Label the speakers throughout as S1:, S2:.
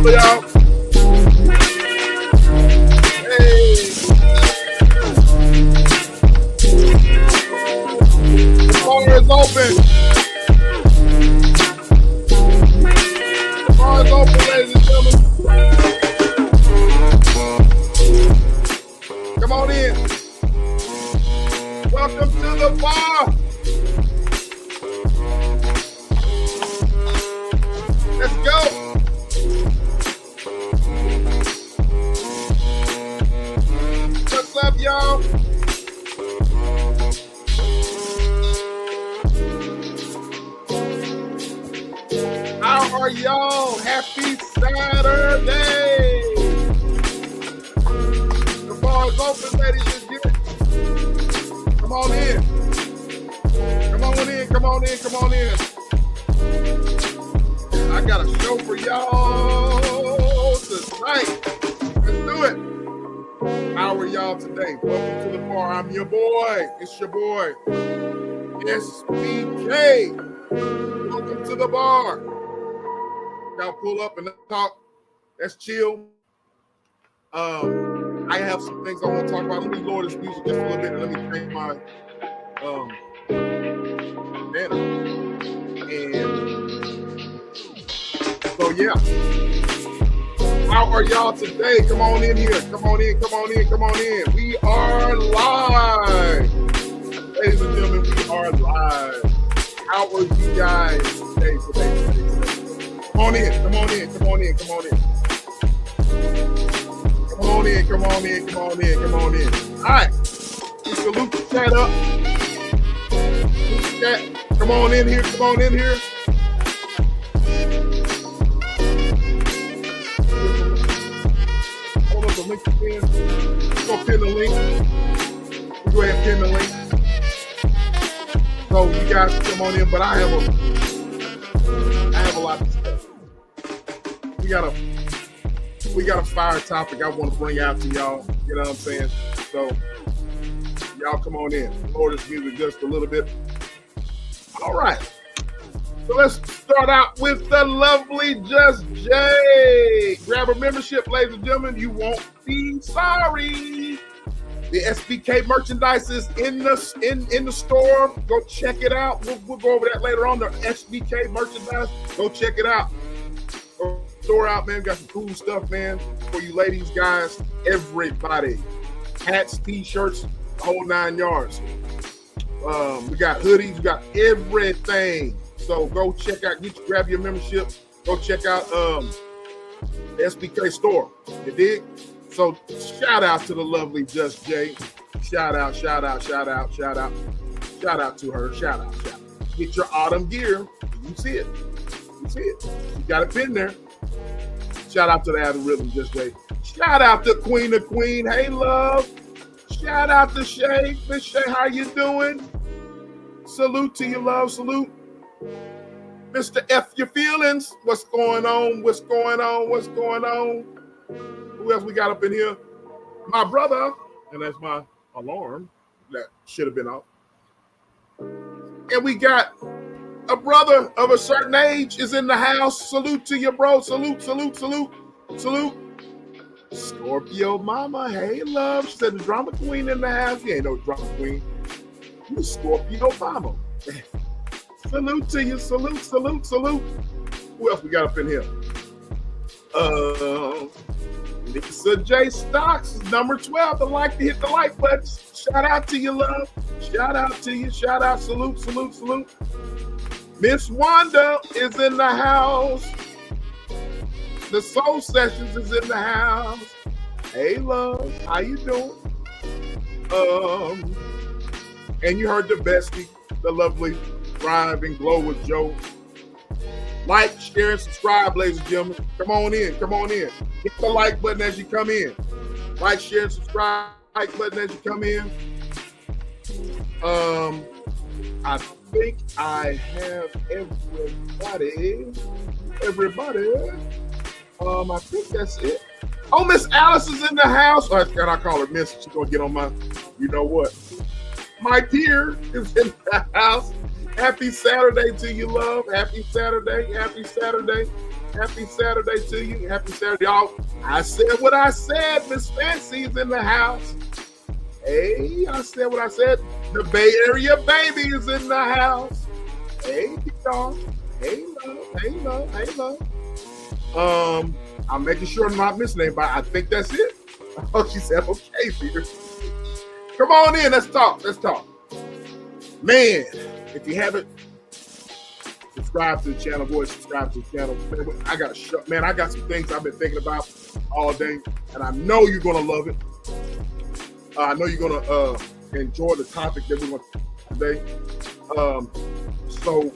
S1: together, y'all. Hey. The bar is open. The bar is open, ladies and gentlemen. Come on in. Welcome to the bar. Let's go. What's up, y'all? How are y'all? Happy Saturday. The bar is open, ladies and gentlemen. Come on in. Come on in, come on in, come on in. I got a show for y'all tonight. Let's do it. How are y'all today? Welcome to the bar. I'm your boy. It's your boy, SBK. Welcome to the bar. Y'all pull up and talk. Let's chill. I have some things I want to talk about. Let me lower this music just a little bit and let me change my banner. And so yeah. How are y'all today? Come on in here. Come on in, come on in, come on in. We are live. Ladies and gentlemen, we are live. How are you guys today? Come on in, come on in, come on in, come on in. Come on in, come on in, come on in, come on in. All right. We salute the chat up. Salute the chat. Come on in here, come on in here. Hold up the link to pin. Go pin the link. Go ahead and pin the link. So you guys come on in, but I have a lot to say. We got a fire topic I want to bring out to y'all. You know what I'm saying? So y'all come on in. Lower this music just a little bit. All right. So let's start out with the lovely Just Jay. Grab a membership, ladies and gentlemen. You won't be sorry. The SBK merchandise is in the store. Go check it out. We'll go over that later on. The SBK merchandise. Go check it out. Go store out, man. Got some cool stuff, man, for you ladies, guys, everybody. Hats, t-shirts, the whole 9 yards. We got hoodies, we got everything. So go check out, grab your membership. Go check out the SBK store. You dig? So shout out to the lovely Just Jay. Shout out to her. Shout out. Get your autumn gear. You see it. You got it pinned there. Shout out to the algorithm, Just Jay. Shout out to Queen of Queen. Hey, love. Shout out to Shay. Miss Shay, how you doing? Salute to you, love. Salute. Mr. F Your Feelings. What's going on? What's going on? What's going on? Who else we got up in here? My brother. And that's my alarm. That should have been off. And we got a brother of a certain age is in the house. Salute to you, bro. Salute. Scorpio mama. Hey, love. She said the drama queen in the house. You ain't no drama queen. You Scorpio mama. Salute to you. Salute. Who else we got up in here? Lisa J. Stocks is number 12. I'd like to hit the like button. Shout out to you, love. Shout out to you. Shout out. Salute. Miss Wanda is in the house. The Soul Sessions is in the house. Hey, love. How you doing? And you heard the bestie, the lovely Thrive and Glow with Joe. Like, share, and subscribe, ladies and gentlemen. Come on in. Hit the like button as you come in. Like, share, and subscribe. Like button as you come in. I think I have everybody. I think that's it. Oh, Miss Alice is in the house. Oh, God, I call her Miss. She's gonna get on my, you know what? My dear is in the house. Happy Saturday to you, love. Happy Saturday. Happy Saturday. Happy Saturday to you. Happy Saturday, y'all. I said what I said. Miss Fancy's in the house. Hey, I said what I said. The Bay Area baby is in the house. Hey, y'all. Hey, love. Hey, love. Hey, love. I'm making sure I'm not missing anybody. I think that's it. Oh, she said, okay, Peter. Come on in. Let's talk. Let's talk. Man, if you haven't subscribed to the channel, boys, subscribe to the channel. Man, I got some things I've been thinking about all day, and I know you're gonna love it. I know you're gonna enjoy the topic that we're gonna talk today. So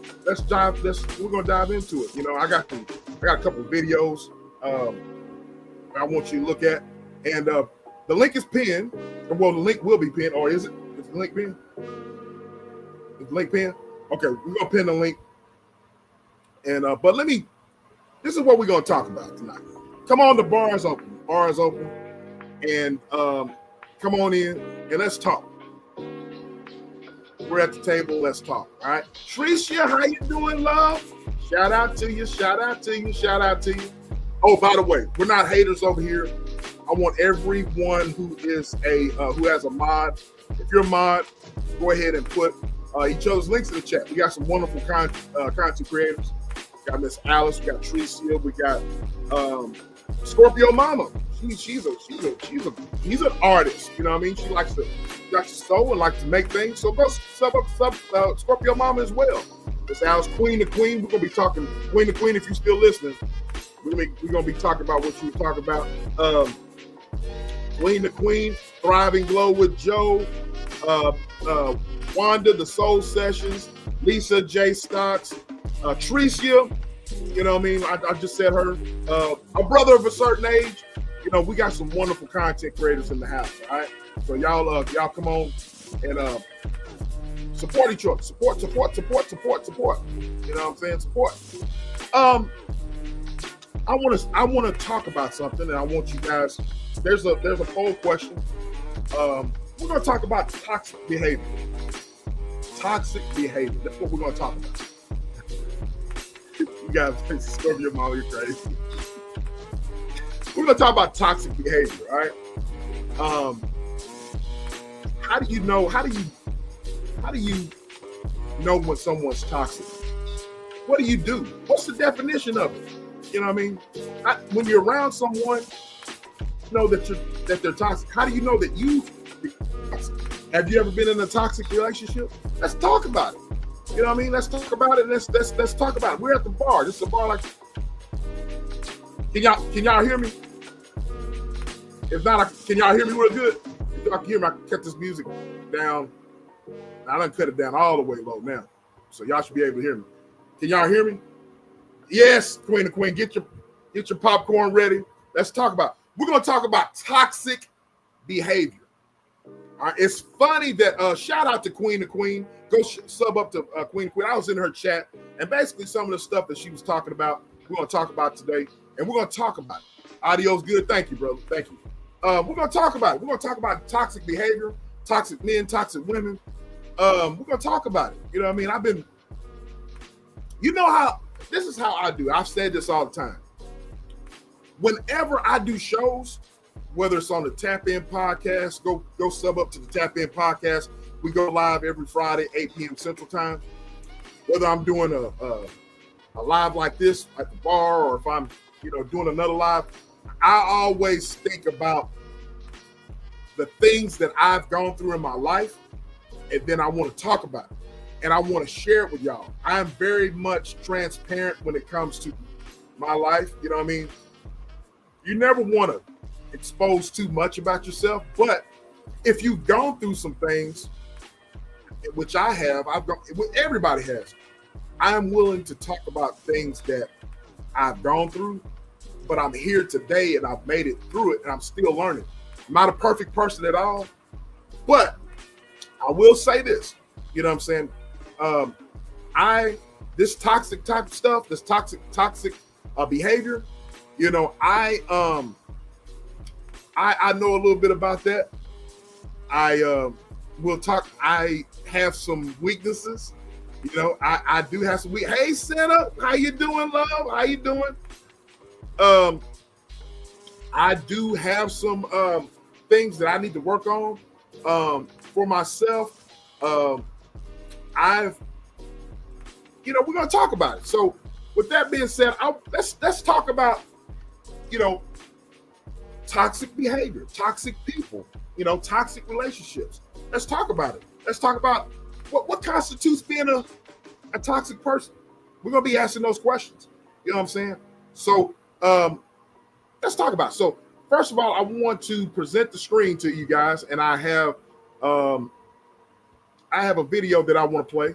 S1: we're gonna dive into it. You know, I got a couple of videos I want you to look at, and the link is pinned. Well, the link will be pinned, or is it? Is the link pinned? Is the link pinned? Okay, we're gonna pin the link. And but this is what we're gonna talk about tonight. Come on, the bar is open. The bar is open, and come on in and let's talk. We're at the table. Let's talk. All right, Tricia, how you doing, love? Shout out to you. Shout out to you. Shout out to you. Oh, by the way, we're not haters over here. I want everyone who is who has a mod. If you're a mod, go ahead and put each other's links in the chat. We got some wonderful content creators. We got Miss Alice. We got Tricia. We got Scorpio Mama. She's an artist. You know what I mean? She likes to sew and likes to make things. So go sub up Scorpio Mama as well. Miss Alice, Queen to Queen. We're gonna be talking Queen to Queen. If you're still listening, we're gonna be talking about what you were talking about. Queen to Queen, Thriving Glow with Joe, Wanda, the Soul Sessions, Lisa J. Stocks, Tricia, you know what I mean? I just said her, a brother of a certain age. You know, we got some wonderful content creators in the house, all right? So y'all come on and support each other. Support. You know what I'm saying? Support. I want to talk about something, and I want you guys. There's a poll question. We're going to talk about toxic behavior. Toxic behavior. That's what we're going to talk about. You guys think Scorpio Mama, you're crazy. We're going to talk about toxic behavior, all right? How do you know when someone's toxic? What do you do? What's the definition of it? You know what I mean? When you're around someone, you know that they're toxic. How do you know that have you ever been in a toxic relationship? Let's talk about it. You know what I mean? Let's talk about it. Let's talk about it. We're at the bar. This is a bar like. Can y'all hear me? If not, can y'all hear me real good? If y'all can hear me, I can cut this music down. I done cut it down all the way low now, so y'all should be able to hear me. Can y'all hear me? Yes, Queen to Queen, get your popcorn ready. Let's talk about. We're gonna talk about toxic behavior. All right, it's funny that shout out to Queen to Queen. Go sub up to Queen to Queen. I was in her chat, and basically some of the stuff that she was talking about, we're gonna talk about today, and we're gonna talk about it. Audio's good. Thank you, brother. Thank you. We're gonna talk about it. We're gonna talk about toxic behavior, toxic men, toxic women. We're gonna talk about it. You know what I mean? This is how I do. I've said this all the time. Whenever I do shows, whether it's on the Tap In podcast, go sub up to the Tap In podcast. We go live every Friday, 8 p.m. Central Time. Whether I'm doing a live like this at the bar, or if I'm doing another live, I always think about the things that I've gone through in my life, and then I want to talk about it. And I want to share it with y'all. I'm very much transparent when it comes to my life. You know what I mean? You never want to expose too much about yourself, but if you've gone through some things, which I have, everybody has, I am willing to talk about things that I've gone through, but I'm here today and I've made it through it and I'm still learning. I'm not a perfect person at all, but I will say this, you know what I'm saying? This toxic type of stuff, this toxic behavior, I know a little bit about that. I have some weaknesses, You know, I do have some. Hey, Santa, how you doing, love? How you doing? I do have some things that I need to work on for myself. We're going to talk about it. So, with that being said, let's talk about, toxic behavior, toxic people, toxic relationships. Let's talk about it. Let's talk about what constitutes being a toxic person. We're going to be asking those questions. You know what I'm saying? So, let's talk about it. So, first of all, I want to present the screen to you guys, and I have a video that I want to play,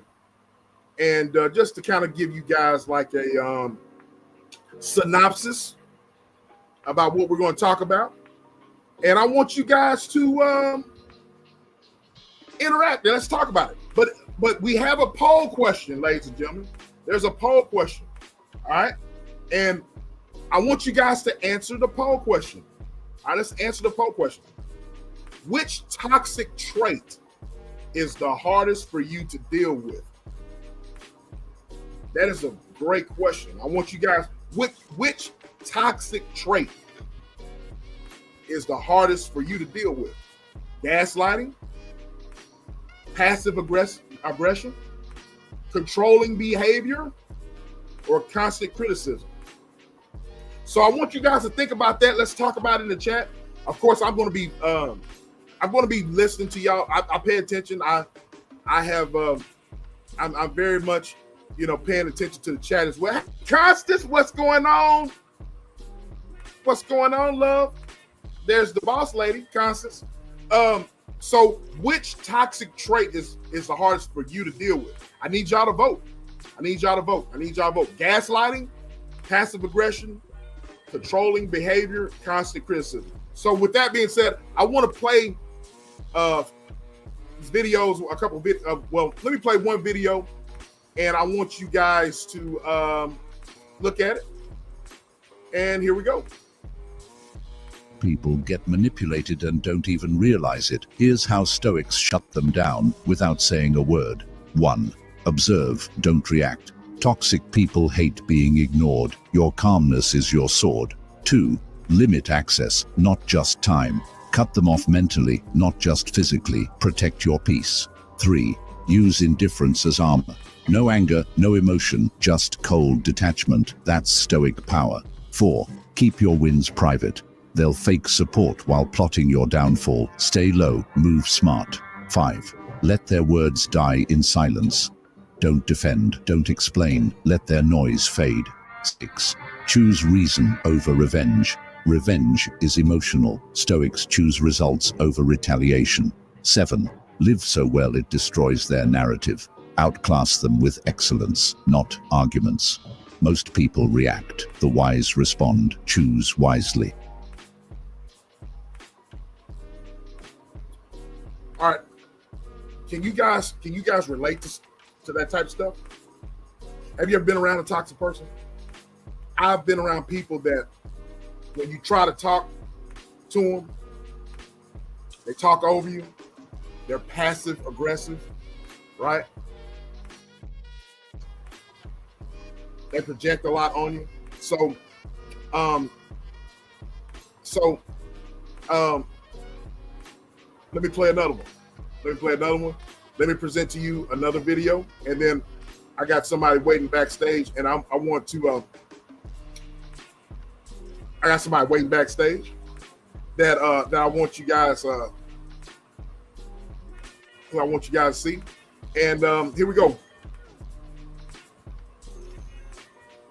S1: and just to kind of give you guys like a synopsis about what we're going to talk about, and I want you guys to interact. Let's talk about it. But we have a poll question, ladies and gentlemen. There's a poll question, all right, and I want you guys to answer the poll question. All right, let's answer the poll question. Which toxic trait is the hardest for you to deal with? That is a great question. I want you guys, which toxic trait is the hardest for you to deal with? Gaslighting, passive aggression, controlling behavior, or constant criticism? So I want you guys to think about that. Let's talk about it in the chat. Of course, I'm going to be listening to y'all. I pay attention. I'm very much, paying attention to the chat as well. Constance, what's going on? What's going on, love? There's the boss lady, Constance. So which toxic trait is the hardest for you to deal with? I need y'all to vote. Gaslighting, passive aggression, controlling behavior, constant criticism. So with that being said, I want to play videos, let me play one video, and I want you guys to look at it. And here we go.
S2: People get manipulated and don't even realize it. Here's how Stoics shut them down without saying a word. 1. Observe, don't react. Toxic people hate being ignored. Your calmness is your sword. 2. Limit access, not just time. Cut them off mentally, not just physically. Protect your peace. 3. Use indifference as armor. No anger, no emotion, just cold detachment. That's Stoic power. 4. Keep your wins private. They'll fake support while plotting your downfall. Stay low, move smart. 5. Let their words die in silence. Don't defend, don't explain, let their noise fade. 6. Choose reason over revenge. Revenge is emotional. Stoics choose results over retaliation. 7. Live so well it destroys their narrative. Outclass them with excellence, not arguments. Most people react. The wise respond. Choose wisely.
S1: All right. Can you guys relate to that type of stuff? Have you ever been around a toxic person? I've been around people that when you try to talk to them, they talk over you. They're passive aggressive, right? They project a lot on you. So let me play another one. Let me present to you another video, and then I got somebody waiting backstage, and I got somebody waiting backstage that I want you guys to see. And here we go.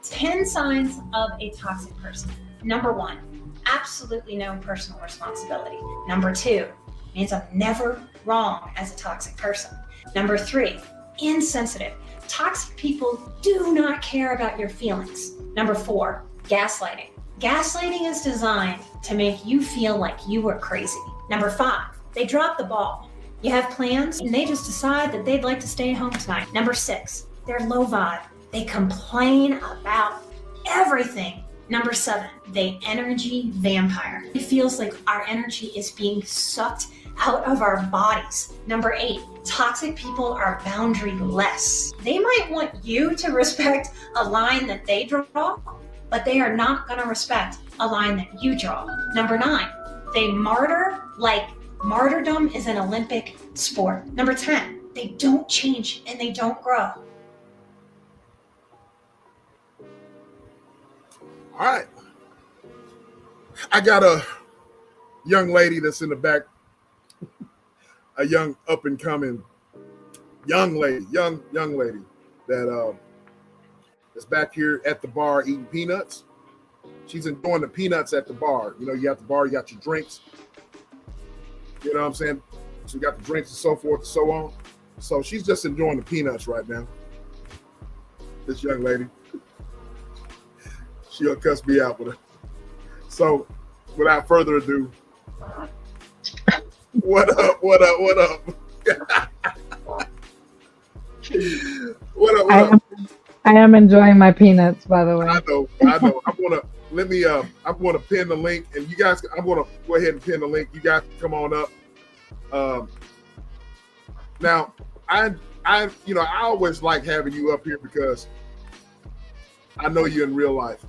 S3: 10 signs of a toxic person. Number 1, absolutely no personal responsibility. Number 2, means I'm never wrong as a toxic person. Number 3, insensitive. Toxic people do not care about your feelings. Number 4, gaslighting. Gaslighting is designed to make you feel like you were crazy. Number 5, they drop the ball. You have plans and they just decide that they'd like to stay home tonight. Number 6, they're low vibe. They complain about everything. Number 7, they energy vampire. It feels like our energy is being sucked out of our bodies. Number 8, toxic people are boundaryless. They might want you to respect a line that they draw, but they are not going to respect a line that you draw. Number 9, they martyr like martyrdom is an Olympic sport. Number 10, they don't change and they don't grow.
S1: All right. I got a young lady that's in the back, a young up and coming young lady that is back here at the bar eating peanuts. She's enjoying the peanuts at the bar. You know, you have the bar, you got your drinks. You know what I'm saying? So you got the drinks and so forth and so on. So she's just enjoying the peanuts right now. This young lady. She'll cuss me out with her. So, without further ado, what up? What up?
S4: I am enjoying my peanuts, by the way.
S1: I know. I'm gonna pin the link, and you guys, I'm gonna go ahead and pin the link. You guys come on up. Now, I always like having you up here because I know you in real life.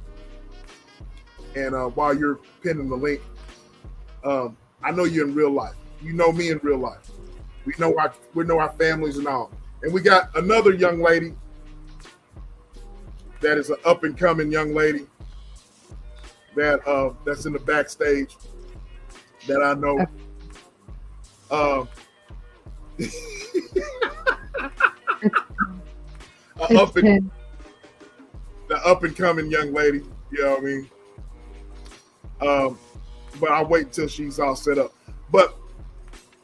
S1: And while you're pinning the link, I know you in real life. You know me in real life. We know our families and all. And we got another young lady that is an up and coming young lady that's in the backstage that I know. The up and coming young lady. You know what I mean? But I'll wait until she's all set up. But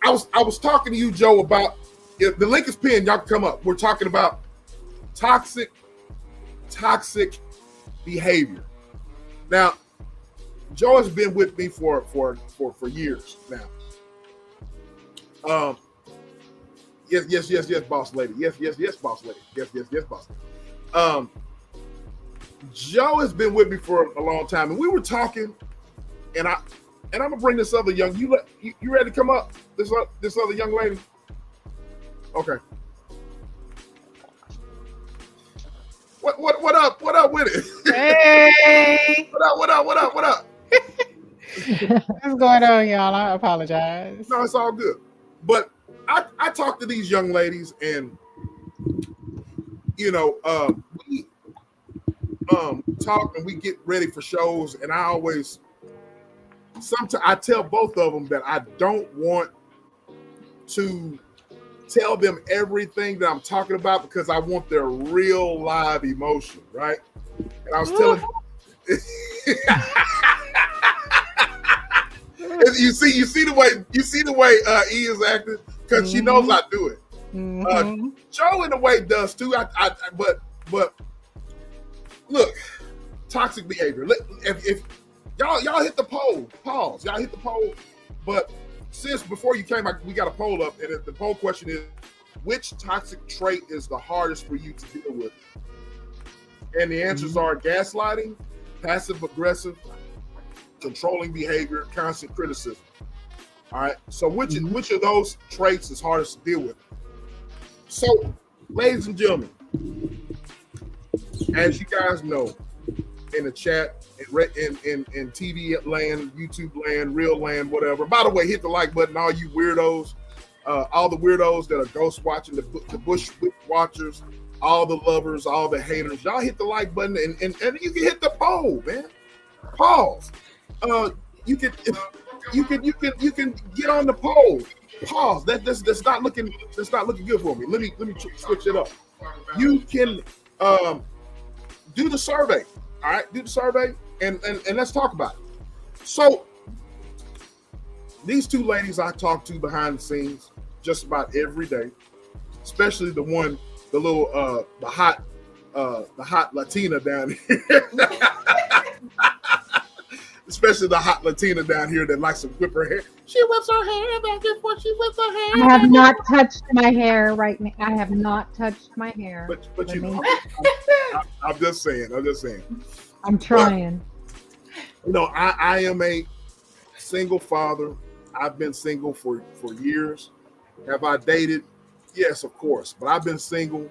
S1: I was talking to you, Joe, about if the link is pinned, y'all can come up. We're talking about toxic behavior. Now, Joe has been with me for years now. Yes, boss lady. Yes, boss lady. Yes, boss lady. Joe has been with me for a long time, and we were talking. And I'm gonna bring this other young. You ready to come up? This other young lady. Okay. What up? What up with it?
S5: Hey.
S1: What up?
S5: What's going on, y'all? I apologize.
S1: No, it's all good. But I talk to these young ladies, and we talk and we get ready for shows, and I always. Sometimes I tell both of them that I don't want to tell them everything that I'm talking about because I want their real live emotion, right? And I was telling you see the way E is acting because she knows I do it.
S5: Mm-hmm.
S1: Joe in a way does too. But look, toxic behavior. If Y'all hit the poll. Pause. Y'all hit the poll. But since before you came, we got a poll up, and the poll question is, which toxic trait is the hardest for you to deal with? And the answers are gaslighting, passive aggressive, controlling behavior, constant criticism. All right. So which of those traits is hardest to deal with? So, ladies and gentlemen, as you guys know, in the chat, in TV land, YouTube land, real land, whatever. By the way, hit the like button, all you weirdos, all the weirdos that are ghost watching, the bush watchers, all the lovers, all the haters. Y'all hit the like button, and you can hit the poll, man. Pause. You can get on the poll. Pause. That's not looking good for me. Let me switch it up. You can do the survey. All right, do the survey and let's talk about it. So these two ladies I talk to behind the scenes just about every day, especially the hot Latina down here. Especially the hot Latina down here that likes to whip her hair. She whips her hair back and forth. She whips her hair.
S4: I have not touched my hair right now. I have not touched my hair.
S1: But you know, I'm just saying.
S4: I'm trying.
S1: I am a single father. I've been single for years. Have I dated? Yes, of course. But I've been single.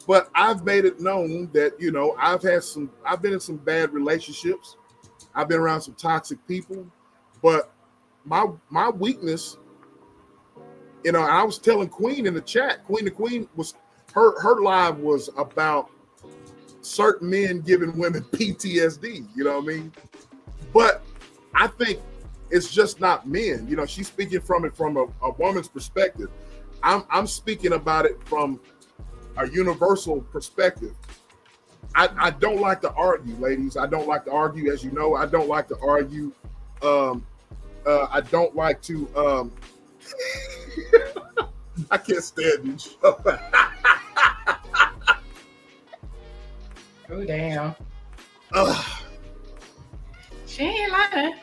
S1: But I've made it known that, I've been in some bad relationships. I've been around some toxic people. But my weakness, I was telling Queen in the chat, the Queen was her live was about certain men giving women PTSD, you know what I mean? But I think it's just not men. She's speaking from it from a woman's perspective. I'm speaking about it from a universal perspective. I don't like to argue, ladies. I don't like to argue, as you know. I don't like to argue. I don't like to. I can't stand you.
S5: Oh damn. She ain't lying.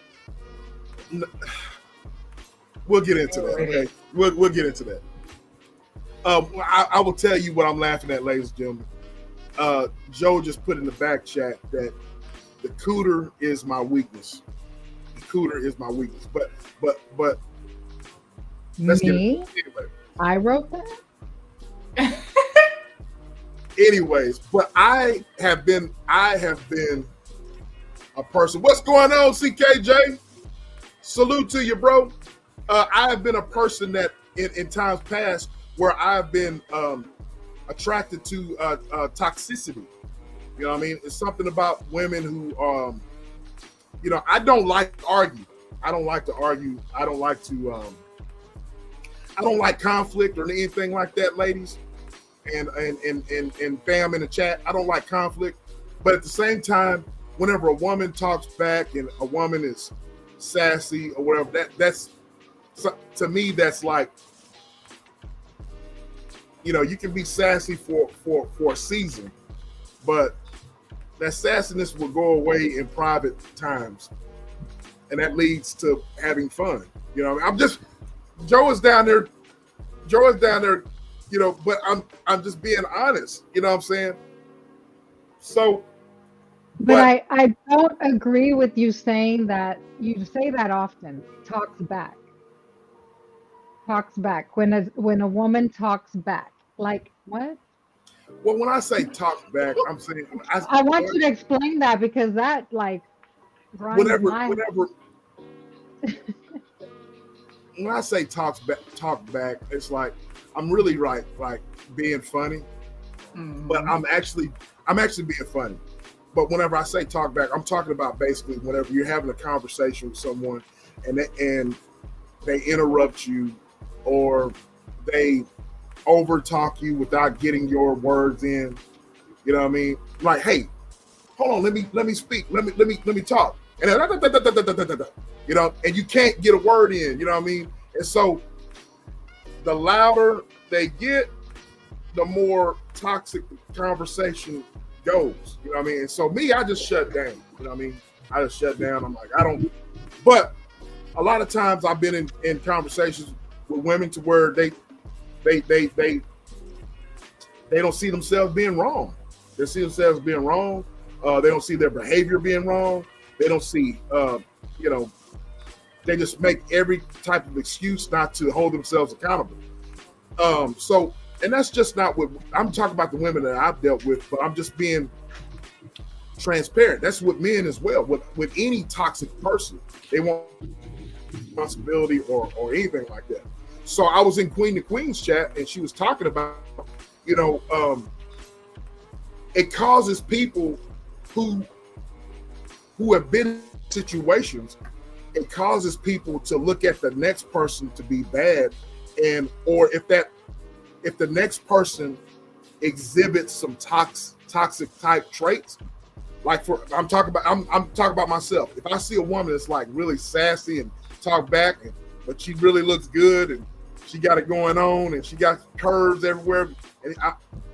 S1: We'll get into that. Okay, we'll get into that. I will tell you what I'm laughing at, ladies and gentlemen. Joe just put in the back chat that the cooter is my weakness. The cooter is my weakness. But let's
S4: Me?
S1: get it. Anyway.
S4: I wrote that.
S1: Anyways, but I have been a person. What's going on, CKJ? Salute to you, bro. I have been a person that in times past where I've been attracted to toxicity. You know what I mean? It's something about women who, I don't like to argue. I don't like to argue. I don't like to, I don't like conflict or anything like that, ladies. And fam in the chat, I don't like conflict. But at the same time, whenever a woman talks back and a woman is sassy or whatever, that's to me, that's like, you can be sassy for a season, but that sassiness will go away in private times, and that leads to having fun. Joe is down there, but I'm just being honest. You know what I'm saying? So,
S4: But I don't agree with you saying that. You say that often. Talks back. Talks back. When a woman talks back. Like what?
S1: Well, when I say talk back, I'm saying
S4: I want you to explain that, because that grinds my
S1: when I say talk back, it's like I'm really like being funny, but I'm actually being funny. But whenever I say talk back, I'm talking about basically whenever you're having a conversation with someone and they interrupt you, or they over talk you without getting your words in. You know what I mean? Like, hey, hold on, let me speak. Let me talk. And then, and you can't get a word in, you know what I mean? And so the louder they get, the more toxic the conversation goes. You know what I mean? And so me, I just shut down. You know what I mean? I just shut down. I'm like, I don't. But a lot of times I've been in conversations with women to where they don't see themselves being wrong. They see themselves being wrong. They don't see their behavior being wrong. They don't see, they just make every type of excuse not to hold themselves accountable. And that's just not what I'm talking about, the women that I've dealt with, but I'm just being transparent. That's with men as well. With any toxic person, they want responsibility or anything like that. So I was in Queen to Queen's chat, and she was talking about, it causes people who have been in situations, it causes people to look at the next person to be bad, or if the next person exhibits some toxic type traits, like I'm talking about myself. If I see a woman that's like really sassy and talk back, but she really looks good and she got it going on and she got curves everywhere, and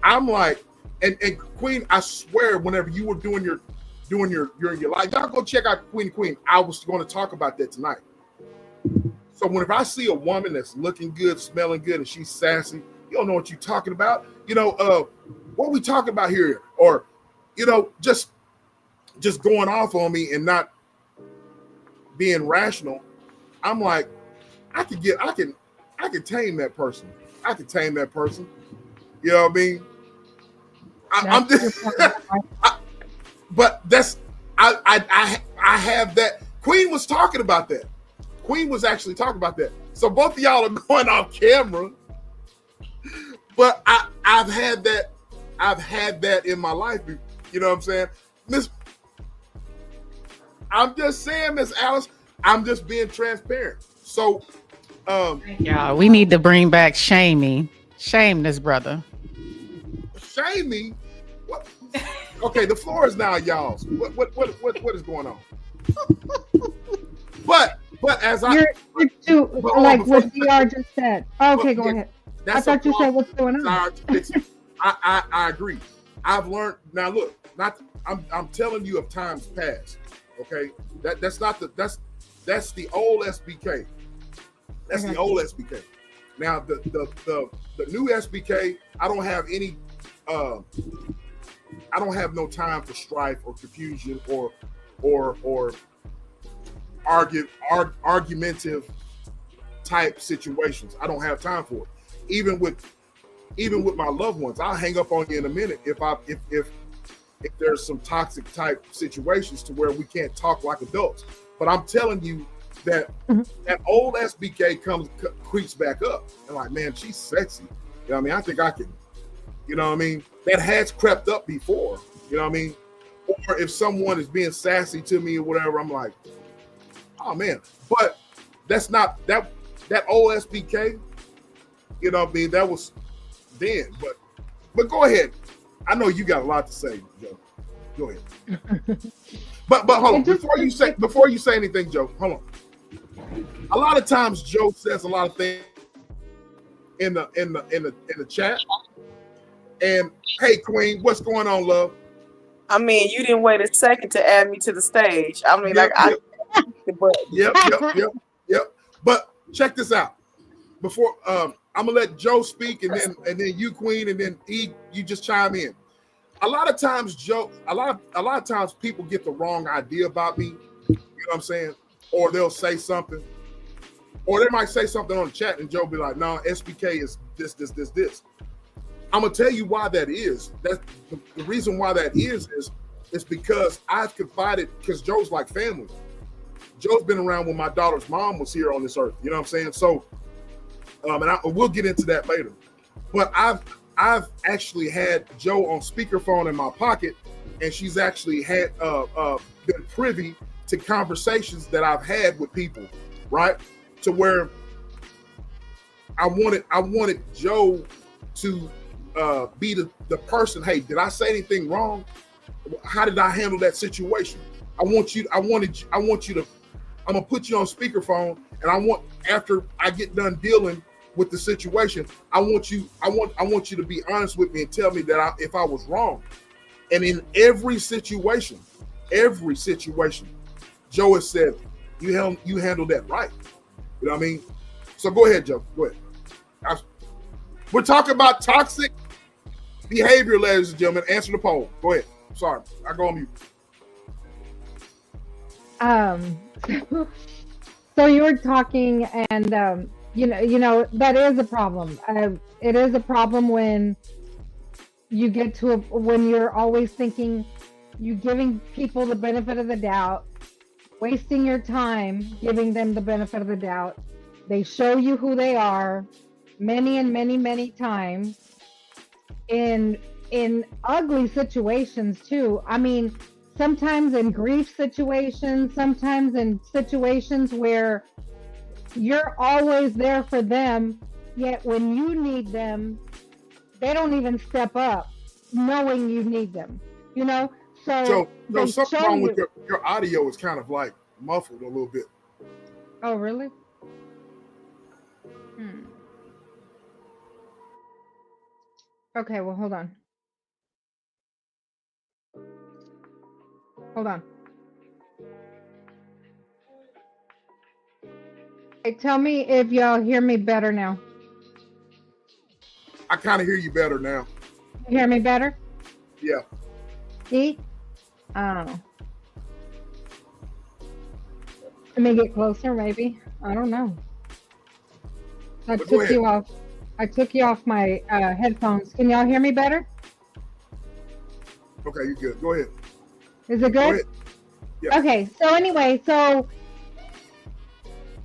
S1: I'm like, and Queen, I swear, whenever you were doing your live, y'all go check out Queen. I was going to talk about that tonight. So whenever I see a woman that's looking good, smelling good, and she's sassy, you don't know what you're talking about. What are we talking about here? Or, just going off on me and not being rational, I'm like, I can tame that person. I can tame that person. You know what I mean? I'm just, but that's I have that. Queen was talking about that. Queen was actually talking about that. So both of y'all are going off camera, but I've had that. I've had that in my life. You know what I'm saying, Miss? I'm just saying, Miss Alice. I'm just being transparent. So,
S5: Yeah, we need to bring back shaming. Shame this brother.
S1: Shaming. What? Okay, the floor is now y'all's. What is going on? But as
S4: you're too like what DR just said. Okay, go ahead. I thought you said what's going on.
S1: I agree. I've learned now. Look, I'm telling you of times past. Okay, that's the old SBK. That's the old SBK. Now the new SBK, I don't have any. I don't have no time for strife or confusion or argumentative type situations. I don't have time for it. Even with my loved ones, I'll hang up on you in a minute if there's some toxic type situations to where we can't talk like adults. But I'm telling you that that old SBK creeps back up and like, man, she's sexy. You know what I mean? I think I can. You know what I mean? That has crept up before. You know what I mean? Or if someone is being sassy to me or whatever, I'm like, oh man. But that's not that old SBK. You know what I mean? That was then. But go ahead. I know you got a lot to say, Joe. Go ahead. But hold on. Before you say anything, Joe, hold on. A lot of times Joe says a lot of things in the chat. And hey, Queen, what's going on, love?
S6: I mean, you didn't wait a second to add me to the stage. I mean,
S1: Yep. But check this out. Before I'm gonna let Joe speak, and then you, Queen, and then you just chime in. A lot of times, Joe, a lot of times people get the wrong idea about me. You know what I'm saying? Or they'll say something, or they might say something on the chat, and Joe be like, "No, SBK is this." I'm gonna tell you why that is. That's the reason why that is because I've confided, because Joe's like family. Joe's been around when my daughter's mom was here on this earth. You know what I'm saying? So, and we'll get into that later. But I've actually had Joe on speakerphone in my pocket, and she's actually had been privy to conversations that I've had with people, right? To where I wanted Joe to be the person. Hey, did I say anything wrong? How did I handle that situation? I'm gonna put you on speakerphone, and after I get done dealing with the situation, I want you to be honest with me and tell me that if I was wrong. And in every situation, Joe has said, you handled that right. You know what I mean? So go ahead, Joe. Go ahead. We're talking about toxic behavior, ladies and gentlemen. Answer the poll. Go ahead. Sorry, I go on mute.
S4: So you were talking, and you know that is a problem. It is a problem when you get to when you're always thinking, you giving people the benefit of the doubt, wasting your time giving them the benefit of the doubt. They show you who they are many and many times in ugly situations too. I mean, sometimes in grief situations, sometimes in situations where you're always there for them, yet when you need them, they don't even step up knowing you need them, you know? So
S1: something wrong with your audio is kind of like muffled a little bit.
S4: Oh, really? Okay, well, hold on. Hey, tell me if y'all hear me better now.
S1: I kind of hear you better now.
S4: You hear me better?
S1: Yeah.
S4: See? I don't know. Let me get closer, maybe. I don't know. I
S1: But go
S4: took
S1: ahead.
S4: you off. I took you off my headphones. Can y'all hear me better?
S1: Okay, you good. Go ahead.
S4: Is it
S1: Go
S4: good?
S1: ahead. Yeah.
S4: Okay. So anyway,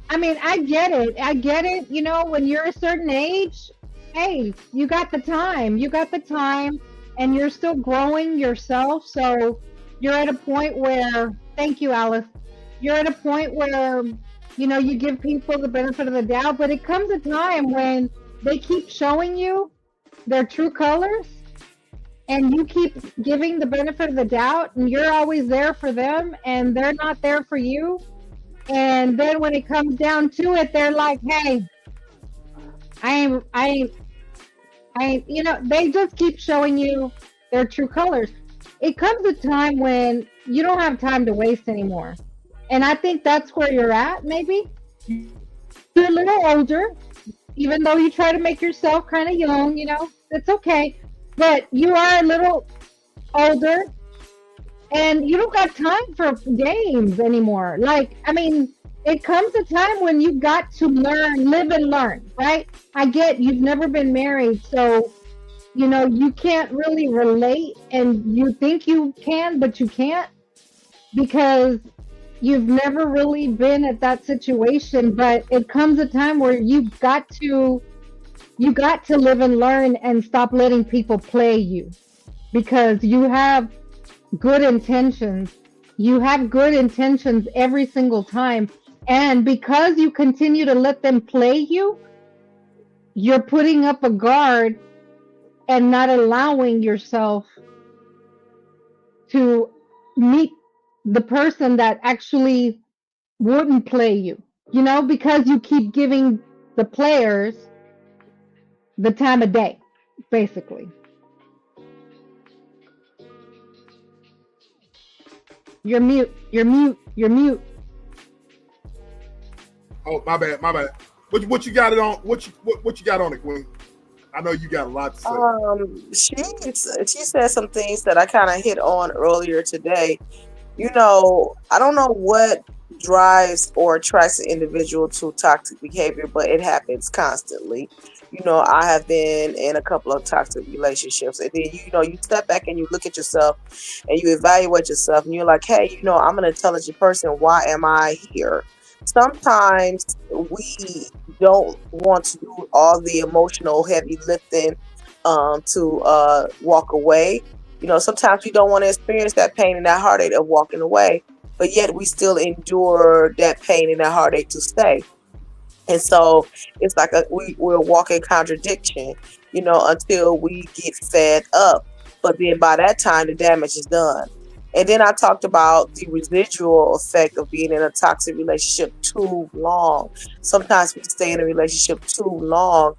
S4: I mean, I get it. I get it. You know, when you're a certain age, hey, you got the time. You got the time, and you're still growing yourself. So you're at a point where, thank you, Alice. You're at a point where, you know, you give people the benefit of the doubt, but it comes a time when they keep showing you their true colors, and you keep giving the benefit of the doubt, and you're always there for them, and they're not there for you. And then when it comes down to it, they're like, "Hey, I ain't," you know, they just keep showing you their true colors. It comes a time when you don't have time to waste anymore. And I think that's where you're at, maybe. You're a little older, even though you try to make yourself kind of young, you know, it's okay. But you are a little older, and you don't got time for games anymore. Like, I mean, it comes a time when you got to learn, live and learn, right? I get you've never been married, so you know you can't really relate, and you think you can, but you can't because you've never really been at that situation. But it comes a time where you got to live and learn and stop letting people play you, because you have good intentions. You have good intentions every single time. And because you continue to let them play you, you're putting up a guard and not allowing yourself to meet the person that actually wouldn't play you, you know, because you keep giving the players the time of day, basically. You're mute. You're mute. You're mute.
S1: Oh, my bad. My bad. What you got it on? What you got on it, Queen? I know you got a lot to say.
S6: She said some things that I kind of hit on earlier today. You know, I don't know what drives or attracts an individual to toxic behavior, but it happens constantly. You know, I have been in a couple of toxic relationships, and then you know, you step back and you look at yourself and you evaluate yourself, and you're like, hey, you know, I'm an intelligent person. Why am I here? Sometimes we don't want to do all the emotional heavy lifting to walk away. You know, sometimes we don't want to experience that pain and that heartache of walking away, but yet we still endure that pain and that heartache to stay. And so it's like we're walking contradiction, you know, until we get fed up. But then by that time, the damage is done. And then I talked about the residual effect of being in a toxic relationship too long. Sometimes we stay in a relationship too long.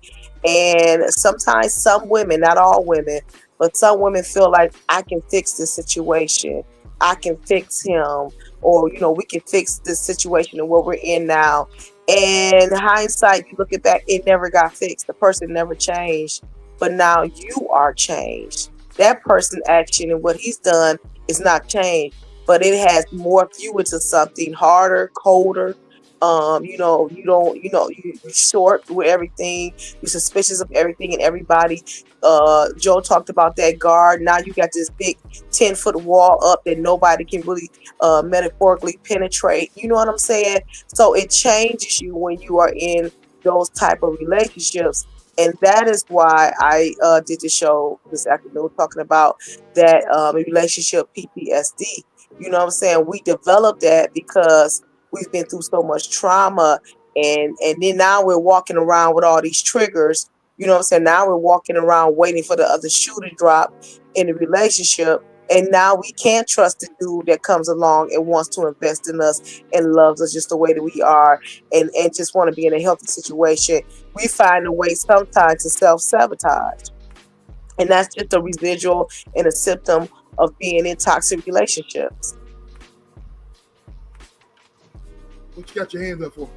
S6: And sometimes some women, not all women, but some women feel like I can fix this situation. I can fix him. Or, you know, we can fix this situation and what we're in now. And hindsight, you look at back, it never got fixed. The person never changed. But now you are changed. That person's action and what he's done is not changed, but it has more fuel to something harder, colder. You know, you're short with everything. You're suspicious of everything and everybody. Joe talked about that guard. Now you got this big 10-foot wall up that nobody can really metaphorically penetrate. You know what I'm saying? So it changes you when you are in those type of relationships. And that is why I did the show this afternoon talking about that relationship PTSD. You know what I'm saying? We developed that because we've been through so much trauma, and then now we're walking around with all these triggers. You know what I'm saying? Now we're walking around waiting for the other shoe to drop in the relationship. And now we can't trust the dude that comes along and wants to invest in us and loves us just the way that we are, and just want to be in a healthy situation. We find a way sometimes to self-sabotage. And that's just a residual and a symptom of being in toxic relationships.
S1: What you got your hands up for?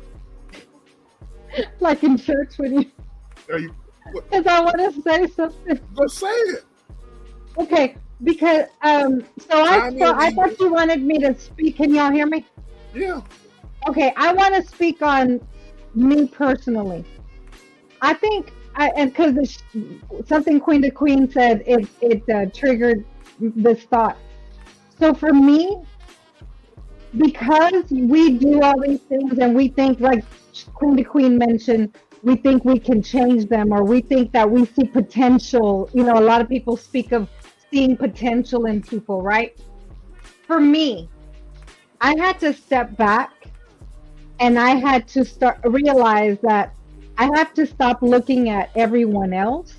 S4: Like in church when you,
S1: Are you?
S4: because I want to say something.
S1: Go say it.
S4: Okay, because so I thought you wanted me to speak. Can y'all hear me?
S1: Yeah.
S4: Okay, I want to speak on me personally. I think, and because something Queen to Queen said, it triggered this thought. So for me, because we do all these things and we think, like Queen to Queen mentioned, we think we can change them, or we think that we see potential. You know, a lot of people speak of seeing potential in people, right? For me, I had to step back and I had to start realize that I have to stop looking at everyone else,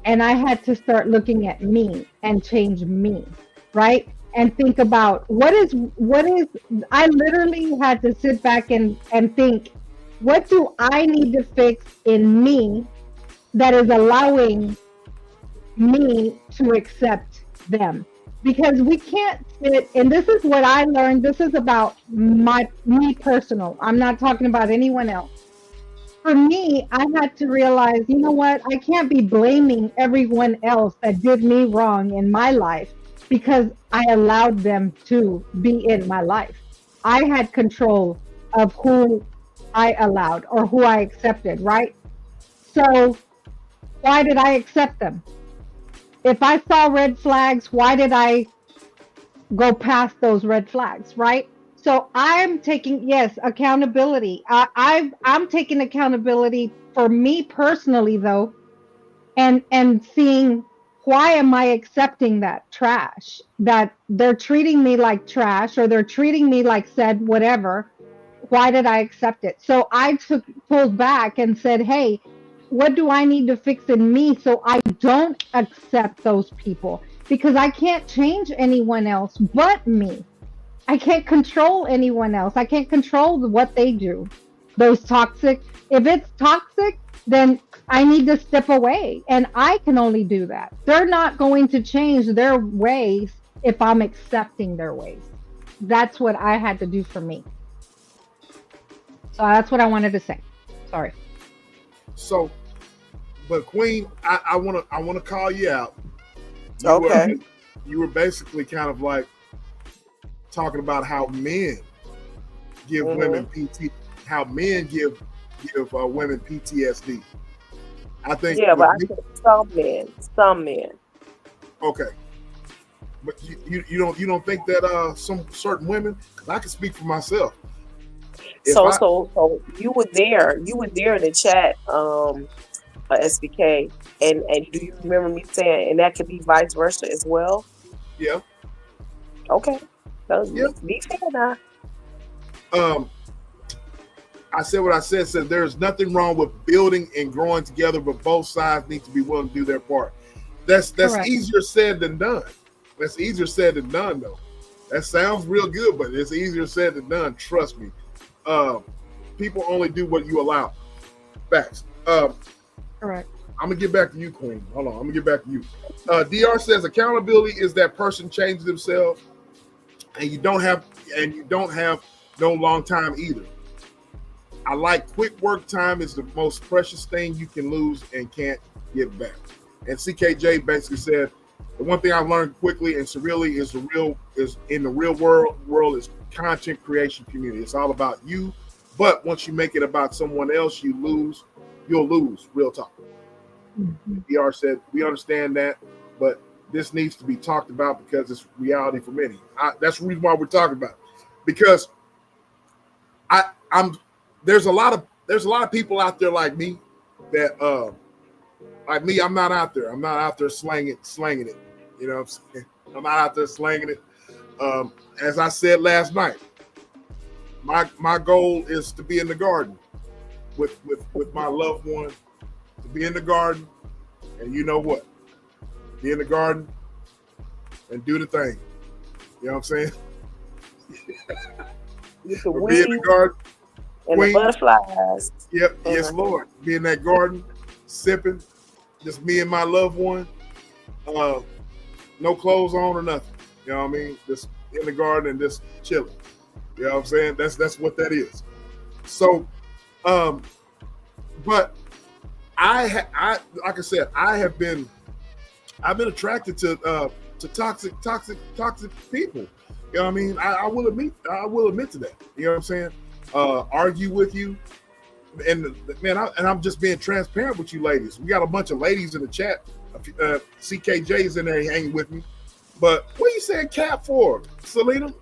S4: and I had to start looking at me and change me, right? And think about what is I literally had to sit back and think, what do I need to fix in me that is allowing me to accept them? Because we can't sit, and this is what I learned. This is about me personal. I'm not talking about anyone else. For me, I had to realize, you know what? I can't be blaming everyone else that did me wrong in my life because I allowed them to be in my life. I had control of who I allowed or who I accepted, right? So why did I accept them? If I saw red flags, why did I go past those red flags, right? So I'm taking, yes, accountability. I'm taking accountability for me personally, though, and seeing, why am I accepting that trash? That they're treating me like trash, or they're treating me like said whatever. Why did I accept it? So I pulled back and said, hey, what do I need to fix in me so I don't accept those people? Because I can't change anyone else but me. I can't control anyone else. I can't control what they do. Those toxic, if it's toxic, then I need to step away. And I can only do that. They're not going to change their ways if I'm accepting their ways. That's what I had to do for me. So that's what I wanted to say. Sorry.
S1: So, but Queen, I wanna call you out.
S6: Okay.
S1: You were basically kind of like talking about how men give women how men give women PTSD. I think.
S6: Yeah, but I think some men.
S1: Okay, but you don't think that some certain women? 'Cause I can speak for myself.
S6: So you were there in the chat, SBK, and do you remember me saying, and that could be vice versa as well?
S1: Yeah.
S6: Okay.
S1: Yeah.
S6: Be fair now.
S1: I said what I said. Said there's nothing wrong with building and growing together, but both sides need to be willing to do their part. That's
S4: Correct.
S1: easier said than done. That's easier said than done, though. That sounds real good, but it's easier said than done. Trust me. People only do what you allow. Facts.
S4: Correct.
S1: I'm gonna get back to you, Queen. Hold on, I'm gonna get back to you. DR says accountability is that person changes themselves, and you don't have no long time either. I like quick work time is the most precious thing you can lose and can't get back. And CKJ basically said the one thing I've learned quickly and surreally is in the real world is content creation community. It's all about you, but once you make it about someone else, you'll lose. Real talk.
S4: Mm-hmm.
S1: DR said we understand that, but this needs to be talked about because it's reality for many. That's the reason why we're talking about it. Because there's a lot of people out there like me that like me. I'm not out there. I'm not out there slanging it. You know what I'm saying? I'm not out there slanging it. As I said last night, my goal is to be in the garden with my loved one, to be in the garden, and you know what? Be in the garden and do the thing. You know what I'm saying?
S6: You can
S1: be in the garden.
S6: And
S1: Queen,
S6: the butterflies.
S1: Yep, yes, Lord. Be in that garden, sipping, just me and my loved one. No clothes on or nothing. You know what I mean? Just in the garden and just chilling. You know what I'm saying? That's what that is. So, but I like I said, I've been attracted to to toxic people. You know what I mean? I will admit to that. You know what I'm saying? Argue with you, and man, I'm just being transparent with you, ladies. We got a bunch of ladies in the chat. CKJ's in there hanging with me. But what are you saying cap for, Selena?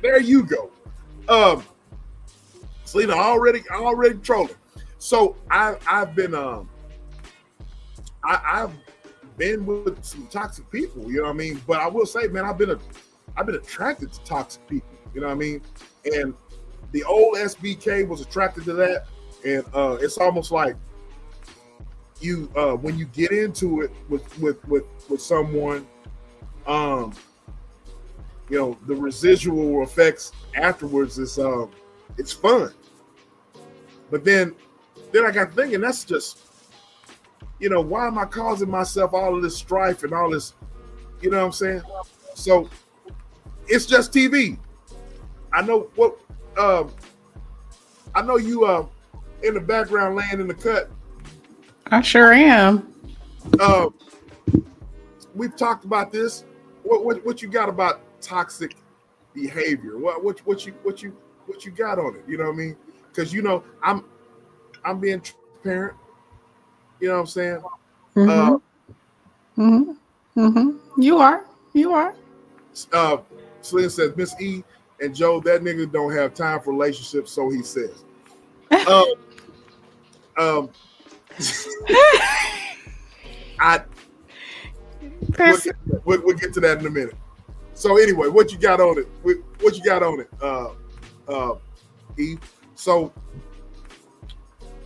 S1: There you go. Selena already trolling. So I've been I've been with some toxic people, you know what I mean? But I will say, man, I've been attracted to toxic people, you know what I mean? And the old SBK was attracted to that, and it's almost like you when you get into it with someone, you know, the residual effects afterwards is it's fun. But then I got thinking, that's just, you know, why am I causing myself all of this strife and all this, you know what I'm saying? So it's just TV. I know what I know you in the background laying in the cut.
S5: I sure am.
S1: We've talked about this. What you got about toxic behavior? What you got on it? You know what I mean? Because you know I'm being transparent. You know what I'm saying?
S5: You are.
S1: Selena says, Miss E and Joe, that nigga don't have time for relationships, so he says. We'll get to that in a minute. So anyway, what you got on it? What you got on it, E? So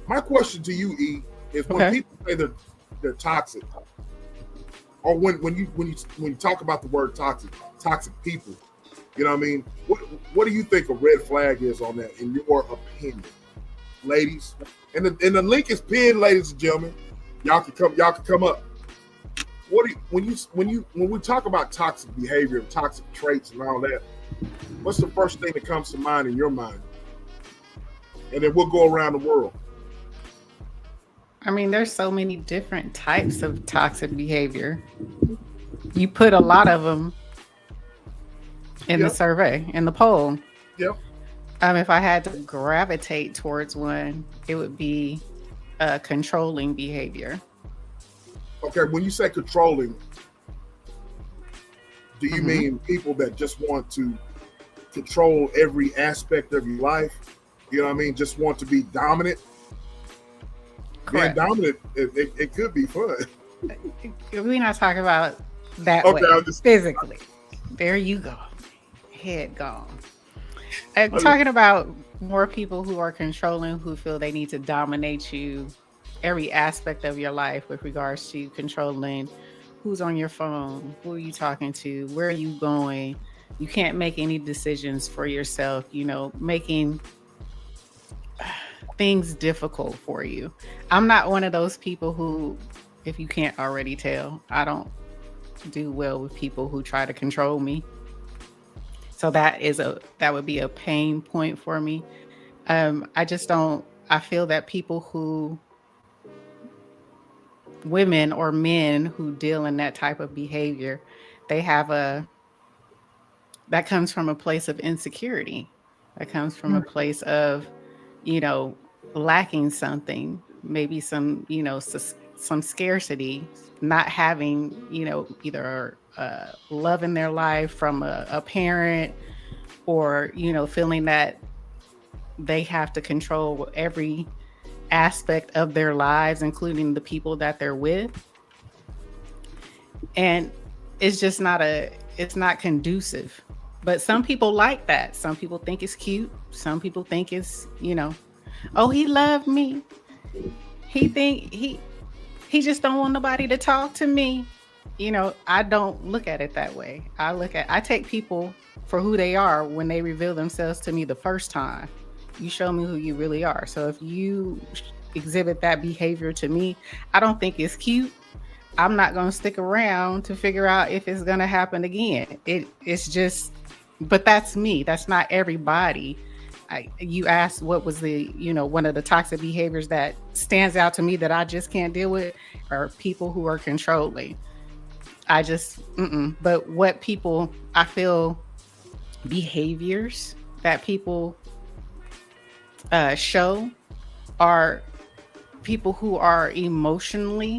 S1: my question to you, E, is when people say they're toxic, or when you talk about the word toxic people, you know what I mean? What do you think a red flag is on that, in your opinion, ladies? And the link is pinned, ladies and gentlemen. Y'all can come up. When we talk about toxic behavior, toxic traits, and all that, what's the first thing that comes to mind in your mind? And then we'll go around the world.
S5: I mean, there's so many different types of toxic behavior. You put a lot of them in the survey, in the poll.
S1: Yep.
S5: If I had to gravitate towards one, it would be controlling behavior.
S1: Okay, when you say controlling, do you mean people that just want to control every aspect of your life? You know what I mean? Just want to be dominant?
S5: Correct.
S1: Being dominant, it could be fun.
S5: We're not talking about that way, physically. There you go. Head gone. I'm talking about more people who are controlling, who feel they need to dominate you, every aspect of your life with regards to controlling who's on your phone, who are you talking to, where are you going. You can't make any decisions for yourself, you know, making things difficult for you. I'm not one of those people who, if you can't already tell, I don't do well with people who try to control me. So that would be a pain point for me. I feel that people who, women or men who deal in that type of behavior, that comes from a place of insecurity. That comes from a place of, you know, lacking something, maybe some, you know, some scarcity, not having, you know, either love in their life from a parent, or, you know, feeling that they have to control every aspect of their lives, including the people that they're with. And it's just it's not conducive. But some people like that. Some people think it's cute. Some people think it's, you know, oh, he loved me. He just don't want nobody to talk to me. You know, I don't look at it that way. I take people for who they are when they reveal themselves to me the first time. You show me who you really are. So if you exhibit that behavior to me, I don't think it's cute. I'm not going to stick around to figure out if it's going to happen again. It's just, but that's me. That's not everybody. You asked what was the, you know, one of the toxic behaviors that stands out to me that I just can't deal with, are people who are controlling. I just, but what people, I feel behaviors that people show are people who are emotional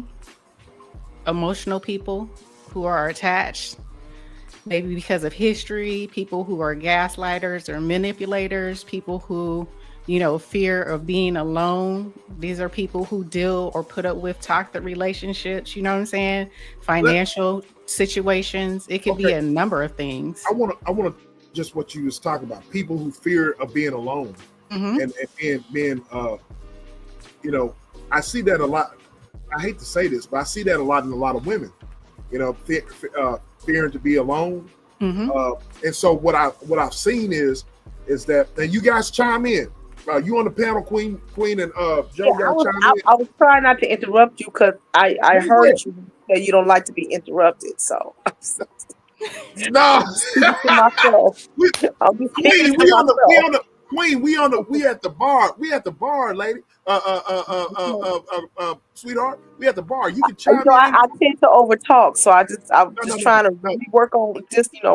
S5: people who are attached, maybe because of history, people who are gaslighters or manipulators, people who, fear of being alone. These are people who deal or put up with toxic relationships, you know what I'm saying? Financial situations. It could be a number of things.
S1: I want to just what you was talking about, people who fear of being alone. And being, I see that a lot. I hate to say this, but I see that a lot in a lot of women, fearing to be alone. And so what I've seen is that, and you guys chime in. You on the panel, Queen and Joe.
S6: I was trying not to interrupt you because I heard you say you don't like to be interrupted. So
S1: no, we at the bar. We at the bar, lady. Sweetheart, we at the bar. You can chime in.
S6: I tend to overtalk, so I'm just trying to work on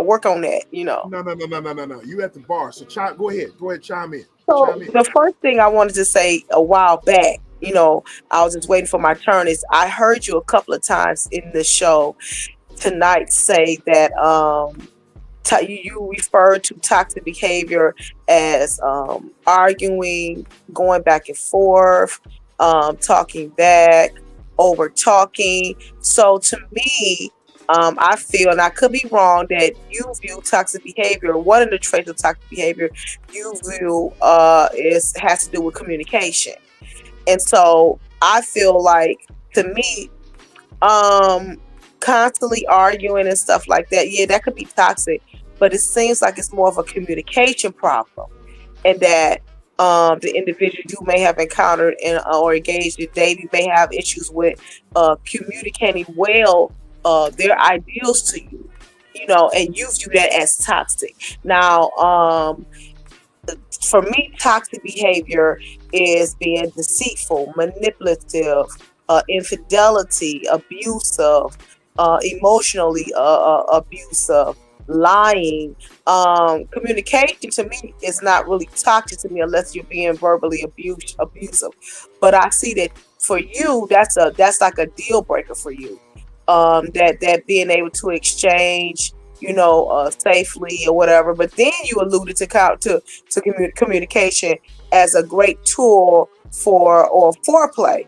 S6: work on that.
S1: No. You at the bar, so go ahead, chime in.
S6: So the first thing I wanted to say a while back, I was just waiting for my turn, is I heard you a couple of times in the show tonight say that you referred to toxic behavior as arguing, going back and forth, talking back, over talking. So to me, I feel, and I could be wrong, that you view toxic behavior, one of the traits of toxic behavior you view has to do with communication. And so I feel like, to me, constantly arguing and stuff like that, yeah, that could be toxic, but it seems like it's more of a communication problem, and that the individual you may have encountered or engaged in dating may have issues with communicating well their ideals to you, and you view that as toxic. Now, for me, toxic behavior is being deceitful, manipulative, infidelity, abusive, emotionally abusive, lying. Communication to me is not really toxic to me unless you're being verbally abusive. But I see that for you, that's like a deal breaker for you. That being able to exchange, safely or whatever. But then you alluded to communication as a great tool for foreplay.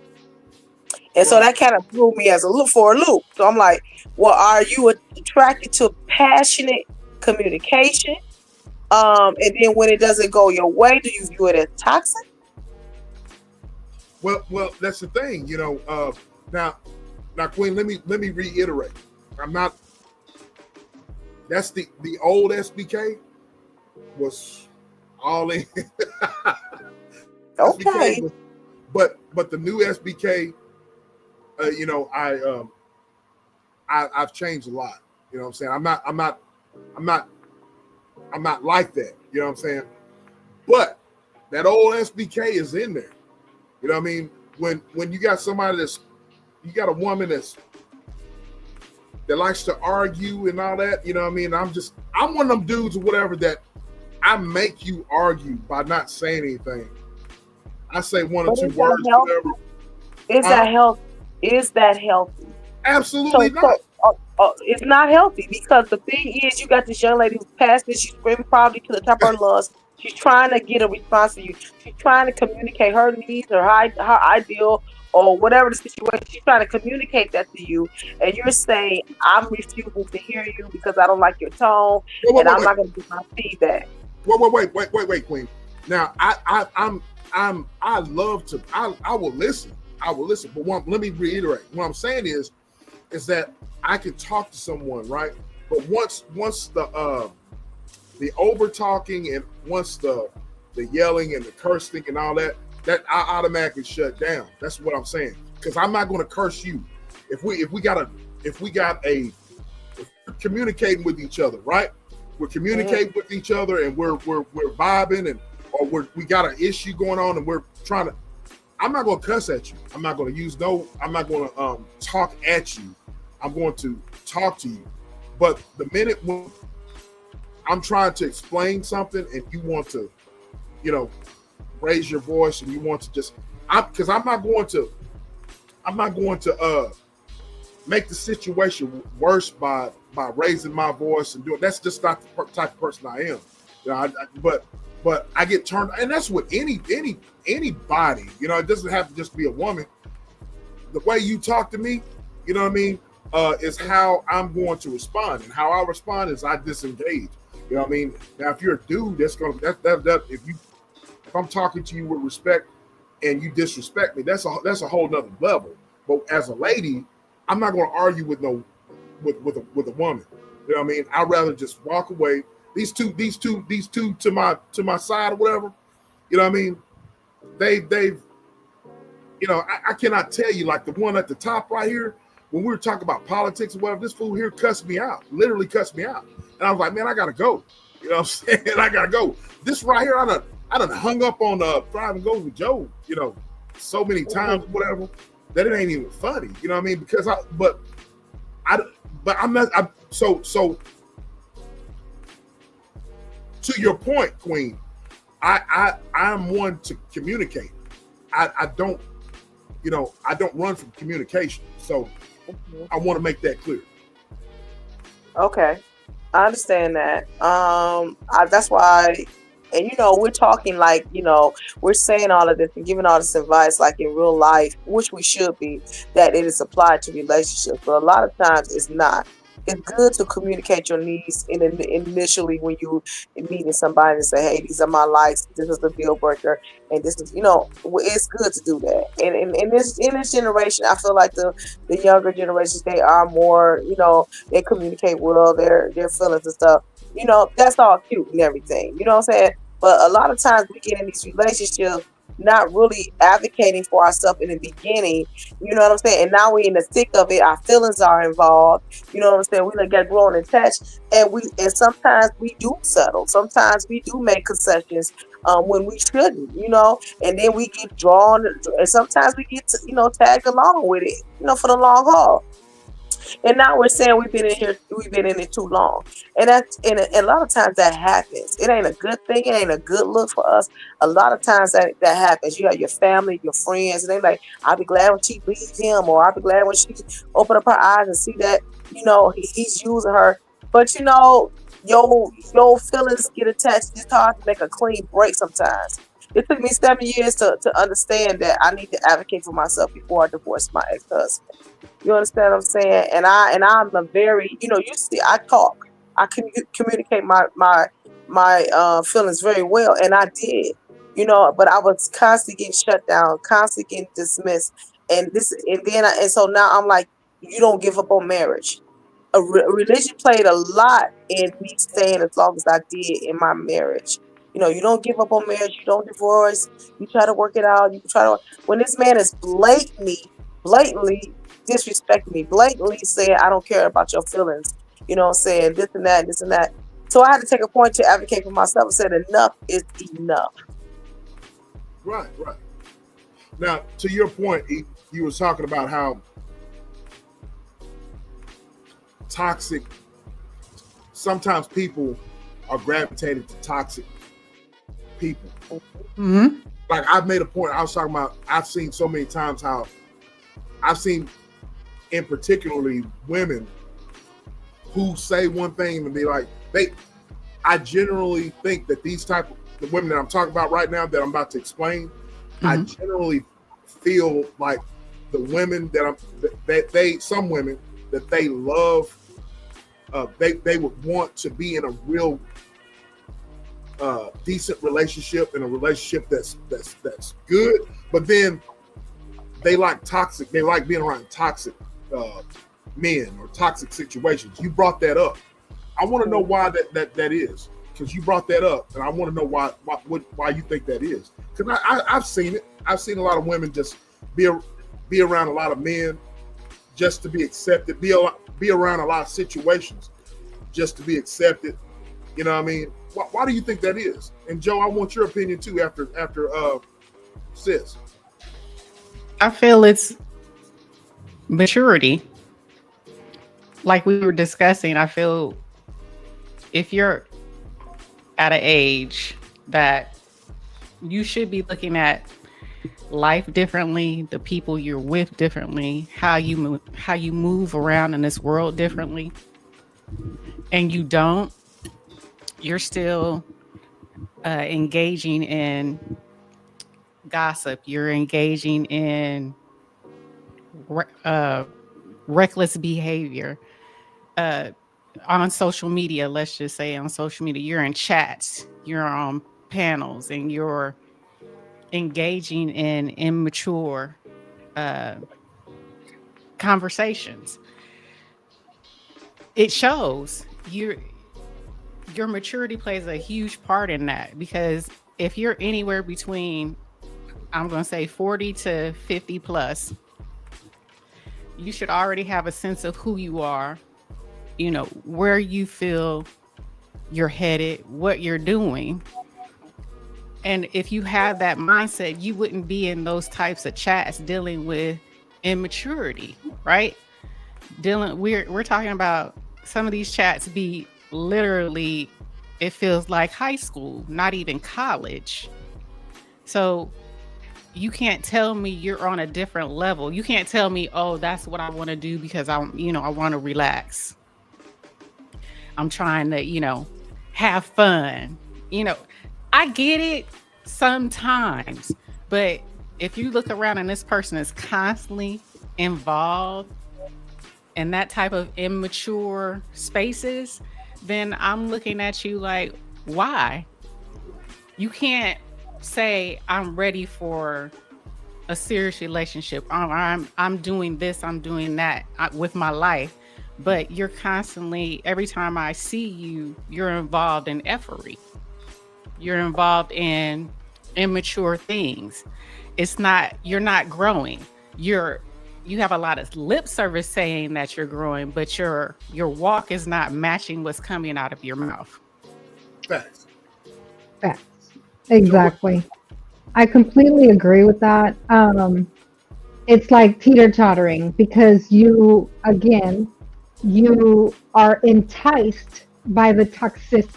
S6: And so that kind of threw me for a loop. So I'm like, well, are you attracted to passionate communication? And then when it doesn't go your way, do you view it as toxic?
S1: Well, that's the thing, Now, Queen, let me reiterate. I'm not. That's the old SBK was all in.
S6: Okay.
S1: But the new SBK, I've changed a lot. You know what I'm saying? I'm not like that. You know what I'm saying? But that old SBK is in there. You know what I mean? When you got somebody you got a woman that likes to argue and all that, you know what I mean? I'm one of them dudes or whatever that I make you argue by not saying anything. I say one or two words, whatever.
S6: Is that healthy? Is that healthy?
S1: Absolutely not.
S6: It's not healthy, because the thing is, you got this young lady who's passionate. She's screaming probably to the top of her lungs. She's trying to get a response from you. She's trying to communicate her needs or her ideal or whatever the situation. She's trying to communicate that to you, and you're saying, I'm refusing to hear you because I don't like your tone, and I'm not going to give my feedback.
S1: Wait, Queen. Now, I will listen. But let me reiterate. What I'm saying is that I can talk to someone, right? But once the over talking and once the yelling and the cursing and all that I automatically shut down. That's what I'm saying. Because I'm not going to curse you. If we're communicating with each other, right? We're communicating with each other and we're vibing or we got an issue going on and we're trying to. I'm not going to cuss at you. I'm not going to talk at you. I'm going to talk to you. But the minute when I'm trying to explain something and you want to, raise your voice and you want to just, because I'm not going to make the situation worse by raising my voice and doing. That's just not the type of person I am. But I get turned, and that's with anybody. It doesn't have to just be a woman. The way you talk to me, you know what I mean, is how I'm going to respond, and how I respond is I disengage. You know what I mean? Now, if you're a dude, that's gonna if I'm talking to you with respect and you disrespect me, that's a whole nother level. But as a lady, I'm not going to argue with a woman. You know what I mean? I'd rather just walk away. These two to my side or whatever. You know what I mean? They've I cannot tell you, like the one at the top right here, when we were talking about politics or whatever, this fool here cussed me out, literally cussed me out. And I was like, man, I gotta go. You know what I'm saying? I gotta go. This right here, I done hung up on Thrive and Goes with Joe, so many times, whatever, that it ain't even funny. You know what I mean? Because I'm not. So to your point, Queen, I'm one to communicate. I don't run from communication. So I want to make that clear.
S6: Okay, I understand that. That's why, and we're talking like, we're saying all of this and giving all this advice like in real life, which we should be, that it is applied to relationships, but a lot of times it's not. It's good to communicate your needs initially when you meeting somebody and say, hey, these are my likes, this is the deal breaker, and this is, it's good to do that. And in this generation, I feel like the younger generations, they are more, they communicate well their feelings and stuff. That's all cute and everything. You know what I'm saying? But a lot of times we get in these relationships not really advocating for ourselves in the beginning, you know what I'm saying? And now we're in the thick of it, our feelings are involved, you know what I'm saying? We like get grown and attached, and sometimes we do settle. Sometimes we do make concessions when we shouldn't, and then we get drawn, and sometimes we get tagged along with it, for the long haul. And now we're saying we've been in it too long. And a lot of times that happens. It ain't a good thing. It ain't a good look for us. A lot of times that happens. You have your family, your friends, and they like, I'll be glad when she leaves him, or I'll be glad when she open up her eyes and see that, he's using her. But your feelings get attached. It's hard to make a clean break sometimes. It took me 7 years to understand that I need to advocate for myself before I divorced my ex-husband. You understand what I'm saying? And I'm a very, you see, I talk, I communicate my feelings very well, and I did, but I was constantly getting shut down, constantly getting dismissed, and so now I'm like, you don't give up on marriage. Religion played a lot in me staying as long as I did in my marriage. You don't give up on marriage. You don't divorce. You try to work it out. When this man is blatantly disrespecting me, blatantly saying, I don't care about your feelings, saying this and that. So I had to take a point to advocate for myself and said, enough is enough.
S1: Right. Now, to your point, you were talking about how toxic, sometimes people are gravitated to toxic people.
S5: Mm-hmm.
S1: Like I've made a point, I was talking about, I've seen so many times how I've seen in particularly women who say one thing and be like, I generally think that these type of the women that I'm talking about right now that I'm about to explain, mm-hmm. I generally feel like the women some women that they love, they would want to be in a real decent relationship, in a relationship that's good, but then they like toxic. They like being around toxic men or toxic situations. You brought that up. I want to know why that is, because you brought that up, and I want to know why you think that is. Because I've seen it. I've seen a lot of women just be around a lot of men just to be accepted. Be around a lot of situations just to be accepted. You know what I mean? Why do you think that is? And Joe, I want your opinion too. After sis.
S5: I feel it's maturity. like we were discussing, I feel if you're at an age that you should be looking at life differently, the people you're with differently, how you move around in this world differently, and you're still engaging in gossip, you're engaging in reckless behavior on social media. Let's just say on social media, you're in chats, you're on panels, and you're engaging in immature conversations. It shows your maturity plays a huge part in that, because if you're anywhere between, I'm going to say 40 to 50 plus, you should already have a sense of who you are, where you feel you're headed, what you're doing. And if you have that mindset, you wouldn't be in those types of chats dealing with immaturity, right? We're talking about some of these chats be literally, it feels like high school, not even college. So you can't tell me you're on a different level. You can't tell me, oh, that's what I want to do because I want to relax. I'm trying to, have fun. I get it sometimes, but if you look around and this person is constantly involved in that type of immature spaces, then I'm looking at you like, why? You can't say I'm ready for a serious relationship. I'm doing this, I'm doing that with my life, but you're constantly, every time I see you, you're involved in effery. You're involved in immature things. You're not growing. You have a lot of lip service saying that you're growing, but your walk is not matching what's coming out of your mouth.
S1: Facts.
S4: Exactly. I completely agree with that. It's like teeter-tottering, because you are enticed by the toxicity,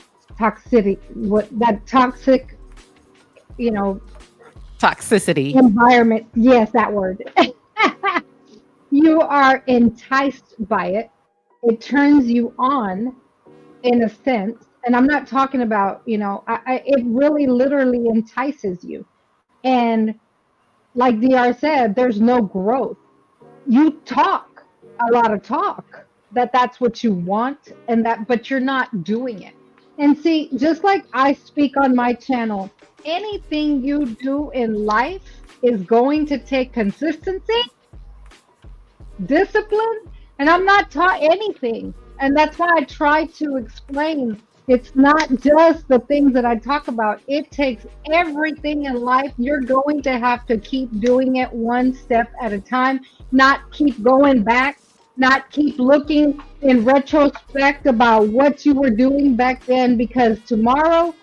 S5: Toxicity.
S4: Environment. Yes, that word. You are enticed by it. It turns you on, in a sense. And I'm not talking about, it really literally entices you. And like DR said, there's no growth. You talk a lot of talk, that's what you want, but you're not doing it. And see, just like I speak on my channel, anything you do in life is going to take consistency, discipline, and I'm not taught anything. And that's why I try to explain, it's not just the things that I talk about. It takes everything in life. You're going to have to keep doing it one step at a time, not keep going back, not keep looking in retrospect about what you were doing back then, because tomorrow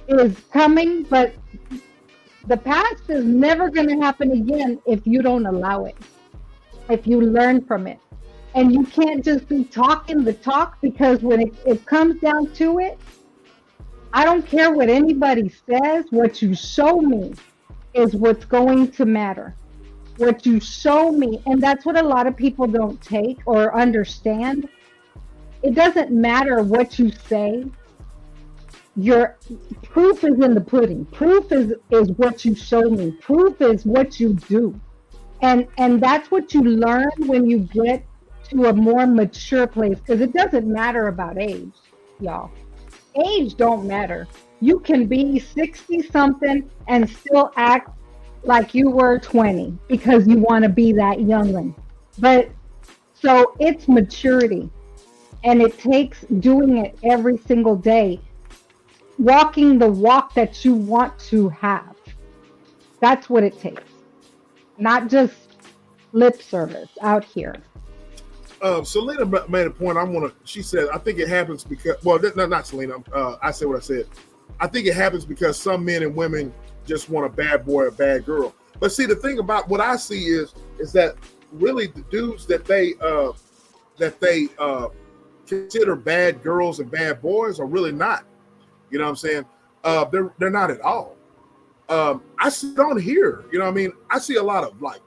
S4: is coming, but the past is never going to happen again if you don't allow it, if you learn from it. And you can't just be talking the talk, because when it comes down to it, I don't care what anybody says. What you show me is what's going to matter. What you show me. And that's what a lot of people don't take or understand. It doesn't matter what you say. Your proof is in the pudding. Proof is what you show me. Proof is what you do. And that's what you learn when you get to a more mature place, because it doesn't matter about age, y'all. Age don't matter. You can be 60 something and still act like you were 20 because you want to be that youngling. But so it's maturity, and it takes doing it every single day, walking the walk that you want to have. That's what it takes, not just lip service out here.
S1: Selena made a point. She said, I think it happens because, well, not Selena. I said what I said. I think it happens because some men and women just want a bad boy or a bad girl. But see, the thing about what I see is that really the dudes that they that they consider bad girls and bad boys are really not. You know what I'm saying? They're not at all. I see it on here. You know what I mean? I see a lot of like,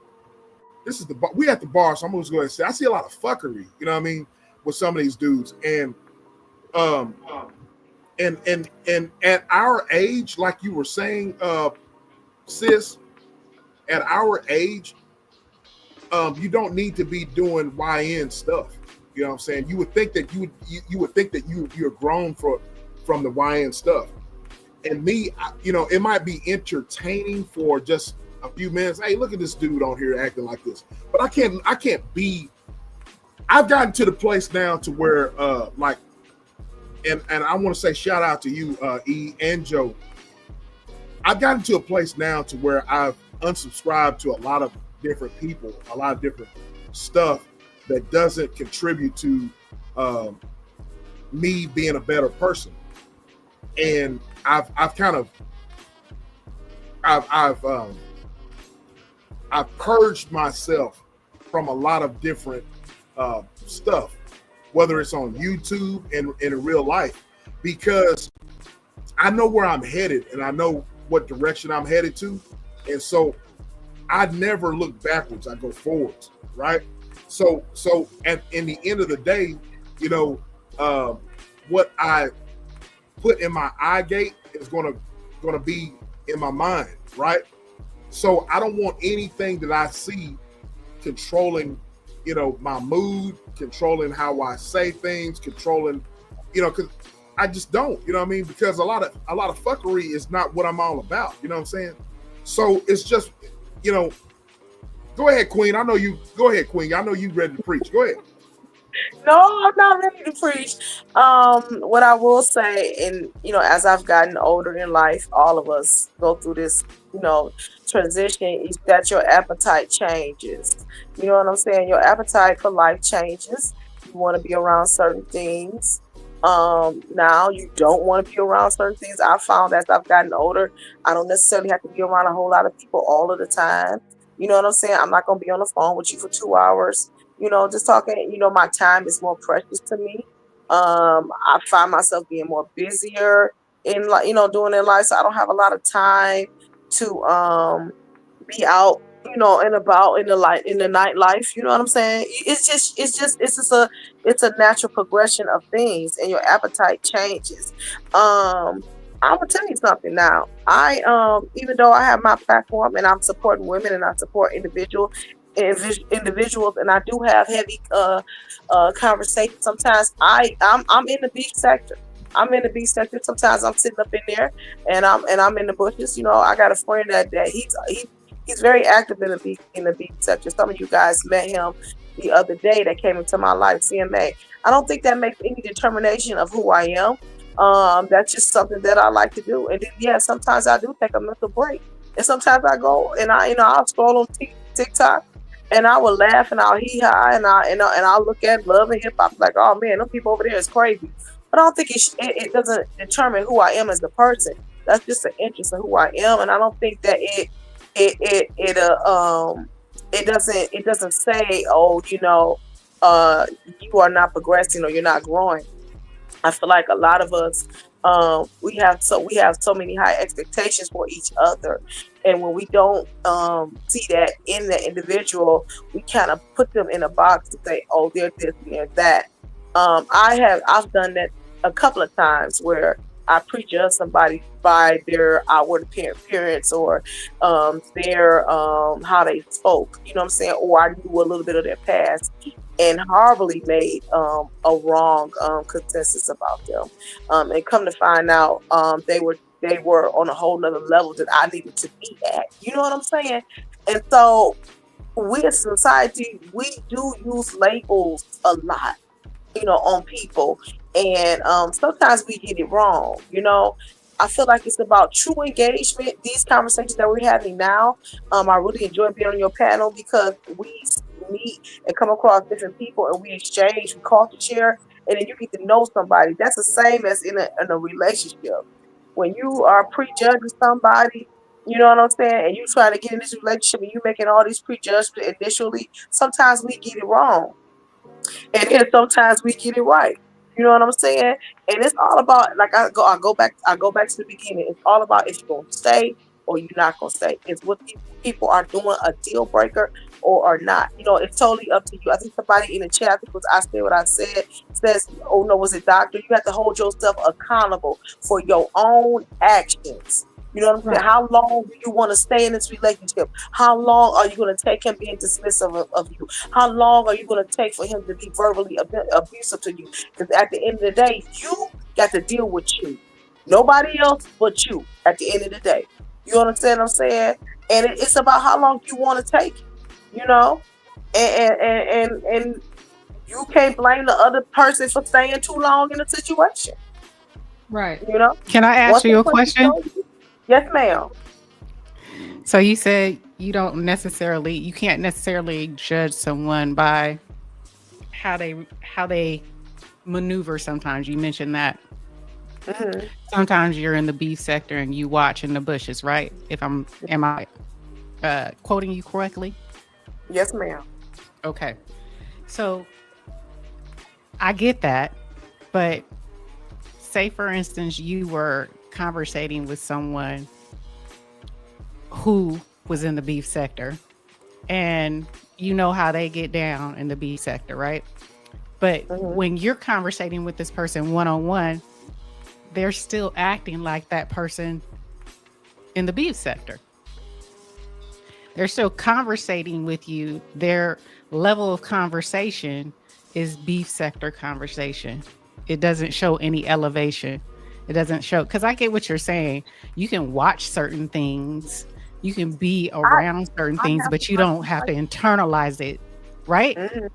S1: this is the bar. We at the bar, so I'm just going to say I see a lot of fuckery. You know what I mean? With some of these dudes, and at our age, like you were saying, sis, at our age, you don't need to be doing YN stuff. You know what I'm saying? You would think that you would think that you're grown from the YN stuff. And me, you know, it might be entertaining for just a few minutes. Hey, look at this dude on here acting like this. But I can't be. I've gotten to the place now to where like, and I want to say shout out to you, E and Joe. I've gotten to a place now to where I've unsubscribed to a lot of different people, a lot of different stuff that doesn't contribute to me being a better person. And I've purged myself from a lot of different stuff, whether it's on YouTube and in real life, because I know where I'm headed and I know what direction I'm headed to. And so I never look backwards, I go forwards, right? So in the end of the day, you know, what I put in my eye gate is gonna be in my mind, right? So I don't want anything that I see controlling, you know, my mood, controlling how I say things, controlling, you know, because I just don't, you know what I mean? Because a lot of fuckery is not what I'm all about, you know what I'm saying? So it's just, you know, go ahead, Queen. Go ahead, Queen. I know you ready to preach. Go ahead.
S6: No, I'm not ready to preach. What I will say, and you know, as I've gotten older in life, all of us go through this, you know, transition, is that your appetite changes. You know what I'm saying? Your appetite for life changes. You want to be around certain things. Now you don't want to be around certain things. I found as I've gotten older, I don't necessarily have to be around a whole lot of people all of the time. You know what I'm saying? I'm not gonna be on the phone with you for 2 hours. You know, just talking, you know, my time is more precious to me. I find myself being more busier in like, you know, doing in life. So I don't have a lot of time to be out, you know, and about in the light in the nightlife. You know what I'm saying? It's a natural progression of things, and your appetite changes. I'm gonna tell you something now. Even though I have my platform and I'm supporting women and I support individuals, and I do have heavy conversations. Sometimes I'm in the beach sector. I'm in the beach sector. Sometimes I'm sitting up in there and I'm in the bushes. You know, I got a friend that he's very active in the beach sector. Some of you guys met him the other day that came into my life, CMA. I don't think that makes any determination of who I am. That's just something that I like to do. And then, yeah, sometimes I do take a mental break. And sometimes I go and I'll scroll on TikTok and I will laugh and I'll hee-haw and I'll look at love and hip hop like, oh man, them people over there is crazy. But I don't think it doesn't determine who I am as a person. That's just an interest in who I am, and I don't think that it doesn't say, oh, you know, you are not progressing or you're not growing. I feel like a lot of us, we have so many high expectations for each other, and when we don't see that in the individual, we kind of put them in a box to say, oh, they're this, they're that. I've done that a couple of times where I prejudge somebody by their outward appearance or their how they spoke, you know what I'm saying, or I knew a little bit of their past and horribly made a wrong consensus about them, and come to find out they were on a whole nother level that I needed to be at. You know what I'm saying? And so we as society, we do use labels a lot, you know, on people, and sometimes we get it wrong. You know, I feel like it's about true engagement. These conversations that we're having now, I really enjoy being on your panel because we meet and come across different people and we exchange, we culture share, and then you get to know somebody. That's the same as in a relationship. When you are prejudging somebody, you know what I'm saying, and you trying to get in this relationship and you making all these prejudgments initially, sometimes we get it wrong. And then sometimes we get it right. You know what I'm saying? And it's all about, like, I go back to the beginning. It's all about if you're gonna stay or you're not gonna stay. It's what people are doing a deal breaker or not. You know, it's totally up to you. I think somebody in the chat, I think it was I said what I said, says, oh no, was it doctor? You have to hold yourself accountable for your own actions. You know what I'm saying?
S4: Right.
S6: How long do you want to stay in this relationship? How long are you going to take him being dismissive of you? How long are you going to take for him to be verbally abusive to you? Because at the end of the day, you got to deal with you. Nobody else but you at the end of the day. You understand what I'm saying? And it's about how long you want to take it, you know? And you can't blame the other person for staying too long in a situation,
S4: Right.
S6: you know?
S5: Can I ask you a question?
S6: Yes, ma'am.
S5: So you said you can't necessarily judge someone by how they maneuver sometimes. You mentioned that.
S6: Mm-hmm.
S5: Sometimes you're in the beef sector and you watch in the bushes, right? Am I quoting you correctly?
S6: Yes, ma'am.
S5: Okay. So I get that, but say for instance you were conversating with someone who was in the beef sector and you know how they get down in the beef sector, right? But when you're conversating with this person one-on-one, they're still acting like that person in the beef sector. They're still conversating with you. Their level of conversation is beef sector conversation. It doesn't show any elevation. It doesn't show, because I get what you're saying. You can watch certain things, you can be around certain things, but you don't have to internalize it, right?
S6: Mm-hmm.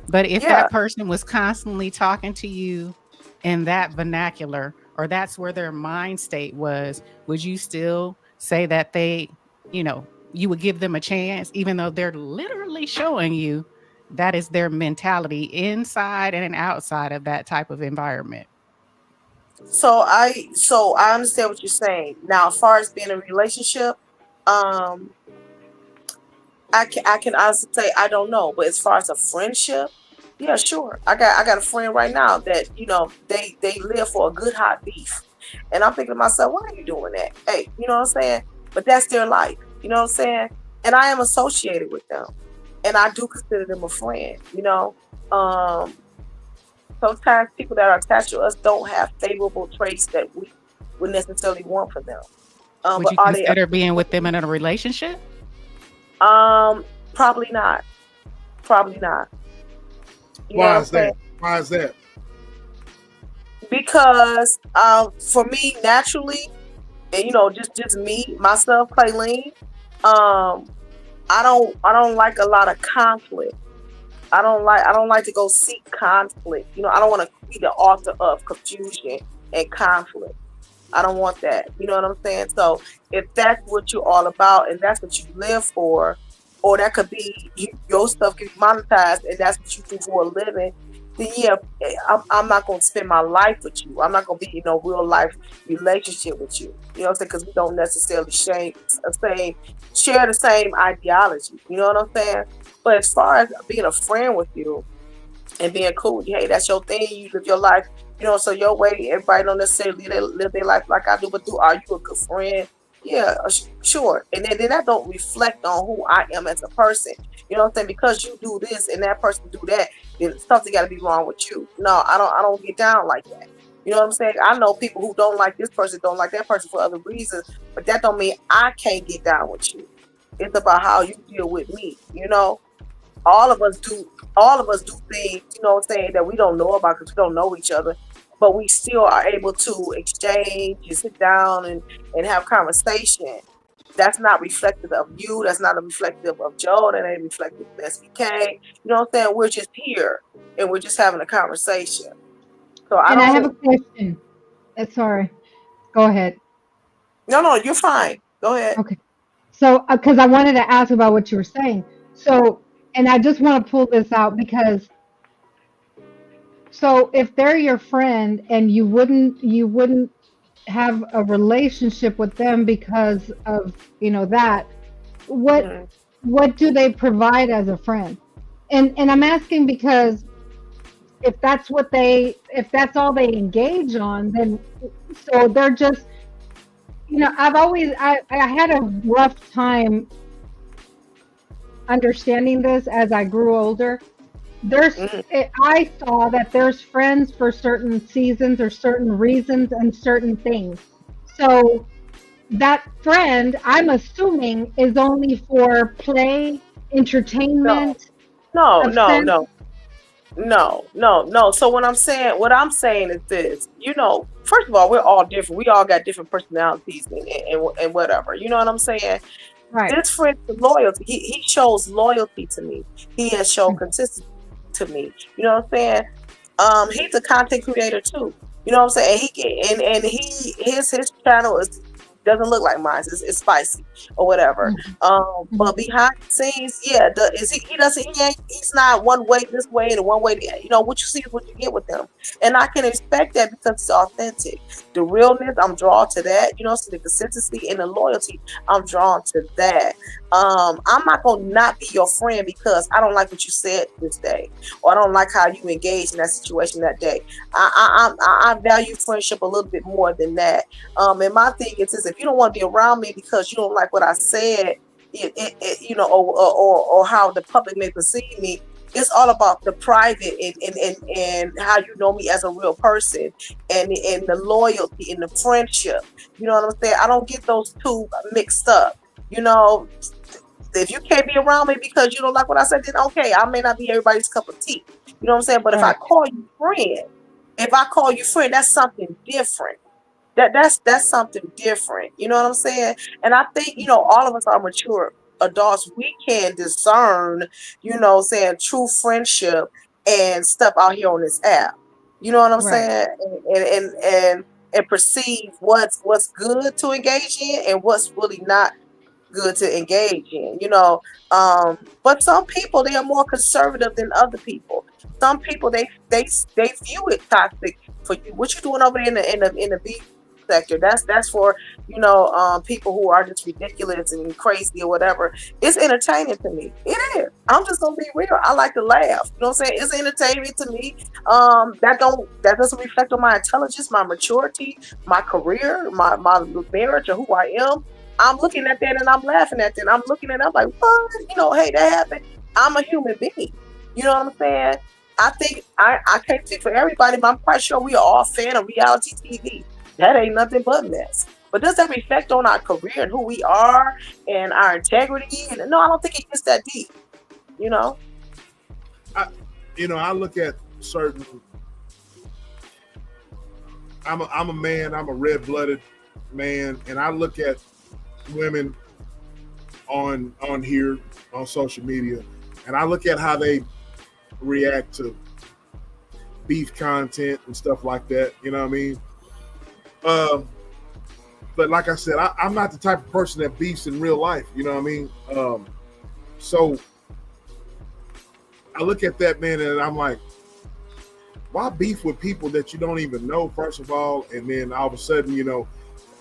S5: But if that person was constantly talking to you in that vernacular, or that's where their mind state was, would you still say that you would give them a chance, even though they're literally showing you that is their mentality inside and outside of that type of environment?
S6: So I understand what you're saying. Now, as far as being in a relationship, I can honestly say I don't know. But as far as a friendship, yeah, sure. I got a friend right now that, you know, they live for a good hot beef. And I'm thinking to myself, why are you doing that? Hey, you know what I'm saying? But that's their life. You know what I'm saying? And I am associated with them. And I do consider them a friend, you know. Sometimes people that are attached to us don't have favorable traits that we would necessarily want for them.
S5: Would
S6: But
S5: you
S6: are
S5: consider being with them in a relationship?
S6: Probably not. Probably not.
S1: Why is that? Why is that?
S6: Because for me, naturally, and you know, just me, myself, Kayleen, I don't like a lot of conflict. I don't like to go seek conflict. You know, I don't want to be the author of confusion and conflict. I don't want that. You know what I'm saying? So if that's what you're all about and that's what you live for, or that could be your stuff can be monetized and that's what you do for a living, then yeah, I'm not going to spend my life with you. I'm not going to be in no real life relationship with you. You know what I'm saying? Because we don't necessarily share the same ideology. You know what I'm saying? But as far as being a friend with you and being cool with you, hey, that's your thing. You live your life, you know, so your way. Everybody don't necessarily live their life like I do, but are you a good friend? Yeah, sure. And then that don't reflect on who I am as a person. You know what I'm saying? Because you do this and that person do that, then something got to be wrong with you. No, I don't get down like that. You know what I'm saying? I know people who don't like this person, don't like that person for other reasons, but that don't mean I can't get down with you. It's about how you deal with me. You know, all of us do things, you know what I'm saying, that we don't know about because we don't know each other, but we still are able to exchange and sit down and have conversation. That's not reflective of you. That's not a reflective of Joe. That ain't reflective of SBK. You know what I'm saying? We're just here and we're just having a conversation. So I
S4: have a question. Sorry. Go ahead.
S6: No, you're fine. Go ahead.
S4: Okay. So, because I wanted to ask about what you were saying. So, and I just want to pull this out because, so if they're your friend and you wouldn't have a relationship with them because of, you know, that, what do they provide as a friend? And I'm asking because if that's all they engage on, then so they're just, I had a rough time understanding this as I grew older. I saw that there's friends for certain seasons or certain reasons and certain things. So that friend, I'm assuming, is only for play, entertainment,
S6: No,
S4: of
S6: no,
S4: sense.
S6: no, no, no, no. So what I'm saying is this. First of all, we're all different. We all got different personalities and whatever. You know what I'm saying?
S4: Right.
S6: This friend is loyalty. He shows loyalty to me. He has shown consistency to me. You know what I'm saying? He's a content creator too. You know what I'm saying? His channel doesn't look like mine. It's spicy or whatever. But behind the scenes, yeah, he's not one way this way and one way. What you see is what you get with him, and I can expect that because it's authentic. The realness, I'm drawn to that. So the consistency and the loyalty, I'm drawn to that. I'm not gonna not be your friend because I don't like what you said this day, or I don't like how you engaged in that situation that day. I value friendship a little bit more than that. And my thing is if you don't want to be around me because you don't like what I said, or how the public may perceive me, it's all about the private and how you know me as a real person and the loyalty and the friendship. You know what I'm saying? I don't get those two mixed up. If you can't be around me because you don't like what I said, then okay, I may not be everybody's cup of tea. You know what I'm saying? But if I call you friend, that's something different. That's something different. You know what I'm saying? And I think, all of us are mature adults. We can discern, saying true friendship and stuff out here on this app. You know what I'm saying? And perceive what's good to engage in and what's really not good to engage in, but some people, they are more conservative than other people. Some people, they view it toxic for you. What you doing over there in the beef sector? That's for people who are just ridiculous and crazy or whatever. It's entertaining to me. It is. I'm just gonna be real. I like to laugh. You know what I'm saying? It's entertaining to me. That doesn't reflect on my intelligence, my maturity, my career, my marriage, or who I am. I'm looking at that and I'm laughing at that. I'm looking at it, I'm like, what? Hey, that happened. I'm a human being. You know what I'm saying? I think I can't speak for everybody, but I'm quite sure we are all fan of reality TV. That ain't nothing but mess. But does that reflect on our career and who we are and our integrity? And no, I don't think it gets that deep.
S1: I look at certain. I'm a man. I'm a red-blooded man, and I look at women on here on social media, and I look at how they react to beef content and stuff like that. You know what I mean? But like I said, I'm not the type of person that beefs in real life. You know what I mean? So I look at that, man, and I'm like, why beef with people that you don't even know, first of all, and then all of a sudden,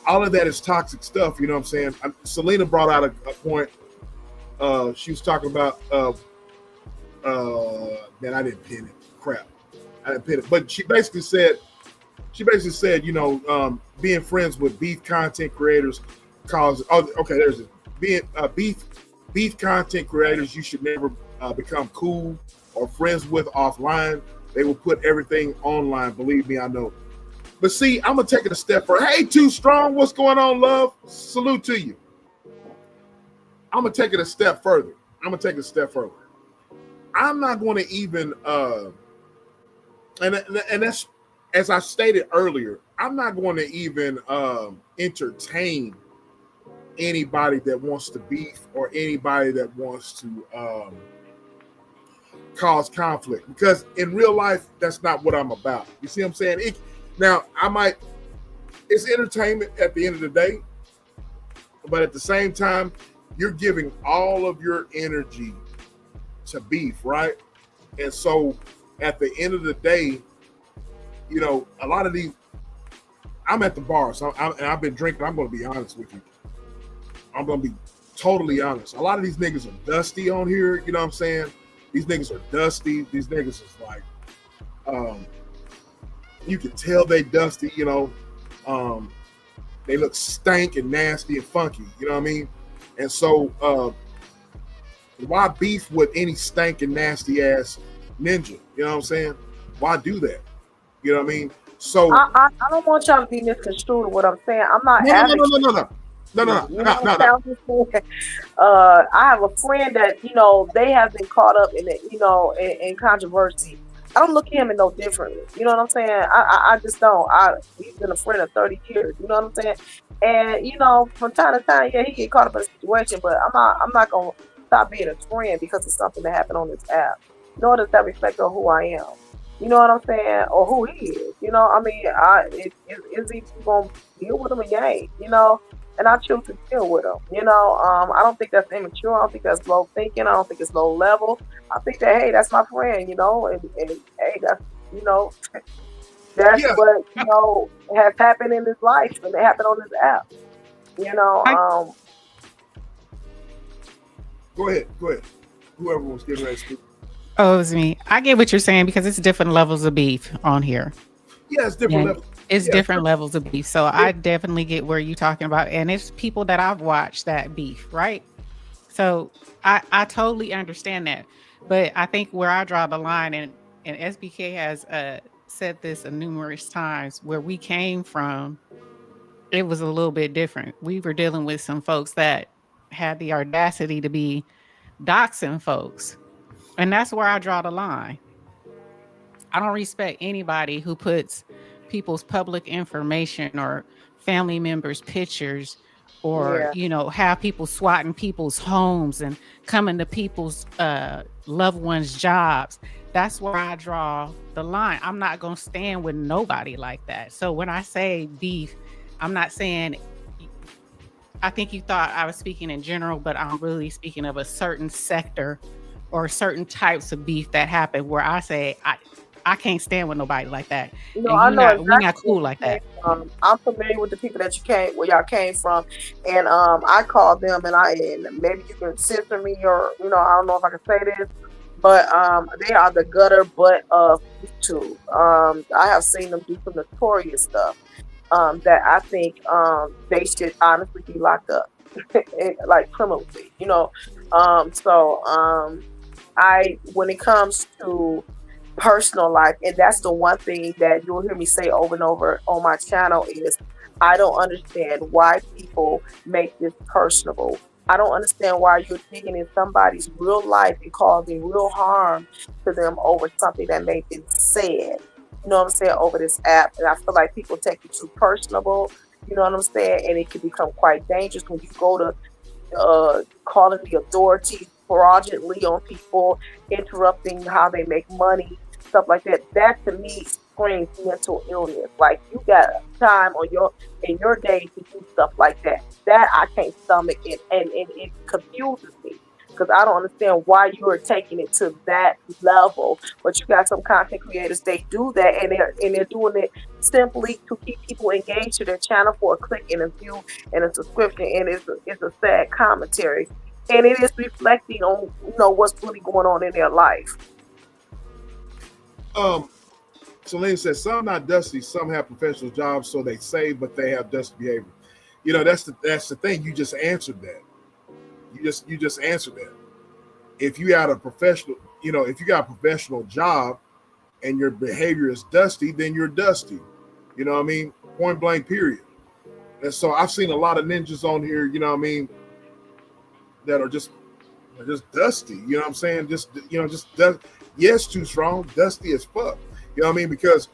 S1: all of that is toxic stuff. You know what I'm saying? Selena brought out a point. She was talking about, man, I didn't pin it. Crap. I didn't pin it. But she basically said, being friends with beef content creators there's it. Being beef content creators, you should never become cool or friends with offline. They will put everything online. Believe me, I know. But see, I'm going to take it a step further. Hey, Too Strong, what's going on, love? Salute to you. I'm going to take it a step further. I'm not going to even, and that's, as I stated earlier, I'm not going to even entertain anybody that wants to beef or anybody that wants to cause conflict, because in real life, that's not what I'm about. You see what I'm saying? Now, it's entertainment at the end of the day, but at the same time, you're giving all of your energy to beef, right? And so at the end of the day, a lot of these, I'm at the bar, and I've been drinking. I'm going to be honest with you. I'm going to be totally honest. A lot of these niggas are dusty on here. You know what I'm saying? These niggas are dusty. These niggas is like, You can tell they dusty, you know. They look stank and nasty and funky, you know what I mean? And so why beef with any stank and nasty ass ninja? You know what I'm saying? Why do that? You know what I mean? So
S6: I don't want y'all to be misconstrued with what I'm saying. I'm not
S1: no.
S6: advocating. You know what I'm saying? I'm just saying, I have a friend that, you know, they have been caught up in it, you know, in controversy. I don't look at him no differently. You know what I'm saying? I just don't. He's been a friend of 30 years. You know what I'm saying? And you know, from time to time, yeah, he get caught up in a situation, but I'm not gonna stop being a friend because of something that happened on this app. Nor does that reflect on who I am. You know what I'm saying? Or who he is. You know, I mean, is he gonna deal with him again? You know, and I choose to deal with him. You know, I don't think that's immature. I don't think that's low thinking. I don't think it's low level. I think that, hey, that's my friend. You know, and hey, that's, you know, that's what, you know, has happened in his life, and it happened on this app. You know,
S1: Go ahead. Whoever was getting ready to speak.
S5: Oh, it was me. I get what you're saying because it's different levels of beef on here.
S1: Yeah, it's different levels.
S5: It's different levels of beef. So I definitely get where you're talking about. And it's people that I've watched that beef, right? So I totally understand that. But I think where I draw the line, and SBK has said this numerous times, where we came from, it was a little bit different. We were dealing with some folks that had the audacity to be doxing folks. And that's where I draw the line. I don't respect anybody who puts people's public information or family members' pictures, or, you know, have people swatting people's homes and coming to people's loved ones' jobs. That's where I draw the line. I'm not going to stand with nobody like that. So when I say beef, I'm not saying, I think you thought I was speaking in general, but I'm really speaking of a certain sector or certain types of beef that happen where I say, I can't stand with nobody like that.
S6: You know, I know exactly
S5: we're not cool like that.
S6: I'm familiar with the people that where y'all came from, and I called them, and maybe you can censor me, or, you know, I don't know if I can say this, but they are the gutter butt of YouTube. I have seen them do some notorious stuff that I think they should honestly be locked up, like criminally, you know. When it comes to personal life, and that's the one thing that you'll hear me say over and over on my channel, is I don't understand why people make this personable. I don't understand why you're digging in somebody's real life and causing real harm to them over something that may be said, you know what I'm saying, over this app. And I feel like people take it too personable, you know what I'm saying, and it can become quite dangerous when you go to calling the authorities fraudulently on people, interrupting how they make money, stuff like that. That to me screams mental illness. Like, you got time on in your day to do stuff like that. That I can't stomach it, and it confuses me, because I don't understand why you are taking it to that level. But you got some content creators, they do that, and they're doing it simply to keep people engaged to their channel for a click and a view and a subscription, and it's a sad commentary. And it is reflecting on, you know, what's really going on in their life.
S1: Selena says, some not dusty, some have professional jobs, so they say, but they have dusty behavior. You know, that's the thing. You just answered that. You just answered that. If you had a professional, you know, if you got a professional job and your behavior is dusty, then you're dusty. You know what I mean? Point blank, period. And so I've seen a lot of ninjas on here, you know what I mean, that are just dusty. You know what I'm saying? Just yes, too strong, dusty as fuck. You know what I mean? Because,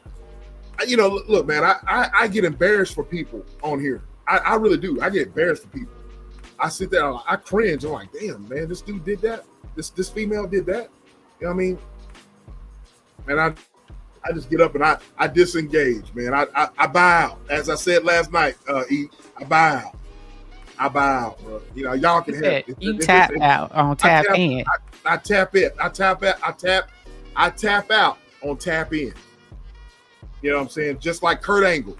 S1: you know, look, man, I get embarrassed for people on here. I really do. I get embarrassed for people. I sit there, I cringe. I'm like, damn, man, this dude did that. This female did that. You know what I mean? And I just get up and I disengage, man. I buy out. As I said last night, I buy out. I buy out, bro. You know, y'all can have it.
S5: You tap out on tap in.
S1: I tap in. I tap out on tap in. You know what I'm saying? Just like Kurt Angle.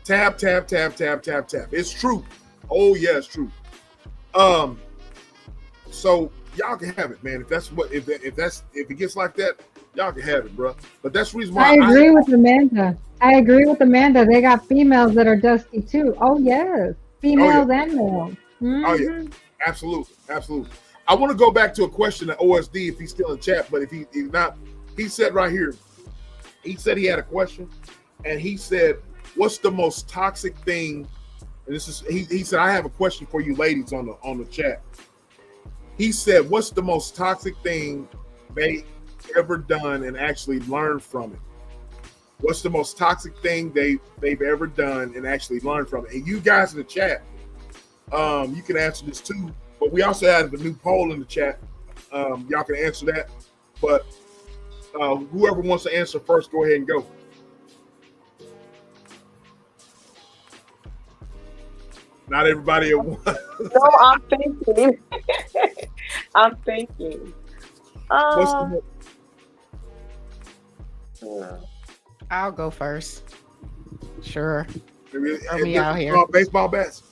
S1: Tap, tap, tap, tap, tap, tap. It's true. Oh yeah, it's true. So y'all can have it, man. If it gets like that, Y'all can have it, bro. But that's the reason why
S4: I agree with Amanda. I agree with Amanda. They got females that are dusty too. Oh yes, females and males.
S1: Oh yeah, absolutely, absolutely. I want to go back to a question to OSD if he's still in chat, but if he's not, he said right here. He said he had a question, and he said, "What's the most toxic thing?" And this is he said, "I have a question for you, ladies, on the chat." He said, "What's the most toxic thing they ever done and actually learned from it? What's the most toxic thing they've ever done and actually learned from it?" And you guys in the chat, you can answer this too. But we also have a new poll in the chat. Y'all can answer that. But whoever wants to answer first, go ahead and go. Not everybody at once.
S6: No, I'm thinking. I'm thinking.
S5: I'll go first. Sure.
S1: Throw
S5: me out here.
S1: Baseball bats.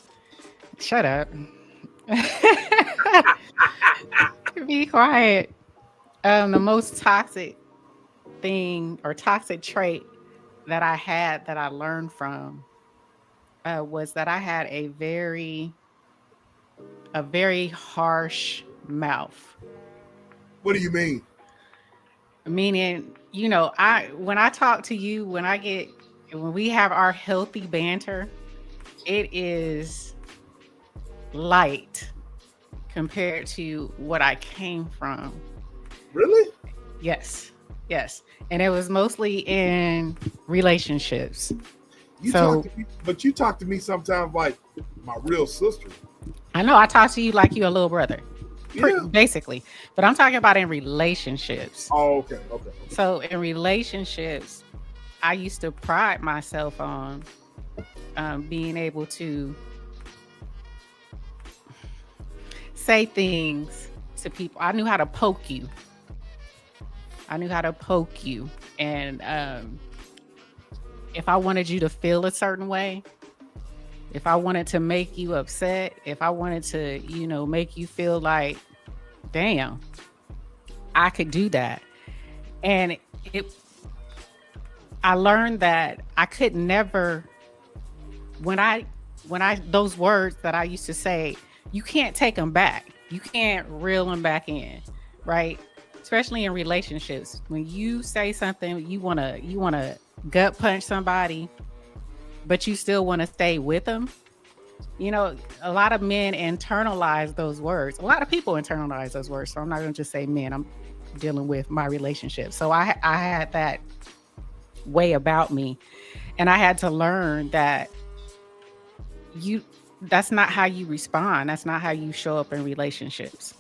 S5: Shut up. Be quiet. The most toxic thing or toxic trait that I had that I learned from was that I had a very harsh mouth.
S1: What do you mean?
S5: Meaning, when I talk to you, when we have our healthy banter, it is light compared to what I came from.
S1: Really?
S5: Yes. And it was mostly in relationships.
S1: You talk to me sometimes like my real sister.
S5: I know I talk to you like you're a little brother.
S1: Yeah.
S5: Basically. But I'm talking about in relationships.
S1: Oh, okay.
S5: So in relationships, I used to pride myself on being able to say things to people. I knew how to poke you. And if I wanted you to feel a certain way, if I wanted to make you upset, if I wanted to, make you feel like, damn, I could do that. And I learned that I could never, those words that I used to say, you can't take them back. You can't reel them back in, right? Especially in relationships. When you say something, you want to gut punch somebody, but you still want to stay with them. A lot of men internalize those words. A lot of people internalize those words. So I'm not going to just say men. I'm dealing with my relationship. So I had that way about me, and I had to learn that that's not how you respond. That's not how you show up in relationships.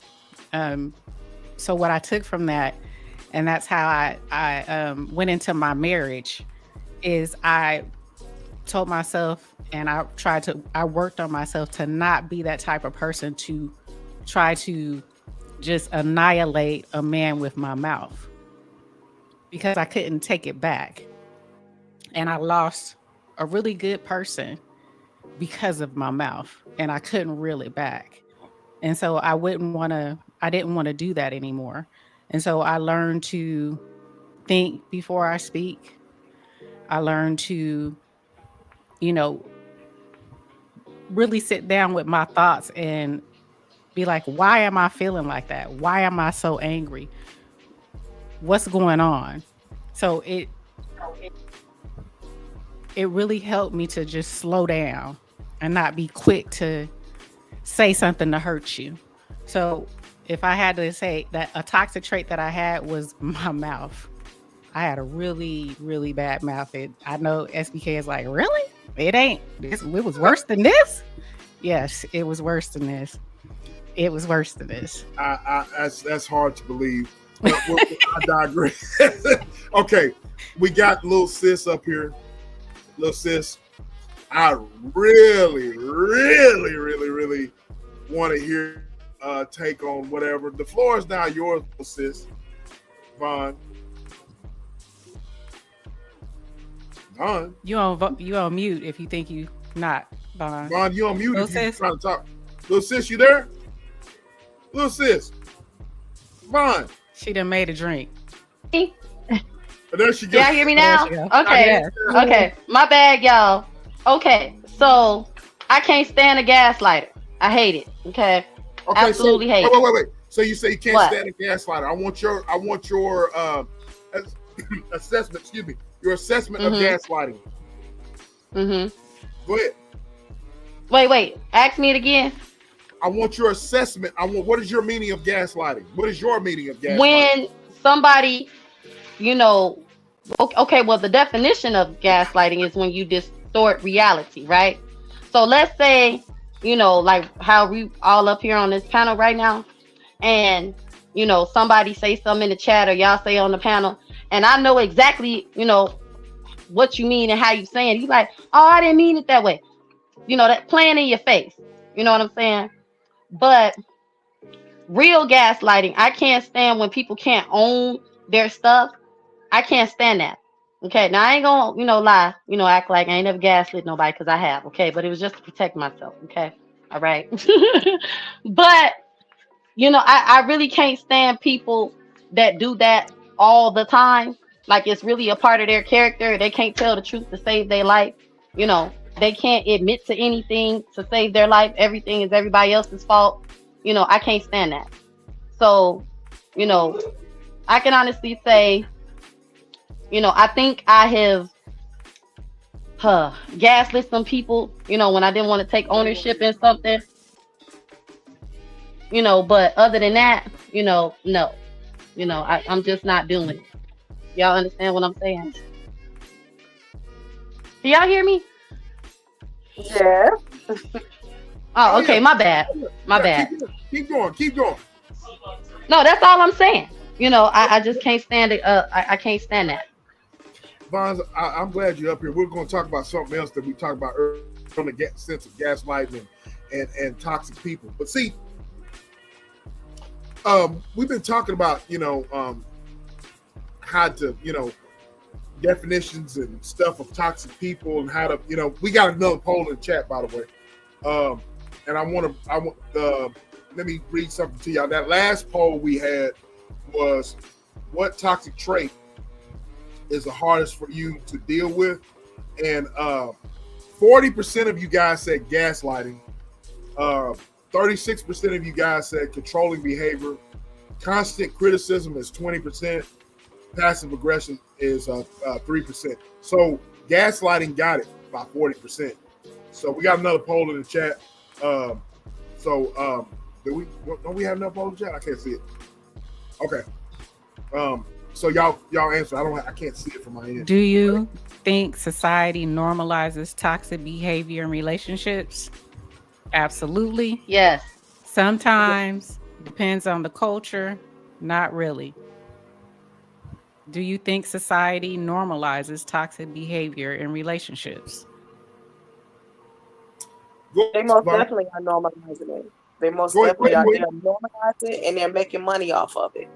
S5: So what I took from that, and that's how I went into my marriage, is I told myself, and I worked on myself to not be that type of person to try to just annihilate a man with my mouth, because I couldn't take it back. And I lost a really good person because of my mouth, and I couldn't reel it back. And so I didn't want to do that anymore. And so I learned to think before I speak. I learned to, really sit down with my thoughts and be like, why am I feeling like that? Why am I so angry? What's going on? So it really helped me to just slow down and not be quick to say something to hurt you. So if I had to say that a toxic trait that I had was my mouth. I had a really, really bad mouth. I know SBK is like, really? It was worse than this? Yes, it was worse than this.
S1: That's hard to believe. But I digress. Okay, we got little sis up here. Little sis, I really, really, really, really want to hear take on whatever. The floor is now yours, sis. Vaughn.
S5: You on mute if you think you not, Vaughn.
S1: Vaughn, you on mute if you're trying to talk. Little sis, you there? Little sis. Vaughn.
S5: She done made a drink.
S1: There she goes.
S7: Y'all hear me now?
S5: There she go.
S7: Okay.
S5: Yeah.
S7: Okay. My bad, y'all. Okay. So I can't stand a gaslighter. I hate it. Okay.
S1: Okay,
S7: Absolutely
S1: so,
S7: hate it.
S1: wait. So you say you can't
S7: What?
S1: stand a gaslighter. I want your assessment. Excuse me. Your assessment of gaslighting. Go ahead.
S7: Wait. Ask me it again.
S1: I want your assessment. What is your meaning of gaslighting? What is your meaning of gaslighting?
S7: When somebody, okay, well, the definition of gaslighting is when you distort reality, right? So let's say, like how we all up here on this panel right now, and somebody say something in the chat or y'all say on the panel, and I know exactly, what you mean and how you saying it. You like, oh, I didn't mean it that way. That playing in your face. You know what I'm saying? But real gaslighting, I can't stand when people can't own their stuff. I can't stand that. Okay, now I ain't gonna, lie, act like I ain't never gaslit nobody, because I have, okay, but it was just to protect myself, okay, all right. But I really can't stand people that do that all the time. Like it's really a part of their character. They can't tell the truth to save their life. They can't admit to anything to save their life. Everything is everybody else's fault. I can't stand that. So, I can honestly say, I think I have gaslit some people, when I didn't want to take ownership in something. But other than that, no. I'm just not doing it. Y'all understand what I'm saying? Can y'all hear me?
S6: Yeah.
S7: Oh, okay. My bad. My bad.
S1: Keep going.
S7: No, that's all I'm saying. I just can't stand it. I can't stand that.
S1: Vons, I'm glad you're up here. We're going to talk about something else that we talked about earlier on the sense of gaslighting and toxic people. But see, we've been talking about, how to, definitions and stuff of toxic people and how to, we got another poll in the chat, by the way. And let me read something to y'all. That last poll we had was, what toxic trait is the hardest for you to deal with? And 40% of you guys said gaslighting. 36% of you guys said controlling behavior. Constant criticism is 20%. Passive aggression is 3%. So gaslighting got it by 40%. So we got another poll in the chat. Don't we have enough poll in the chat? I can't see it. Okay. So y'all answer. I can't see it from my end.
S5: Do you think society normalizes toxic behavior in relationships? Absolutely.
S7: Yes.
S5: Sometimes. Depends on the culture. Not really. Do you think society normalizes toxic behavior in relationships?
S6: They most definitely are normalizing it. They most definitely are. They're normalizing it and they're making money off of it.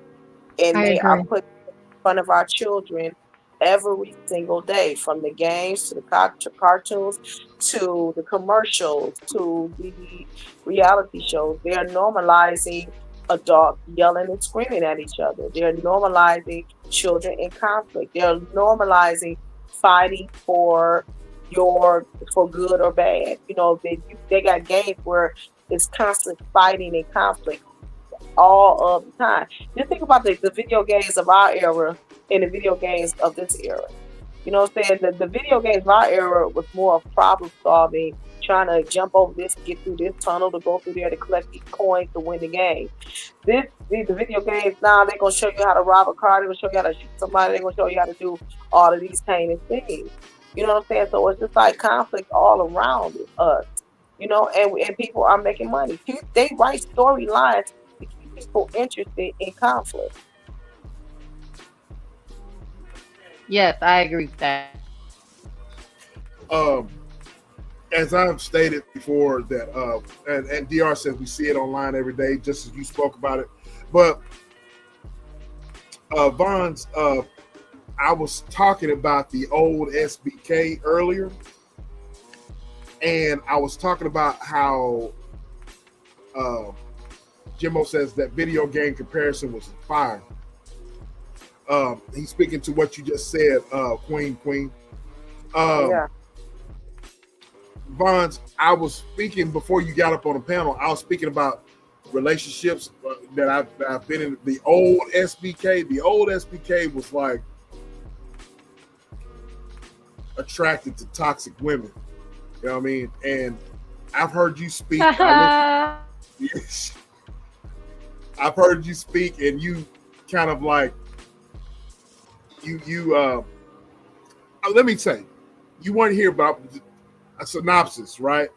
S6: And they are putting it in front of our children every single day, from the games to the cartoons to the commercials to the reality shows. They are normalizing adults yelling and screaming at each other. They're normalizing children in conflict. They're normalizing fighting for good or bad. They got games where it's constant fighting and conflict all of the time. Just think about the video games of our era and the video games of this era. You know what I'm saying? The video games of our era was more of problem solving, trying to jump over this, get through this tunnel, to go through there to collect these coins to win the game. The video games now, they're going to show you how to rob a car, they're going to show you how to shoot somebody, they're going to show you how to do all of these heinous things. You know what I'm saying? So it's just like conflict all around us, and people are making money. They write storylines to keep people interested in conflict.
S7: Yes, I agree with that.
S1: As I've stated before, that and DR says we see it online every day, just as you spoke about it. But Vons, I was talking about the old SBK earlier, and I was talking about how Jimmo says that video game comparison was fire. he's speaking to what you just said, Queen.
S6: Yeah.
S1: Bonds, I was speaking before you got up on the panel. I was speaking about relationships that I've been in. The old SBK. The old SBK was like attracted to toxic women. You know what I mean? And I've heard you speak. Yes. I've heard you speak, and you kind of like you. Let me say, you weren't here about a synopsis, right?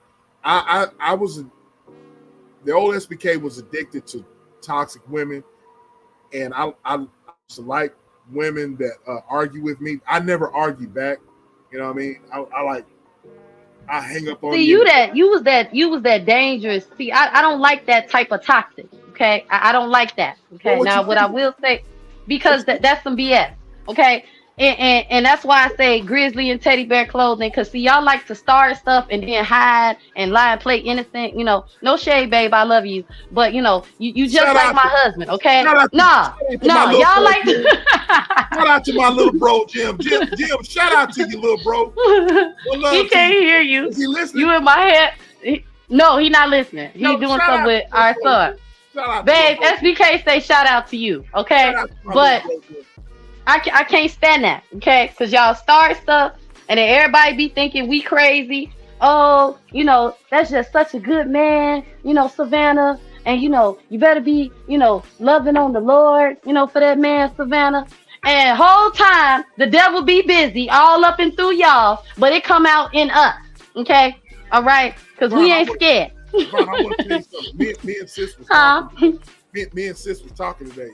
S1: I was the old SBK was addicted to toxic women, and I used to like women that argue with me. I never argue back. You know what I mean? I hang up on
S7: See,
S1: you.
S7: you was that dangerous. See, I don't like that type of toxic. Okay, I don't like that. Okay,
S1: Well,
S7: now what I will say, because that's some BS. Okay, and that's why I say grizzly and teddy bear clothing. Cause see, y'all like to start stuff and then hide and lie and play innocent. You know, no shade, babe, I love you, but you know, you just
S1: Shout
S7: like
S1: out
S7: my
S1: to-
S7: husband. Okay,
S1: shout out to-
S7: nah,
S1: shout out to my
S7: nah,
S1: little
S7: y'all
S1: bro,
S7: like.
S1: Shout out to my little bro, Jim. Jim, shout out to you, little bro. Well, love
S7: He
S1: to
S7: can't
S1: you.
S7: hear you.
S1: Is he listening?
S7: You in my head. No, he not listening. He
S1: No,
S7: doing
S1: shout
S7: something
S1: out
S7: with
S1: to
S7: our
S1: little bro.
S7: son.
S1: Shout out to
S7: Babe,
S1: little bro.
S7: SBK say shout out to you, okay?
S1: Shout out to my
S7: But
S1: little bro, Jim.
S7: I can't stand that, okay? Because y'all start stuff and then everybody be thinking we crazy. Oh, you know, that's just such a good man, you know, Savannah. And, you know, you better be, you know, loving on the Lord, you know, for that man, Savannah. And whole time, the devil be busy all up and through y'all, but it come out in us, okay? All right? Because we ain't scared.
S1: Vaughn, I want to tell you something. Me and sis was
S7: Huh?
S1: talking. Me and sis was talking today.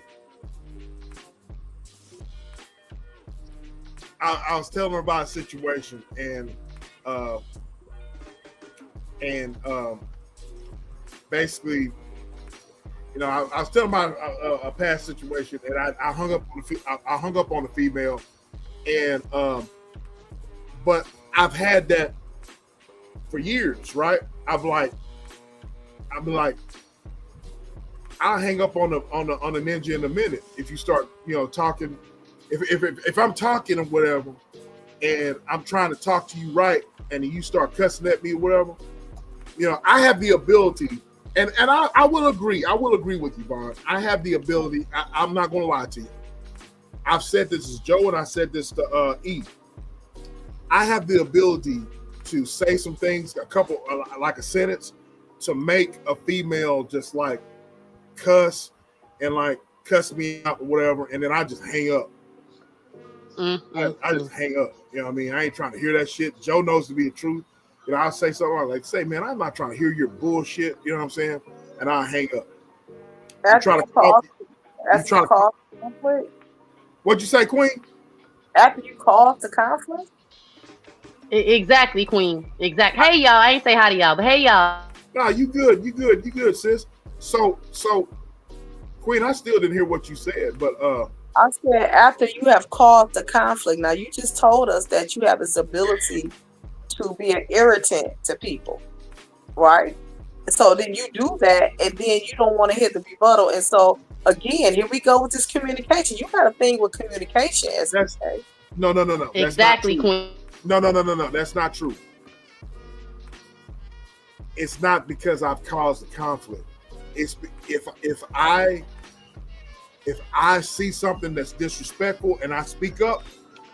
S1: I was telling her about a situation, and basically, you know, I was telling about a past situation, and I hung up on I hung up on the female, and but I've had that for years, right? I'm like, I'll hang up on the ninja in a minute if you start, you know, talking. If I'm talking or whatever, and I'm trying to talk to you right, and you start cussing at me or whatever, you know, I have the ability, and I will agree. I will agree with you, Vaughn. I have the ability. I'm not going to lie to you. I've said this to Joe, and I said this to E. I have the ability to say some things, a couple, like a sentence, to make a female just like cuss and like cuss me out or whatever, and then I just hang up. I just hang up. You know what I mean? I ain't trying to hear that shit. Joe knows to be the truth. You know, I'll say something like, say, man, I'm not trying to hear your bullshit. You know what I'm saying? And I'll hang up.
S6: After you call conflict?
S1: What'd you say, Queen?
S6: After you call the conflict?
S7: Exactly, Queen. Exactly. Hey, y'all. I ain't say hi to y'all, but hey, y'all.
S1: Nah, you good. You good, sis. So, Queen, I still didn't hear what you said, but
S6: I said after you have caused the conflict. Now you just told us that you have this ability to be an irritant to people, right? So then you do that, and then you don't want to hear the rebuttal. And so again, here we go with this communication. You got a thing with communication, SBK.
S1: No.
S7: Exactly, Queen.
S1: No. That's not true. It's not because I've caused the conflict. It's if I see something that's disrespectful and I speak up,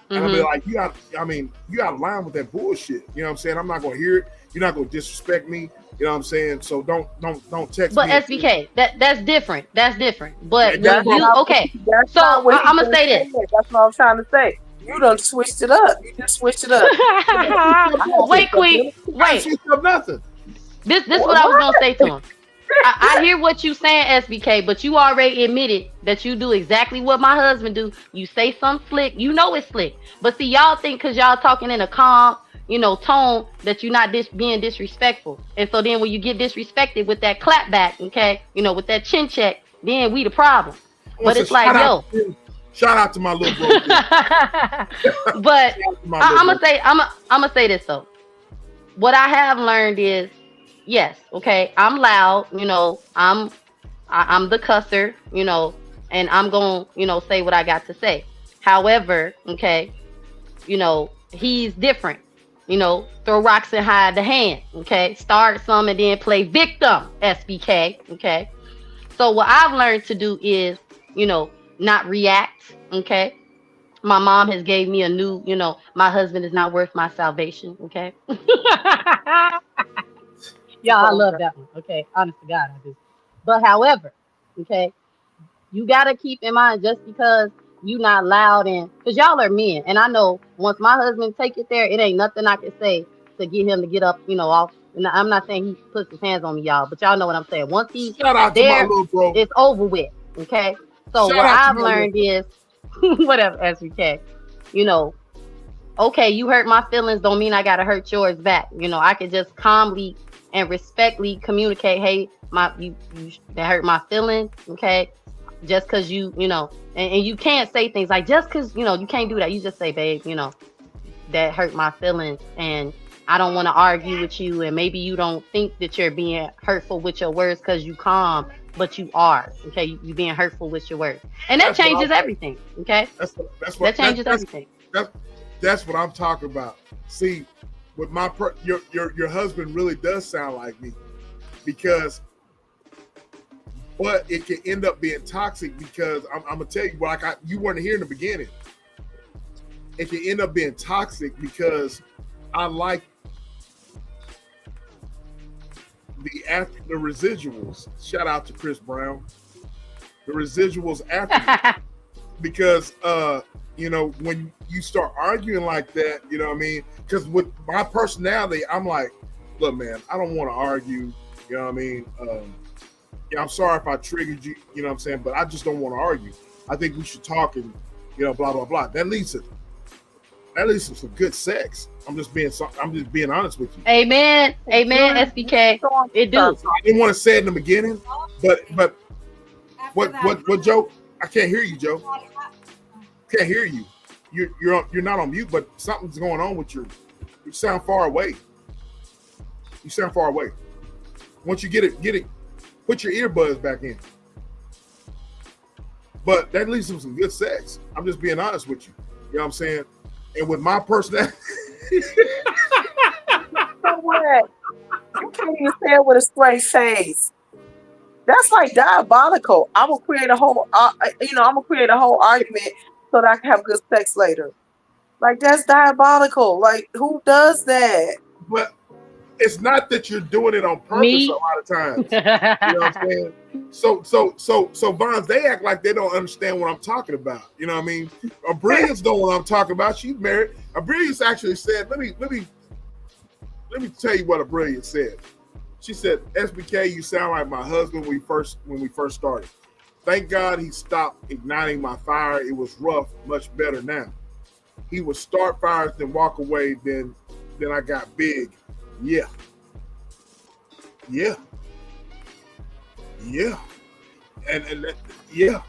S1: and I'll be like, you got to line with that bullshit. You know what I'm saying? I'm not gonna hear it. You're not gonna disrespect me. You know what I'm saying? So don't text
S7: but
S1: me.
S7: But SBK, that's different. That's different. But
S1: Yeah,
S7: when you okay, so I'm gonna say this.
S6: That's what I'm trying to say. You done switched it up. You just switched it up.
S7: Wait, Queen. Wait.
S1: Nothing.
S7: This what I was gonna say to him. I hear what you saying, SBK, but you already admitted that you do exactly what my husband do. You say something slick, you know it's slick. But see, y'all think because y'all talking in a calm, you know, tone that you're not being disrespectful. And so then when you get disrespected with that clap back, okay, you know, with that chin check, then we the problem. But it's like, yo.
S1: Shout out to my little bro.
S7: But I'm gonna say this though. What I have learned is, yes, okay, I'm loud, you know, I'm the cusser, you know, and I'm going to, say what I got to say. However, okay, he's different. Throw rocks and hide the hand. Okay, start some and then play victim. SBK. Okay, so what I've learned to do is, not react. Okay, my mom has gave me a new, my husband is not worth my salvation. Okay, yeah, I love that one. Okay, honest to God, I do. But however, okay, you gotta keep in mind just because you not loud and because y'all are men, and I know once my husband take it there, it ain't nothing I can say to get him to get up, off. And I'm not saying he puts his hands on me, y'all, but y'all know what I'm saying. Once he's
S1: Shout out to my
S7: there,
S1: little bro.
S7: it's over with. Okay, so
S1: Shout
S7: what
S1: out to
S7: I've
S1: my
S7: learned is whatever, SVK, okay, you hurt my feelings, don't mean I gotta hurt yours back. I can just calmly and respectfully communicate, hey, you that hurt my feelings, okay? Just because and you can't say things like just because you can't do that. You just say, babe, that hurt my feelings, and I don't want to argue with you, and maybe you don't think that you're being hurtful with your words because you calm, but you are. Okay, you being hurtful with your words, and that changes everything. Okay, that changes everything.
S1: That's what I'm talking about. See, with my your husband really does sound like me, because, but it can end up being toxic because I'm gonna tell you, like you weren't here in the beginning. It can end up being toxic because I like the residuals. Shout out to Chris Brown. The residuals after because when you start arguing like that, you know what I mean? Because with my personality, I'm like, look, man, I don't want to argue. You know what I mean? I'm sorry if I triggered you. You know what I'm saying? But I just don't want to argue. I think we should talk and blah blah blah. That leads to some good sex. I'm just being honest with you.
S7: Amen, SBK. It do.
S1: I didn't want to say it in the beginning, but what Joe? I can't hear you, Joe. Can't hear you. You're not on mute, but something's going on with you sound far away. You sound far away. Once you get it. Put your earbuds back in. But that leads to some good sex. I'm just being honest with you. You know what I'm saying? And with my personality.
S6: So what? You can't even say it with a straight face. That's like diabolical. I'm gonna create a whole, argument so that I can have good sex later. Like, that's diabolical. Like, who does that?
S1: But it's not that you're doing it on purpose a lot of times. You know what I'm saying? So Vons, they act like they don't understand what I'm talking about. You know what I mean? Brilliance know what I'm talking about. She's married. Brilliance actually said, let me tell you what Brilliance said. She said, SBK, you sound like my husband when we first started. Thank God he stopped igniting my fire. It was rough, much better now. He would start fires, then walk away, then I got big. Yeah. And
S7: Yeah.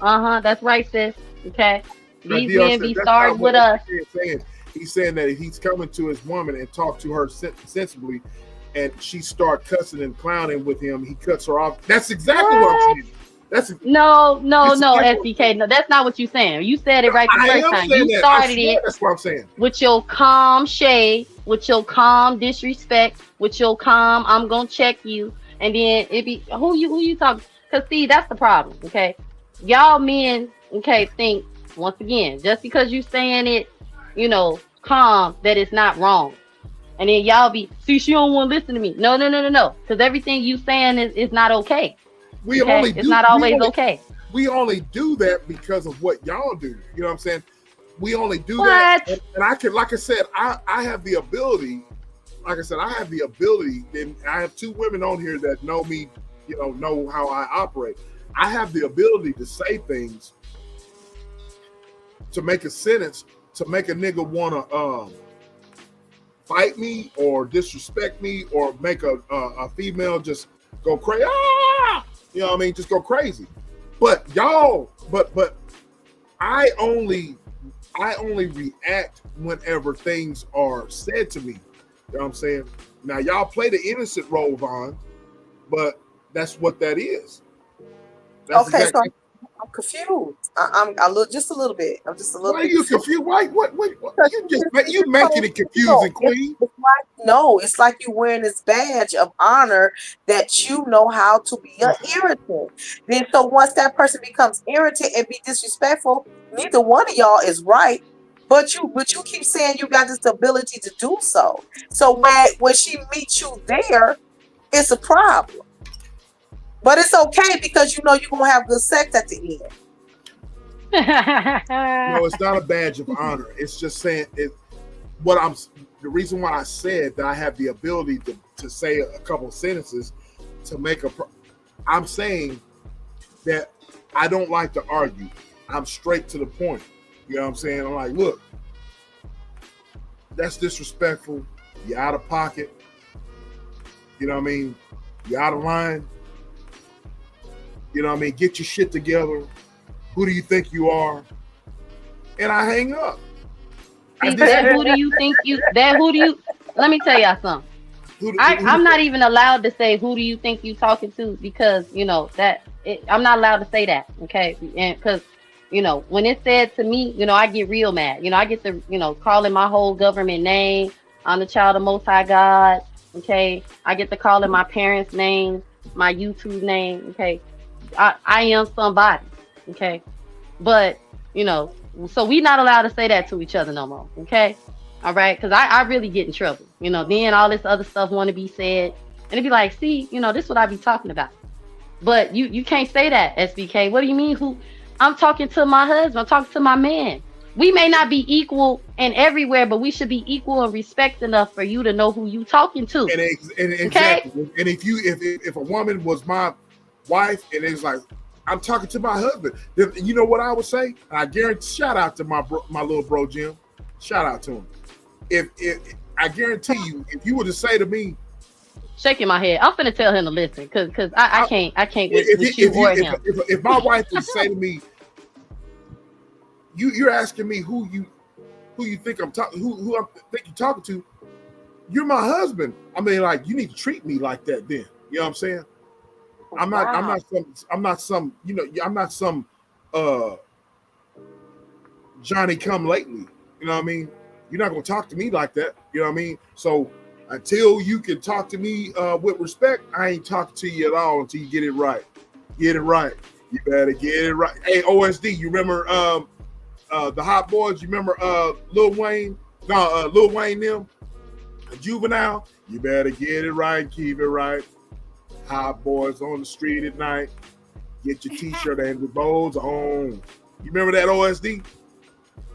S7: That's right, sis. Okay. These men be starting with us.
S1: He's saying that he's coming to his woman and talk to her sensibly, and she start cussing and clowning with him. He cuts her off. That's exactly what I'm saying.
S7: No, SBK. No, that's not what you're saying. You said it right the first time. You started it.
S1: That's what I'm saying.
S7: With your calm shade, with your calm disrespect, with your calm, I'm gonna check you, and then it be who you talking? Cause see, that's the problem. Okay, y'all men, think once again, just because you saying it, calm, that it's not wrong. And then y'all be, see, she don't want to listen to me. No. Because everything you saying is not okay. It's not always okay.
S1: We only do that because of what y'all do. You know what I'm saying? We only do that. And I can, like I said, I have the ability. Like I said, I have the ability, and I have two women on here that know me, know how I operate. I have the ability to say things, to make a sentence, to make a nigga want to fight me or disrespect me or make a female just go crazy. You know what I mean? Just go crazy. But y'all, but I only react whenever things are said to me. You know what I'm saying? Now y'all play the innocent role, Vaughn, but that's what that is. That's
S6: Okay, so
S1: exactly.
S6: I'm confused. I'm a little, just a little bit. I'm just a little
S1: Why are
S6: bit
S1: you
S6: confused.
S1: confused? Why? What?
S6: Because
S1: You making it
S6: no,
S1: confusing, Queen.
S6: it's like no, it's like you wearing this badge of honor that you know how to be an irritant. Then so once that person becomes irritant and be disrespectful, neither one of y'all is right. But you keep saying you got this ability to do so. So when she meets you there, it's a problem. But it's okay because you know you're gonna have good sex at the end.
S1: No, it's not a badge of honor. It's just saying it. What I'm. The reason why I said that I have the ability to say a couple sentences to make a. I'm saying that I don't like to argue. I'm straight to the point. You know what I'm saying? I'm like, look, that's disrespectful. You're out of pocket. You know what I mean? You're out of line. You know what I mean? Get your shit together. Who do you think you are? And I hang up.
S7: See, that who do you think you, that who do you, let me tell y'all something. I'm not even allowed to say who do you think you talking to, because you know that I'm not allowed to say that, okay? And because you know when it's said to me, you know I get real mad. You know I get to calling my whole government name. I'm the child of Most High God. Okay, I get to calling my parents' names, my YouTube name. Okay, I am somebody. Okay, but so we not allowed to say that to each other no more. Okay. All right, because I really get in trouble. Then all this other stuff want to be said. And it'd be like, see, this is what I be talking about. But you can't say that, SBK. What do you mean? Who? I'm talking to my husband. I'm talking to my man. We may not be equal in everywhere, but we should be equal and respect enough for you to know who you talking to.
S1: And exactly. And if a woman was my wife and it's like, I'm talking to my husband, then you know what I would say? I guarantee. Shout out to my little bro Jim. Shout out to him. If I guarantee you, if you were to say to me,
S7: shaking my head, I'm finna tell him to listen, because I can't with you or him.
S1: If my wife would say to me, you're asking me who you think I'm talking, who I think you're talking to, you're my husband. I mean, like, you need to treat me like that then. You know what I'm saying? I'm not some Johnny come lately. You know what I mean? You're not gonna talk to me like that. You know what I mean? So until you can talk to me with respect, I ain't talking to you at all until you get it right. Get it right. You better get it right. Hey, OSD, you remember the Hot Boys? You remember Lil Wayne? No, Lil Wayne them, Juvenile. You better get it right and keep it right. Hot Boys on the street at night. Get your t-shirt and the bows on. You remember that, OSD?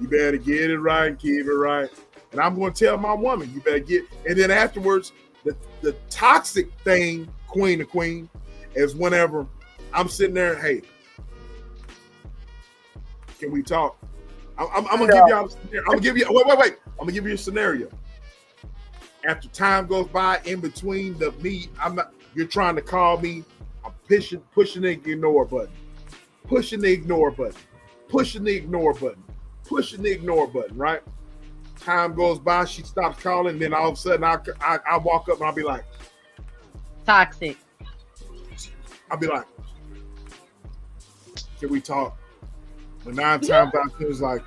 S1: You better get it right and keep it right. And I'm going to tell my woman, you better get. And then afterwards, the toxic thing, queen to queen, is whenever I'm sitting there, hey, can we talk? I'm gonna give y'all. I'm gonna give you. Wait. I'm gonna give you a scenario. After time goes by, in between the me, you're trying to call me. I'm pushing the ignore button, pushing the ignore button, pushing the ignore button, pushing the ignore button. Right? Time goes by, she stops calling. Then all of a sudden, I walk up and I'll be like,
S7: toxic.
S1: I'll be like, can we talk? But 9 times out of 10, it's like,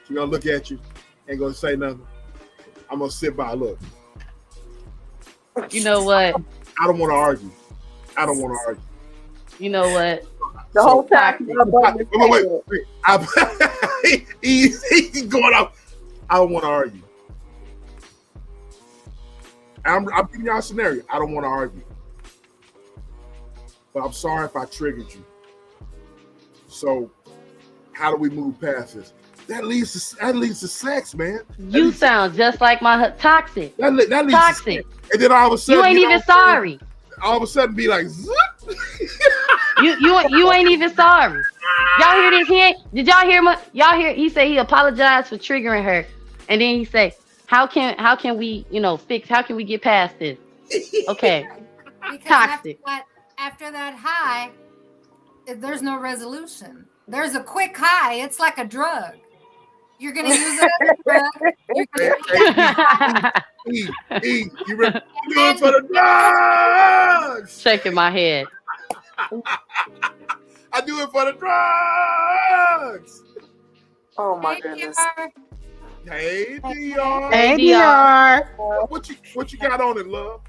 S1: she's gonna look at you, ain't gonna say nothing. I'm gonna sit by, look.
S7: You know what?
S1: I don't want to argue. I don't want to argue.
S7: You know what?
S6: The whole time.
S1: Wait. He's going off. I don't want to argue. I'm giving y'all a scenario. I don't want to argue. But I'm sorry if I triggered you. So how do we move past this? That leads to sex, man.
S7: You sound just like my toxic.
S1: That leads
S7: toxic.
S1: And then all of a sudden,
S7: you ain't even sorry.
S1: All of a sudden, be like, zip.
S7: you ain't even sorry. Y'all hear this? Did y'all hear him? Y'all hear? He said he apologized for triggering her, and then he say, "How can we, fix? How can we get past this?" Okay.
S8: Because
S7: toxic.
S8: After that high, there's no resolution. There's a quick high. It's like a drug. You're gonna use it as a drug.
S1: You ready to do it for the drugs?
S7: Shaking my head.
S1: I do it for the drugs.
S6: Oh my
S8: Hey,
S6: goodness.
S8: PR.
S1: Hey, DR.
S5: Hey,
S7: DR.
S5: DR.
S1: What you got on it, love?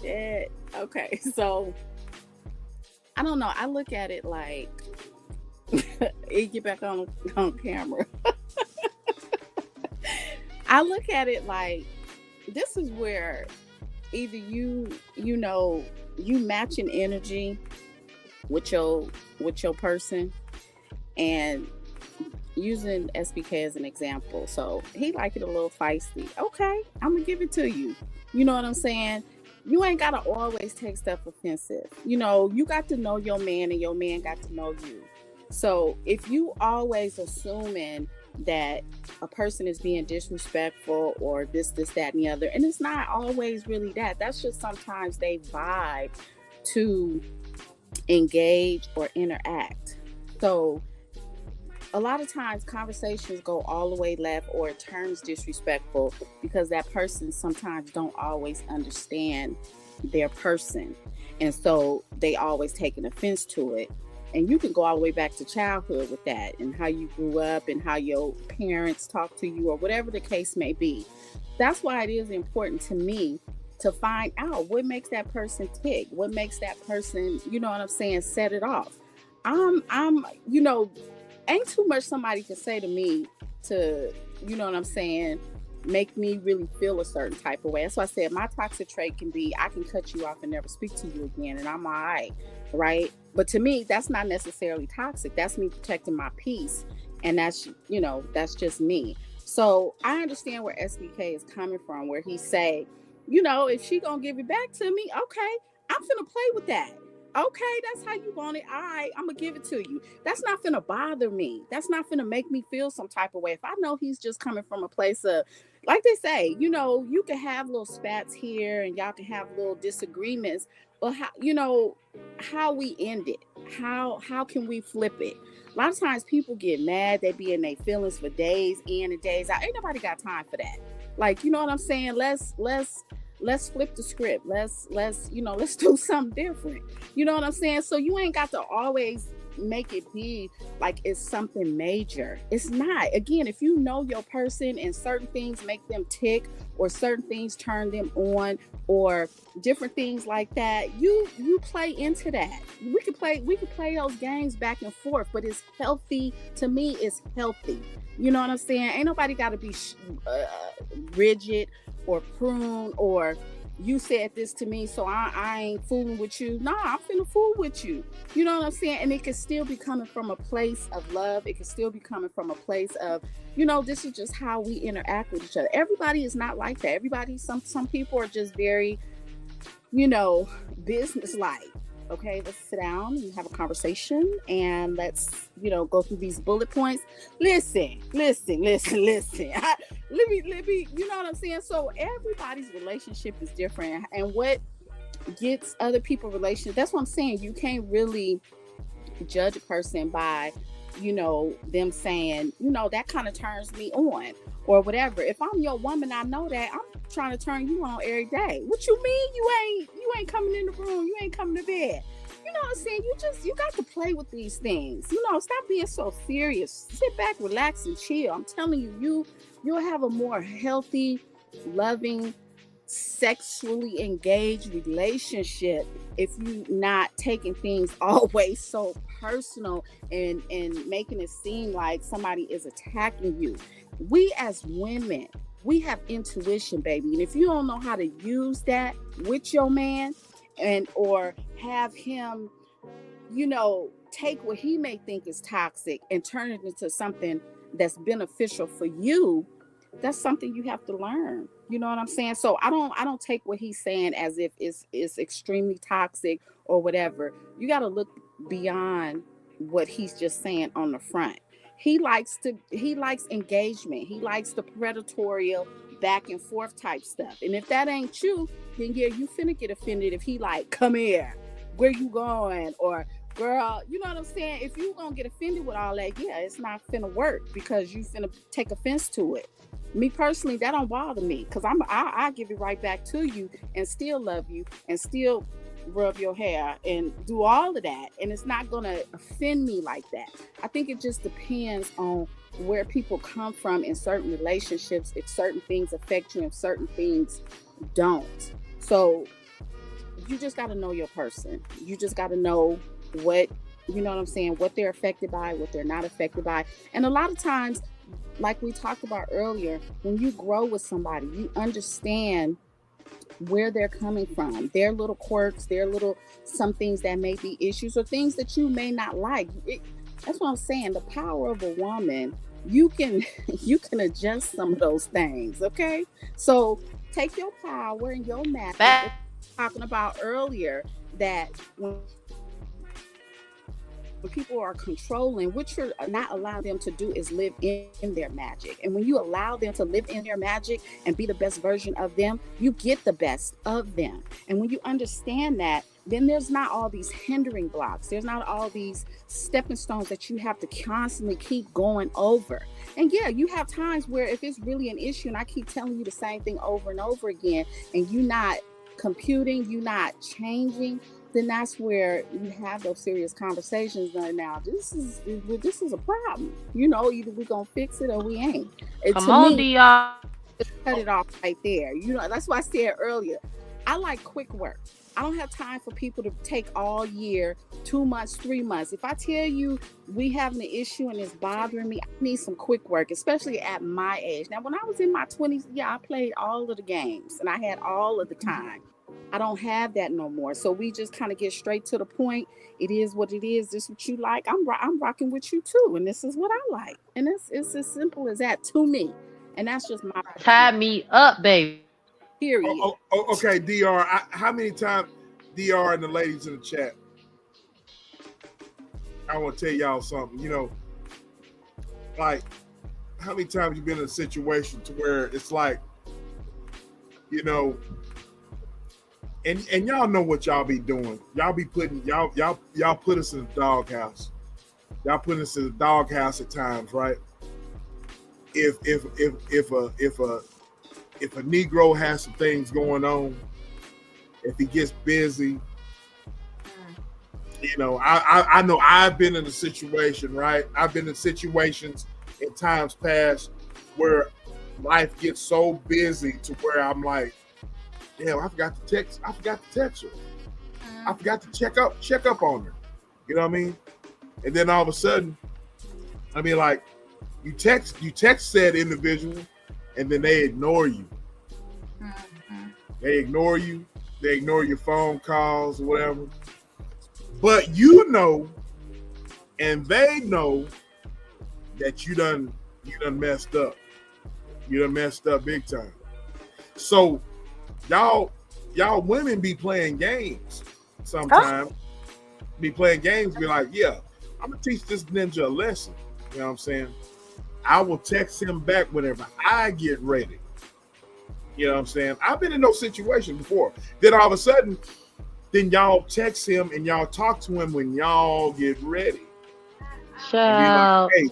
S9: Shit. Okay, so I don't know. I look at it like get back on camera. I look at it like this is where either you match an energy with your person, and using SBK as an example. So he like it a little feisty. Okay, I'm gonna give it to you. You know what I'm saying? You ain't gotta always take stuff offensive. You know, you got to know your man and your man got to know you. So if you always assuming that a person is being disrespectful or this, that, and the other, and it's not always really that. That's just sometimes they vibe to engage or interact. So a lot of times conversations go all the way left or it turns disrespectful because that person sometimes don't always understand their person. And so they always take an offense to it. And you can go all the way back to childhood with that and how you grew up and how your parents talk to you or whatever the case may be. That's why it is important to me to find out what makes that person tick, what makes that person, you know what I'm saying, set it off. Ain't too much somebody can say to me to, you know what I'm saying, make me really feel a certain type of way. That's why I said my toxic trait can be, I can cut you off and never speak to you again and I'm all right? But to me, that's not necessarily toxic. That's me protecting my peace. And that's, that's just me. So I understand where SBK is coming from, where he say, if she gonna give it back to me, okay, I'm finna play with that. Okay, that's how you want it. All right, I'm gonna give it to you. That's not finna bother me. That's not finna make me feel some type of way. If I know he's just coming from a place of, like they say, you can have little spats here and y'all can have little disagreements, but how we end it? How can we flip it? A lot of times people get mad, they be in their feelings for days in and days out. Ain't nobody got time for that. Like, you know what I'm saying? Let's flip the script. Let's do something different. You know what I'm saying? So you ain't got to always make it be like it's something major. It's not. Again, if you know your person and certain things make them tick or certain things turn them on or different things like that, you play into that. We could play those games back and forth, but it's healthy. To me, it's healthy. You know what I'm saying? Ain't nobody got to be rigid or prune or you said this to me, so I ain't fooling with you. No, I'm finna fool with you. You know what I'm saying? And it can still be coming from a place of love. It can still be coming from a place of, this is just how we interact with each other. Everybody is not like that. Everybody, some people are just very, business-like. Okay, let's sit down and have a conversation and let's, go through these bullet points. Listen. Let me, you know what I'm saying? So everybody's relationship is different, and what gets other people's relationship, that's what I'm saying. You can't really judge a person by, them saying, that kind of turns me on or whatever. If I'm your woman, I know that I'm trying to turn you on every day. What you mean you ain't coming in the room, you ain't coming to bed? You know what I'm saying? You got to play with these things. Stop being so serious. Sit back, relax, and chill. I'm telling you, you'll have a more healthy, loving, sexually engaged relationship if you're not taking things always so personal and making it seem like somebody is attacking you. We as women, we have intuition, baby. And if you don't know how to use that with your man or have him, take what he may think is toxic and turn it into something that's beneficial for you, that's something you have to learn. You know what I'm saying? So I don't take what he's saying as if it's extremely toxic or whatever. You got to look beyond what he's just saying on the front. He likes engagement. He likes the predatory back and forth type stuff. And if that ain't you, then yeah, you finna get offended if he like, come here, where you going? Or girl, you know what I'm saying? If you gonna get offended with all that, yeah, it's not finna work because you finna take offense to it. Me personally, that don't bother me because I give it right back to you and still love you and still rub your hair and do all of that, and it's not gonna offend me like that. I think it just depends on where people come from in certain relationships, if certain things affect you and certain things don't. So you just got to know your person. You just got to know what, you know what I'm saying, what they're affected by, what they're not affected by. And a lot of times, like we talked about earlier, when you grow with somebody, you understand where they're coming from, their little quirks, their little, some things that may be issues or things that you may not like. That's what I'm saying. The power of a woman, you can adjust some of those things. Okay. So take your power and your magic, talking about earlier, that when people are controlling, what you're not allowing them to do is live in their magic. And when you allow them to live in their magic and be the best version of them, you get the best of them. And when you understand that, then there's not all these hindering blocks. There's not all these stepping stones that you have to constantly keep going over. And yeah, you have times where if it's really an issue and I keep telling you the same thing over and over again, and you're not computing, you're not changing, then that's where you have those serious conversations. Now, this is a problem. You know, either we're gonna fix it or we ain't.
S7: Come on, DR.
S9: Cut it off right there. You know, that's why I said earlier, I like quick work. I don't have time for people to take all year, 2 months, 3 months. If I tell you we having an issue and it's bothering me, I need some quick work, especially at my age. Now, when I was in my 20s, yeah, I played all of the games and I had all of the time. I don't have that no more. So we just kind of get straight to the point. It is what it is. This is what you like. I'm rocking with you too. And this is what I like. And it's as simple as that to me. And that's just my
S7: tie me up, baby.
S9: Period.
S1: Okay, DR. How many times, DR and the ladies in the chat, I want to tell y'all something. You know, like, how many times you been in a situation to where it's like, you know, and y'all know what y'all be doing. Y'all be putting y'all put us in the doghouse. Y'all put us in the doghouse at times, right? If a Negro has some things going on, if he gets busy, you know, I know I've been in a situation, right? I've been in situations in times past where life gets so busy to where I'm like, damn, I forgot to text her. I forgot to check up on her. You know what I mean? And then all of a sudden, I mean, like, you text said individual, and then they ignore you. They ignore you. They ignore your phone calls or whatever. But you know, and they know that you done messed up. You done messed up big time. So y'all women be playing games sometimes. Be playing games, be like, yeah, I'm gonna teach this ninja a lesson. You know what I'm saying? I will text him back whenever I get ready. You know what I'm saying? I've been in those situations before. Then all of a sudden, then y'all text him and y'all talk to him when y'all get ready.
S7: Like, hey.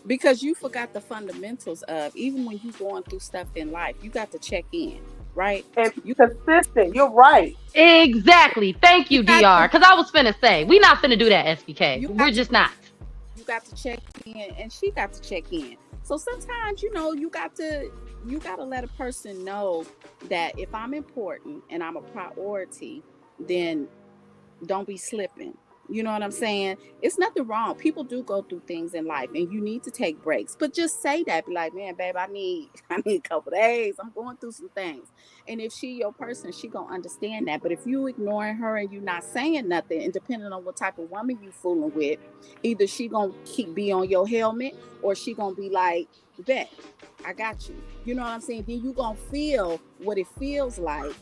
S9: Because you forgot the fundamentals of, even when you're going through stuff in life, you got to check in, right?
S6: And you consistent. You're right.
S7: Exactly. Thank you, DR. Because I was finna say, we not finna do that, SBK. We're just not.
S9: You got to check in, and she got to check in. So sometimes, you know, you got to let a person know that if I'm important and I'm a priority, then don't be slipping. You know what I'm saying? It's nothing wrong. People do go through things in life and you need to take breaks, but just say that. Be like, man, babe, I need a couple days. I'm going through some things. And if she your person, she gonna understand that. But if you ignoring her and you not saying nothing, and depending on what type of woman you fooling with, either she gonna be on your helmet or she gonna be like, bet, I got you. You know what I'm saying? Then you gonna feel what it feels like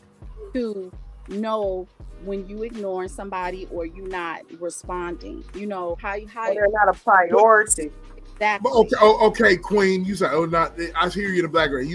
S9: to know when you ignoring somebody or you not responding. You know how
S6: they're not a priority.
S9: Exactly.
S1: Okay, Queen. You say, oh, not. I hear you in the background.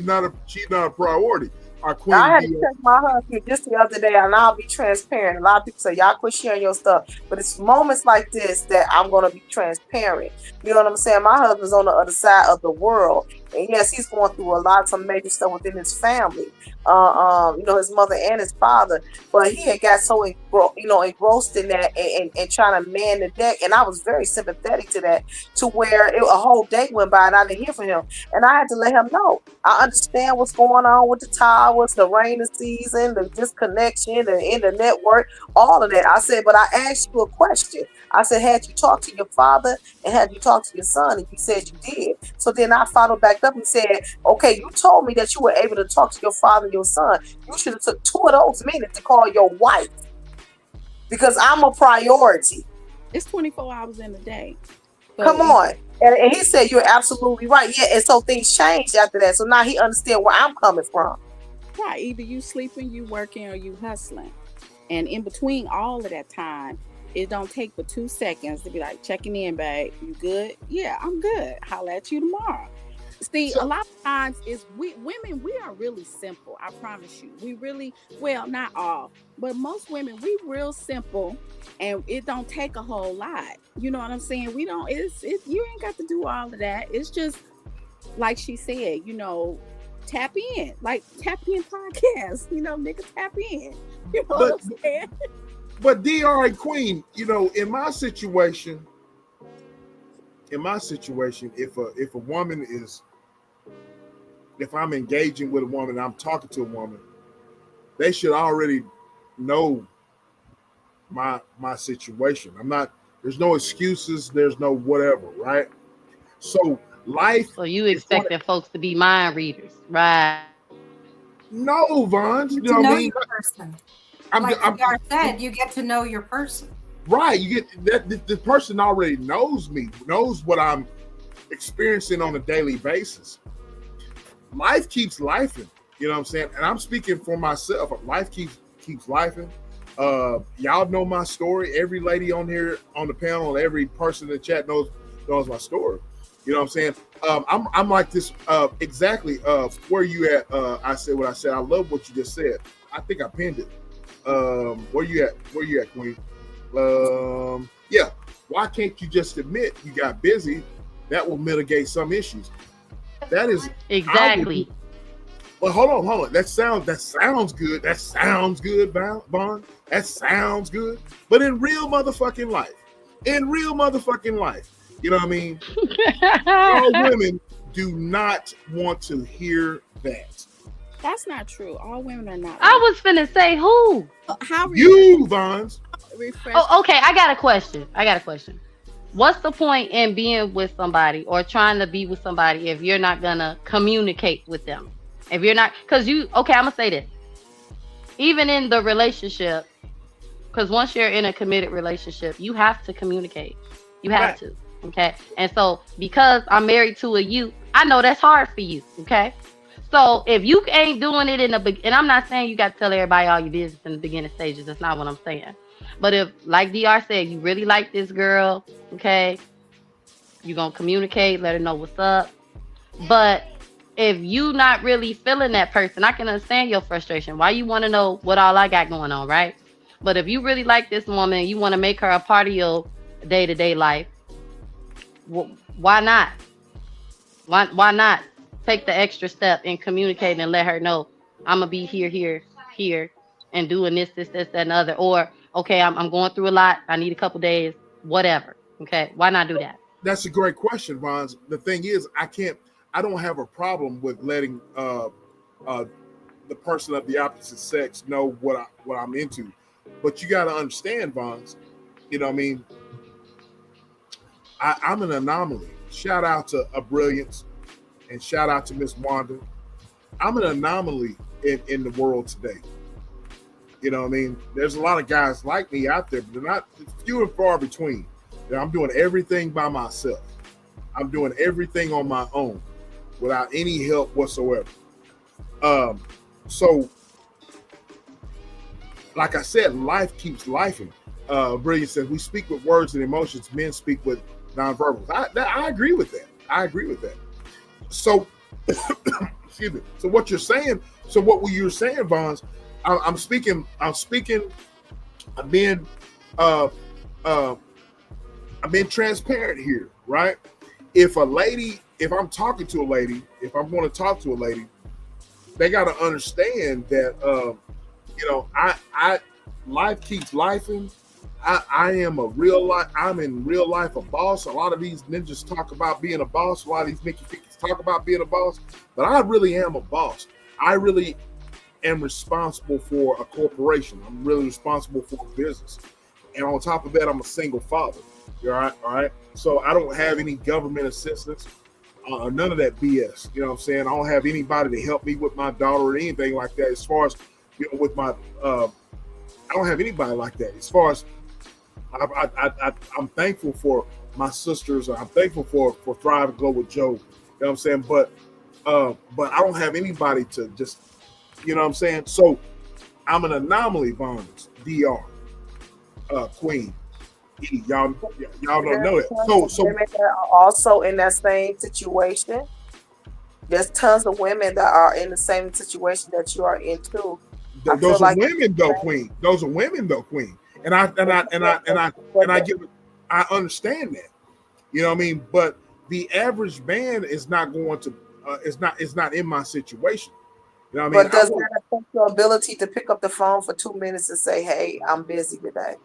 S1: She's not a priority. our queen.
S6: I had to check my husband just the other day, and I'll be transparent. A lot of people say, y'all quit sharing your stuff. But it's moments like this that I'm going to be transparent. You know what I'm saying? My husband's on the other side of the world. And yes, he's going through a lot of some major stuff within his family. You know, his mother and his father. But he had got so engrossed in that and trying to man the deck. And I was very sympathetic to that, to where a whole day went by and I didn't hear from him. And I had to let him know. I understand what's going on with the towers, the rainy season, the disconnection, the internet network, all of that. I said, but I asked you a question. I said, had you talked to your father and had you talked to your son? And you said you did. So then I followed back up and said, okay, you told me that you were able to talk to your father and your son. You should have took 2 of those minutes to call your wife, because I'm a priority.
S9: It's 24 hours in a day. So
S6: come on. And he said, you're absolutely right. Yeah. And so things changed after that. So now he understands where I'm coming from.
S9: Right. Either you sleeping, you working, or you hustling. And in between all of that time, it don't take but 2 seconds to be like, checking in, babe. You good? Yeah, I'm good. Holla at you tomorrow. See, a lot of times is women, we are really simple. I promise you. We really, well, not all, but most women, we real simple, and it don't take a whole lot. You know what I'm saying? We don't, it's you ain't got to do all of that. It's just like she said, you know, tap in, like tap in podcast, you know, nigga, tap in. You know what I'm saying?
S1: But DR Queen, you know, in my situation, if a woman is, if I'm engaging with a woman, I'm talking to a woman, they should already know my situation. I'm not, there's no excuses, there's no whatever, right? So life.
S7: So you expecting folks to be mind readers, right?
S1: No, Vaughn. You know
S8: know
S1: what I mean?
S8: your person.
S1: I'm
S8: said, you get to know your person.
S1: Right. You get that the person already knows me, knows what I'm experiencing on a daily basis. Life keeps lifing, you know what I'm saying? And I'm speaking for myself. Life keeps lifing. Y'all know my story. Every lady on here on the panel, every person in the chat knows my story. You know what I'm saying? I'm like this exactly. Where you at? I said what I said. I love what you just said. I think I pinned it. Where you at, Queen? Yeah. Why can't you just admit you got busy? That will mitigate some issues. That is
S7: exactly.
S1: Well, hold on. That sounds good. That sounds good, Vaughn. That sounds good. But in real motherfucking life, you know what I mean? All women do not want to hear that.
S9: That's not true. All women are not.
S7: I was finna say who?
S9: How
S1: you, Vaughn?
S7: Oh, okay. I got a question. What's the point in being with somebody or trying to be with somebody if you're not gonna communicate with them? If you're not, I'm gonna say this. Even in the relationship, because once you're in a committed relationship, you have to communicate. You have to, okay? And so because I'm married to a you, I know that's hard for you, okay? So if you ain't doing it and I'm not saying you got to tell everybody all your business in the beginning stages. That's not what I'm saying. But if, like DR said, you really like this girl, okay, you're going to communicate, let her know what's up. But if you not really feeling that person, I can understand your frustration. Why you want to know what all I got going on, right? But if you really like this woman, you want to make her a part of your day-to-day life, why not? Why not take the extra step and communicate and let her know I'm going to be here, and doing this, that, and the other. Or, okay, I'm going through a lot. I need a couple days, whatever. Okay, why not do that?
S1: That's a great question, Vons. The thing is, I don't have a problem with letting the person of the opposite sex know what I'm into. But you got to understand, Vons, you know what I mean? I'm an anomaly. Shout out to A Brilliance and shout out to Miss Wanda. I'm an anomaly in the world today. You know what I mean? There's a lot of guys like me out there, but they're not, few and far between. I'm doing everything by myself. I'm doing everything on my own without any help whatsoever. So, like I said, life keeps lifing. Brilliant says, we speak with words and emotions. Men speak with nonverbals. I agree with that. So Excuse me. So what you're saying, so what you're saying, Vons, I'm speaking, I'm being, uh, uh, I'm being transparent here, right? If I'm talking to a lady, if I'm going to talk to a lady, they got to understand that, life keeps lifing. I'm in real life a boss. A lot of these ninjas talk about being a boss. A lot of these Mickey Fickies talk about being a boss, but I really am a boss. I really am responsible for a corporation. I'm really responsible for a business. And on top of that, I'm a single father. All right. So I don't have any government assistance, none of that BS. You know what I'm saying? I don't have anybody to help me with my daughter or anything like that. As far as, with my, I don't have anybody like that. As far as, I'm thankful for my sisters. I'm thankful for Thrive and Glow with Joe. You know what I'm saying? But I don't have anybody to just, you know what I'm saying? So I'm an anomaly, Vons, DR, Queen. Y'all don't know that. So
S6: women that are also in that same situation. There's tons of women that are in the same situation that you are in too.
S1: Those are women though, Queen. Those are women though, Queen. And I understand that. You know what I mean? But the average man is not going to is not in my situation. You know what I mean?
S6: But does that affect your ability to pick up the phone for 2 minutes and say, "Hey, I'm busy today"?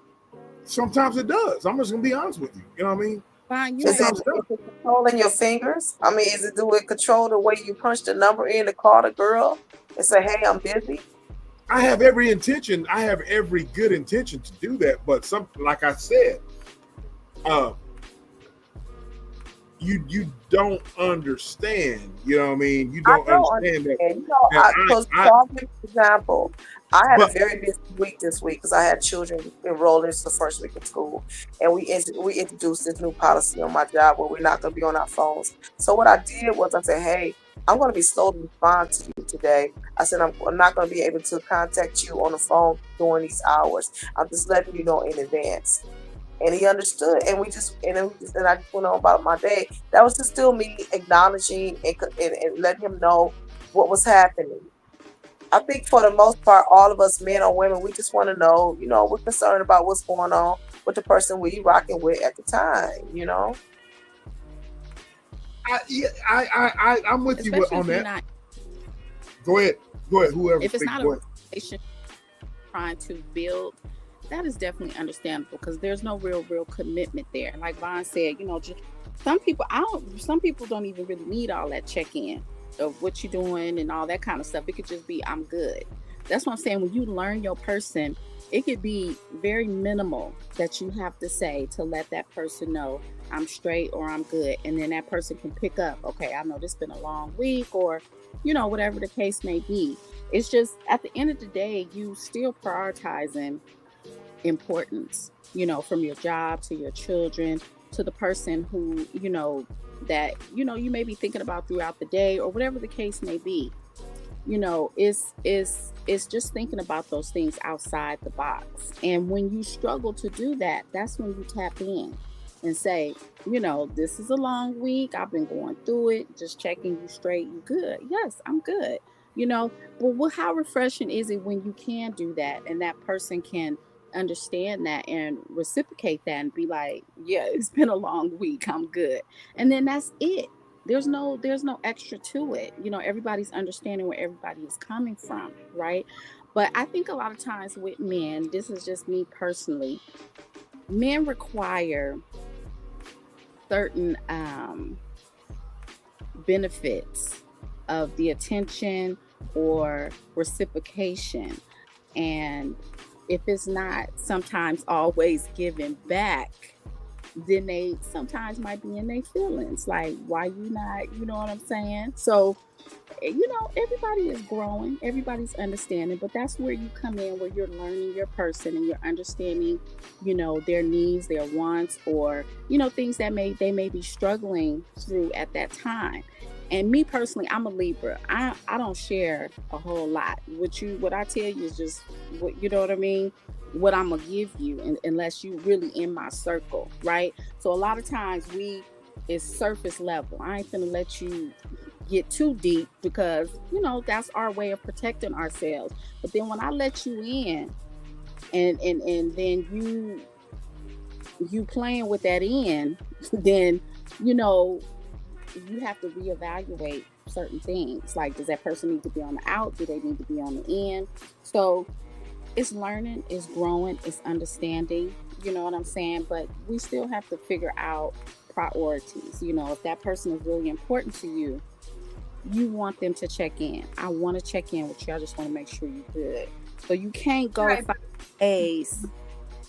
S1: Sometimes it does. I'm just gonna be honest with you. You know what I mean?
S9: Fine,
S6: Is it controlling your fingers? I mean, do it control the way you punch the number in to call the girl and say, "Hey, I'm busy"?
S1: I have every intention. I have every good intention to do that, but like I said, you don't understand. You know what I mean? You don't understand that.
S6: You know, I'll give you an example. I had a very busy week this week because I had children enrolled into the first week of school, and we introduced this new policy on my job where we're not going to be on our phones. So what I did was I said, "Hey, I'm going to be slow to respond to you today." I said, I'm not going to be able to contact you on the phone during these hours. I'm just letting you know in advance. And he understood, and I just went on about my day. That was just still me acknowledging and letting him know what was happening. I think for the most part, all of us, men or women, we just want to know, we're concerned about what's going on with the person we rocking with at the time,
S1: I'm with you on that. Go ahead. Whoever.
S9: If it's not a relationship trying to build, that is definitely understandable because there's no real commitment there. Like Vaughn said, just some people don't even really need all that check-in of what you're doing and all that kind of stuff. It could just be, "I'm good." That's what I'm saying. When you learn your person, it could be very minimal that you have to say to let that person know, "I'm straight" or "I'm good." And then that person can pick up, "Okay, I know this has been a long week," or, whatever the case may be. It's just at the end of the day, you still prioritizing importance, from your job to your children to the person who, that, you may be thinking about throughout the day or whatever the case may be. It's just thinking about those things outside the box. And when you struggle to do that, that's when you tap in and say, "This is a long week. I've been going through it. Just checking you straight. You good?" "Yes, I'm good." But how refreshing is it when you can do that and that person can understand that and reciprocate that and be like, "Yeah, it's been a long week. I'm good." And then that's it. There's no extra to it. Everybody's understanding where everybody is coming from, right? But I think a lot of times with men, this is just me personally, men require certain benefits of the attention or reciprocation. And if it's not sometimes always given back, then they sometimes might be in their feelings. Like, why you not, you know what I'm saying? So, everybody is growing, everybody's understanding, but that's where you come in, where you're learning your person and you're understanding, their needs, their wants, or, things that they may be struggling through at that time. And me personally, I'm a Libra. I don't share a whole lot. What I tell you is just what, you know what I mean? What I'm gonna give you, unless you really in my circle, right? So a lot of times it's surface level. I ain't gonna let you get too deep because, you know, that's our way of protecting ourselves. But then when I let you in and then you playing with that end, then, you know, you have to reevaluate certain things. Like, does that person need to be on the out? Do they need to be on the end? So it's learning, it's growing, it's understanding, you know what I'm saying? But we still have to figure out priorities. You know, if that person is really important to you, you want them to check in. I want to check in with you. I just want to make sure you're good. So you can't go 5 days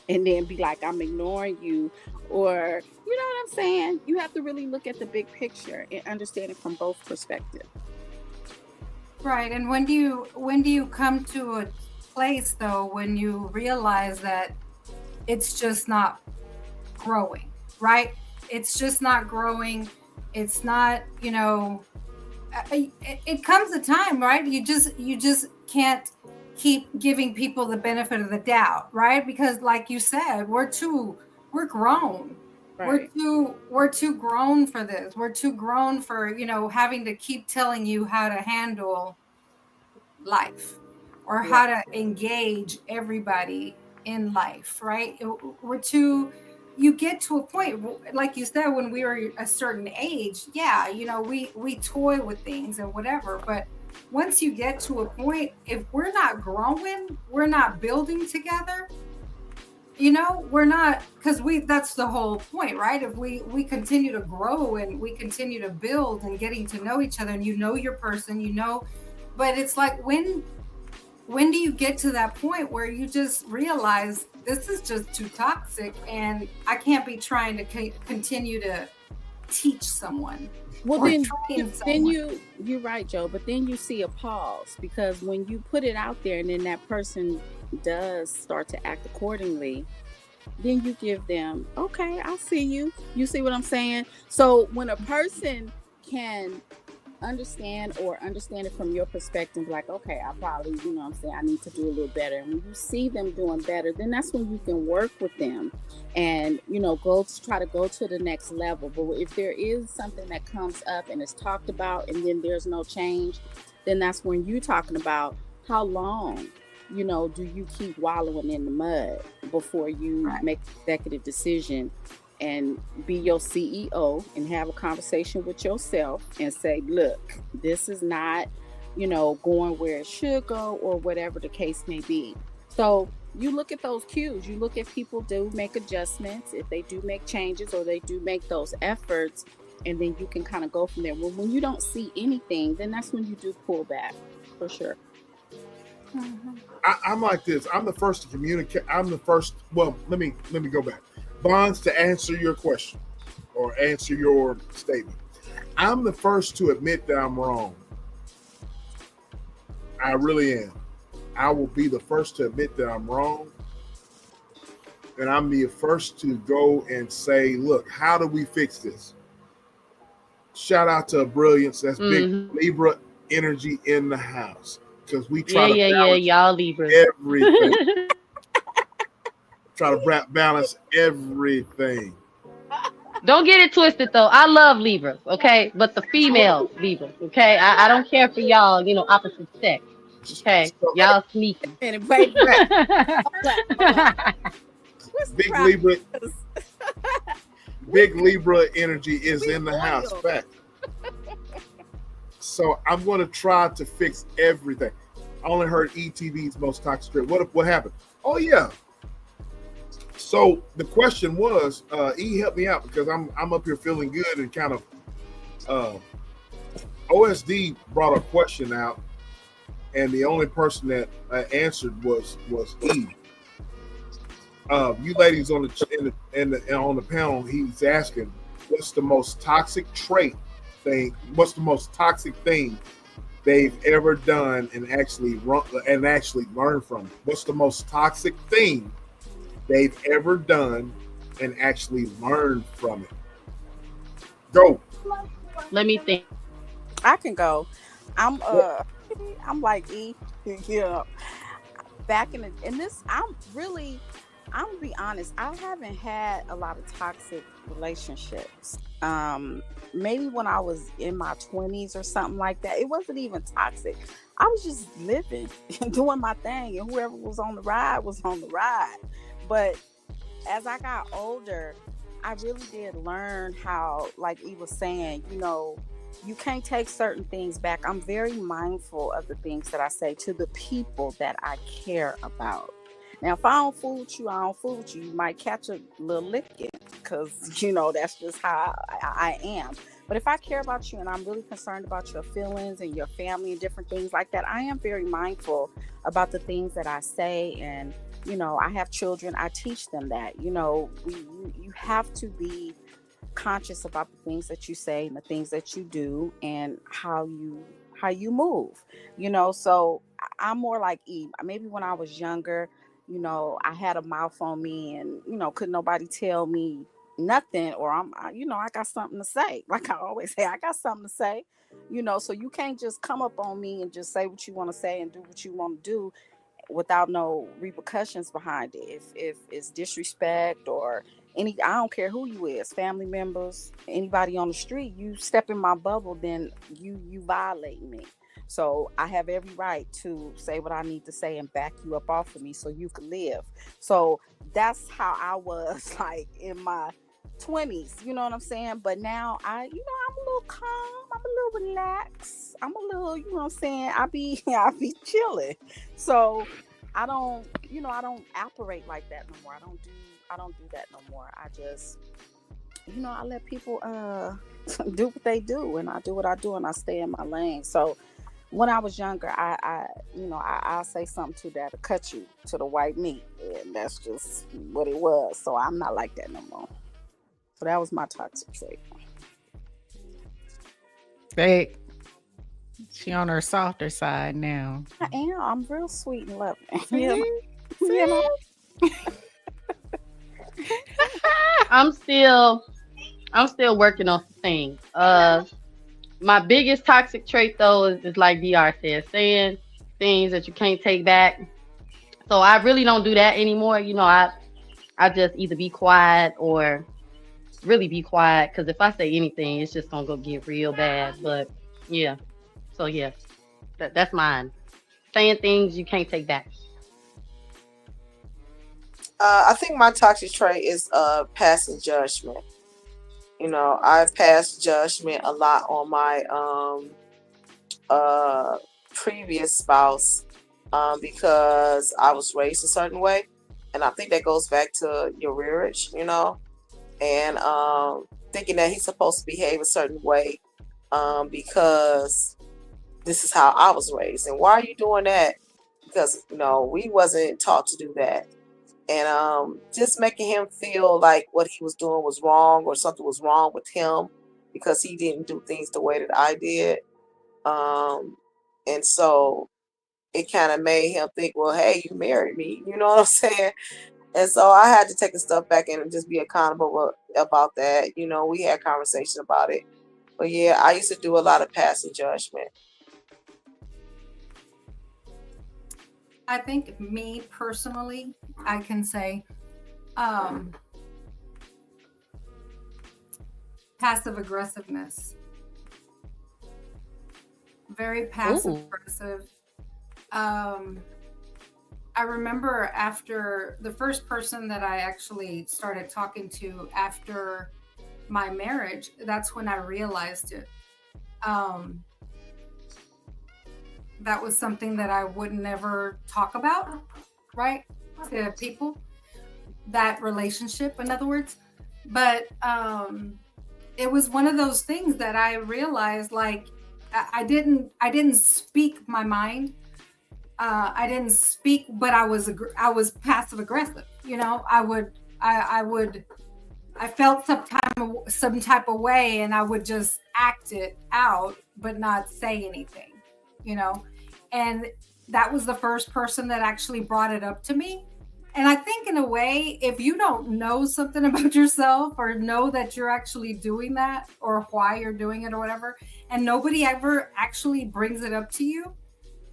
S9: and then be like, I'm ignoring you, or, you know what I'm saying? You have to really look at the big picture and understand it from both perspectives.
S8: Right. And when do you come to a place though when you realize that it's just not growing, right? It's just not growing. It's not, you know, it comes a time, right? You just can't keep giving people the benefit of the doubt, right? Because like you said, we're grown. Right. We're too grown for this. We're too grown for, you know, having to keep telling you how to handle life or how to engage everybody in life, right? You get to a point, like you said, when we were a certain age, yeah, you know, we toy with things and whatever, but once you get to a point, if we're not growing, we're not building together, you know, we're not, because that's the whole point, right? If we continue to grow and we continue to build and getting to know each other, and you know your person, you know, but it's like, when do you get to that point where you just realize this is just too toxic and I can't be trying to continue to teach someone?
S9: Well, then you're right, Joe, but then you see a pause, because when you put it out there and then that person does start to act accordingly, then you give them, okay, I see you. You see what I'm saying? So when a person can understand it from your perspective, like, okay, I probably, you know what I'm saying, I need to do a little better. And when you see them doing better, then that's when you can work with them and, you know, try to go to the next level. But if there is something that comes up and is talked about and then there's no change, then that's when you're talking about how long, you know, do you keep wallowing in the mud before you make an executive decision and be your CEO and have a conversation with yourself and say, look, this is not, you know, going where it should go, or whatever the case may be. So you look at those cues, you look at people do make adjustments, if they do make changes or they do make those efforts, and then you can kind of go from there. Well, when you don't see anything, then that's when you do pull back, for sure.
S1: Mm-hmm. I'm like this. I'm the first to communicate. Well, let me go back. Bonds, to answer your question or answer your statement, I'm the first to admit that I'm wrong. I really am. I will be the first to admit that I'm wrong. And I'm the first to go and say, look, how do we fix this? Shout out to Brilliance. That's big Libra energy in the house. Because we try to balance
S7: y'all Libra.
S1: everything. Try to balance everything.
S7: Don't get it twisted, though. I love Libras, okay? But the female Libras, okay? I don't care for y'all, you know, opposite sex. Okay? Y'all sneaky.
S1: Big Libra energy is in the house. Fact. So I'm going to try to fix everything. I only heard ETV's most toxic trait. What happened? Oh, yeah. So the question was, E, help me out, because I'm up here feeling good and kind of OSD brought a question out, and the only person that answered was E. You ladies on the panel, he's asking, what's the most toxic trait thing? What's the most toxic thing they've ever done and actually learned from it? What's the most toxic thing they've ever done and actually learned from it? Go.
S7: Let me think.
S9: I can go. I'm like E. Yeah. Back in this, I'm really I'm gonna be honest, I haven't had a lot of toxic relationships. Maybe when I was in my 20s or something like that, it wasn't even toxic. I was just living and doing my thing, and whoever was on the ride was on the ride. But as I got older, I really did learn how, like Eve was saying, you can't take certain things back. I'm very mindful of the things that I say to the people that I care about. Now, if I don't fool with you, I don't fool with you. You might catch a little licking because, that's just how I am. But if I care about you and I'm really concerned about your feelings and your family and different things like that, I am very mindful about the things that I say. And, I have children. I teach them that, you have to be conscious about the things that you say and the things that you do and how you move. So I'm more like Eve. Maybe when I was younger, I had a mouth on me and couldn't nobody tell me nothing, or I got something to say. Like I always say, I got something to say. So you can't just come up on me and just say what you want to say and do what you want to do without no repercussions behind it. If it's disrespect or I don't care who you is, family members, anybody on the street, you step in my bubble, then you violate me. So I have every right to say what I need to say and back you up off of me so you can live. So that's how I was like in my 20s, you know what I'm saying? But now I'm a little calm, I'm a little relaxed, I'm a little, you know what I'm saying? I be chilling. So I don't operate like that no more. I don't do that no more. I just I let people do what they do, and I do what I do, and I stay in my lane. So when I was younger, I'll say something to that'll cut you to the white meat, and that's just what it was. So I'm not like that no more. So that was my toxic trait.
S5: Hey, she on her softer side now.
S9: I am. I'm real sweet and loving.
S5: See?
S9: You know?
S7: I'm still working on some things. My biggest toxic trait though is like DR said, saying things that you can't take back. So I really don't do that anymore. I just either be quiet or really be quiet, because if I say anything, it's just gonna go get real bad. But yeah, so yeah, that's mine. Saying things you can't take back.
S6: I think my toxic trait is passing judgment. I've passed judgment a lot on my previous spouse because I was raised a certain way, and I think that goes back to your rearage, and thinking that he's supposed to behave a certain way because this is how I was raised. And why are you doing that? Because we wasn't taught to do that. And just making him feel like what he was doing was wrong, or something was wrong with him because he didn't do things the way that I did. And so it kind of made him think, well, hey, you married me, you know what I'm saying? And so I had to take a step back and just be accountable about that. We had conversation about it. But yeah, I used to do a lot of passing judgment.
S8: I think me personally, I can say passive aggressiveness. Very passive aggressive. I remember after the first person that I actually started talking to after my marriage, that's when I realized it. That was something that I would never talk about, right? To people, that relationship, in other words. But it was one of those things that I realized, like, I didn't speak my mind. I didn't speak, but I was passive aggressive. I felt some type of way, and I would just act it out, but not say anything. And that was the first person that actually brought it up to me. And I think in a way, if you don't know something about yourself or know that you're actually doing that or why you're doing it or whatever, and nobody ever actually brings it up to you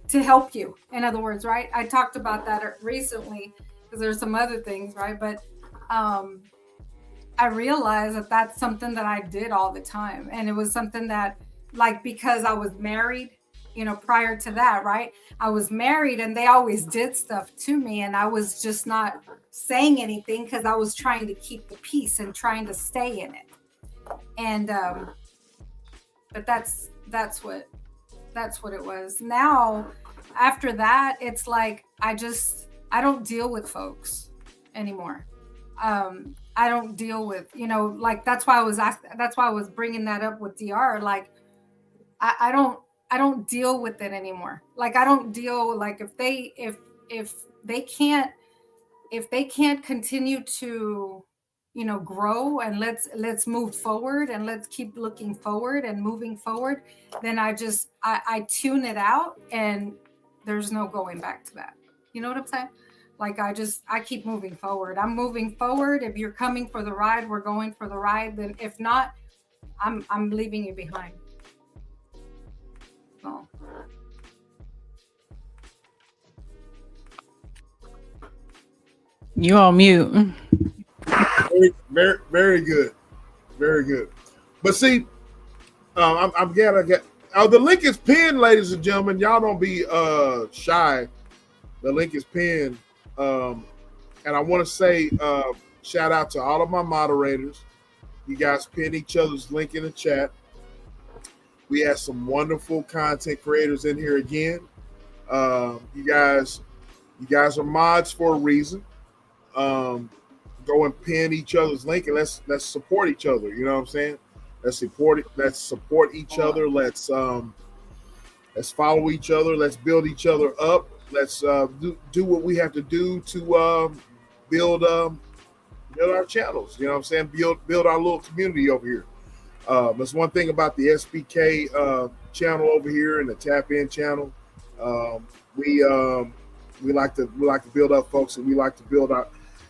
S8: to help you, in other words, right? I talked about that recently, because there's some other things, right? But I realized that that's something that I did all the time. And it was something that, like, because I was married, you know, prior to that, right? I was married and they always did stuff to me. And I was just not saying anything because I was trying to keep the peace and trying to stay in it. And, but that's what it was. Now, after that, it's like, I don't deal with folks anymore. I don't deal with, you know, like, that's why I was bringing that up with DR. Like, I don't deal with it anymore. Like, I don't deal, like, if they can't continue to, you know, grow, and let's move forward, and let's keep looking forward and moving forward, then I tune it out, and there's no going back to that. You know what I'm saying? Like, I keep moving forward. I'm moving forward. If you're coming for the ride, we're going for the ride. Then if not, I'm leaving you behind. So.
S5: You on mute.
S1: Very, very good. Very good. But see, I'm glad I get. The link is pinned, ladies and gentlemen. Y'all don't be shy. The link is pinned. And I want to say shout out to all of my moderators. You guys pin each other's link in the chat. We have some wonderful content creators in here again. You guys are mods for a reason. Go and pin each other's link, and let's support each other. You know what I'm saying? Let's support each other. Let's follow each other. Let's build each other up. Let's do what we have to do to build our channels. You know what I'm saying? Build our little community over here. That's one thing about the SBK channel over here and the Tap In channel. We like to build up folks, and we like to build our.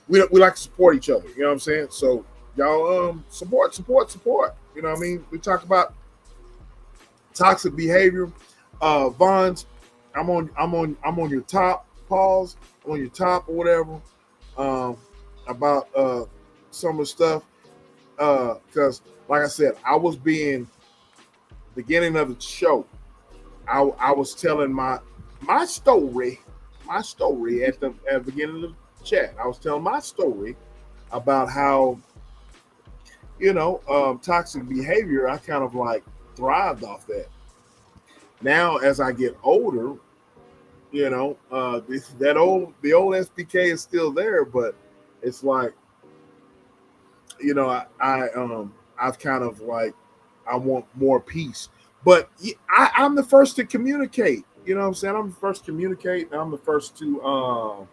S1: We like to support each other. You know what I'm saying? So y'all support. You know what I mean? We talk about toxic behavior. Vons, I'm on your top. Pause. I'm on your top or whatever. About some of the stuff. Because like I said, I was beginning of the show. I was telling my story at the beginning of the chat. I was telling my story about how, you know, toxic behavior, I kind of like thrived off that. Now, as I get older, you know, the old SPK is still there, but it's like, you know, I've kind of like, I want more peace. But I'm the first to communicate. You know what I'm saying? I'm the first to communicate, and I'm the first to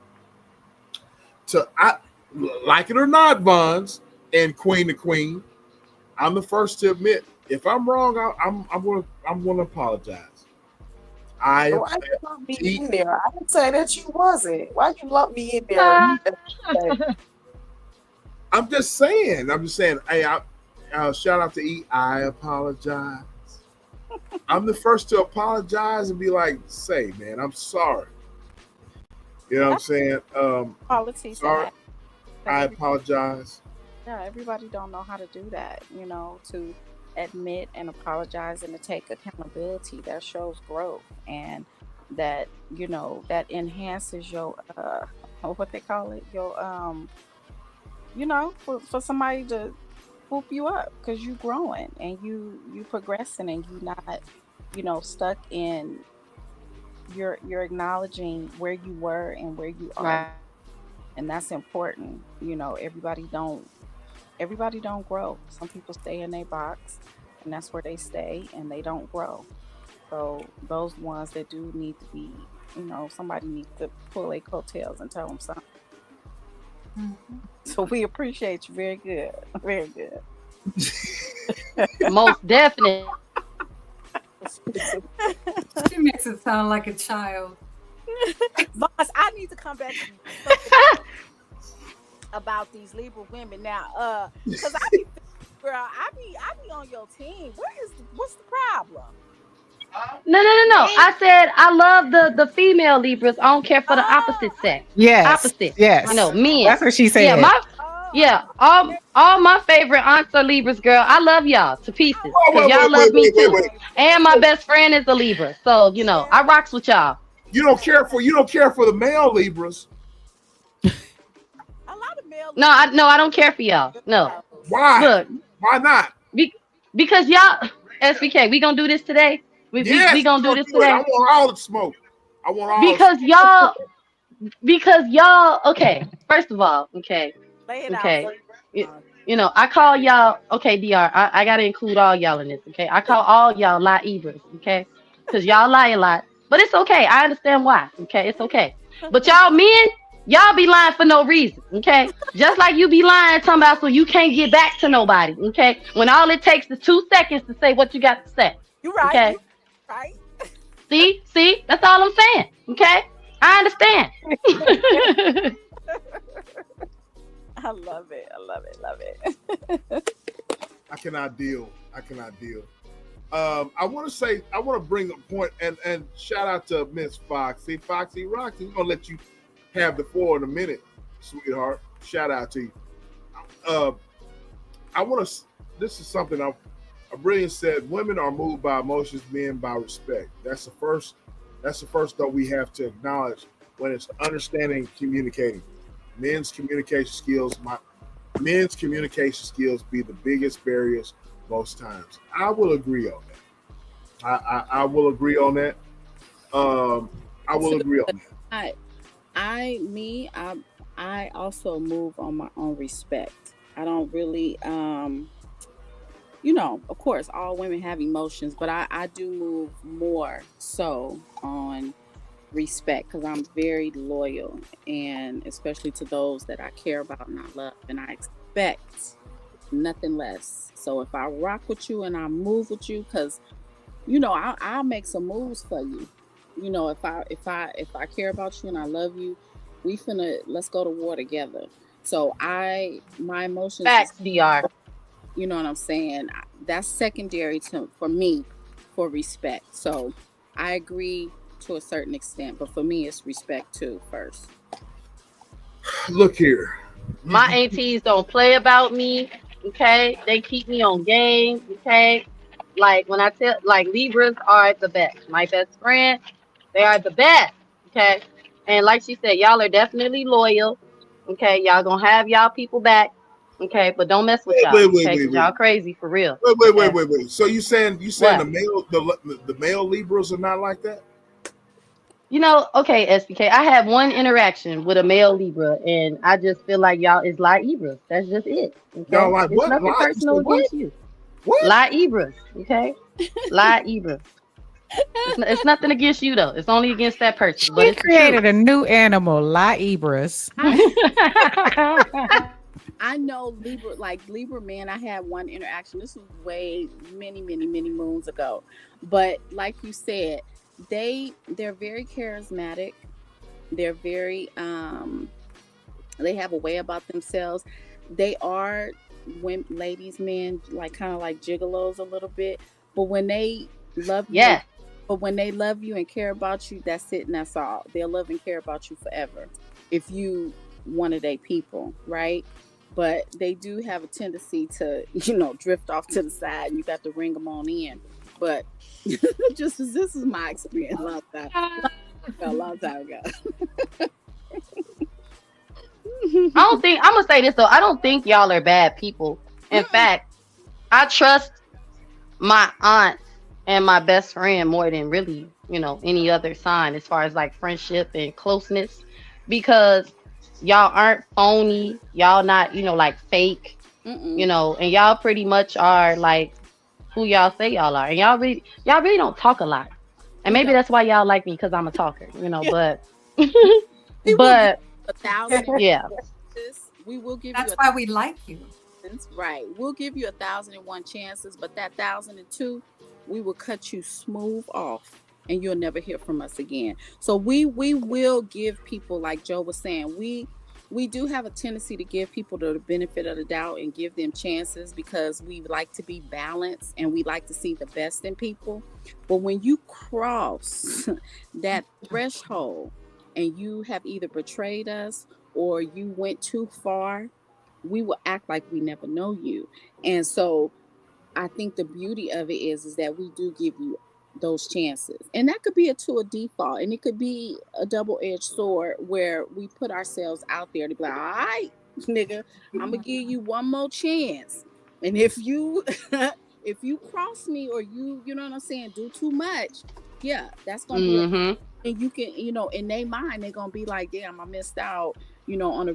S1: like it or not, Vons and Queen to Queen. I'm the first to admit if I'm wrong. I'm gonna apologize.
S6: Why you lump me in there? I didn't say that you wasn't. Why you lump me in there?
S1: I'm just saying. Hey, shout out to E. I apologize. I'm the first to apologize and be like, say, man, I'm sorry. You know what I'm saying?
S9: Policy.
S1: Sorry. I apologize.
S9: Yeah, everybody don't know how to do that, you know, to admit and apologize and to take accountability. That shows growth, and that, you know, that enhances your what they call it, your you know, for somebody to whoop you up because you growing and you progressing, and you not, you know, stuck in, you're acknowledging where you were and where you are.
S7: Right.
S9: And that's important. You know, everybody don't grow. Some people stay in their box, and that's where they stay, and they don't grow. So those ones that do need to be, you know, somebody needs to pull their coattails and tell them something. Mm-hmm. So we appreciate you. Very good. Very good.
S7: Most definitely.
S8: She makes it sound like a child.
S9: Boss, I need to come back about these Libra women now. Because I be on your team. What's the problem?
S7: No. I said I love the female Libras. I don't care for the opposite sex.
S5: Yes.
S7: Opposite.
S5: Yes.
S7: Men.
S5: That's what she
S7: Yeah,
S5: said.
S7: all my favorite aunts are Libras, girl. I love y'all to pieces
S1: Oh,
S7: because y'all love me too. And my best friend is a Libra, so I rocks with y'all.
S1: You don't care for the male Libras.
S9: A lot of male.
S7: No, I don't care for y'all. No,
S1: Why?
S7: look,
S1: Why not?
S7: because y'all, SBK, we gonna do this today. We
S1: Yes,
S7: gonna do
S1: we're
S7: this
S1: gonna do it. I
S7: today
S1: want all the smoke. I want all the
S7: because y'all. Okay, first of all, okay.
S9: Lay it out.
S7: Okay. I call y'all, okay, DR, I gotta include all y'all in this, okay? I call all y'all Libras, okay? Because y'all lie a lot. But it's okay. I understand why. Okay, it's okay. But y'all men, y'all be lying for no reason, okay? Just like you be lying talking about so you can't get back to nobody, okay? When all it takes is 2 seconds to say what you got to say.
S9: You right.
S7: Okay.
S9: You right.
S7: See? That's all I'm saying. Okay? I understand.
S9: I love it. Love it.
S1: I cannot deal. I want to bring a point and shout out to Miss Foxy Roxy. We're gonna let you have the floor in a minute, sweetheart. Shout out to you. This is something a brilliant said. Women are moved by emotions, men by respect. That's the first that we have to acknowledge when it's understanding and communicating. Men's communication skills be the biggest barriers most times. I will agree on that. I will agree on that. I will agree on that.
S9: I also move on my own respect. I don't really of course all women have emotions, but I do move more so on respect because I'm very loyal, and especially to those that I care about and I love, and I expect nothing less. So if I rock with you and I move with you, because I'll make some moves for you. If I care about you and I love you, let's go to war together. So my emotions.
S7: Facts, DR.
S9: You know what I'm saying? That's secondary for me for respect. So I agree to a certain extent, but for me it's respect too first.
S1: Look here.
S7: My aunties don't play about me, okay? They keep me on game, okay? Like when I tell, like Libras are the best. My best friend, they are the best, okay? And like she said, y'all are definitely loyal, okay? Y'all gonna have y'all people back, okay? But don't mess with y'all, okay? Because y'all crazy for real.
S1: Wait. So you saying
S7: What?
S1: the male Libras are not like that?
S7: Okay, SBK, I had one interaction with a male Libra, and I just feel like y'all is Libras. That's just it. Okay?
S1: Y'all like
S7: it's
S1: what?
S7: nothing personal against you.
S1: What?
S7: Libras, okay? Libras. It's nothing against you though. It's only against that person. But
S5: She
S7: it's
S5: created a new animal, Libras.
S9: I know Libra man. I had one interaction. This was way many moons ago, but like you said, they're very charismatic. They're very they have a way about themselves. They are ladies, men, like kind of like gigolos a little bit. But when they love you, when they love you and care about you, that's it and that's all. They'll love and care about you forever if you one of their people, right? But they do have a tendency to, drift off to the side, and you got to ring them on in. But this is my experience a long time ago.
S7: I'm gonna say this though. I don't think y'all are bad people. In fact, I trust my aunts and my best friend more than really, any other sign as far as like friendship and closeness, because y'all aren't phony. Y'all not, like fake, and y'all pretty much are like who y'all say y'all are. And y'all really don't talk a lot. And maybe that's why y'all like me, because I'm a talker, but but
S9: 1,000
S7: yeah.
S9: We will give
S8: That's
S9: you
S8: why we like you.
S9: Right. We'll give you 1,001 chances, but that 1,002, we will cut you smooth off and you'll never hear from us again. So we will give people, like Joe was saying, we we do have a tendency to give people the benefit of the doubt and give them chances because we like to be balanced and we like to see the best in people. But when you cross that threshold and you have either betrayed us or you went too far, we will act like we never know you. And so I think the beauty of it is that we do give you those chances, and that could be to a default, and it could be a double-edged sword where we put ourselves out there to be like, all right, nigga, I'm gonna give you one more chance, and if you if you cross me or you know what I'm saying, do too much, yeah, that's gonna be and you can, you know, in their mind they're gonna be like, damn, I missed out, you know, on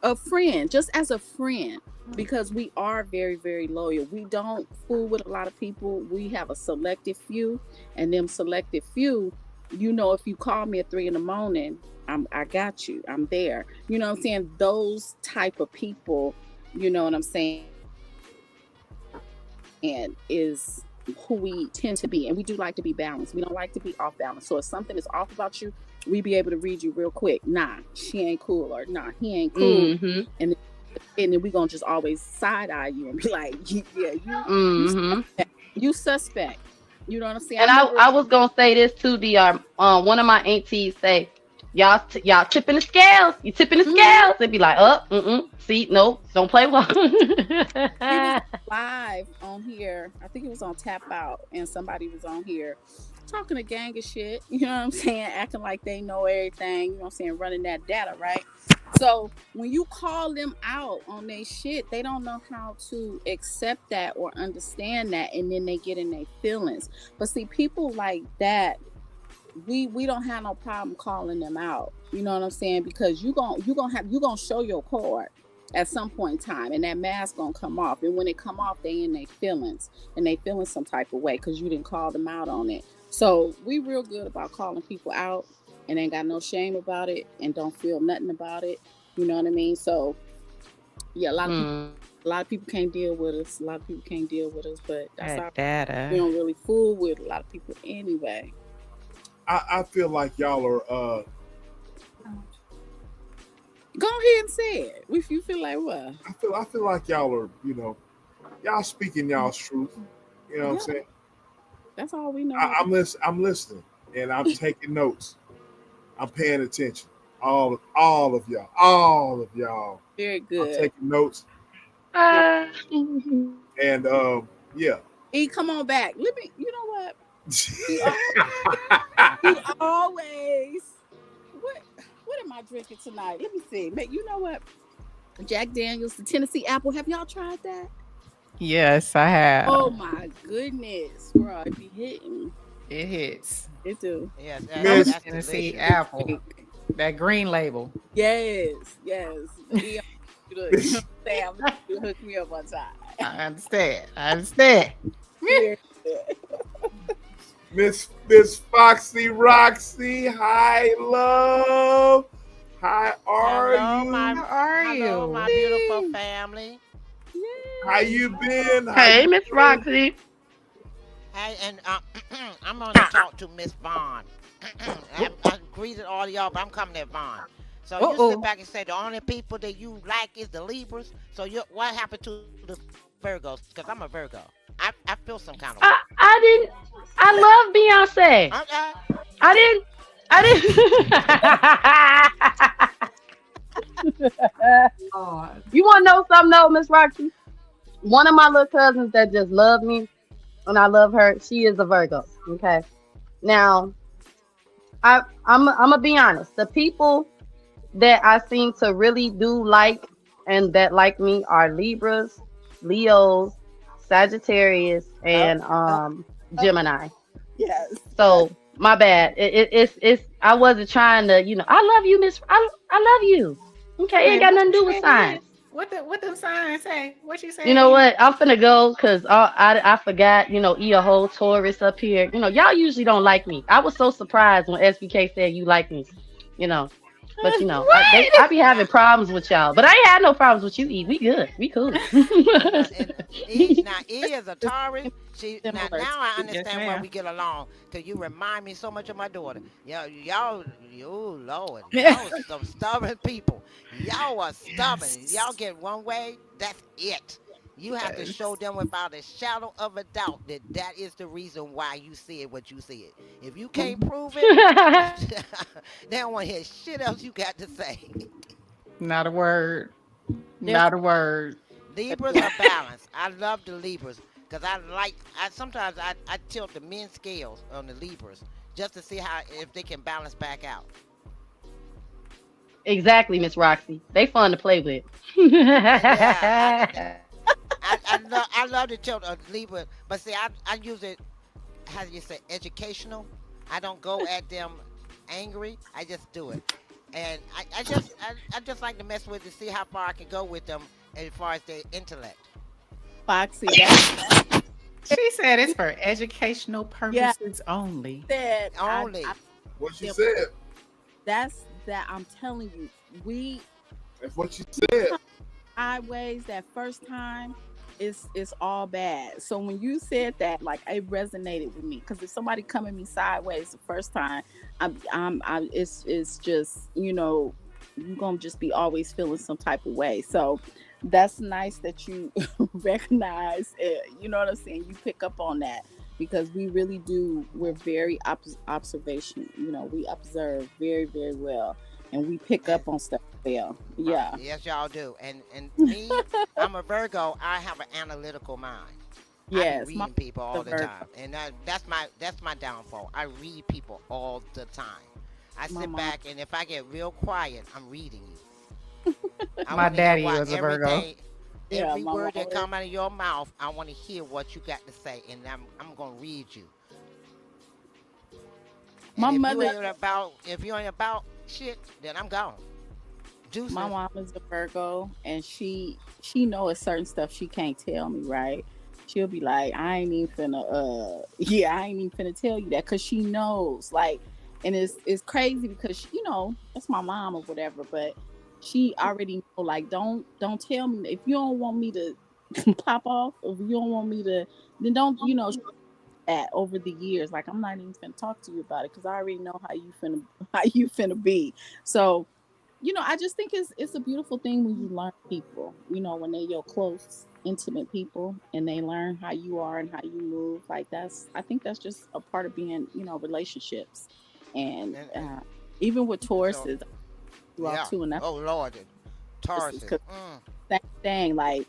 S9: a friend, just as a friend, because we are very, very loyal. We don't fool with a lot of people. We have a selective few, and them selective few, you know, if you call me at 3 a.m, I got you, I'm there, you know what I'm saying? Those type of people, you know what I'm saying, and is who we tend to be. And we do like to be balanced. We don't like to be off balance. So if something is off about you, we be able to read you real quick. Nah, she ain't cool, or nah, he ain't cool. And then we gonna just always side eye you and be like, yeah, you suspect. You know what I'm saying?
S7: And I was gonna say this too, DR. One of my aunties say, y'all tipping the scales. You tipping the scales. They be like, see, no, don't play well.
S9: He was live on here. I think it was on Tap Out, and somebody was on here talking a gang of shit. You know what I'm saying? Acting like they know everything. You know what I'm saying? Running that data, right? So when you call them out on their shit, they don't know how to accept that or understand that, and then they get in their feelings. But see, people like that, we don't have no problem calling them out. You know what I'm saying? Because you gonna show your card at some point in time, and that mask gonna come off. And when it come off, they in their feelings, and they feeling some type of way because you didn't call them out on it. So we real good about calling people out and ain't got no shame about it and don't feel nothing about it. You know what I mean? So yeah, a lot of people can't deal with us. A lot of people can't deal with us, but that's our data. We don't really fool with a lot of people anyway.
S1: I feel like y'all are
S9: go ahead and say it. If you feel like what?
S1: I feel like y'all are, you know, y'all speaking y'all's truth. You know what I'm saying?
S9: That's all we know.
S1: I'm listening, and I'm taking notes. I'm paying attention. All of y'all.
S9: Very good.
S1: I'm taking notes. And yeah.
S9: E, come on back. Let me. You know what? You always. What am I drinking tonight? Let me see. You know what? Jack Daniels, the Tennessee Apple. Have y'all tried that?
S5: Yes, I have.
S9: Oh my goodness, bro! It be hitting.
S5: It hits.
S9: It do.
S10: Yeah,
S5: that's Tennessee Apple. That green label.
S9: Yes. Yeah, you know what I'm saying? I'm gonna hook me up one time.
S5: I understand.
S1: Miss Foxy Roxy, hi love. How are you?
S10: Hello, my beautiful family.
S1: How you been?
S7: Hey, Miss Roxy.
S10: Hey, and I'm going to talk to Miss Vaughn. I greeted all of y'all, but I'm coming at Vaughn. So you sit back and say the only people that you like is the Libras. So what happened to the Virgos? Because I'm a Virgo. I feel some kind of way.
S7: I love Beyonce. I didn't. You want to know something though, Miss Roxy? One of my little cousins that just love me, and I love her. She is a Virgo. Okay. Now, I'm gonna be honest. The people that I seem to really do like and that like me are Libras, Leos, Sagittarius, and Gemini.
S9: Yes.
S7: So my bad. It's I wasn't trying to, I love you, Miss. I love you. Okay, it ain't got nothing to do with signs.
S5: What them signs say? What you say?
S7: You know what? I'm finna go because I forgot. A whole Taurus up here. Y'all usually don't like me. I was so surprised when SBK said you like me. But you know,
S5: What?
S7: I be having
S10: Now,
S7: problems with y'all. But I ain't had no problems with you. E, we good. We cool.
S10: and E is a
S9: It's
S10: Taurus. Now
S9: similar to
S10: I
S9: you.
S5: Yes,
S10: understand why
S5: ma'am.
S10: we get along. Cause you remind me so much of my daughter. Oh Lord, y'all some stubborn people. Y'all are stubborn. Y'all
S5: Yes.
S10: get one way, that's it. You have to show them without a shadow of a doubt that that is the reason why you said what you said. If you can't prove it, they don't want to hear shit else you got to say.
S5: Not a word.
S9: There's
S5: Not a word.
S10: Libras
S9: yeah,
S10: are balanced. I love the Libras because I sometimes I tilt the men scales on the Libras just to see how if they can balance back out.
S7: Exactly, Miss Roxy. They fun to play with.
S10: Yeah, I love to tilt a Libra, but see I use it, how do you say, educational. I don't go at them angry. I just do it, and I just like to mess with to see how far I can go with them as far as their intellect.
S9: Foxy. That's
S5: She said it's
S9: you
S5: for educational
S9: yeah,
S5: purposes only.
S9: said I
S10: Only.
S1: What she
S9: them.
S1: said.
S9: That's that I'm telling you. We
S1: That's what she said.
S9: sideways that first time, it's all bad. So when you said that, like it resonated with me because if somebody come at me sideways the first time, it's just you're gonna just be always feeling some type of way. So that's nice that you recognize it. You know what I'm saying? You pick up on that because we really do. We're very observation. We observe very very well, and we pick
S10: And
S9: up on stuff well. Yeah.
S10: yes, y'all do. And me, I'm a Virgo. I have an analytical mind. I be
S9: Yes, my
S10: reading people
S9: the
S10: all the
S9: Virgo.
S10: time, and that's my downfall. I read people all the time. I
S9: My
S10: sit
S9: mom.
S10: back, and if I get real quiet, I'm reading you. I
S5: My
S10: want to hear
S5: daddy
S10: what
S5: was a Virgo.
S9: Yeah,
S10: every
S9: my mom
S10: word that
S9: is.
S10: come out of your mouth. I want to hear what you got to say, and I'm gonna read you. And
S9: My mother.
S10: if you ain't about shit, then I'm gone.
S9: My
S10: Deuces.
S9: mom is a Virgo, and she knows certain stuff she can't tell me. Right? She'll be like, I ain't even finna. Yeah, I ain't even finna tell you that because she knows. Like, and it's crazy because that's my mom or whatever, but she already know. Like, don't tell me if you don't want me to pop off, or if you don't want me to, then don't. That over the years. Like I'm not even finna talk to you about it because I already know how you finna how you finna be. So, I just think it's a beautiful thing when you learn people, when they're your close, intimate people and they learn how you are and how you move. Like I think that's just a part of being, relationships. And
S10: And
S9: even with
S10: so
S9: Tauruses, you all
S10: yeah.
S9: too, and that's
S10: Oh Lord, Tauruses.
S9: because same thing, like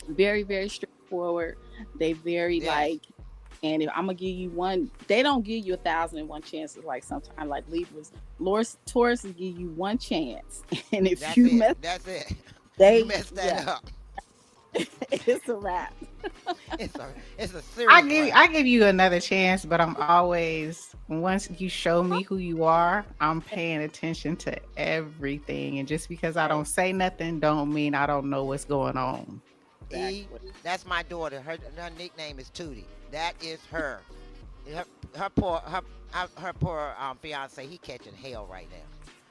S9: very, very straightforward. They very
S10: Yes,
S9: like and if I'm gonna give you one, they don't give you 1,001 chances. Like sometimes, like Libras, Taurus will give you one chance, and if
S10: that's
S9: you
S10: it.
S9: mess,
S10: That's it. You
S9: they
S10: messed that
S9: yeah,
S10: up.
S9: it's a wrap.
S10: It's a serious rap.
S5: I give you another chance, but I'm always once you show me who you are, I'm paying attention to everything. And just because I don't say nothing, don't mean I don't know what's going on.
S10: E,
S9: Exactly.
S10: that's my daughter. Her nickname is Tootie. That is her. Her her poor her poor fiance. He catching hell right now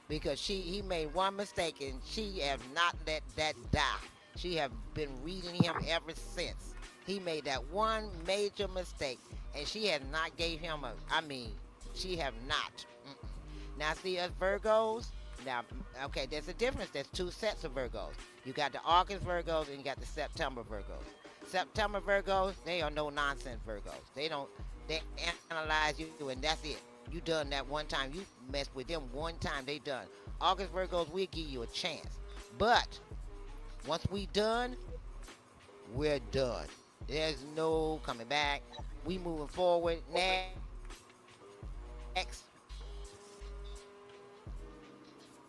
S10: because he made one mistake and she have not let that die. She have been reading him ever since. He made that one major mistake and she has not gave him a. I mean, she have not. Mm-mm. Now see us Virgos. Now, okay, there's a difference. There's two sets of Virgos. You got the August Virgos and you got the September Virgos. September Virgos, they are no nonsense Virgos. They analyze you and that's it. You done that one time. You mess with them one time, they done. August Virgos, we'll give you a chance. But once we done, we're done. There's no coming back. We moving forward. Next. And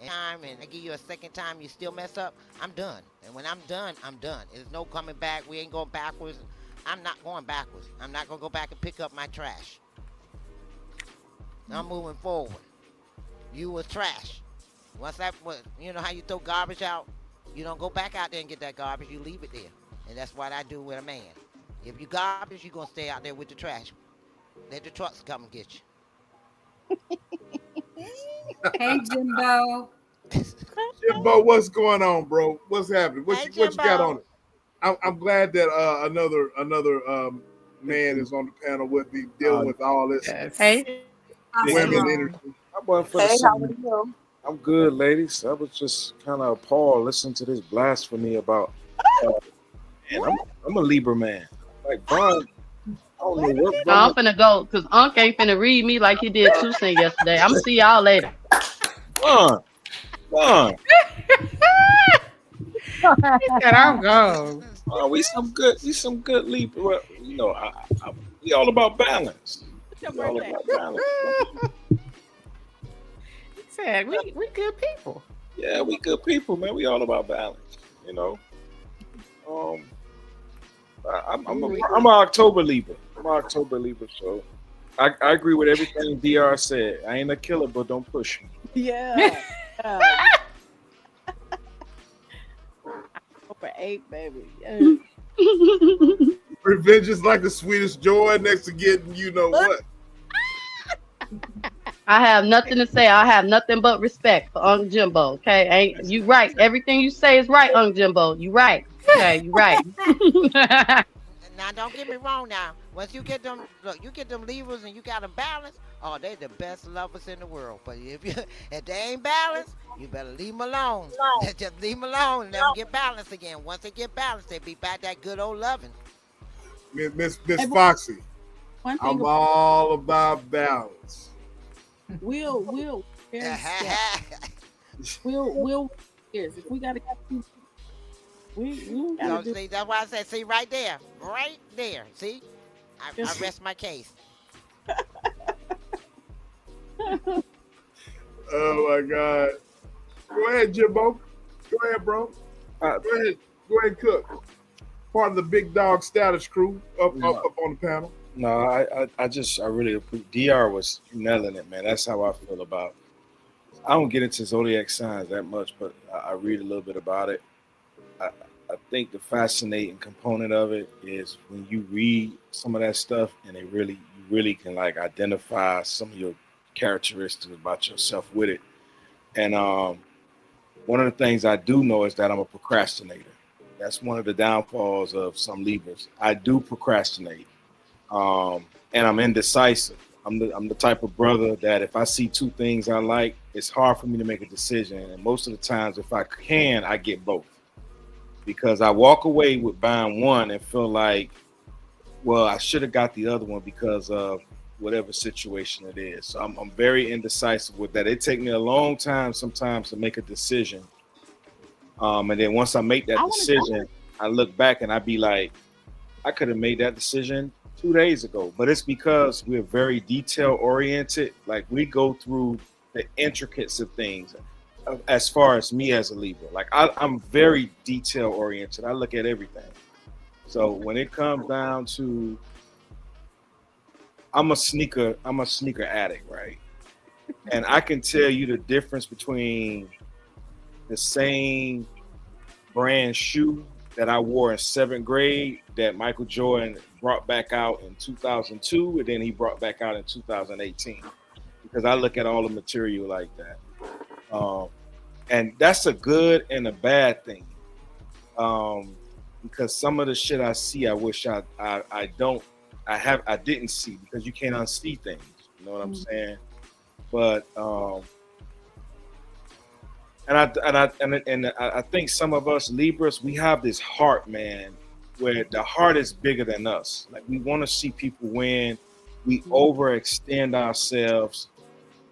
S10: time and I give you a second time you still mess up, I'm done. And when I'm done, I'm done. There's no coming back. We ain't going backwards. I'm not going backwards. I'm not gonna go back and pick up my trash. I'm moving forward. You was trash. Once that was, you know how you throw garbage out? You don't go back out there and get that garbage. You leave it there. And that's what I do with a man. If you garbage, you're gonna stay out there with the trash. Let the trucks come and get you.
S8: Hey, Jimbo.
S1: Jimbo, what's going on, bro? What's happening?
S10: Hey,
S1: What you got
S10: Jimbo.
S1: on it? I'm glad that another man is on the panel with me dealing with all this
S5: Yes. Hey.
S1: women
S8: Awesome.
S1: energy.
S11: I wasn't for the
S6: Hey, how are
S11: segment.
S6: you?
S11: I'm good, ladies. I was just kind of appalled listening to this blasphemy about. Uh, and I'm a Libra man. Like Vaughn, I don't know what
S7: No, I'm
S11: Vaughn.
S7: finna go because Unc ain't finna read me like he did Toussaint yesterday. I'm gonna see y'all later.
S11: Vaughn, Vaughn.
S5: He said, I'm gone.
S11: We some good Libra. Well, we all about balance.
S9: Your
S11: We all
S9: birthday.
S11: about balance.
S5: He said, we good people.
S11: Yeah, we good people, man. We all about balance. You know. Um, I'm an October Libra. I'm an October Libra, so I agree with everything Dr. said. I ain't a killer, but don't push me.
S9: Yeah. Over 8, baby. Yeah.
S1: Revenge is like the sweetest joy next to getting you know what.
S7: I have nothing to say. I have nothing but respect for Unc Jimbo. Okay, ain't you right? Everything you say is right, Unc Jimbo. You right. Okay, you right.
S10: Now, don't get me wrong. Now, once you get them, look, you get them Libras and you got them balanced. Oh, they the best lovers in the world. But if they ain't balanced, you better leave them alone. Just leave them alone and let them get balanced again. Once they get balanced, they be back that good old loving.
S1: Miss
S9: Hey,
S1: Foxy,
S9: one thing
S1: I'm all about balance.
S9: we'll we'll years. If we gotta get you, we ain't gotta
S10: So
S9: do
S10: see, that's why I said, see right there, right there. See, I rest my case.
S1: Oh my God. Go ahead, Jimbo. Go ahead, bro.
S11: Uh,
S1: Go ahead. Go ahead and cook. Part of the big dog status crew up on the panel.
S11: No, I really appreciate. Dr. was nailing it, man. That's how I feel about. I don't get into zodiac signs that much, but I read a little bit about it. I, I think the fascinating component of it is when you read some of that stuff, and you really can like identify some of your characteristics about yourself with it. And one of the things I do know is that I'm a procrastinator. That's one of the downfalls of some Libras. I do procrastinate, and I'm indecisive. I'm the type of brother that if I see two things I like, it's hard for me to make a decision. And most of the times, if I can, I get both because I walk away with buying one and feel like, well, I should have got the other one because of whatever situation it is. So I'm very indecisive with that. It takes me a long time sometimes to make a decision. And then once I make that decision, I look back and I be like, I could have made that decision 2 days ago. But it's because we're very detail oriented. Like we go through the intricacies of things. As far as me as a Libra, like I'm very detail oriented. I look at everything. So when it comes down to, I'm a sneaker addict, right? And I can tell you the difference between the same brand shoe that I wore in 7th grade that Michael Jordan brought back out in 2002, and then he brought back out in 2018. Because I look at all the material like that. And that's a good and a bad thing. Because some of the shit I see, I wish I didn't see because you can't unsee things. You know what I'm saying? But I think some of us Libras, we have this heart, man, where the heart is bigger than us. Like we want to see people win. We overextend ourselves.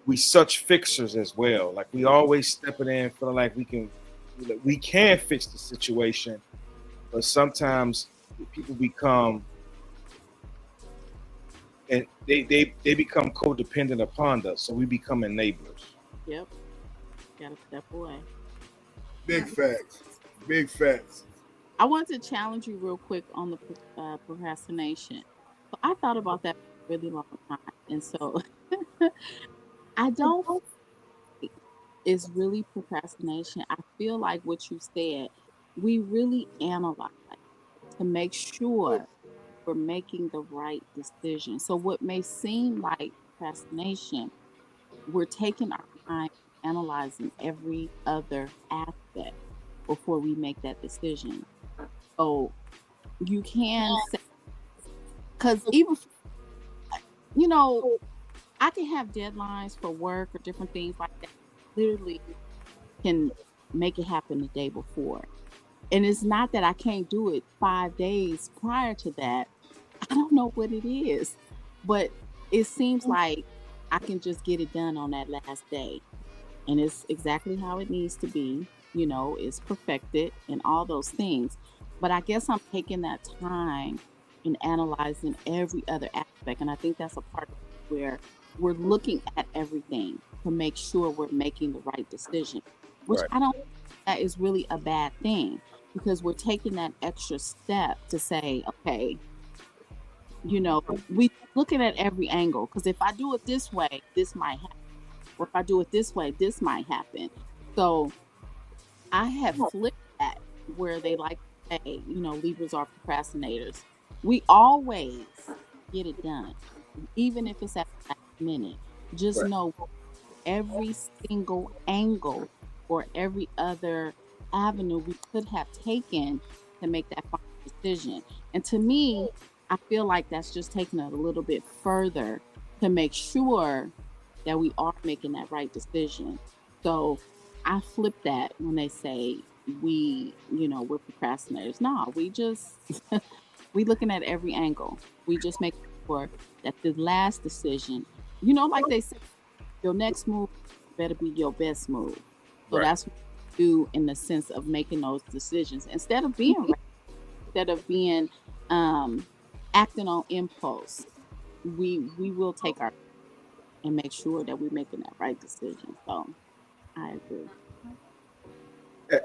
S11: We such fixers as well. Like we always stepping in, feeling like we can fix the situation, but sometimes people become and they become codependent upon us, so we become enablers.
S9: Yep. Gotta step away.
S1: Big facts. Big facts.
S9: I want to challenge you real quick on the procrastination. So I thought about that for a really long time, and so I don't think it's really procrastination. I feel like what you said, we really analyze to make sure we're making the right decision. So what may seem like procrastination, we're taking our time analyzing every other aspect before we make that decision. So you can say, because even, you know, I can have deadlines for work or different things like that. Literally can make it happen the day before. And it's not that I can't do it 5 days prior to that. I don't know what it is, but it seems like I can just get it done on that last day. And it's exactly how it needs to be. You know, it's perfected and all those things. But I guess I'm taking that time and analyzing every other aspect. And I think that's a part of where we're looking at everything to make sure we're making the right decision, which
S11: Right.
S9: I don't think that is really a bad thing, because we're taking that extra step to say, okay, you know, we looking at every angle, because if I do it this way, this might happen. Or if I do it this way, this might happen. So I have flipped that, where they like to say, you know, Libras are procrastinators. We always get it done, even if it's at the last minute. Just
S11: Right.
S9: know every single angle or every other avenue we could have taken to make that final decision. And to me, I feel like that's just taking it a little bit further to make sure that we are making that right decision. So I flip that when they say we, you know, we're procrastinators. No, we just we looking at every angle. We just make sure that the last decision, you know, like they say, your next move better be your best move. So
S11: Right.
S9: that's what we do in the sense of making those decisions instead of being instead of being acting on impulse. We will take our and make sure that we're making that right decision. So I agree.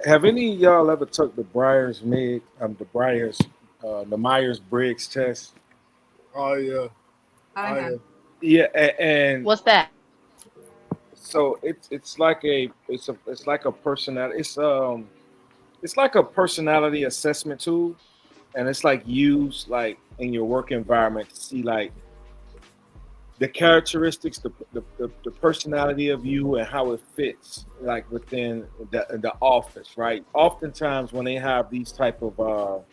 S11: Have any of y'all ever took the the Myers-Briggs test?
S1: Oh yeah.
S8: I
S1: Oh
S8: have.
S1: yeah.
S11: Yeah, and
S7: What's that?
S11: so it's like a personality. It's like a personality assessment tool, and it's like used like in your work environment to see like the characteristics, the personality of you and how it fits like within the office, right? Oftentimes when they have these type of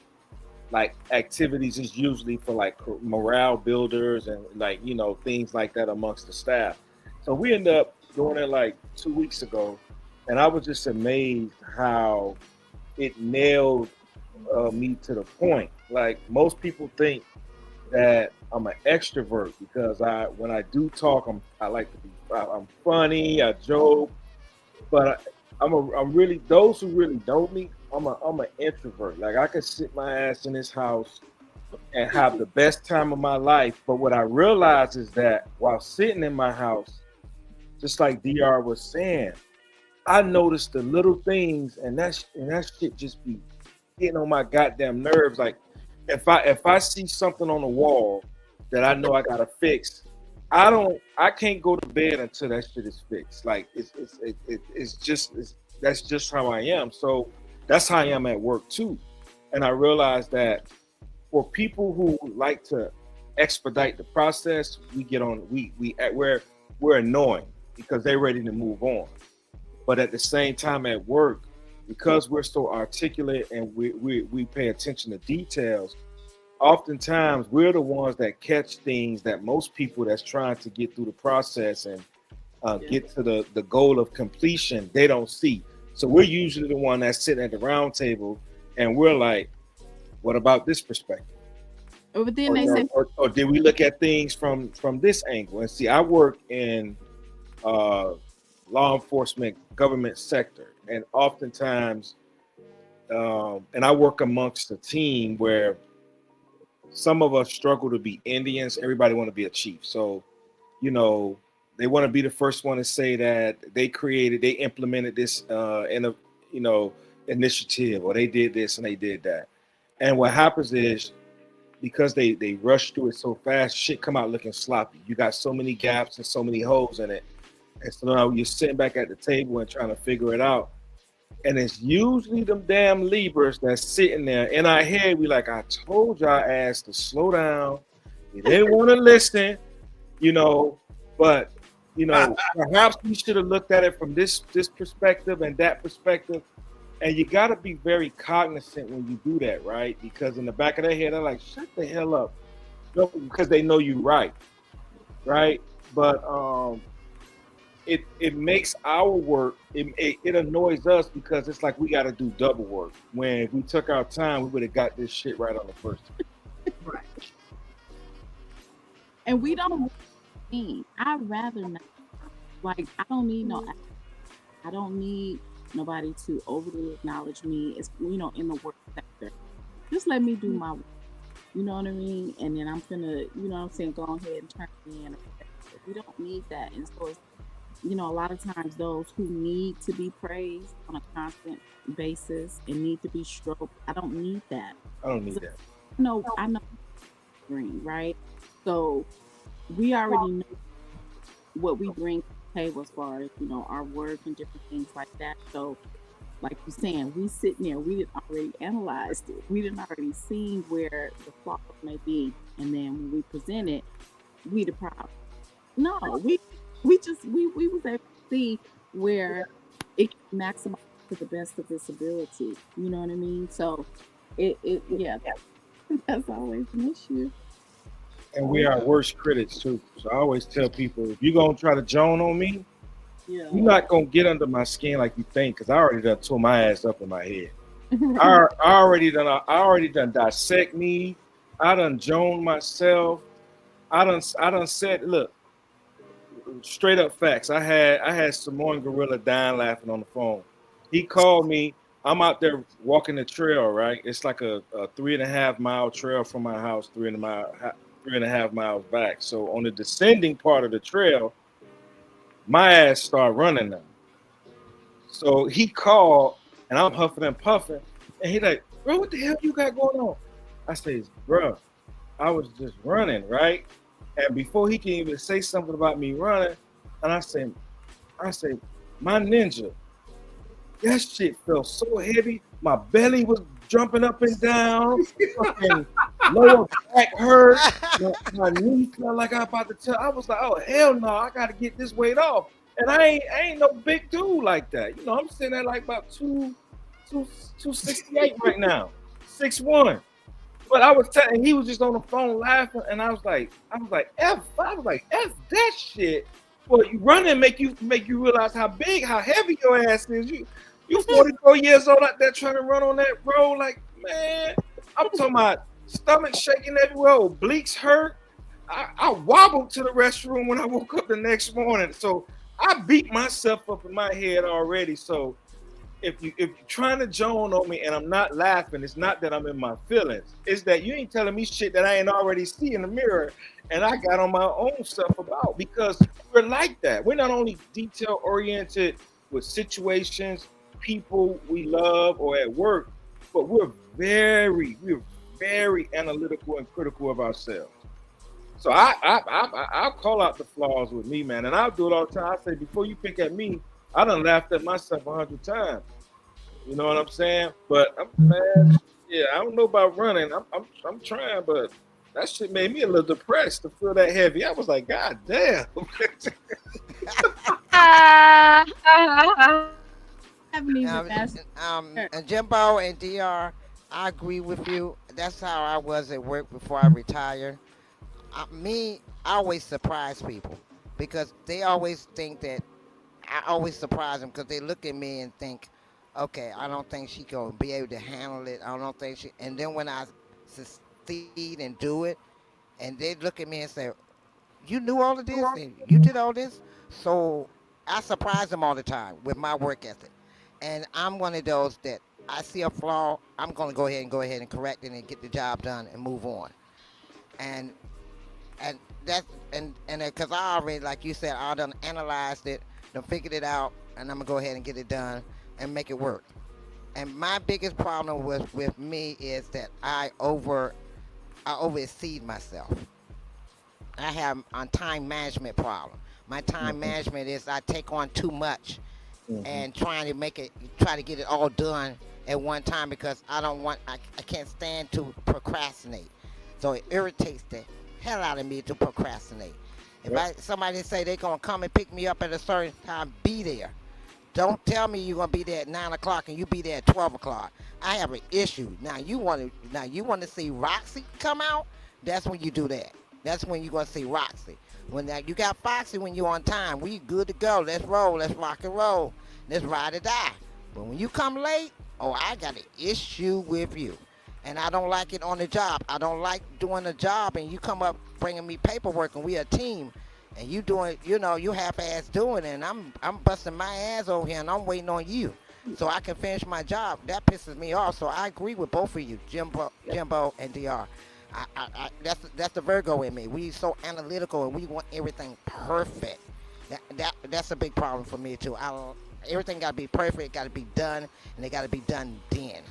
S11: like activities, it's usually for like morale builders and like, you know, things like that amongst the staff. So we ended up doing it like 2 weeks ago, and I was just amazed how it nailed me to the point. Like most people think that I'm an extrovert because when I do talk, I like to be I'm funny, I joke, but I'm really, those who really know me, I'm an introvert. Like I could sit my ass in this house and have the best time of my life. But what I realized is that while sitting in my house, just like DR was saying, I noticed the little things, and that shit just be getting on my goddamn nerves. Like if I see something on the wall that I know I gotta fix, I can't go to bed until that shit is fixed. Like that's just how I am. So that's how I am at work too. And I realized that for people who like to expedite the process, we're annoying because they're ready to move on. But at the same time at work, because we're so articulate and we pay attention to details, oftentimes we're the ones that catch things that most people that's trying to get through the process and get to the goal of completion, they don't see. So we're usually the one that's sitting at the round table and we're like, what about this perspective?
S9: But then they say,
S11: Or did we look at things from this angle? And see, I work in law enforcement government sector, and oftentimes and I work amongst a team where some of us struggle to be Indians. Everybody want to be a chief, so you know they want to be the first one to say that they implemented this in a initiative, or they did this and they did that. And what happens is, because they rush through it so fast, shit come out looking sloppy. You got so many gaps and so many holes in it. And so now you're sitting back at the table and trying to figure it out. And it's usually them damn Libras that's sitting there. In our head, we like, I told y'all ass to slow down. You didn't want to listen, but Perhaps we should have looked at it from this perspective and that perspective. And you got to be very cognizant when you do that, right? Because in the back of their head, they're like, shut the hell up. Because they know you right? But it makes our work, it annoys us because it's like we got to do double work. When if we took our time, we would have got this shit right on the first time.
S9: Right. And we don't need, I'd rather not. Like, I don't need I don't need nobody to overly acknowledge me as, in the work sector. Just let me do my work. You know what I mean? And then I'm gonna, go ahead and turn me in. We don't need that. And so it's, a lot of times those who need to be praised on a constant basis and need to be stroked, I don't need that.
S11: I don't need that.
S9: I know green, right? So we already know what we bring to the table as far as, our work and different things like that. So like you're saying, we sitting there, we did already analyzed it. We didn't already seen where the flaws may be. And then when we present it, we the problem. No, we was able to see where it can maximize to the best of its ability. You know what I mean? So that's always an issue.
S11: And we are worst critics too. So I always tell people, if you're gonna try to joan on me, you're not gonna get under my skin like you think, because I already done tore my ass up in my head. I already done dissect me. I done joan myself. I done said, look, straight up facts. I had Samoan Gorilla dying laughing on the phone. He called me. I'm out there walking the trail, right? It's like a 3.5 mile trail from my house, 3.5 miles back. So on the descending part of the trail, my ass started running now. So he called, and I'm huffing and puffing, and he like, bro, what the hell you got going on? I said, bro, I was just running, right? And before he can even say something about me running, and I say, my ninja, that shit felt so heavy. My belly was jumping up and down. Fucking lower back hurt. My knee felt like I was about to tell. I was like, oh hell no, I gotta get this weight off. And I ain't no big dude like that. I'm sitting at like about 268 right now, 6'1". But I was telling, he was just on the phone laughing, and I was like, F that shit. Well, you running make you realize how heavy your ass is. You 44 years old out there trying to run on that road, like, man. I'm talking about stomach shaking everywhere, obliques hurt. I wobbled to the restroom when I woke up the next morning. So I beat myself up in my head already. So if you're trying to joan on me and I'm not laughing, it's not that I'm in my feelings. It's that you ain't telling me shit that I ain't already see in the mirror and I got on my own self about, because we're like that. We're not only detail oriented with situations, people we love or at work, but we're very analytical and critical of ourselves. So I'll call out the flaws with me, man, and I'll do it all the time. I say, before you pick at me, I done laughed at myself 100 times. You know what I'm saying? But man, yeah, I don't know about running. I'm trying, but that shit made me a little depressed to feel that heavy. I was like, God damn.
S10: And Jimbo and DR, I agree with you. That's how I was at work before I retired. I always surprise people because they always think that I always surprise them, because they look at me and think, okay, I don't think she gonna be able to handle it. I don't think she. And then when I succeed and do it, and they look at me and say, you knew all of this and you did all this. So I surprise them all the time with my work ethic. And I'm one of those that I see a flaw, I'm going to go ahead and correct it and get the job done and move on. And that's because I already, like you said, I done analyzed it, done figured it out, and I'm gonna go ahead and get it done and make it work. And my biggest problem with me is that I overexceed myself. I have a time management problem. My time management is I take on too much and try to get it all done at one time, because I can't stand to procrastinate. So it irritates the hell out of me to procrastinate. If somebody say they gonna come and pick me up at a certain time, be there. Don't tell me you're gonna be there at 9 o'clock and you be there at 12 o'clock. I have an issue. Now you want to see Roxy come out? That's when you do that. That's when you're gonna see Roxy. When you got Foxy when you're on time, we good to go. Let's roll. Let's rock and roll. Let's ride or die. But when you come late, oh, I got an issue with you. And I don't like it on the job. I don't like doing a job and you come up bringing me paperwork and we a team. And you doing, you half-ass doing it, and I'm busting my ass over here, and I'm waiting on you, so I can finish my job. That pisses me off. So I agree with both of you, Jimbo and Dr. That's the Virgo in me. We so analytical, and we want everything perfect. That's a big problem for me too. Everything got to be perfect. It got to be done, and it got to be done then.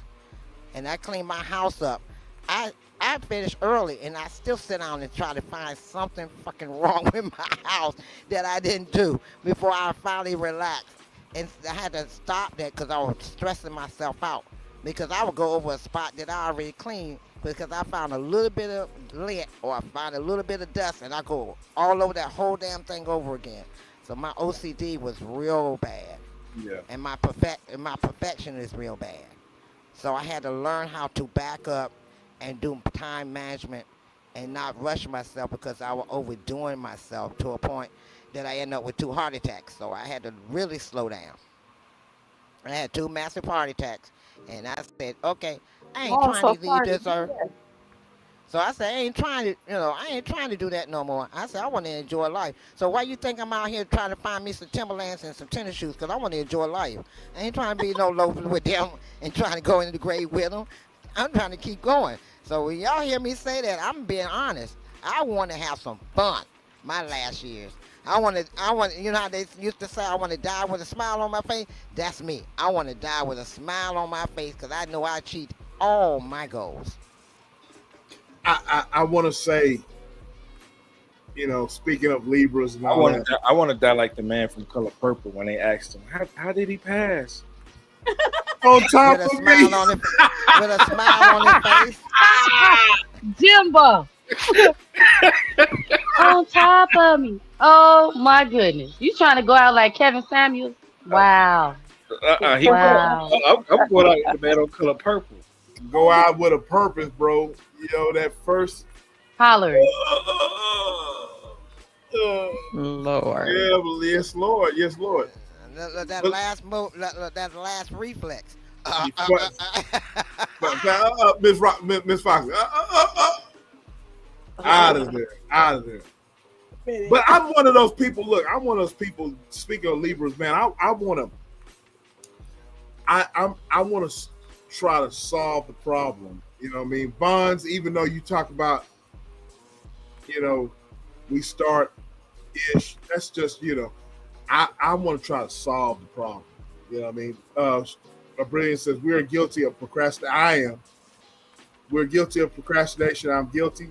S10: And I clean my house up. I finish early and I still sit down and try to find something fucking wrong with my house that I didn't do before I finally relaxed. And I had to stop that because I was stressing myself out. Because I would go over a spot that I already cleaned because I found a little bit of lint or I found a little bit of dust and I go all over that whole damn thing over again. So my OCD was real bad.
S11: Yeah.
S10: And my perfection is real bad. So I had to learn how to back up and do time management and not rush myself because I was overdoing myself to a point that I ended up with 2 heart attacks. So I had to really slow down. I had 2 massive heart attacks. And I said, okay, I ain't trying to leave this earth. So I said, I ain't trying to do that no more. I said, I want to enjoy life. So why you think I'm out here trying to find me some Timberlands and some tennis shoes? Because I want to enjoy life. I ain't trying to be no loafer with them and trying to go into the grave with them. I'm trying to keep going. So when y'all hear me say that, I'm being honest. I want to have some fun my last years. I want, you know how they used to say, I want to die with a smile on my face? That's me. I want to die with a smile on my face because I know I achieved all my goals.
S1: I want to say, speaking of Libras and all that.
S11: I want to die like the man from Color Purple when they asked him, how did he pass?
S1: On top of me.
S10: With a smile on his face.
S7: Jimbo. On top of me. Oh my goodness. You trying to go out like Kevin Samuels? Wow.
S11: Wow. I'm going out like the man on Color Purple.
S1: Go out with a purpose, bro. That first
S7: hollering.
S5: Lord.
S1: Yeah, yes, Lord. Yes, Lord.
S10: That last reflex.
S1: Miss Fox. Out of there. But I'm one of those people. Look, I'm one of those people. Speaking of Libras, man, I want to try to solve the problem. You know what I mean? Bonds, even though you talk about, we start ish. That's just, I want to try to solve the problem. You know what I mean? Brilliant says we're guilty of procrastination. I am. We're guilty of procrastination. I'm guilty.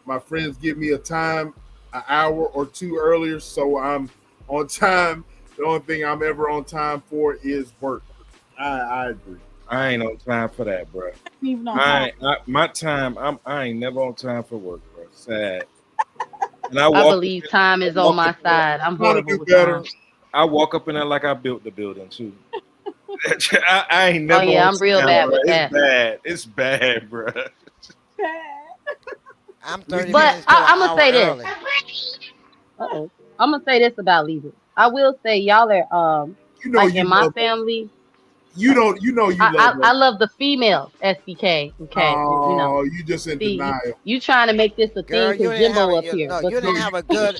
S1: My friends give me an hour or 2 earlier, so I'm on time. The only thing I'm ever on time for is work. I agree.
S11: I ain't on time for that, bro. I ain't never on time for work, bro. Sad. And
S7: I believe time is on my side. I'm horrible with time.
S11: I walk up in there like I built the building too. I ain't never.
S7: Oh yeah, I'm real bad with that.
S11: It's bad, bro.
S10: I'm 30
S7: but
S10: minutes
S7: I'm gonna say this. I'm gonna say this about Libra. I will say y'all are in my family.
S1: I
S7: love the females, SBK. Okay.
S1: Oh, you just in denial.
S7: You trying to make this a thing because Jimbo up here.
S10: No, you didn't have a good.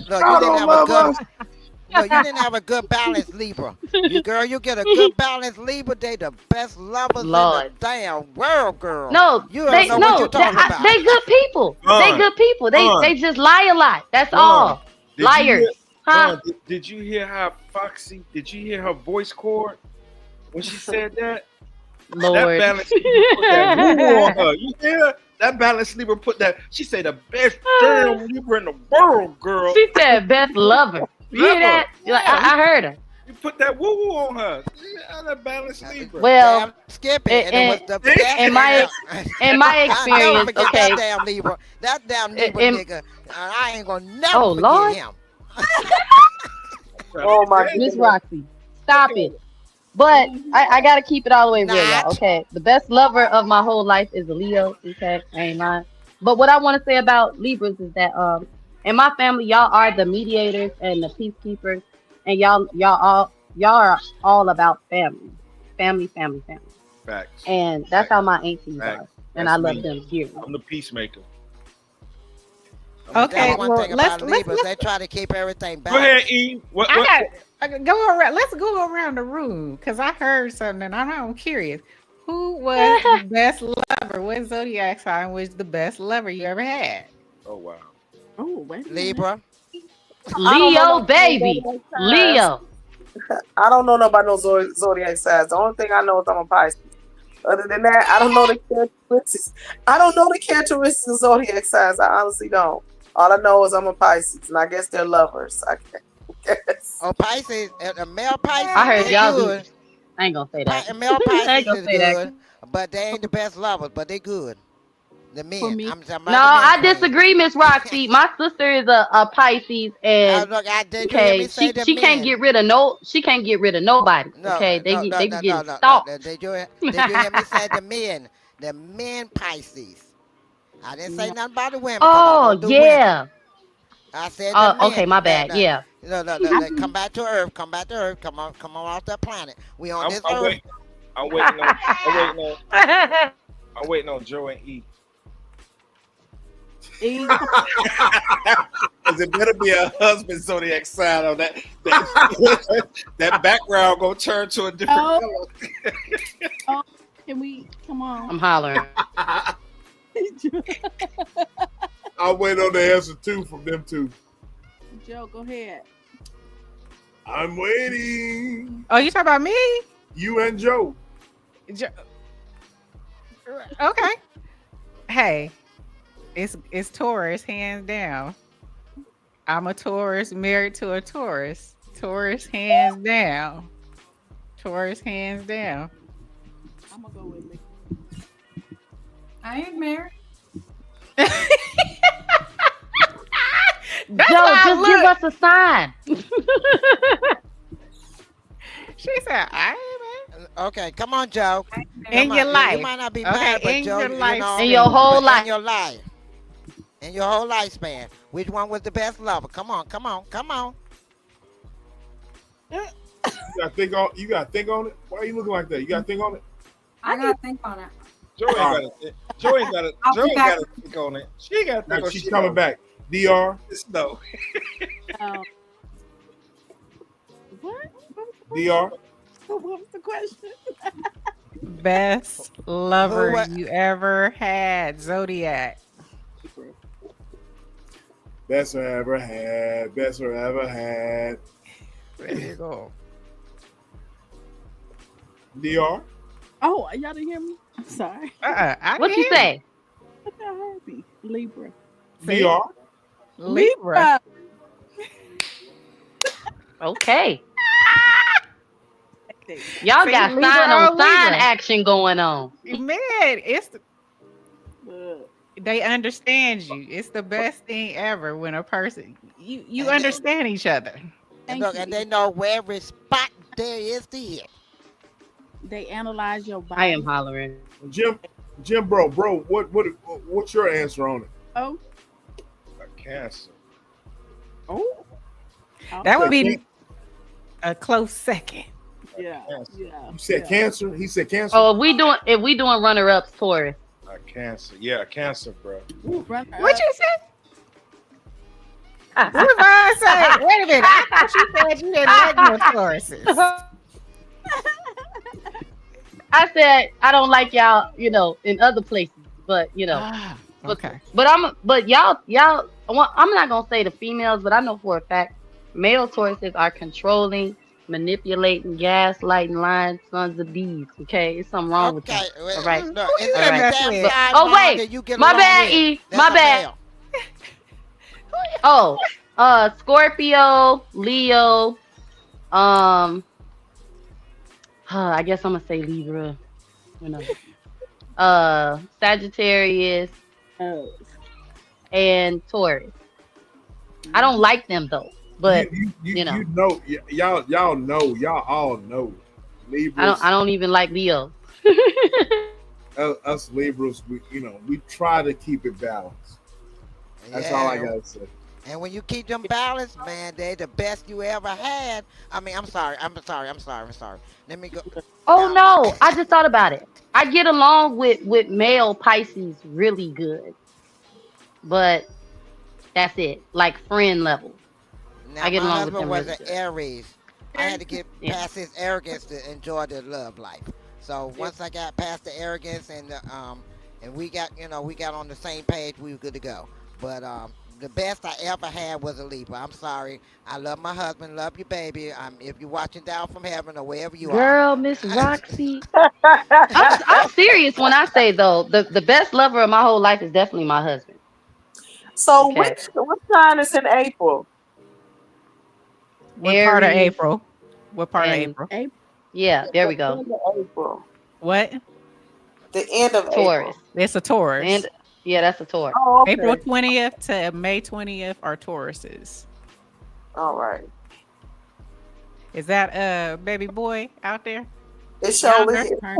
S10: You didn't have a good balance, Libra. You get a good balance, Libra. They the best lovers in the damn world, girl.
S7: No,
S10: you don't know what you're talking about.
S7: They good people. They good people. They just lie a lot. That's all. Liars.
S11: Did you hear how Foxy? Did you hear her voice chord when she said that?
S7: Lord.
S11: That balance put that woo on her. You hear that balance Libra put that? She said the best damn Libra in the world, girl.
S7: She said best lover. You hear that? I heard her.
S11: You put that woo woo on her. That balance Libra.
S7: Well,
S10: skip it.
S7: In my experience, okay.
S10: That damn Libra nigga. I ain't gonna never forget him.
S6: Oh my
S7: Miss
S6: goodness.
S7: Roxy, stop it. But I gotta keep it all the way real, y'all.
S10: Not.
S7: Okay, the best lover of my whole life is a Leo. Okay, I ain't lying. But what I want to say about Libras is that in my family, y'all are the mediators and the peacekeepers, and y'all are all about family, family.
S11: Facts.
S7: And that's how my aunties
S11: Facts.
S7: are, and
S11: That's
S7: I love
S11: me.
S7: them dearly.
S11: I'm the peacemaker.
S5: Okay,
S10: That's one
S5: well,
S10: thing about Libras. They try to keep everything
S11: Go ahead,
S10: balanced.
S11: E.
S5: I got go around. Let's go around the room because I heard something and I'm curious. Who was the best lover? What zodiac sign was the best lover you ever had?
S11: Oh wow.
S9: Oh, wait a minute.
S10: Libra.
S6: I don't know
S7: Leo,
S6: no
S7: baby,
S6: zodiac signs.
S7: Leo.
S6: I don't know nobody no zodiac signs. The only thing I know is I'm a Pisces. Other than that, I don't know the characteristics. I don't know the characteristics of zodiac signs. I honestly don't. All I know is I'm a Pisces, and I guess they're lovers. I guess.
S10: Oh, Pisces. A male Pisces,
S7: I heard
S10: they
S7: y'all
S10: good.
S7: be. I ain't gonna say that.
S10: Male
S7: I ain't
S10: Pisces
S7: gonna
S10: is
S7: say that.
S10: good, but they ain't the best lovers, but they good. The
S9: For
S10: men.
S9: me,
S10: I'm talking
S7: No,
S10: about the men
S7: I
S10: queen.
S7: disagree, Miss Roxy. My sister is a Pisces, and
S10: Look, did you hear me
S7: okay,
S10: say the
S7: she can't
S10: men?
S7: get rid of she can't get rid of nobody.
S10: No,
S7: Okay,
S10: no, no,
S7: they be
S10: no,
S7: getting
S10: no, no, no.
S7: stalked.
S10: Did you hear me say the men? The men Pisces. I didn't say
S9: no.
S10: nothing about the women because I
S7: Oh
S10: don't do women.
S7: yeah.
S10: I said the
S7: Oh, okay,
S10: men.
S7: my bad. Yeah.
S10: Come back to Earth. Come back to Earth. Come on off that planet. We on
S11: I'm,
S10: this
S11: I'm
S10: Earth.
S11: waiting. I'm waiting on. I'm waiting on. I'm waiting on Joe and E.
S9: E.
S11: Cause it better be a husband zodiac sign on that. That background gonna turn to a different
S9: Oh.
S11: color.
S9: Oh, can we come on?
S7: I'm hollering.
S1: I'll wait on the answer too from them two.
S9: Joe, go ahead.
S1: I'm waiting.
S5: Oh, you talking about me?
S1: You and Joe.
S5: Okay. Hey, it's Taurus, hands down. I'm a Taurus, married to a Taurus. Taurus, hands down. Taurus, hands down.
S9: I'm gonna go with me.
S8: I ain't married.
S5: That's
S7: Joe,
S5: why I
S7: just give
S5: look.
S7: us a sign.
S5: She said, "I ain't man."
S10: Okay, come on, Joe.
S5: In
S10: Come
S5: your
S10: on.
S5: life.
S10: You might not be
S5: Okay,
S10: married, but
S5: in
S10: Joe,
S5: your life
S10: know,
S7: In your whole
S10: but
S7: life.
S10: in your life. In your whole lifespan. Which one was the best lover? Come on.
S1: You gotta think on it. Why are you looking like that? You gotta think on it.
S8: I gotta think on it.
S11: Joe ain't got to think on it. She ain't got to think
S1: Now,
S11: on.
S1: she's coming back. Dr.
S11: No.
S9: What?
S1: Dr.
S9: What was the question?
S5: Best lover
S10: Who wa-
S5: you ever had, Zodiac.
S1: Best I ever had. Best I ever had.
S5: There you go.
S1: Dr.
S9: Oh, y'all didn't hear me? I'm sorry.
S5: I
S7: What you
S5: didn't hear
S7: say?
S9: I thought I heard me. Libra.
S5: See?
S1: Dr.
S5: Libra.
S7: Okay. Y'all
S5: See,
S7: got
S5: Libra
S7: sign on
S5: on
S7: sign
S5: Libra.
S7: action going on.
S5: Man, they understand you. It's the best thing ever when a person you
S10: And
S5: understand each other.
S10: And look, and they know where every spot there is to hit.
S9: They analyze your body.
S7: I am hollering.
S1: Jim, bro, what's your answer on it?
S9: Oh,
S11: A Cancer.
S9: oh,
S5: That would be a close second.
S9: yeah.
S1: You said Cancer. He said Cancer.
S7: Oh, if we doing runner ups, Taurus.
S11: A Cancer. Yeah, a Cancer, bro.
S5: What you say? What did I say? Wait a minute. I thought you said you didn't like no Tauruses.
S7: I said I don't like y'all, in other places, but
S5: Okay.
S7: but y'all, I'm not gonna say the females, but I know for a fact male Tauruses are controlling, manipulating, gaslighting, lying sons of bees. Okay, it's something wrong with that. All right.
S10: Look,
S5: Who you
S10: it's
S5: said
S10: a
S5: that's
S10: damn
S5: with?
S10: sign,
S7: Oh
S10: Vaughn,
S7: wait,
S10: that you get
S7: my
S10: along
S7: bad,
S10: with.
S7: E.
S10: That's
S7: My
S10: a
S7: bad. Oh, Scorpio, Leo, I guess I'm gonna say Libra. Sagittarius
S9: Oh.
S7: and Taurus. I don't like them though. But
S1: y'all all know Libras.
S7: I don't even like Leo.
S1: Us Libras, we try to keep it balanced. That's all I gotta say.
S10: And when you keep them balanced, man, they the best you ever had. I mean, I'm sorry. Let me go.
S7: Oh no, I just thought about it. I get along with male Pisces really good, but that's it. Like friend level.
S10: Now,
S7: I get
S10: my
S7: along with
S10: husband
S7: them
S10: was
S7: really
S10: an
S7: good.
S10: Aries. I had to get
S7: Yeah.
S10: past his arrogance to enjoy the love life. So once I got past the arrogance and we got on the same page, we were good to go. But the best I ever had was a Libra. I'm sorry. I love my husband, love you, baby. If you're watching down from heaven or wherever you are.
S7: Girl, Miss Roxy. I'm serious when I say though, the best lover of my whole life is definitely my husband.
S6: So
S7: Okay.
S6: what sign is in April?
S5: What part of
S7: Aries
S5: April? What part of
S7: and
S5: April?
S7: yeah, there we
S6: The
S7: go.
S6: end of April.
S5: What?
S6: The end of
S7: Taurus.
S6: April.
S5: It's a Taurus.
S7: And yeah, that's a Taurus.
S6: Oh, okay.
S5: April 20th to May 20th are Tauruses.
S6: All right.
S5: Is that baby boy out there?
S6: It's surely
S5: Yonder?
S6: here.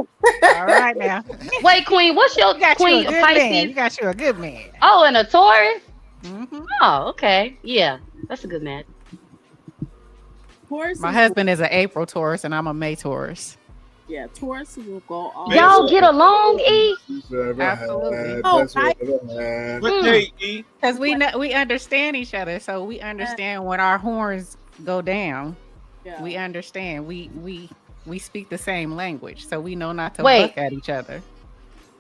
S5: All right now.
S7: Wait, Queen, what's your
S5: You got
S7: Queen
S5: you a good
S7: Pisces?
S5: man. You got you a good man.
S7: Oh, and a Taurus?
S5: Mm-hmm.
S7: Oh, okay. Yeah, that's a good match.
S9: Taurus
S5: My
S9: is-
S5: husband is an April Taurus and I'm a May Taurus.
S9: Yeah, Taurus will go all.
S7: Y'all get along, E?
S5: Absolutely.
S11: What day, E?
S5: Because we understand each other, so we understand when our horns go down.
S9: Yeah.
S5: We understand. We speak the same language, so we know not to
S7: Wait.
S5: buck at each other.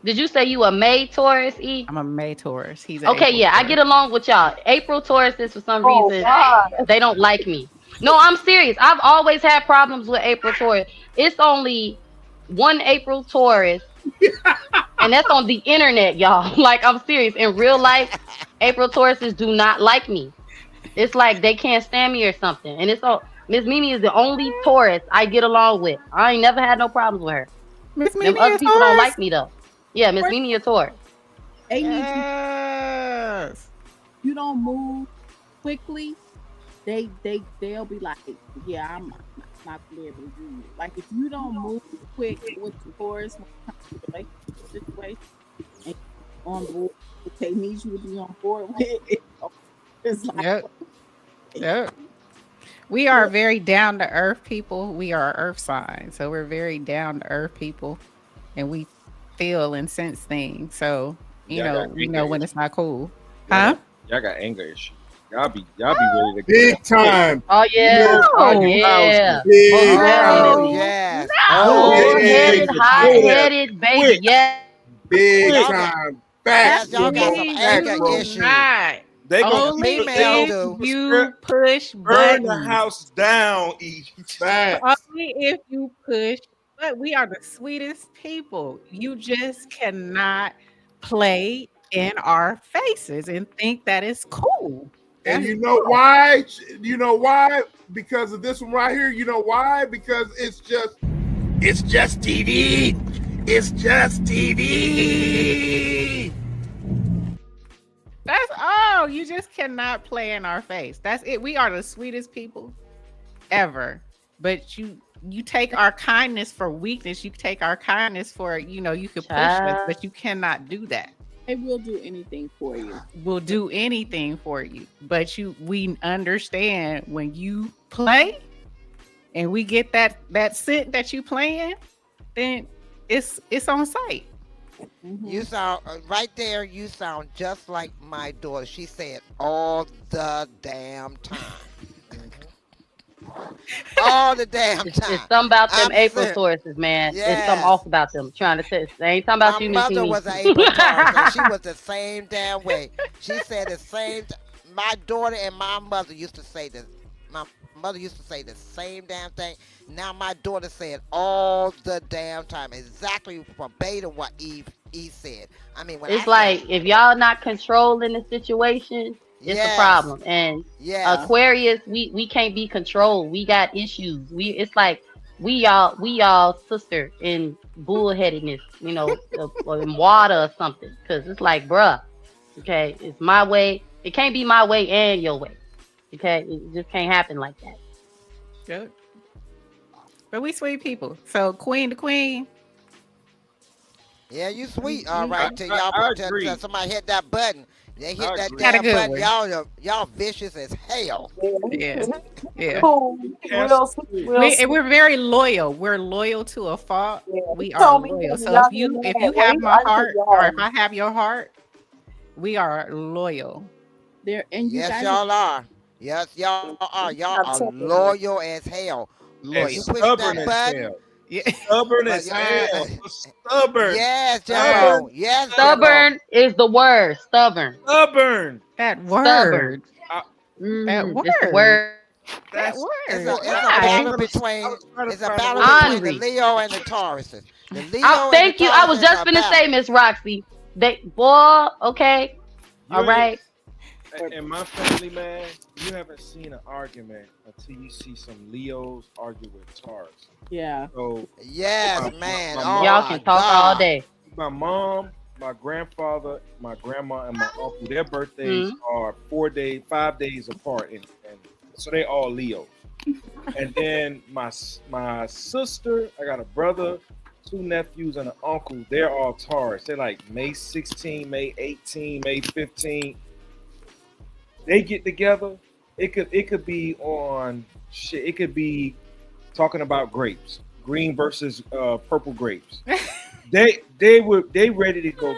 S7: Did you say you a May Taurus, E?
S5: I'm a May Taurus. He's an
S7: Okay,
S5: April
S7: yeah, I
S5: Taurus.
S7: get along with y'all. April Tauruses, for some
S6: Oh,
S7: reason,
S6: God.
S7: they don't like me. No, I'm serious. I've always had problems with April Taurus. It's only one April Taurus, and that's on the internet, y'all. Like, I'm serious. In real life, April Tauruses do not like me. It's like they can't stand me or something. And it's all Miss Mimi is the only Taurus I get along with. I ain't never had no problems with her.
S5: Miss
S7: Them
S5: Mimi
S7: other
S5: is
S7: people don't
S5: Taurus?
S7: like me though. Yeah, Miss Mimi a Taurus.
S9: They need
S5: Yes.
S9: you don't move quickly, they'll be like, yeah, I'm not gonna be able to do it. Like if you don't move quick with the Taurus when it comes to the relationship situation and on board, if they need you to be on board with it, it's like
S5: Yep. Yep. We are very down to earth people. We are earth signs, so we're very down to earth people, and we feel and sense things. So
S11: Y'all got
S5: we
S11: anger
S5: know when
S11: issues.
S5: it's not cool,
S11: Y'all
S5: huh?
S11: got- Y'all got anger issues. Y'all be ready to go.
S1: Big time.
S7: Oh yeah. Oh
S5: No.
S7: yeah.
S1: Big
S7: Most
S1: time.
S7: definitely.
S10: Yes.
S7: Bull-headed,
S1: Big
S7: hot-headed, baby.
S11: Quick.
S7: Yes.
S1: Big
S10: Y'all got-
S1: time.
S10: Yes,
S1: Facts.
S10: y'all got some
S5: We
S10: anger
S5: do
S10: issues.
S5: not.
S11: They gonna
S5: Only
S10: females
S5: if
S10: do.
S5: you push
S11: burn the
S5: buttons.
S11: house down, E.
S1: Facts.
S5: Only if you push. But we are the sweetest people. You just cannot play in our faces and think that it's cool.
S1: And you know why? You know why? Because of this one right here. You know why? Because it's just TV. It's just TV.
S5: That's all. You just cannot play in our face. That's it. We are the sweetest people ever. But you take our kindness for weakness. You take our kindness for, you could push us, but you cannot do that.
S9: they will do anything for you.
S5: We'll do anything for you. But we understand when you play and we get that scent that you playing, then it's on sight.
S10: You sound right there. You sound just like my daughter. She said all the damn time. All the damn time.
S7: It's something about them
S10: I'm
S7: April
S10: serious.
S7: Tauruses, man. It's
S10: Yes.
S7: something off about them. Trying to say, they ain't talking about
S10: My
S7: you, Miss
S10: mother
S7: Mimi.
S10: was an April Taurus, and she was the same damn way. She said the same. My daughter and my mother used to say this. My mother used to say the same damn thing. Now my daughter said all the damn time, exactly verbatim what Eve said. I mean, when
S7: It's
S10: I
S7: like
S10: said,
S7: if y'all not controlling the situation, it's
S10: Yes.
S7: a problem. And
S10: yes,
S7: Aquarius, we can't be controlled. We got issues. It's like we all sister in bullheadedness, or in water or something. Cause it's like, bruh, okay, it's my way. It can't be my way and your way. Okay, it just can't happen like that.
S5: Good. But we sweet people. So queen to queen.
S10: Yeah, you sweet, all right. Till y'all
S11: I
S10: till
S11: agree.
S10: somebody hit that button. They hit
S11: I
S10: that
S11: agree.
S5: Got a
S10: damn
S5: good
S10: button.
S5: one.
S10: Y'all vicious as hell.
S5: Yeah. Yeah.
S6: Cool.
S11: Cancel.
S5: We're very loyal. We're loyal to a fault.
S6: Yeah.
S5: We
S6: He
S5: are
S6: told me
S5: loyal.
S6: that
S5: So
S6: y'all
S5: if
S6: get
S5: you
S6: mad. Well,
S5: have
S6: he
S5: my
S6: liked
S5: heart,
S6: y'all.
S5: or if I have your heart, we are loyal.
S9: There and you
S10: Yes,
S9: guys
S10: y'all are. Yes, y'all are. Y'all
S6: Not
S10: are
S6: temperament.
S10: loyal as hell.
S11: And
S10: You
S5: Loyal.
S10: push
S11: stubborn
S10: that
S11: as
S10: button,
S11: hell.
S5: Yeah.
S11: Stubborn
S10: but
S11: as hell. Stubborn.
S10: yes,
S11: Man.
S10: Jimbo. Yes, Jimbo.
S7: Stubborn is the word. Stubborn.
S11: Stubborn.
S5: That
S7: Stubborn.
S5: word. That
S7: It's the
S5: word.
S7: word.
S5: That
S11: That's
S5: word.
S10: It's a
S5: Why?
S10: battle
S11: I was
S10: between
S11: trying to
S10: it's a
S11: find a
S10: battle
S11: way to
S10: between the
S7: Henri.
S10: Leo and the Tauruses. The Leo and the
S7: Thank you. I was
S10: Tauruses
S7: just
S10: are
S7: finna say,
S10: battle.
S7: Miss Roxy. They boy, okay.
S11: you
S7: All
S11: ain't
S7: right.
S11: in my family, man, you haven't seen an argument until you see some Leos argue with Taurus.
S9: yeah.
S11: So
S10: Yes,
S11: my,
S10: man.
S11: my
S10: Oh
S7: Y'all
S11: mom,
S10: my
S7: can talk all
S10: God.
S7: day.
S11: my mom, my grandfather, my grandma, and my uncle, their birthdays
S7: Hmm.
S11: are 5 days apart, and so they all Leos. And then my sister, I got a brother, two nephews, and an uncle. They're all Taurus. They're like May 16, May 18, May 15. They get together. It could be on shit. It could be talking about grapes, green versus purple grapes. They ready to go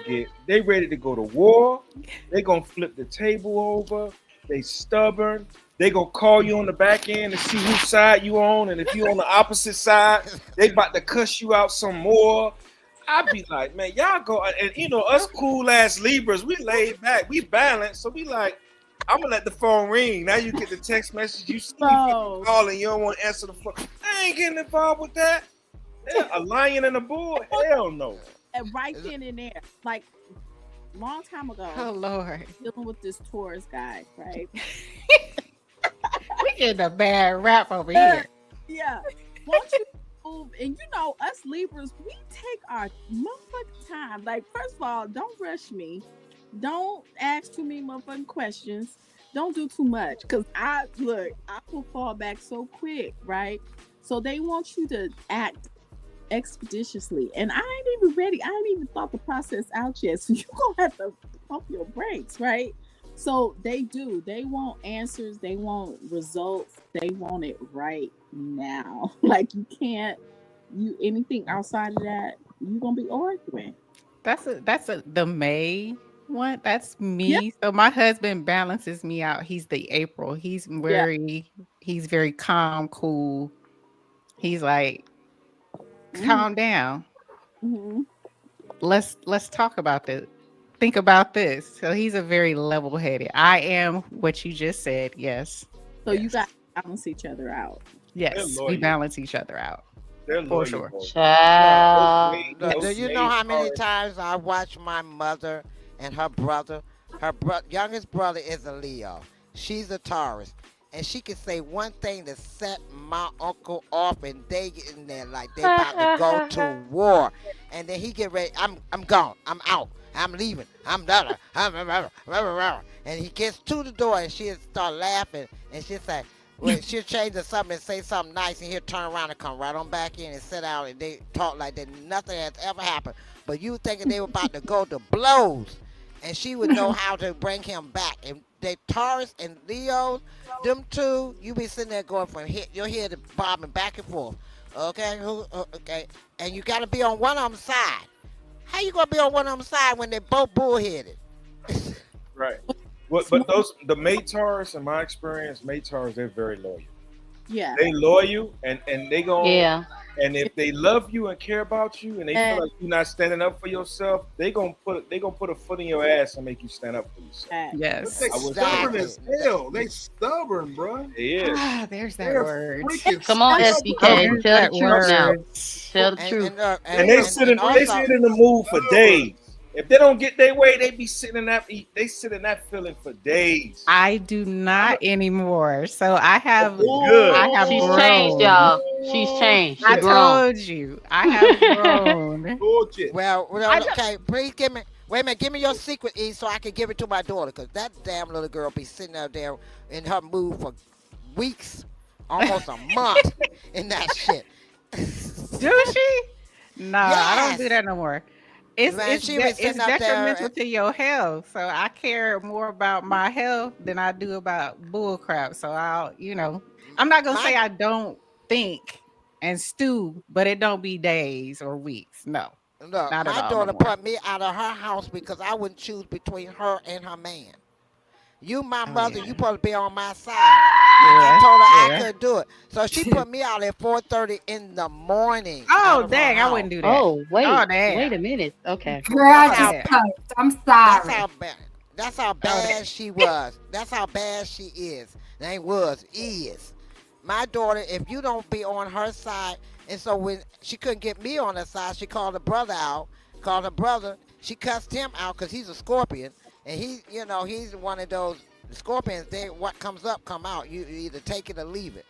S11: they ready to go to war. They gonna flip the table over. They stubborn. They gonna call you on the back end to see whose side you on, and if you on the opposite side, they about to cuss you out some more. I'd be like, man, y'all go and us cool ass Libras, we laid back, we balanced, so we like, I'm gonna let the phone ring. Now you get the text message, you see me
S9: So
S11: calling, you don't want to answer the phone. I ain't getting involved with that. Yeah, a lion and a bull? Hell no.
S9: and right then and there, like long time ago,
S5: Oh Lord.
S9: dealing with this Taurus guy, right?
S5: We getting a bad rap over here.
S9: Yeah. Won't you move? And us Libras, we take our motherfucking time. Like, first of all, don't rush me. Don't ask too many motherfucking questions. Don't do too much. Cause I will fall back so quick, right? So they want you to act expeditiously. And I ain't even ready. I ain't even thought the process out yet. So you gonna have to pump your brakes, right? So they do. They want answers. They want results. They want it right now. Like you anything outside of that, you gonna be arguing.
S5: That's the May one. That's me.
S9: Yeah.
S5: So my husband balances me out. He's the April. He's very calm, cool. He's like, calm down.
S9: Mm-hmm.
S5: Let's talk about this. Think about this. So he's a very level-headed. I am what you just said. Yes.
S9: So
S5: yes.
S9: you got to balance each other out.
S5: Yes, we balance each other out.
S11: They're
S5: For
S11: loyal,
S5: sure.
S11: folks.
S7: Child.
S10: Do you know how many times I watched my mother and her brother? Her youngest brother is a Leo. She's a Taurus. And she can say one thing to set my uncle off, and they get in there like they about to go to war. And then he get ready. I'm gone. I'm out. I'm leaving. I'm done. And he gets to the door, and she'll start laughing, and she'll say, well, she'll change to something and say something nice, and he'll turn around and come right on back in and sit down, and they talk like that nothing has ever happened. But you thinking they were about to go to blows, and she would know how to bring him back. And they Taurus and Leos, them two, you be sitting there going from here, you'll hear the bobbing back and forth. Okay, okay, and you got to be on one of them side. How you gonna be on one of them side when they both bullheaded?
S11: Right. But the May Taurus, in my experience, May Taurus, they're very loyal.
S9: Yeah.
S11: They loyal and they gonna
S7: Yeah.
S11: and if they love you and care about you and they feel like you're not standing up for yourself, they gonna put a foot in your ass and make you stand up for yourself.
S5: Yes.
S1: They stubborn as hell. They stubborn, bro.
S11: Yeah.
S5: There's that
S1: They're
S5: word.
S1: freaking
S7: Come on,
S1: stubborn.
S7: SBK. Tell the truth now. Tell the truth.
S11: And they sit in the mood for days. If they don't get their way, they be sitting in that feeling for days.
S5: I do not anymore. So I have
S11: Good.
S5: I have
S7: She's
S5: grown.
S7: changed, y'all. She's changed. She
S5: I
S7: grown.
S5: told you. I have grown.
S1: Bullshit.
S10: Well, okay. Please give me Wait a minute, give me your secret, E, so I can give it to my daughter, because that damn little girl be sitting out there in her mood for weeks, almost a month in that shit.
S5: Do she? No, I don't do
S10: Yes!
S5: that no more. It's
S10: Man,
S5: it's
S10: she be
S5: it's
S10: sitting up there.
S5: detrimental to your health. So I care more about my health than I do about bull crap. So I'm not gonna
S10: My
S5: say I don't think and stew, but it don't be days or weeks. No,
S10: Look,
S5: not at
S10: my
S5: all no
S10: daughter
S5: more.
S10: put me out of her house because I wouldn't choose between her and her man. You, my
S5: Oh
S10: mother,
S5: yeah,
S10: you supposed to be on my side. And I
S5: yeah,
S10: told her I
S5: yeah.
S10: couldn't do it. So she put me out at 4:30 in the morning out
S5: Oh
S10: of her
S5: dang, I
S10: house.
S5: wouldn't do that.
S7: Oh,
S5: Oh
S7: wait
S5: damn.
S7: a minute. Okay.
S8: Girl,
S10: That's
S8: I
S5: Oh
S10: how
S8: just
S5: damn.
S8: cussed. I'm
S10: that's
S8: sorry.
S10: how bad that's how
S5: Oh
S10: bad
S5: damn.
S10: she was. That's how bad she is. It ain't was, is. My daughter, if you don't be on her side, and so when she couldn't get me on her side, she called her brother out, called her brother, she cussed him out because he's a scorpion, and he's one of those scorpions, what comes up come out. You either take it or leave it.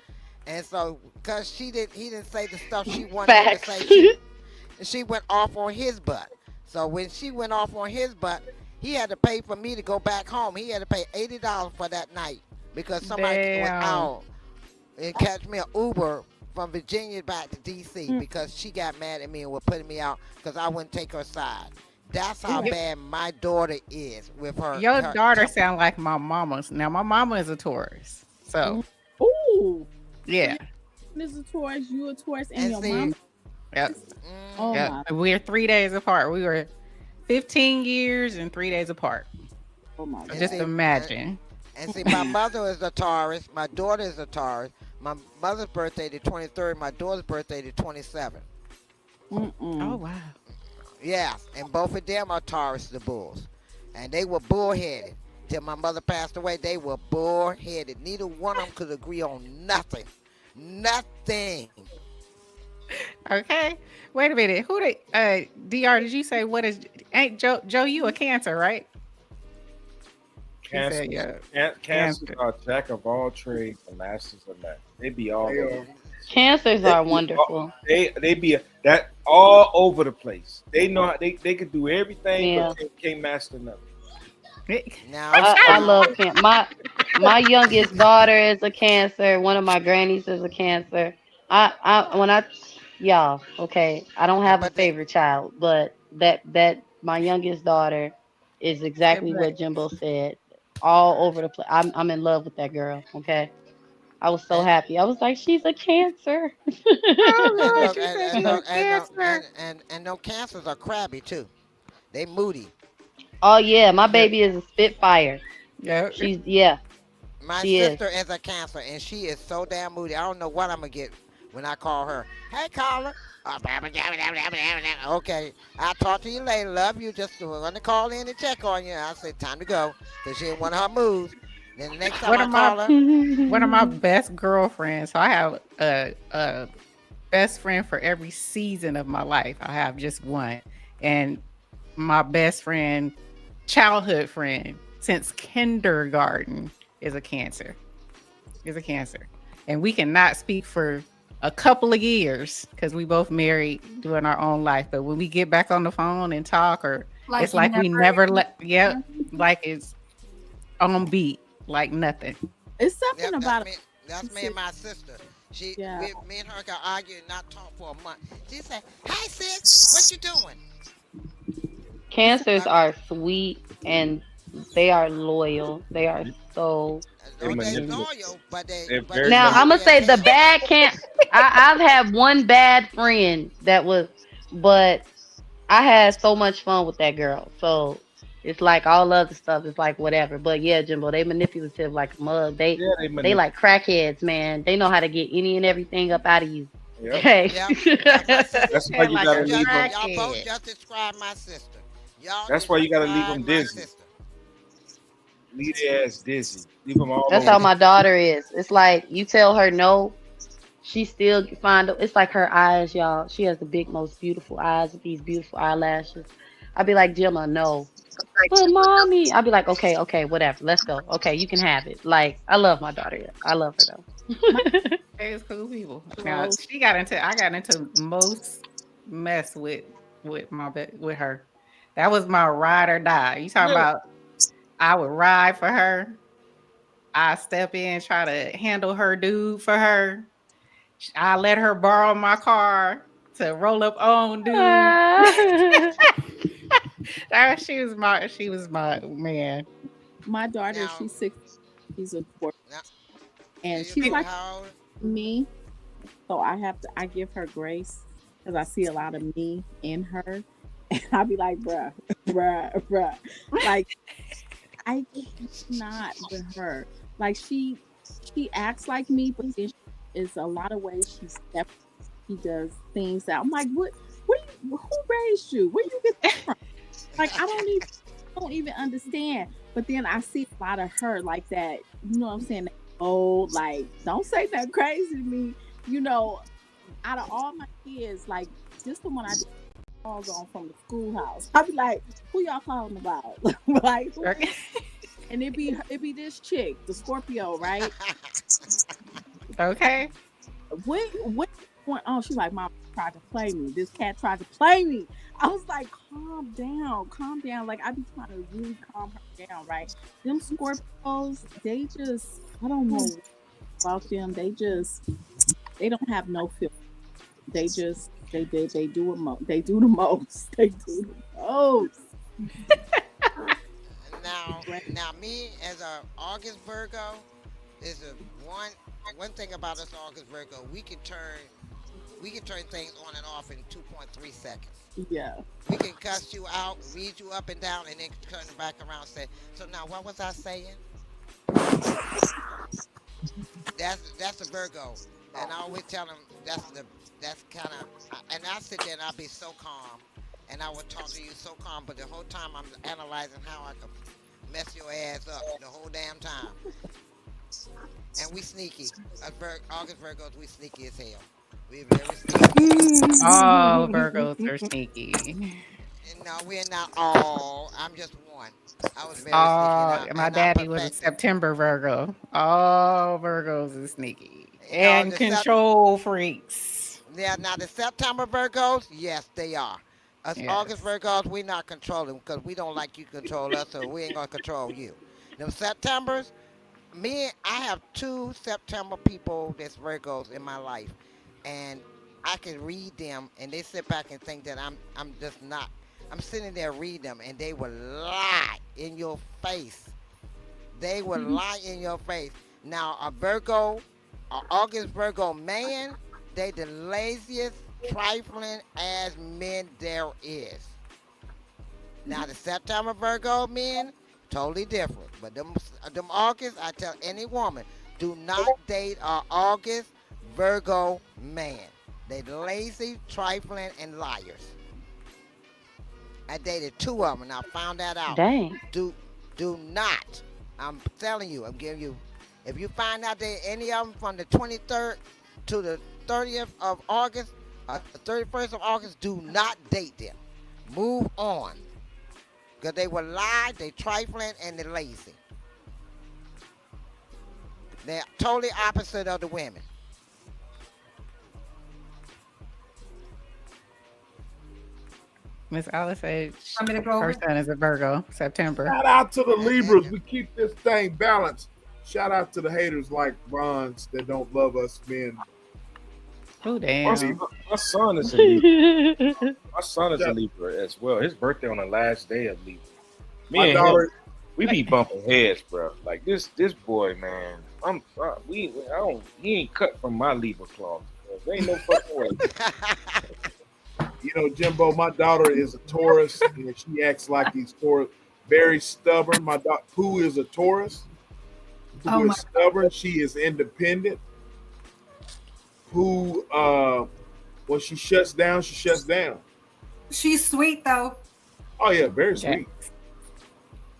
S10: And so because he didn't say the stuff she wanted him to
S7: Facts.
S10: say, she went off on his butt. So when she went off on his butt, he had to pay for me to go back home. He had to pay $80 for that night because somebody was
S5: Damn.
S10: out and catch me an Uber from Virginia back to D.C.
S9: Mm.
S10: because she got mad at me and was putting me out because I wouldn't take her side. That's how
S5: Y-
S10: bad my daughter is with
S5: Your
S10: her
S5: daughter
S10: temper.
S5: sound like my mama's. Now my mama is a Taurus. So
S9: Ooh.
S5: yeah.
S9: This is a Taurus, you a Taurus, and
S10: And
S9: your
S10: see,
S9: mom.
S5: Yep.
S9: Oh
S10: mm,
S5: Yep.
S9: my.
S5: We're 3 days apart. We were 15 years and 3 days apart.
S9: Oh my
S5: So
S10: and
S5: just
S10: see,
S5: imagine.
S10: and see, my mother is a Taurus. My daughter is a Taurus. My mother's birthday the 23rd. My daughter's birthday the 27th.
S5: Oh
S9: Mm-mm.
S5: wow.
S10: Yeah, and both of them are Taurus, the bulls. And they were bullheaded. Till my mother passed away, they were bullheaded. Neither one of them could agree on nothing. Nothing.
S5: Okay. Wait a minute. Who did Dr. Did you say what is ain't Joe you a Cancer, right? He
S11: Cancer,
S5: said yeah.
S11: cancers
S5: Cancer.
S11: are jack of all trades and masters of none. They be all
S1: They
S11: over.
S1: are.
S7: Cancers
S11: They
S7: are
S11: be
S7: wonderful.
S11: they be that all over the place. They know they could do everything,
S7: Yeah.
S11: but can't master nothing.
S10: Now,
S7: I
S10: now,
S7: love my youngest daughter is a Cancer. One of my grannies is a Cancer. I when I y'all okay. I don't have a
S10: but they,
S7: favorite child, but that my youngest daughter is
S5: Say
S7: exactly
S5: black.
S7: what Jimbo said. All over the place. I'm in love with that girl. Okay. I was so
S10: and,
S7: happy. I was like, she's a Cancer.
S5: Oh
S10: and
S5: Lord,
S10: look,
S5: she said
S10: and
S5: she's a
S10: look,
S5: Cancer.
S10: and no cancers are crabby too. They moody.
S7: Oh yeah, my
S5: Yeah.
S7: baby is a Spitfire.
S5: Yeah.
S7: Yeah,
S10: My
S7: she is.
S10: sister is a cancer, and she is so damn moody. I don't know what I'm gonna get when I call her. Hey, caller. Okay, I'll talk to you later. Love you. Just want to call in and check on you. I said time to go because she in one of her moods. Then the next time
S5: One
S10: I
S5: of my
S10: call her,
S5: one of my best girlfriends. So I have a best friend for every season of my life. I have just one. And my best friend, childhood friend since kindergarten is a Cancer. Is a Cancer. And we cannot speak for a couple of years because we both married doing our own life. But when we get back on the phone and talk, or
S8: Like
S5: it's
S8: you
S5: like we
S8: never.
S5: never like it's on beat, like nothing.
S9: It's something
S10: yep,
S9: about
S10: that's me and my sister.
S9: yeah.
S10: Me and her got argued and not talk for a month. She said, "Hey sis, what you doing?"
S7: Cancers
S10: Like,
S7: are sweet and they are loyal. They are so
S11: They
S10: oh, they
S11: manipulative.
S10: loyal, but
S11: They're
S10: they
S11: very
S7: now I'm gonna
S10: crabby as
S7: say the
S10: hell.
S7: bad can't I've had one bad friend that was but I had so much fun with that girl. So it's like all other stuff is like whatever. But yeah, Jimbo, they manipulative like a mug.
S11: Yeah, they
S7: They
S11: manipulative.
S7: like crackheads, man. They know how to get any and everything up out of you.
S11: Yep.
S7: Okay.
S10: Yep, like my sister.
S11: That's why you
S5: Like
S11: gotta
S5: a
S11: leave them.
S10: Y'all both
S5: crackhead.
S10: just described my sister. Y'all
S11: That's
S10: just
S11: why you gotta leave
S10: described
S11: them
S10: my
S11: dizzy.
S10: sister.
S11: Leave their ass dizzy. Leave them all
S7: That's
S11: over
S7: how
S11: the
S7: my daughter is. It's like you tell her no, she still find it's like her eyes, y'all. She has the big, most beautiful eyes with these beautiful eyelashes. I'd be like, Gemma, no. But mommy, I'd be like, okay, whatever. Let's go. Okay, you can have it. Like, I love my daughter. Yeah. I love her though.
S5: It's cool people. Now
S9: Close.
S5: I got into most mess with with her That was my ride or die. You talking
S11: Yeah.
S5: about I would ride for her. I step in, try to handle her dude for her. I let her borrow my car to roll up on dude. She was my man.
S9: My daughter,
S10: Now,
S9: she's 6. She's a sport,
S10: now,
S9: and
S10: your
S9: she's
S10: daughter,
S9: like
S10: how old?
S9: me. So I give her grace because I see a lot of me in her, and I'll be like, bruh, bruh. Like I cannot with her. Like she acts like me, but then is a lot of ways she's separate. She does things that I'm like, what do you, who raised you? Where you get that from? Like don't even understand. But then I see a lot of her like that, you know what I'm saying? Oh, like, don't say that crazy to me. You know, out of all my kids, like just the one I did calls on from the schoolhouse. I'd be like, who y'all calling about? Like who? And it be this chick, the Scorpio, right?
S5: Okay.
S9: What going on? She like, Mom tried to play me. This cat tried to play me. I was like, calm down. Like I be trying to really calm her down, right? Them Scorpios, they just, I don't know about them. They don't have no feel. They just they do they do the most. They do the most.
S10: Now, me as a August Virgo is a one thing about us August Virgo. We can turn things on and off in 2.3 seconds.
S9: Yeah.
S10: We can cuss you out, read you up and down, and then turn it back around and say, so now what was I saying? That's a Virgo. And I always tell them that's kind of, and I sit there and I'll be so calm, and I would talk to you so calm, but the whole time I'm analyzing how I could mess your ass up the whole damn time. And we sneaky. August Virgos, we sneaky as hell. We very sneaky.
S5: All Virgos are sneaky.
S10: No, we're not all. I'm just one. I was very sneaky,
S5: My
S10: and I
S5: daddy was a
S10: perfected.
S5: September Virgo. All Virgos are sneaky and
S10: The
S5: control freaks.
S10: Yeah, now the September Virgos, yes, they are. Us August
S5: Yes.
S10: Virgos, we not controlling because we don't like you control us, so we ain't gonna control you. Them Septembers, I have two September people that's Virgos in my life, and I can read them, and they sit back and think that I'm just not. I'm sitting there reading them, and they will lie in your face. They will lie in your face. Now, a August Virgo man, they the laziest, trifling ass men there is. Now, the September Virgo men, totally different. But them August, I tell any woman, do not date a August Virgo man. They lazy, trifling, and liars. I dated two of them, and I found that out.
S7: Dang.
S10: Do not. I'm telling you. I'm giving you. If you find out that any of them from the 23rd to the 30th of August, the 31st of August, do not date them. Move on, because they will lie, they trifling, and they're lazy. They're totally opposite of the women.
S5: Miss Alice said
S8: Want me to go
S5: her
S8: over?
S5: son is a Virgo, September.
S1: Shout out to the Libras. We keep this thing balanced. Shout out to the haters like Bonds that don't love us men.
S5: Oh, damn.
S11: My son is a Libra. My son is a Libra as well. His birthday on the last day of Libra. Me
S1: My
S11: and
S1: daughter,
S11: him, we be bumping heads, bro. Like this boy, man. He ain't cut from my Libra cloth. There ain't no fucking way.
S1: you know, Jimbo, my daughter is a Taurus, and she acts like these Taurus, very stubborn. My daughter, Pooh, is a Taurus, who is stubborn. She is independent. Who, when she shuts down, she shuts down.
S8: She's sweet though.
S1: Oh yeah, very sweet.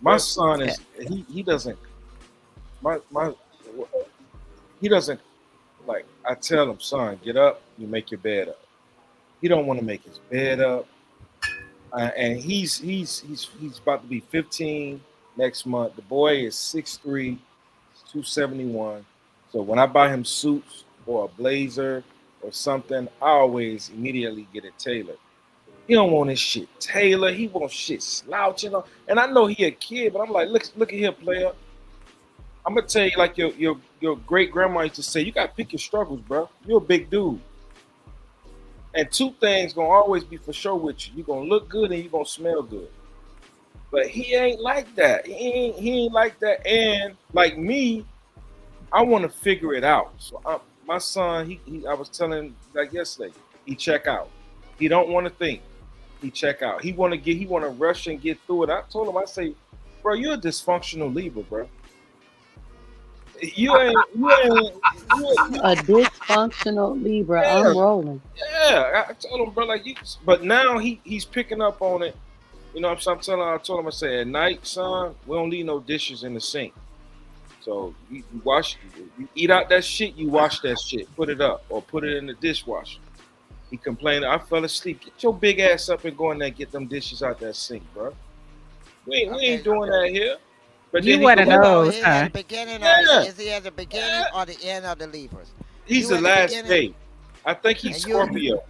S11: My son is he doesn't he doesn't, like, I tell him, son, get up, you make your bed up. He don't want to make his bed up, and he's about to be 15 next month. The boy is 6'3", 271. So when I buy him suits or a blazer or something, I always immediately get it tailored. He don't want his shit tailored. He wants shit slouching on. And I know he a kid, but I'm like, look at here, player. I'm gonna tell you, like your great grandma used to say, you gotta pick your struggles, bro. You're a big dude. And two things gonna always be for sure with you. You're gonna look good and you're gonna smell good. But he ain't like that. He ain't like that. And like me, I want to figure it out. So my son, I was telling him like yesterday, he check out. He don't want to think. He check out. He want to rush and get through it. I told him, I say, bro, you're a dysfunctional Libra, bro. You ain't
S7: A dysfunctional Libra.
S11: Yeah.
S7: I'm rolling.
S11: Yeah, I told him, bro, like you. But now he's picking up on it. You know, I told him, I said, at night, son, we don't leave no dishes in the sink. So you eat out that shit, you wash that shit, put it up, or put it in the dishwasher. He complained, I fell asleep. Get your big ass up and go in there and get them dishes out that sink, bro. We ain't doing that here. But
S5: You want to know,
S10: Is he at the beginning is he at the beginning or the end of the Libras?
S11: He's the last day. I think he's Scorpio.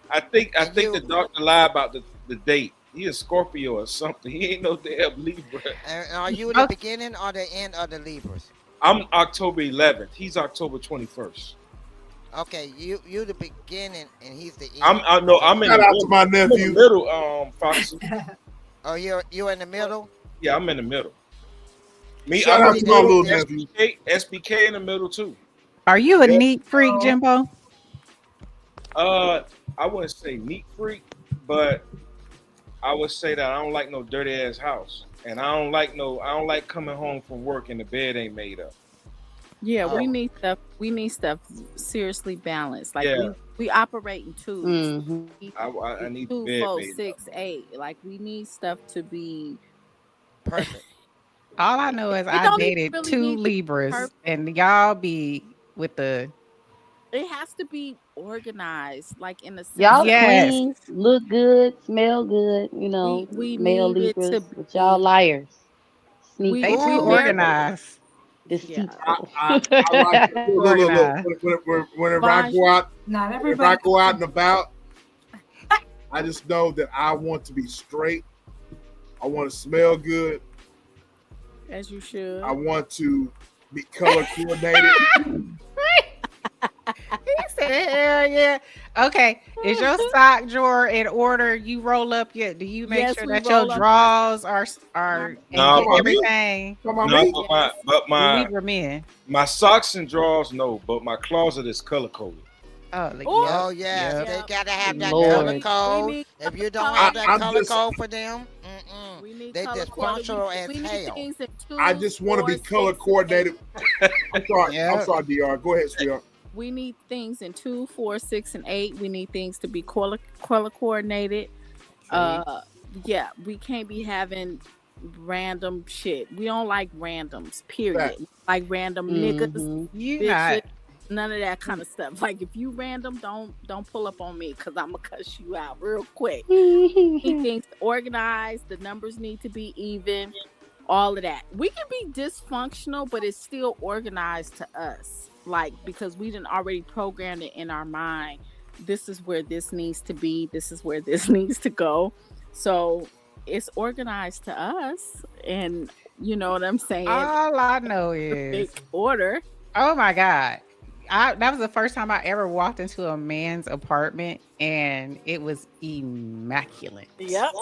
S11: I think the doctor lied about the date. He is Scorpio or something. He ain't no damn Libra.
S10: And are you the beginning or the end of the Libras?
S11: I'm October 11th. He's October 21st.
S10: Okay, you the beginning and he's the end.
S11: I'm in
S1: Shout
S11: the
S1: out
S11: middle,
S1: to my nephew.
S11: middle, Foxy.
S10: Oh, you're in the middle?
S11: Yeah, I'm in the middle. Me,
S1: Shout
S11: I'm
S1: out to my little nephew.
S11: SBK in the middle too.
S5: Are you a neat freak, Jimbo?
S11: I wouldn't say neat freak, but I would say that I don't like no dirty ass house, and I don't like coming home from work and the bed ain't made up.
S9: Yeah, we need stuff. We need stuff seriously balanced. Like we operate in twos.
S7: Mm-hmm.
S11: I need
S9: 2,
S11: bed
S9: 4,
S11: made
S9: 6, 8. Like we need stuff to be
S10: perfect.
S5: All I know is I dated
S9: really
S5: 2 Libras, and y'all be with the.
S9: It has to be organized, like in a sense.
S7: Y'all clean, look good, smell good. You know,
S9: we
S7: male
S9: need it
S7: Libras,
S9: to
S7: but y'all liars. Sneaky.
S5: They too organized.
S7: Deceitful.
S1: I like look. Whenever I go out,
S8: Not
S1: if
S8: everybody.
S1: I go out and about, I just know that I want to be straight. I want to smell good.
S9: As you should.
S1: I want to be color coordinated.
S5: He said, "Hell yeah." Okay, is your sock drawer in order? You roll up yet? Do you make sure that your drawers are
S11: No,
S5: everything?
S11: But my
S5: Libra men.
S11: My socks and drawers, no, but my closet is color coded.
S10: Oh yeah, they gotta have that color code. If you don't have that color code for them, they dysfunctional as hell.
S1: I just want to be color coordinated. I'm sorry, DR. Go ahead, sweetheart.
S9: We need things in 2, 4, 6, and 8. We need things to be color coordinated. Yeah, we can't be having random shit. We don't like randoms, period.
S1: Right.
S9: Like random niggas,
S5: You
S9: bitches, none of that kind of stuff. Like if you random, don't pull up on me because I'm gonna cuss you out real quick. We need things organized. The numbers need to be even. All of that. We can be dysfunctional, but it's still organized to us. Like because we didn't already program it in our mind. This is where this needs to be. This is where this needs to go. So it's organized to us, and you know what I'm saying.
S5: All I know is
S9: big order.
S5: Oh my God. That was the first time I ever walked into a man's apartment, and it was immaculate.
S9: Yep.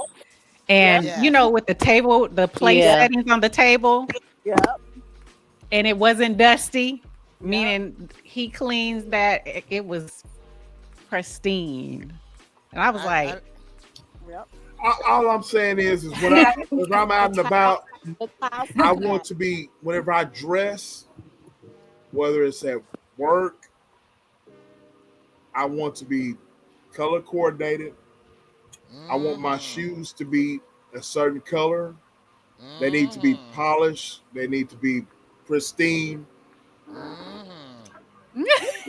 S5: And you know, with the table, the place settings on the table.
S9: Yep.
S5: And it wasn't dusty, meaning he cleans that. It was pristine. And I was like,
S1: all I'm saying is when I'm out and about, I want to be, whenever I dress, whether it's at work, I want to be color coordinated. I want my shoes to be a certain color. They need to be polished. They need to be pristine. I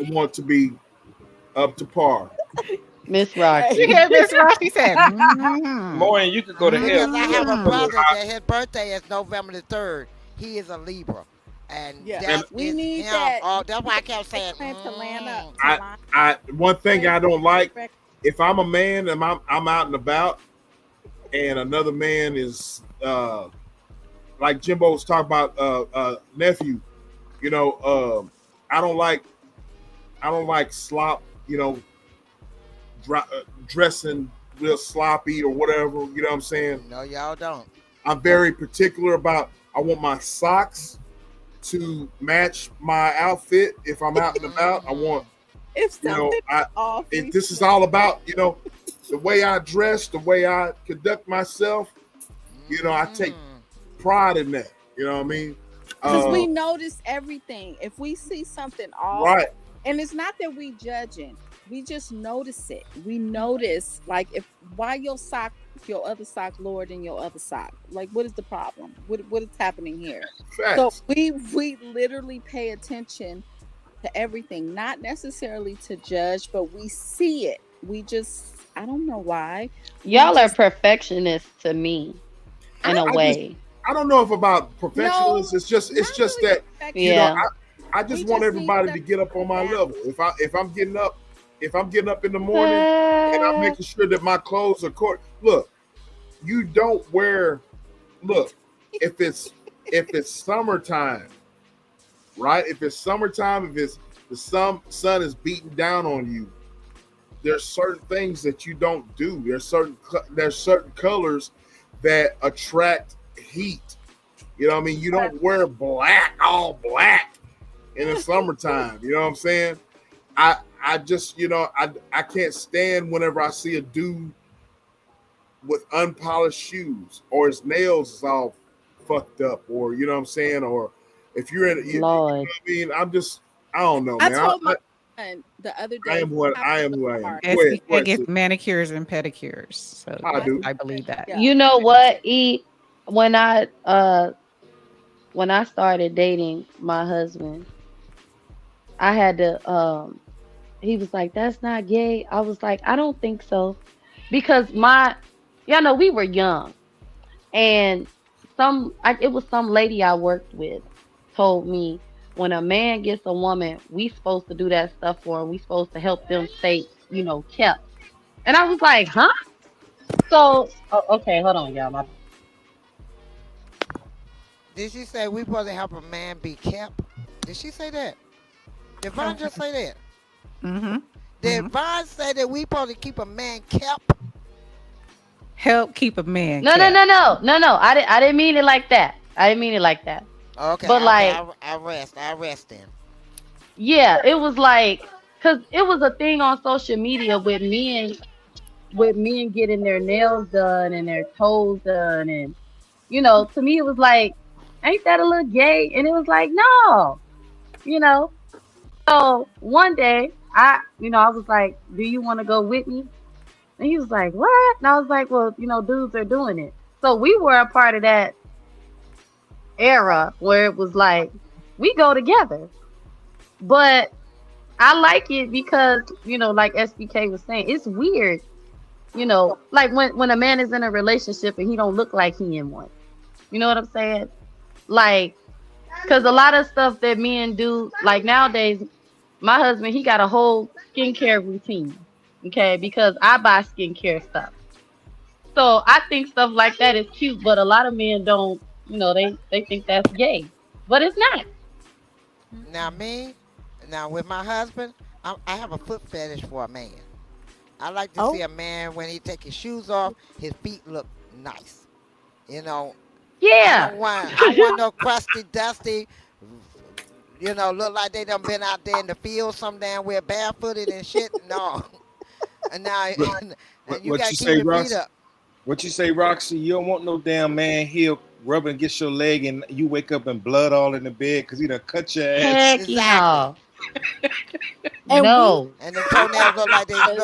S1: want to be up to par.
S7: Miss Roxy.
S5: You hear Miss Roxy said,
S11: Moyne, you could go to hell.
S10: I have a brother that his birthday is November the 3rd. He is a Libra. And
S9: we need
S10: him.
S9: that.
S10: Oh, that's why I kept saying
S9: to land up.
S1: I one thing I don't like if I'm a man and I'm out and about, and another man is like Jimbo was talking about nephew. You know, I don't like slop. You know, dressing real sloppy or whatever. You know what I'm saying?
S10: No, y'all don't.
S1: I'm very particular about. I want my socks to match my outfit if I'm out and about. I want,
S9: If
S1: you know,
S9: something off,
S1: this is all about, you know, the way I dress, the way I conduct myself. You know, I take pride in that. You know what I mean?
S9: because we notice everything. If we see something off,
S1: Right.
S9: and it's not that we judging, we just notice it. We notice, like, if why your other sock lower than your other sock. Like, what is the problem? What is happening here?
S1: Facts.
S9: So we literally pay attention to everything, not necessarily to judge, but we see it. We just, I don't know why.
S7: Y'all are perfectionists to me, in a way.
S1: I don't know if about perfectionists.
S9: No,
S1: it's just
S9: really
S1: that you know,
S7: Yeah.
S1: I just want everybody to get up on my level. If I'm getting up in the morning and I'm making sure that my clothes are look, you don't wear. Look, if it's summertime, right? If it's summertime, if it's the sun is beating down on you, there's certain things that you don't do. There's certain colors that attract heat. You know what I mean? You don't wear all black in the summertime. You know what I'm saying? I just, you know, I can't stand whenever I see a dude with unpolished shoes or his nails is all fucked up, or you know what I'm saying, or if you're in, you know what I mean, I don't know, man.
S9: I told my son the other day.
S1: I am who I am.
S5: SBK gets manicures and pedicures, so I believe that.
S7: You know what, when I started dating my husband, I had to he was like, "That's not gay." I was like, "I don't think so," because y'all know we were young, and it was some lady I worked with told me, when a man gets a woman, we supposed to do that stuff for him. We supposed to help them stay, you know, kept. And I was like, huh? So, okay, hold on, y'all.
S10: Did she say we supposed to help a man be kept? Did she say that? Did Vaughn just say that?
S5: Mm-hmm.
S10: Did Vaughn say that we supposed to keep a man kept?
S5: Help keep a man.
S7: No. I didn't mean it like that.
S10: Okay,
S7: but like,
S10: I rest then.
S7: Yeah, it was like, cause it was a thing on social media with men getting their nails done and their toes done, and you know, to me it was like, ain't that a little gay? And it was like, no, you know. So one day I was like, do you want to go with me? And he was like, what? And I was like, well, you know, dudes are doing it. So we were a part of that era where it was like, we go together. But I like it because, you know, like SBK was saying, it's weird, you know, like when a man is in a relationship and he don't look like he in one. You know what I'm saying? Like, because a lot of stuff that men do, like nowadays, my husband, he got a whole skincare routine, okay? Because I buy skincare stuff. So I think stuff like that is cute, but a lot of men don't, you know, they think that's gay. But it's not.
S10: Now with my husband, I have a foot fetish for a man. I like to see a man when he take his shoes off, his feet look nice. You know.
S7: Yeah.
S10: I want no crusty, dusty. You know, look like they done been out there in the field some damn where barefooted and shit. No. And now and you gotta keep your feet up.
S11: What you say, Roxy? You don't want no damn man heel rubbing against your leg and you wake up in blood all in the bed because he done cut your ass.
S7: Heck yeah. No.
S10: And the toenails look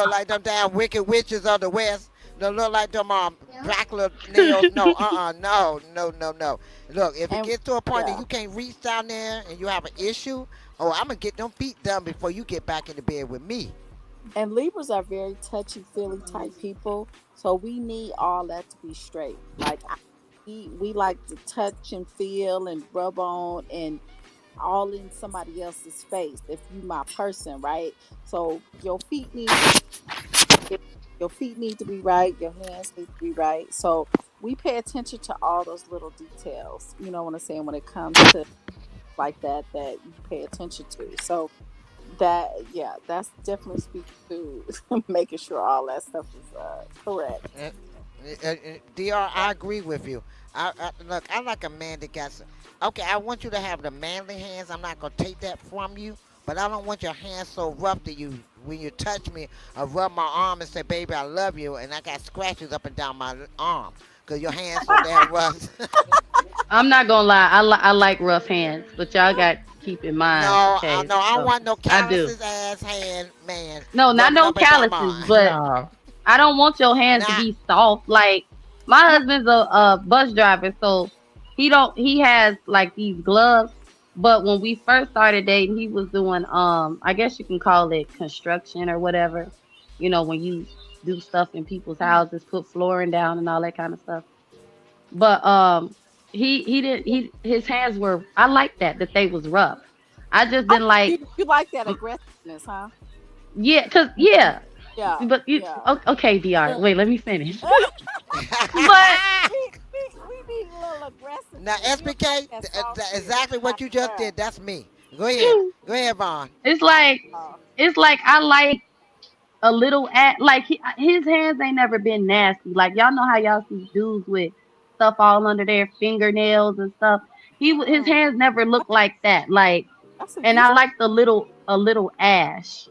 S10: like them damn wicked witches of the West. They look like them Dracula nails. No, no. Look, if it gets to a point that you can't reach down there and you have an issue, I'm gonna get them feet done before you get back in the bed with me.
S9: And Libras are very touchy-feely type people, so we need all that to be straight. Like we like to touch and feel and rub on and all in somebody else's face. If you my person, right? So your feet need Your feet need to be right. Your hands need to be right. So we pay attention to all those little details. You know what I'm saying? When it comes to like that you pay attention to. So that's definitely speaks to making sure all that stuff is correct.
S10: Dr. I agree with you. Look, I like a man that got. Okay, I want you to have the manly hands. I'm not gonna take that from you, but I don't want your hands so rough that you, when you touch me, I rub my arm and say, "Baby, I love you," and I got scratches up and down my arm because your hands so damn rough.
S7: I'm not gonna lie. I like rough hands, but y'all got to keep in mind.
S10: No,
S7: Okay,
S10: no, I don't
S7: so
S10: want no
S7: I do.
S10: calluses ass hand man
S7: No, not
S10: rubbing
S7: no
S10: up and down
S7: calluses,
S10: mine.
S7: but
S5: No.
S7: I don't want your hands to
S10: Nah,
S7: be soft. Like my husband's a bus driver, so he has like these gloves. But when we first started dating, he was doing I guess you can call it construction or whatever. You know, when you do stuff in people's houses, put flooring down and all that kind of stuff. But he didn't his hands were, I like that they was rough. I just
S9: Oh,
S7: didn't like,
S9: you like that aggressiveness, huh?
S7: yeah, cause yeah.
S9: Yeah,
S7: But you
S9: yeah.
S7: okay, Dr. Wait, let me finish.
S9: we,
S7: But
S9: we need a little
S10: now
S9: aggressiveness. We don't like
S10: SBK,
S9: that soft shit.
S10: exactly
S9: Like
S10: what you just
S9: that.
S10: did. That's me. Go ahead, go ahead, Vaughn.
S7: it's like
S9: Uh,
S7: I like a little at like his hands ain't never been nasty. Like y'all know how y'all see dudes with stuff all under their fingernails and stuff. His
S9: mm,
S7: hands never look like that. Like,
S9: that's a
S7: and
S9: use.
S7: I like a little ash,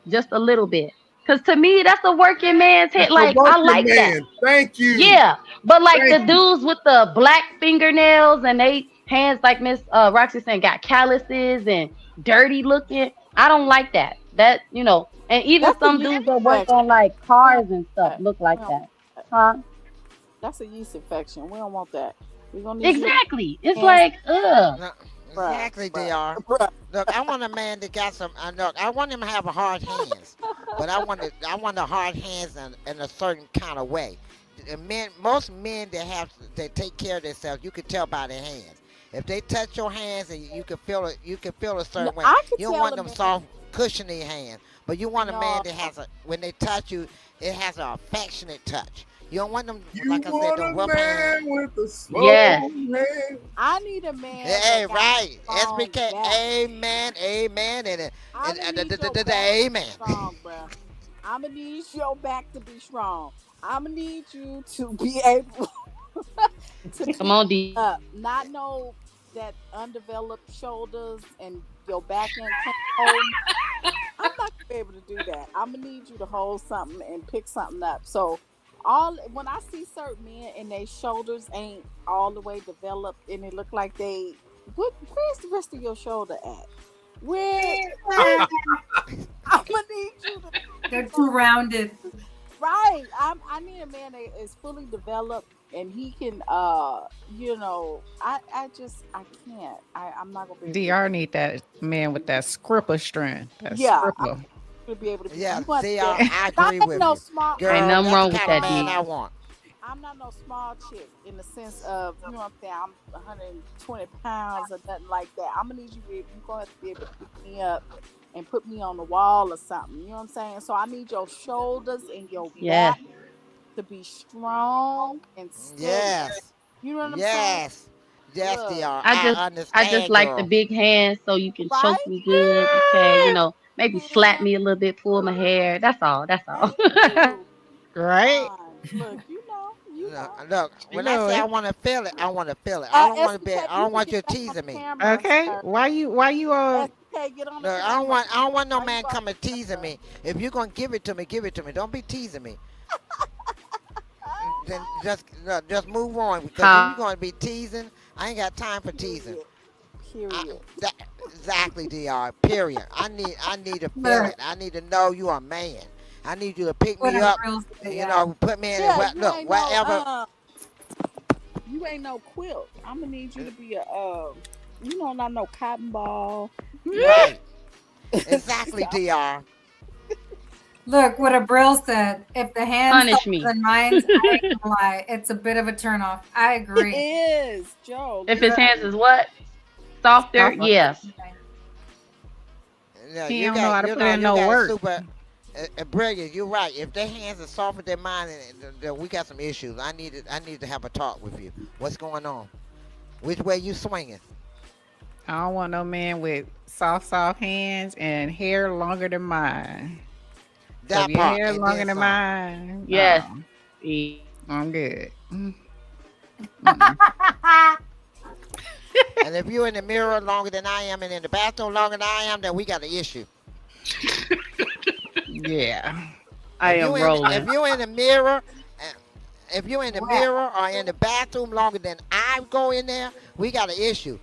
S7: just a little bit. Cause to me, that's a working man's head.
S1: That's a
S7: Like I
S1: working
S7: like that.
S1: man. Thank you.
S7: Yeah, but like the
S1: Thank you.
S7: dudes with the black fingernails and they hands, like Miss Roxy saying, got calluses and dirty looking. I don't like that. That, and even
S9: That's a
S7: some
S9: yeast
S7: dudes that work
S9: infection.
S7: on like
S9: We don't
S7: cars
S9: want
S7: and stuff
S9: that.
S7: look
S9: We
S7: like
S9: don't
S7: that.
S9: want that.
S7: Huh?
S9: That's a yeast infection. We don't want that. We're gonna need you
S7: Exactly. It's
S9: hands,
S7: like, ugh.
S10: No,
S9: bruh,
S10: exactly,
S9: bruh,
S10: Dr.
S9: bruh.
S10: Look, I want a man that got some. Look, I want him to have hard hands, but I want the hard hands in a certain kind of way. Most men that take care of themselves, you can tell by their hands. If they touch your hands and you can feel it, you can feel a
S9: No,
S10: certain way.
S9: I can
S10: You don't
S9: tell
S10: want
S9: a
S10: them
S9: man.
S10: soft, cushiony hands, but you want a man
S9: No,
S10: that has when they touch you, it has an affectionate touch. You don't want them,
S1: You
S10: like I said,
S1: want
S10: them
S1: a
S10: rough hands.
S1: man with a
S7: Yes.
S1: slow hand.
S9: I need a man
S10: Hey,
S9: that got
S10: right.
S9: a strong
S10: SBK,
S9: back.
S10: amen, amen,
S9: I'm gonna need your
S10: and
S9: back to be
S10: amen.
S9: strong, bruh. I'm gonna need your back to be strong. I'm gonna need you to be able to
S7: Come
S9: pick
S7: on, D.
S9: up, not know that undeveloped shoulders and your back end can't hold. I'm not gonna be able to do that. I'm gonna need you to hold something and pick something up. So when I see certain men and their shoulders ain't all the way developed and it look like where's the rest of your shoulder at? Where I'm gonna need you to
S8: They're too rounded.
S9: right. I need a man that is fully developed and he can I can't. I'm not gonna be able to do
S5: Dr. need that man with that scripper strand. That
S9: yeah, I'm
S5: scripper.
S9: gonna be able to be
S10: Yeah,
S9: you want to
S10: see,
S9: be able
S10: I
S9: I
S10: agree
S9: ain't
S10: with
S9: no
S10: you.
S9: small
S7: Ain't
S10: Girl,
S7: nothing
S10: that's the
S7: wrong with
S10: kind of
S7: that,
S10: man
S7: D.
S10: I want.
S9: I'm not no small chick in the sense of, you know what I'm saying, I'm 120 pounds or nothing like that. I'm gonna need you're gonna have to be able to pick me up and put me on the wall or something. You know what I'm saying? So I need your shoulders and your
S7: Yes.
S9: back to be strong and steady.
S10: Yes,
S9: You know what I'm saying?
S10: yes, yes,
S9: Look,
S10: Dr.
S7: I just
S10: I
S7: I just
S10: understand,
S7: like the
S10: girl.
S7: big hands so you can choke
S9: right?
S7: me good. Okay, maybe slap
S9: Yeah,
S7: me a little bit, pull my hair. That's all. That's all.
S9: thank you.
S5: Right?
S9: Fine. Look, you know.
S10: Look,
S5: You
S10: when I
S5: know
S10: say I
S5: it.
S10: want to feel it, I want to feel it. I don't want to be.
S9: SBK,
S10: I
S9: you
S10: don't
S9: can
S10: want
S9: get
S10: you
S9: back on
S10: teasing
S9: the
S10: me.
S9: camera,
S5: Okay.
S9: sir.
S5: Why you
S9: SBK, get on the
S10: Look,
S9: camera.
S10: I don't want no
S9: Why you
S10: man
S9: off
S10: coming
S9: the
S10: teasing
S9: camera?
S10: me. If you're gonna give it to me, give it to me. Don't be teasing me. Then just move on because if you're
S7: Huh?
S10: gonna be teasing, I ain't got time for teasing.
S9: Period.
S10: I,
S9: Period.
S10: that, exactly, Dr. Period. I need to feel
S8: Look,
S10: it. I need to know you are a man. I need you to pick
S8: what
S10: me
S8: a
S10: up.
S8: real say,
S10: You know, put me in it.
S9: Yeah,
S10: Look, whatever.
S9: you ain't no quilt. I'm gonna need you to be a not no cotton ball. You know.
S10: Right. Exactly, Dr.
S8: Look what a Brill said. If the hands
S7: Punish
S8: softer
S7: me.
S8: than mine, I ain't gonna lie. It's a bit of a turnoff. I
S9: It
S8: agree.
S9: is, Joe.
S7: If his
S8: Look,
S7: hands is what? Softer?
S5: Stop.
S7: Yes.
S10: Yeah,
S5: He don't know how to put in
S10: you
S5: no
S10: got a
S5: work.
S10: super. Brilliant, you're right. If their hands are soft with their mind, then we got some issues. I need to have a talk with you. What's going on? Which way you swinging?
S5: I don't want no man with soft hands and hair longer than mine. So
S10: That
S5: if your
S10: part,
S5: hair
S10: and
S5: longer
S10: then
S5: than
S10: some.
S5: mine,
S7: Yes.
S5: I'm good.
S10: And if you're in the mirror longer than I am, and in the bathroom longer than I am, then we got an issue.
S5: Yeah.
S7: I am rolling.
S10: If you're in the mirror, if you're in the mirror or in the bathroom longer than I go in there, we got an issue.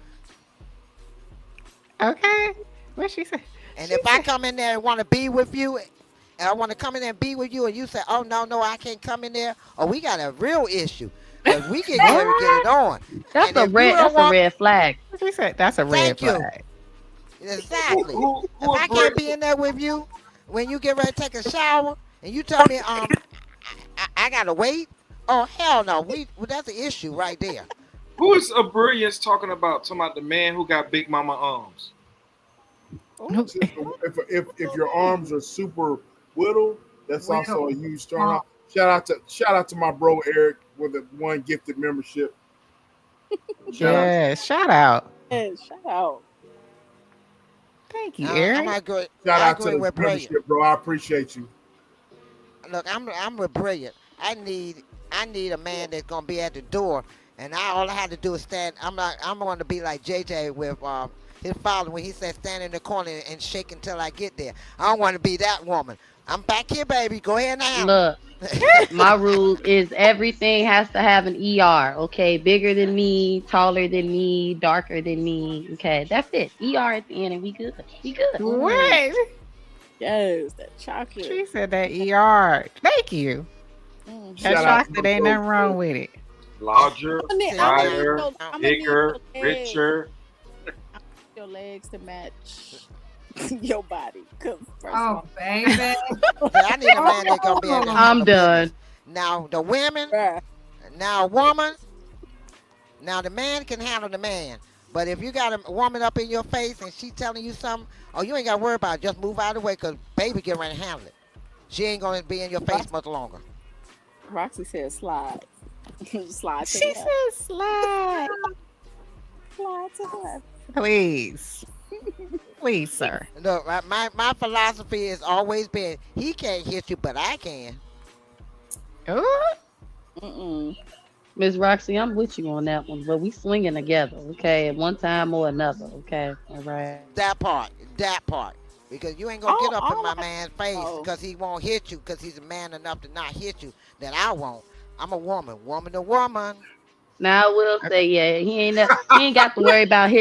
S5: Okay. What she say?
S10: And if I come in there and want to be with you, and I want to come in there and be with you, and you say, "Oh no, I can't come in there," or we got a real issue. Because we can get it on.
S7: That's
S10: And
S7: a
S10: if you
S7: red.
S10: don't
S7: That's a
S10: want,
S7: red flag.
S5: What she said? That's a red
S10: Thank you.
S5: flag.
S10: Exactly.
S11: Who
S10: If I can't be in there with you when you get ready to take a shower, and you tell me, I gotta wait. Oh hell no, that's an issue right there.
S11: Who is a brilliance talking about? Talking about the man who got Big Mama arms.
S1: If your arms are super whittle, that's also a huge turn on. Shout out to my bro Eric with the one gifted membership.
S5: Shout out.
S9: Yeah, shout out.
S5: Thank you, Eric.
S1: Shout out to the membership, bro. I appreciate you.
S10: Look, I'm with Brilliant. I need a man that's gonna be at the door, and all I had to do is stand. I'm going to be like JJ with his father when he said stand in the corner and shake until I get there. I don't want to be that woman. I'm back here, baby. Go ahead now.
S7: Look, my rule is everything has to have an ER. Okay, bigger than me, taller than me, darker than me. Okay, that's it. ER at the end, and we good. We good.
S5: What?
S9: Yes, that chocolate.
S5: She said that ER. Thank you. That chocolate ain't nothing wrong with it.
S11: Larger, wider,
S9: I'm
S11: bigger,
S9: gonna need
S11: richer.
S9: your legs to match your body.
S8: Oh, baby.
S10: I need a man that's gonna be able to
S7: I'm
S10: handle
S7: done.
S10: business. Now the women, now a woman, now the man can handle the man. But if you got a woman up in your face and she telling you something, oh, you ain't got to worry about it. Just move out of the way because baby get ready to handle it. She ain't going to be in your face much longer.
S9: Roxy said slide. Slide to
S5: She
S9: the
S5: said slide.
S9: Slide to the left.
S5: Please. Please, sir.
S10: Look, my philosophy has always been, he can't hit you, but I can.
S7: Miss Roxy, I'm with you on that one, but we swinging together, okay? At one time or another, okay? All right.
S10: That part. Because you ain't going to get up in my man's face because he won't hit you because he's a man enough to not hit you. That I won't. I'm a woman to woman.
S7: Now I will say, yeah, he ain't got to worry about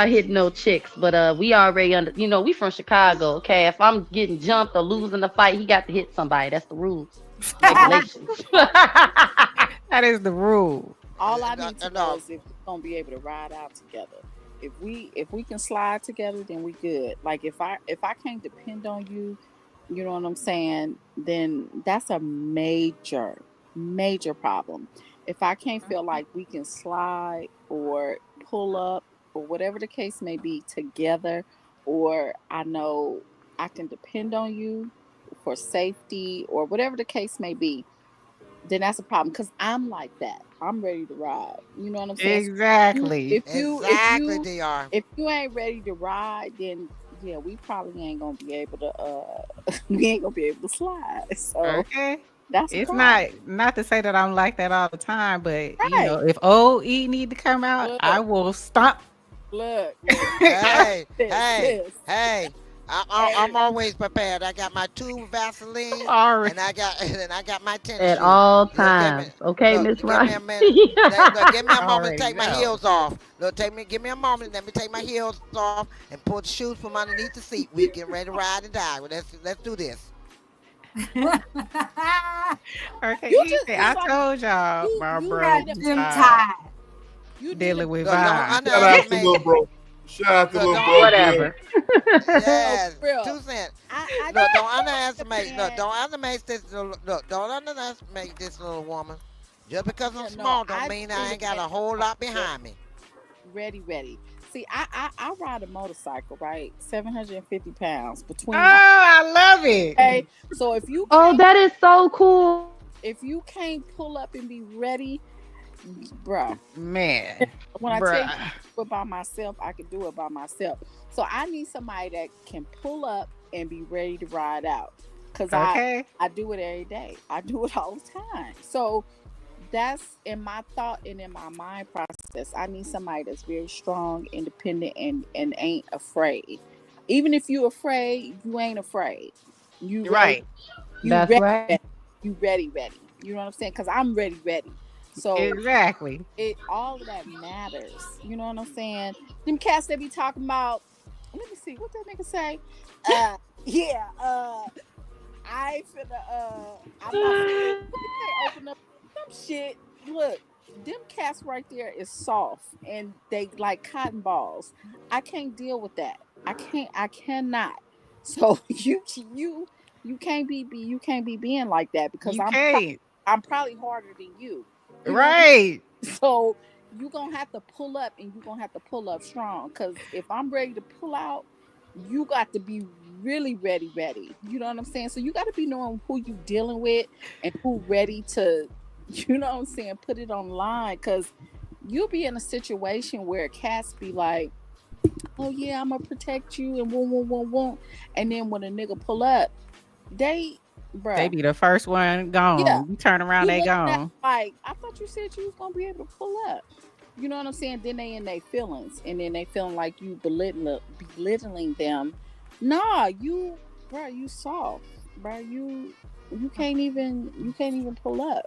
S7: hitting no chicks, but we already we from Chicago, okay? If I'm getting jumped or losing the fight, he got to hit somebody. That's the rules. Regulations.
S5: That is the rule.
S9: All I need to know is if we're gonna be able to ride out together. If we can slide together, then we good. Like if I can't depend on you, you know what I'm saying, then that's a major problem. If I can't feel like we can slide or pull up or whatever the case may be together, or I know I can depend on you for safety or whatever the case may be, then that's a problem because I'm like that. I'm ready to ride. You know what I'm saying?
S5: Exactly.
S9: If you
S10: DR.
S9: If you ain't ready to ride, then yeah, we probably ain't gonna be able to we ain't gonna be able to slide. So
S5: okay.
S9: That's
S5: it's
S9: right.
S5: not to say that I'm like that all the time, but you know, if OE need to come out, I will stomp.
S9: Look.
S10: Hey. I'm always prepared. I got my two Vaseline, and I got my tennis
S7: at
S10: shoes.
S7: all times. Okay, Miss Roxy.
S10: Give me a minute. Give me a moment to take my heels off. Look, give me a moment. Let me take my heels off and pull the shoes from underneath the seat. We get ready to ride and die. Well, let's do this.
S5: Okay, I told y'all my bro
S8: you
S5: dealing with
S1: Shout
S5: vibes.
S1: out to little bro. Shout out to little bro.
S7: Whatever.
S10: Yes, 2 cents. Look, don't underestimate. Look, don't underestimate this. Look, don't underestimate this little woman. Just because I'm small, don't mean I ain't got a whole lot behind me.
S9: Ready. See, I ride a motorcycle, right? 750 pounds between.
S5: Oh, I love it.
S9: So if you
S7: Oh, that is so cool.
S9: if you can't pull up and be ready, bruh.
S5: Man,
S9: When I tell you
S5: bruh.
S9: do it by myself, I can do it by myself. So I need somebody that can pull up and be ready to ride out. Cause
S5: Okay.
S9: I do it every day. I do it all the time. So that's in my thought and in my mind process. I need somebody that's very strong, independent, and ain't afraid. Even if you're afraid, you ain't afraid. You ready?
S5: Right.
S9: You
S4: That's
S9: ready?
S4: right.
S9: Ready. You ready? Ready? You know what I'm saying? Because I'm ready. Ready. So
S5: Exactly.
S9: it all of that matters. You know what I'm saying? Them cats that be talking about. Let me see what that nigga say. Yeah. I ain't finna. I'm not finna. What they say? Open up some shit. Look, them cats right there is soft and they like cotton balls. I can't deal with that. I can't. I cannot. So you can't you can't be being like that because
S5: You can't.
S9: I'm probably harder than you. You know what I'm
S5: Right.
S9: so you're gonna have to pull up and you're gonna have to pull up strong. Cause if I'm ready to pull out, you got to be really ready, ready. You know what I'm saying? So you got to be knowing who you dealing with and who ready to, you know what I'm saying, put it online. Cause you'll be in a situation where cats be like, oh yeah, I'm gonna protect you and won't. And then when a nigga pull up, they
S5: They
S9: bruh,
S5: be the first one
S9: yeah.
S5: gone. You turn around,
S9: You
S5: they
S9: looking at
S5: gone.
S9: like, I thought you said you was gonna be able to pull up. You know what I'm saying? Then they in their feelings, and then they feeling like you belittling them. Nah, you soft, bro. You can't even pull up.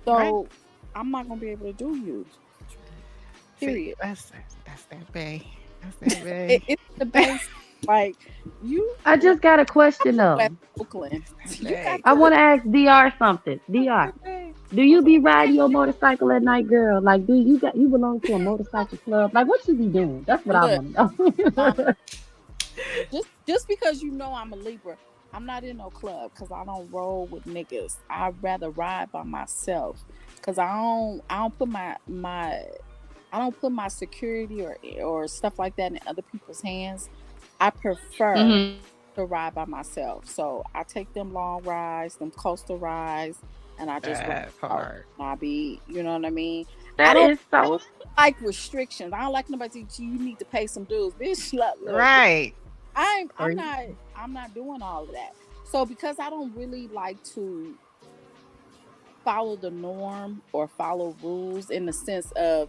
S5: Right.
S9: So I'm not gonna be able to do you.
S5: See,
S9: Period.
S5: that's that bay. That's that bay.
S9: It's the base. Like you,
S7: I just got a question
S9: West
S7: though.
S9: Oakland.
S5: That's that
S9: You got
S5: bay.
S7: I
S9: to.
S7: want to ask Dr. something.
S5: That's
S7: Dr.
S5: that bay.
S7: Do you be riding your motorcycle at night, girl? Like, do you belong to a motorcycle club? Like, what you be doing? That's what I
S9: Look,
S7: want to know.
S9: just because you know I'm a Libra, I'm not in no club because I don't roll with niggas. I'd rather ride by myself because I don't put I don't put my security or stuff like that in other people's hands. I prefer
S7: hmm
S9: to ride by myself. So I take them long rides, them coastal rides, and I just ride
S5: That
S9: out.
S5: part.
S9: And I be, you know what I mean? I
S7: That
S9: don't
S7: is so.
S9: like restrictions. I don't like nobody to you need to pay some dues. Bitch, look,
S5: Right.
S9: I'm
S5: Or
S9: I'm not I'm not doing all of that. So because I don't really like to follow the norm or follow rules in the sense of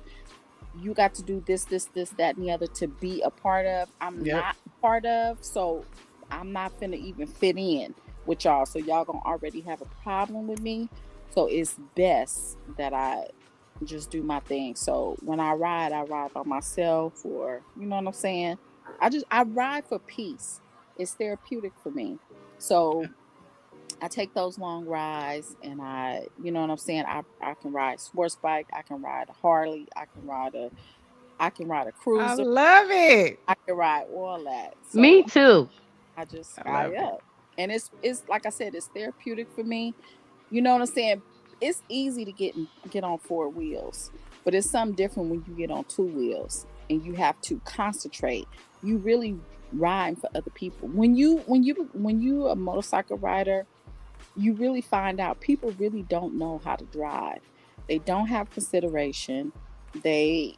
S9: you got to do this, that, and the other to be a part of. I'm
S5: yep.
S9: not a part of, so I'm not finna even fit in with y'all. So y'all gonna already have a problem with me. So it's best that I just do my thing. So when I ride by myself, or you know what I'm saying. I ride for peace. It's therapeutic for me. So I take those long rides and you know what I'm saying? I can ride sports bike, I can ride a Harley, I can ride a
S5: I
S9: cruiser,
S5: love it.
S9: I can ride all that.
S7: Me
S9: So
S7: too.
S9: I just
S5: I
S9: sky
S5: love it.
S9: up. And it's like I said, it's therapeutic for me. You know what I'm saying? It's easy to get on four wheels, but it's something different when you get on two wheels and you have to concentrate. You really riding for other people. When you a motorcycle rider, you really find out people really don't know how to drive. They don't have consideration. They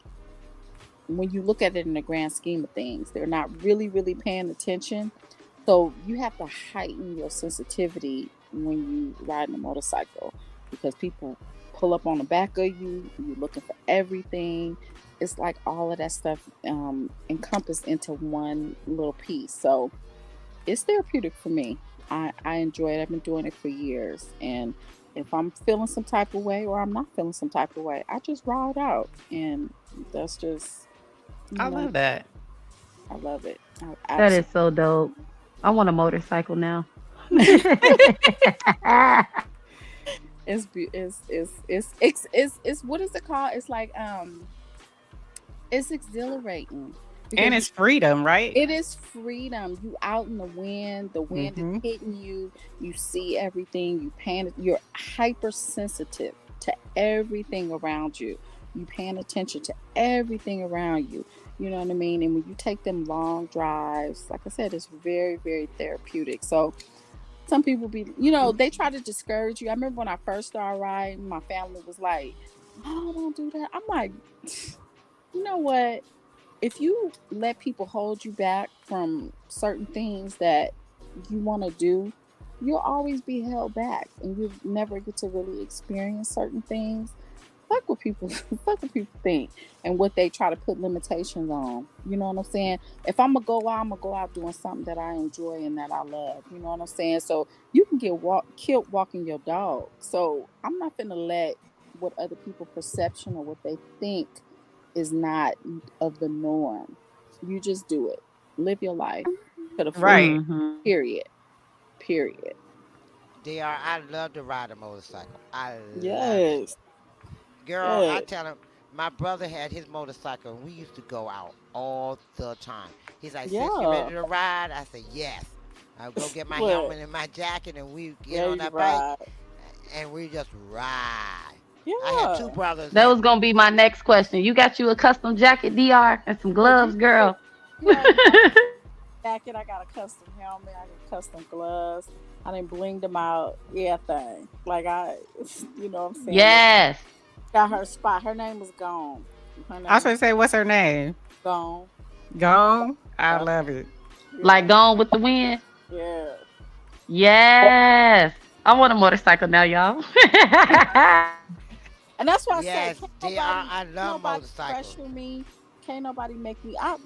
S9: When you look at it in the grand scheme of things, they're not really paying attention. So you have to heighten your sensitivity when you ride a motorcycle because people pull up on the back of you, you're looking for everything. It's like all of that stuff encompassed into one little piece. So it's therapeutic for me. I enjoy it. I've been doing it for years. And if I'm feeling some type of way or I'm not feeling some type of way, I just ride out. And that's just, you
S5: I
S9: know,
S5: love that.
S9: I love it. I
S7: That is
S9: absolutely.
S7: so dope. I want a motorcycle now.
S9: It's what is it called? It's like it's exhilarating
S5: And
S9: because
S5: it's freedom, right?
S9: it is freedom. You out in the wind is
S5: Mm-hmm.
S9: hitting you, you see everything, you're hypersensitive to everything around you. You paying attention to everything around you. You know what I mean? And when you take them long drives, like I said, it's very, very therapeutic. So some people be, they try to discourage you. I remember when I first started riding, my family was like, "Oh, don't do that." I'm like, you know what? If you let people hold you back from certain things that you want to do, you'll always be held back, and you'll never get to really experience certain things. Fuck what people think and what they try to put limitations on. You know what I'm saying? If I'm gonna go out doing something that I enjoy and that I love. You know what I'm saying? So you can get killed walking your dog. So I'm not gonna let what other people perception or what they think is not of the norm. You just do it. Live your life to the full.
S5: Right.
S7: Mhm.
S9: Period.
S10: DR, I love to ride a motorcycle. I love it.
S9: Yes.
S10: Girl, I
S9: Yes.
S10: tell him, my brother had his motorcycle and we used to go out all the time. He's like, "Sis, you
S9: Yeah.
S10: ready to ride?" I said, "Yes." I'll go get my
S9: Look,
S10: helmet and my jacket and we get on
S9: ready to
S10: that bike
S9: ride.
S10: and we just ride. I had two
S9: Yeah.
S10: brothers
S7: That
S10: that,
S7: was gonna be my next question. You got you a custom jacket, DR, and some
S9: Look,
S7: gloves, girl.
S9: you got jacket. I got a custom helmet. I got custom gloves. I done blinged them out. Yeah, thing. Like you know what I'm saying?
S7: Yes.
S9: Got her spot. Her name was Gone. Her
S5: I was
S9: name
S5: going
S9: was
S5: to say, what's her name?
S9: Gone.
S5: Gone. I
S9: Yeah.
S5: love it.
S7: Like
S9: Yeah.
S7: Gone with the Wind.
S9: Yeah.
S7: Yes. I want a motorcycle now, y'all.
S9: And that's why I say,
S10: yes,
S9: can't
S10: DR,
S9: nobody,
S10: I love motorcycles.
S9: pressure me. Can't nobody make me. I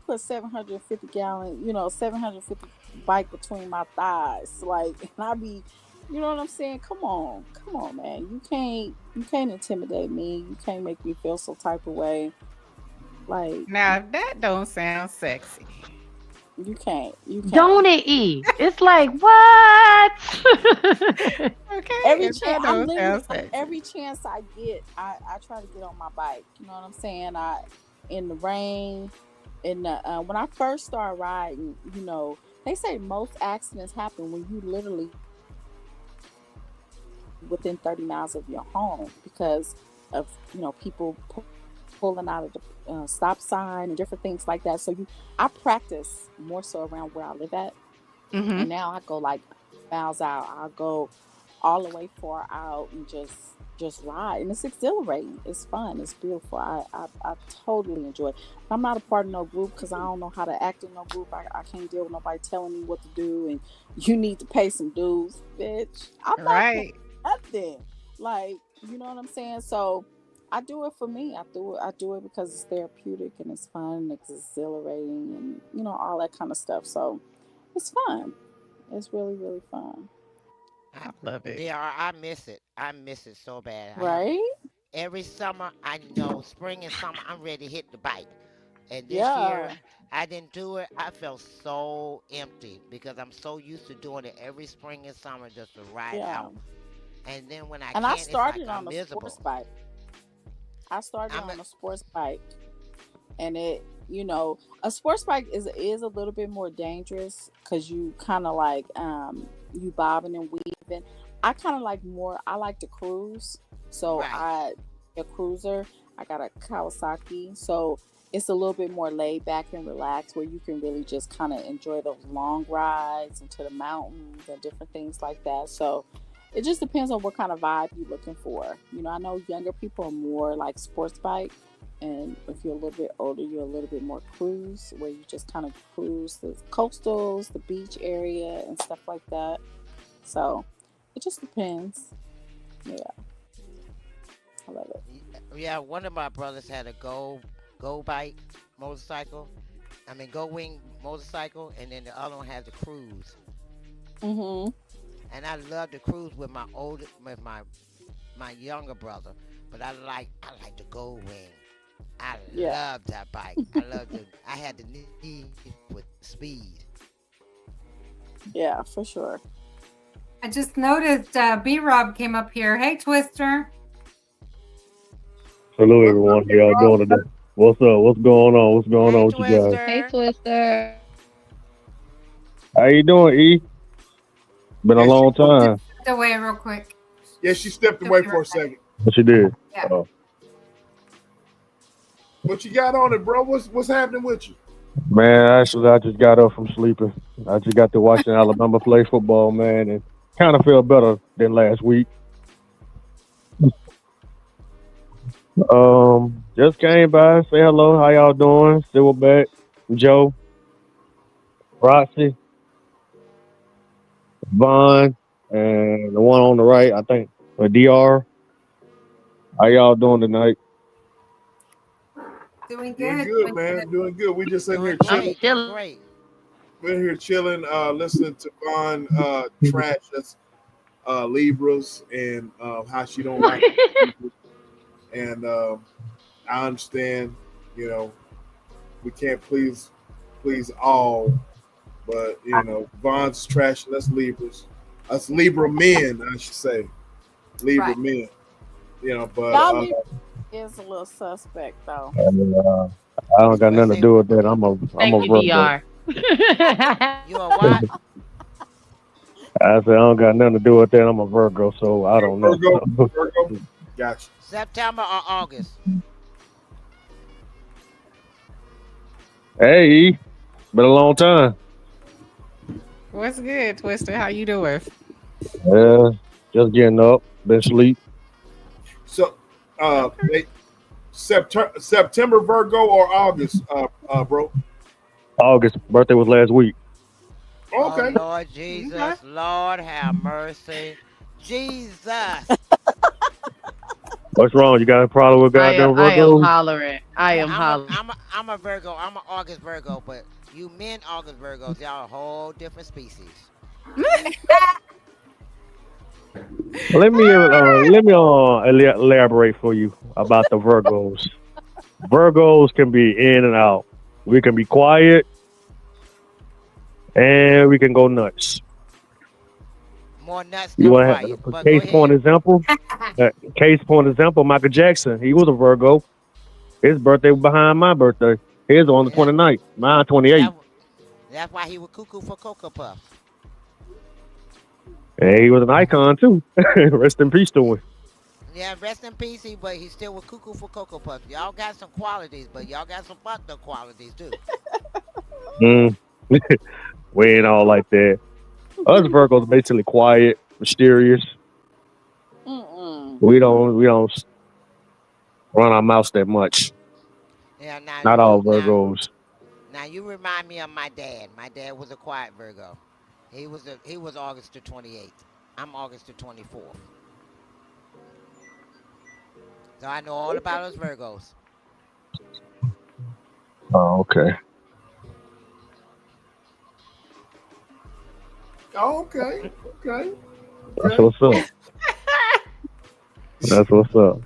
S9: put 750 gallon, 750 bike between my thighs, like, and I be, you know what I'm saying? Come on, man. You can't intimidate me. You can't make me feel some type of way. Like,
S5: Now, that don't sound sexy.
S9: you can't.
S7: Don't it, E? It's like, what?
S5: Okay.
S9: Every
S5: If
S9: chance
S5: that don't sound
S9: every
S5: sexy.
S9: chance I get, I try to get on my bike. You know what I'm saying? In the rain, when I first started riding, they say most accidents happen when you literally within 30 miles of your home because of people pulling out of the stop sign and different things like that. So I practice more so around where I live at.
S5: Mm-hmm.
S9: And now I go like miles out. I'll go all the way far out and just ride. And it's exhilarating. It's fun. It's beautiful. I totally enjoy it. I'm not a part of no group because I don't know how to act in no group. I can't deal with nobody telling me what to do and you need to pay some dues, bitch. I'm not paying
S5: Right.
S9: nothing. Like, you know what I'm saying? So I do it for me. I do it because it's therapeutic and it's fun and it's exhilarating and all that kind of stuff. So it's fun. It's really, really fun.
S10: I,
S5: I love it.
S10: DR, I miss it. I miss it so bad.
S9: Right?
S10: Every summer, I know spring and summer, I'm ready to hit the bike. And this year,
S9: Yeah.
S10: I didn't do it. I felt so empty because I'm so used to doing it every spring and summer just to ride
S9: Yeah.
S10: out. And then when I
S9: And I
S10: can't, it's like
S9: started
S10: I'm
S9: on a sports
S10: miserable.
S9: bike. I started
S10: I'm a,
S9: on a sports bike. And a sports bike is a little bit more dangerous because you kind of like you bobbing and weaving. I like to cruise, so
S10: right.
S9: a cruiser. I got a Kawasaki, so it's a little bit more laid back and relaxed where you can really just kind of enjoy those long rides into the mountains and different things like that. So it just depends on what kind of vibe you're looking for. I know younger people are more like sports bike. And if you're a little bit older, you're a little bit more cruise, where you just kind of cruise the coastals, the beach area, and stuff like that. So it just depends. Yeah, I love it.
S10: Yeah, one of my brothers had a go bike motorcycle. I mean, go wing motorcycle, and then the other one had the cruise.
S9: Mhm.
S10: And I love to cruise with my younger brother, but I like the go wing. I
S9: Yeah.
S10: love that bike. I had the need with speed.
S9: Yeah, for sure.
S8: I just noticed B Rob came up here. Hey, Twister.
S12: Hello, everyone. How y'all doing today? What's up? What's going on? What's going
S10: Hey,
S12: on with you guys?
S7: Hey,
S10: Twister.
S7: Twister.
S12: How you doing, E? Been a
S1: Yeah,
S12: long time.
S8: Stepped away real quick.
S1: she stepped away for a second.
S12: What you did?
S8: Yeah.
S12: Oh.
S1: What you got on it, bro? What's happening with you?
S12: Man, actually, I just got up from sleeping. I just got to watching Alabama play football, man, and kind of feel better than last week. Just came by, say hello. How y'all doing? Silverback, Joe, Roxy, Vaughn, and the one on the right, I think, DR. How y'all doing tonight?
S8: Doing
S1: Doing
S8: good.
S1: good, man. Doing good. We just in here
S10: Doing
S7: I'm
S1: chilling.
S10: great. Doing
S7: chilling.
S10: great.
S1: We're here chilling, listening to Vaughn trash. That's Libras and how she don't like Libras. And I understand, you know, we can't please all, but Vaughn's trash. That's Libras. That's Libra men, I should say. Libra
S8: Right.
S1: men. But
S9: Y'all leave is a little suspect though.
S12: And, I don't got
S10: What
S12: nothing to
S10: say?
S12: do with that. I'm
S7: Thank
S12: a
S7: you,
S12: Virgo.
S7: DR.
S10: You a what?
S12: I said I don't got nothing to do with that. I'm a Virgo, so I don't know.
S1: Virgo, Virgo. Gotcha.
S10: September or August?
S12: Hey, been a long time.
S5: What's good, Twister? How you doing?
S12: Yeah, just getting up, been sleep.
S1: So,
S5: Okay.
S1: September Virgo or August, bro?
S12: August birthday was last week.
S10: Oh
S1: Okay.
S10: Lord
S5: Okay.
S10: Jesus, Lord have mercy, Jesus.
S12: What's wrong? You got a problem with goddamn
S7: I am
S12: Virgos?
S7: hollering. I
S10: Yeah,
S7: am hollering.
S10: I'm a Virgo. I'm an August Virgo, but you men August Virgos, y'all a whole different species.
S12: Elaborate for you about the Virgos. Virgos can be in and out. We can be quiet and we can go nuts.
S10: More nuts
S12: You
S10: than
S12: want to have
S10: quiet.
S12: a
S10: But go
S12: case point
S10: ahead.
S12: example? Case point example, Michael Jackson. He was a Virgo. His birthday was behind my birthday. His on the
S10: And that
S12: 29th. Mine
S10: and
S12: 28th.
S10: that's why he was cuckoo for Cocoa Puffs.
S12: And he was an icon too. Rest in peace to him.
S10: Yeah, rest in peace, but he still was cuckoo for Cocoa Puffs. Y'all got some qualities, but y'all got some fucked up qualities too.
S12: Mm. We ain't all like that. Us Virgos basically quiet, mysterious.
S9: Mm-mm.
S12: We don't run our mouths that much.
S10: Yeah, now
S12: Not
S10: you
S12: all Virgos.
S10: now you remind me of my dad. My dad was a quiet Virgo. He was August the 28th. I'm August the 24th. So I know all about us Virgos.
S12: Oh, okay.
S1: Oh, okay. Okay.
S12: That's
S1: Okay.
S12: what's up. That's what's up.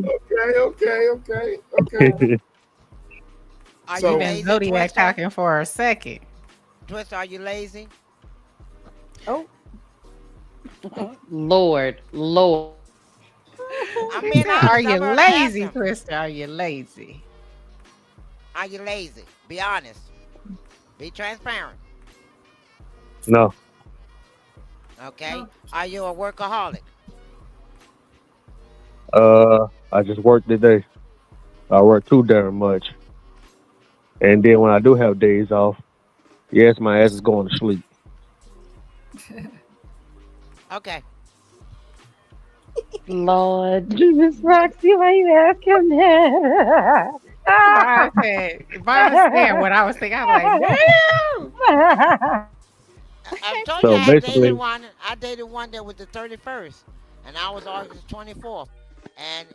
S1: Okay. Okay. Okay. Okay.
S10: Are you
S5: You've
S1: So,
S5: been
S10: lazy,
S5: zodiac
S10: Twister?
S5: talking for a second.
S10: Twister, are you lazy?
S9: Oh.
S7: Lord.
S10: I'm
S5: He
S10: being
S5: said, "Are
S10: honest.
S5: you
S10: I've already asked
S5: lazy,
S10: him.
S5: Twister? Are you lazy?"
S10: Are you lazy? Be honest. Be transparent.
S12: No.
S10: Okay. Are you a workaholic?
S12: I just work today. I work too damn much. And then when I do have days off, yes, my ass is going to sleep.
S10: Okay.
S7: Lord Jesus, Roxy, why you asking that?
S5: Bob said what I was thinking. I was like, damn.
S10: I told you
S12: So
S10: I dated
S12: basically,
S10: one. I dated one that was the 31st, and I was August 24th, and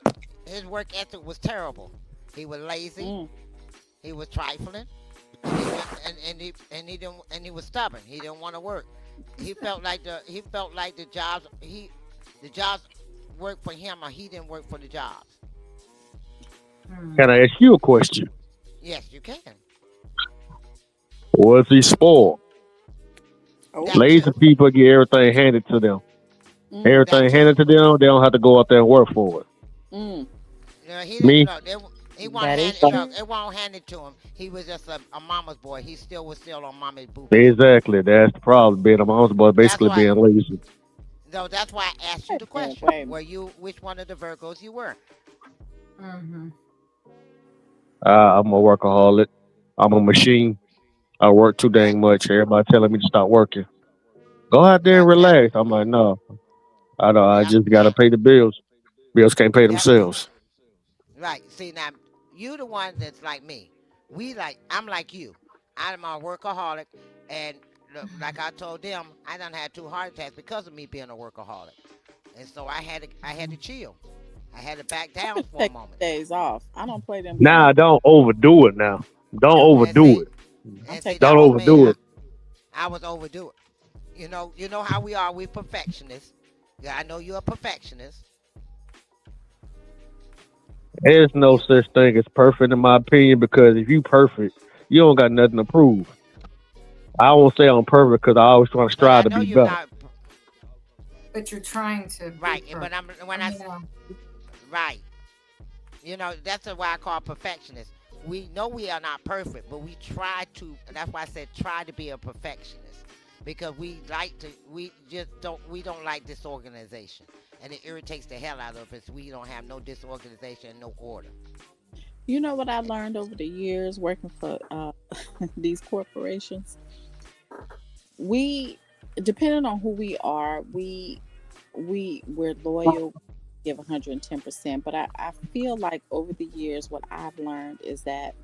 S10: his work ethic was terrible. He was lazy.
S9: Mm.
S10: He was trifling, and he was stubborn. He didn't want to work. He felt like the jobs worked for him, or he didn't work for the jobs.
S12: can I ask you a question?
S10: Yes, you can.
S12: Was he spoiled?
S9: Oh.
S10: That
S12: Lazy
S10: too.
S12: people get everything handed to them.
S9: Mm.
S10: That
S12: Everything
S10: too.
S12: handed to them, they don't have to go out there and work for it.
S9: Mm.
S10: He didn't
S12: Me,
S10: look. He won't
S7: That is
S10: hand look.
S7: true.
S10: It won't hand it to him. He was just a mama's boy. He still was still on mama's boobies.
S12: exactly. That's the problem. Being a mom's boy,
S10: That's
S12: basically
S10: why.
S12: being lazy.
S10: No, that's why I asked you the
S9: Yeah,
S10: question.
S9: baby.
S10: Were you which one of the Virgos you were?
S4: Mhm.
S12: I'm a workaholic. I'm a machine. I work too
S10: That
S12: dang much. Everybody telling me to stop working. Go out there and
S10: that
S12: relax. I'm like, no, I don't. I
S10: yeah
S12: just gotta pay the bills. Bills can't pay
S10: yeah.
S12: themselves.
S10: Right. See now, you the one that's like me. I'm like you. I'm a workaholic, and like I told them, I done had 2 heart attacks because of me being a workaholic, and so I had to chill. I had to back
S9: I
S10: down
S9: could
S10: for a
S9: take
S10: moment.
S9: days off. I don't play them
S12: Now
S9: games.
S12: don't overdo it. Now don't
S10: And
S12: overdo
S10: see,
S12: it.
S9: I
S10: and see
S9: take
S12: Don't
S10: that was
S9: off.
S10: me.
S12: overdo it.
S10: I was overdo it. You know how we are. We perfectionists. Yeah, I know you're a perfectionist.
S12: There's no
S10: You,
S12: such thing as perfect in my opinion because if you perfect, you don't got nothing to prove. I won't say I'm perfect because I always trying to
S10: but I
S12: strive to
S10: know
S12: be
S10: you're
S12: better.
S10: not
S8: But you're trying to be
S10: right.
S8: perfect.
S10: But when
S8: I mean,
S10: right. That's why I call perfectionist. We know we are not perfect, but we try to. That's why I said try to be a perfectionist because we don't like disorganization, and it irritates the hell out of us. We don't have no disorganization and no order.
S9: You know what I learned over the years working for these corporations? We, depending on who we are, we're loyal, give 110%. But I feel like over the years, what I've learned is that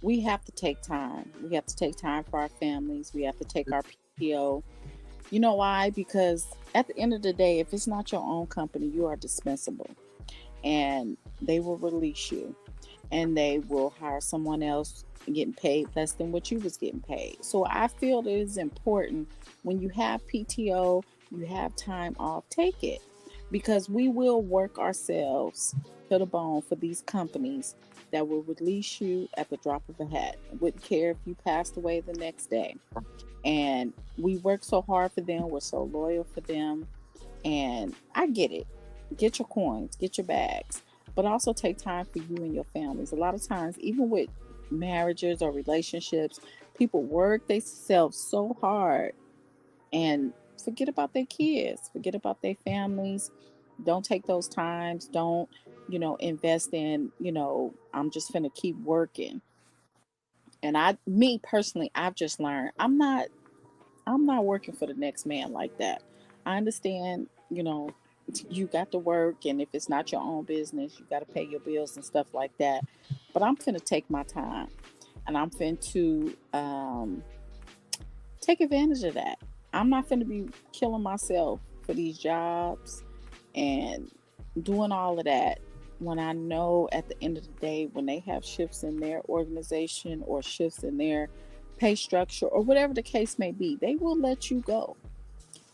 S9: we have to take time. We have to take time for our families. We have to take our PTO. You know why? Because at the end of the day, if it's not your own company, you are dispensable, and they will release you, and they will hire someone else getting paid less than what you was getting paid. So I feel that it's important when you have PTO, you have time off, take it, because we will work ourselves to the bone for these companies that will release you at the drop of a hat. Wouldn't care if you passed away the next day. And we work so hard for them, we're so loyal for them, and I get it. Get your coins, get your bags, but also take time for you and your families. A lot of times, even with marriages or relationships, people work themselves so hard and forget about their kids, forget about their families. Don't take those times. Don't, invest in, I'm just going to keep working. And me personally, I've just learned I'm not working for the next man like that. I understand, you got to work, and if it's not your own business, you got to pay your bills and stuff like that. But I'm finna take my time, and I'm finna to take advantage of that. I'm not finna be killing myself for these jobs and doing all of that when I know at the end of the day, when they have shifts in their organization or shifts in their pay structure or whatever the case may be, they will let you go.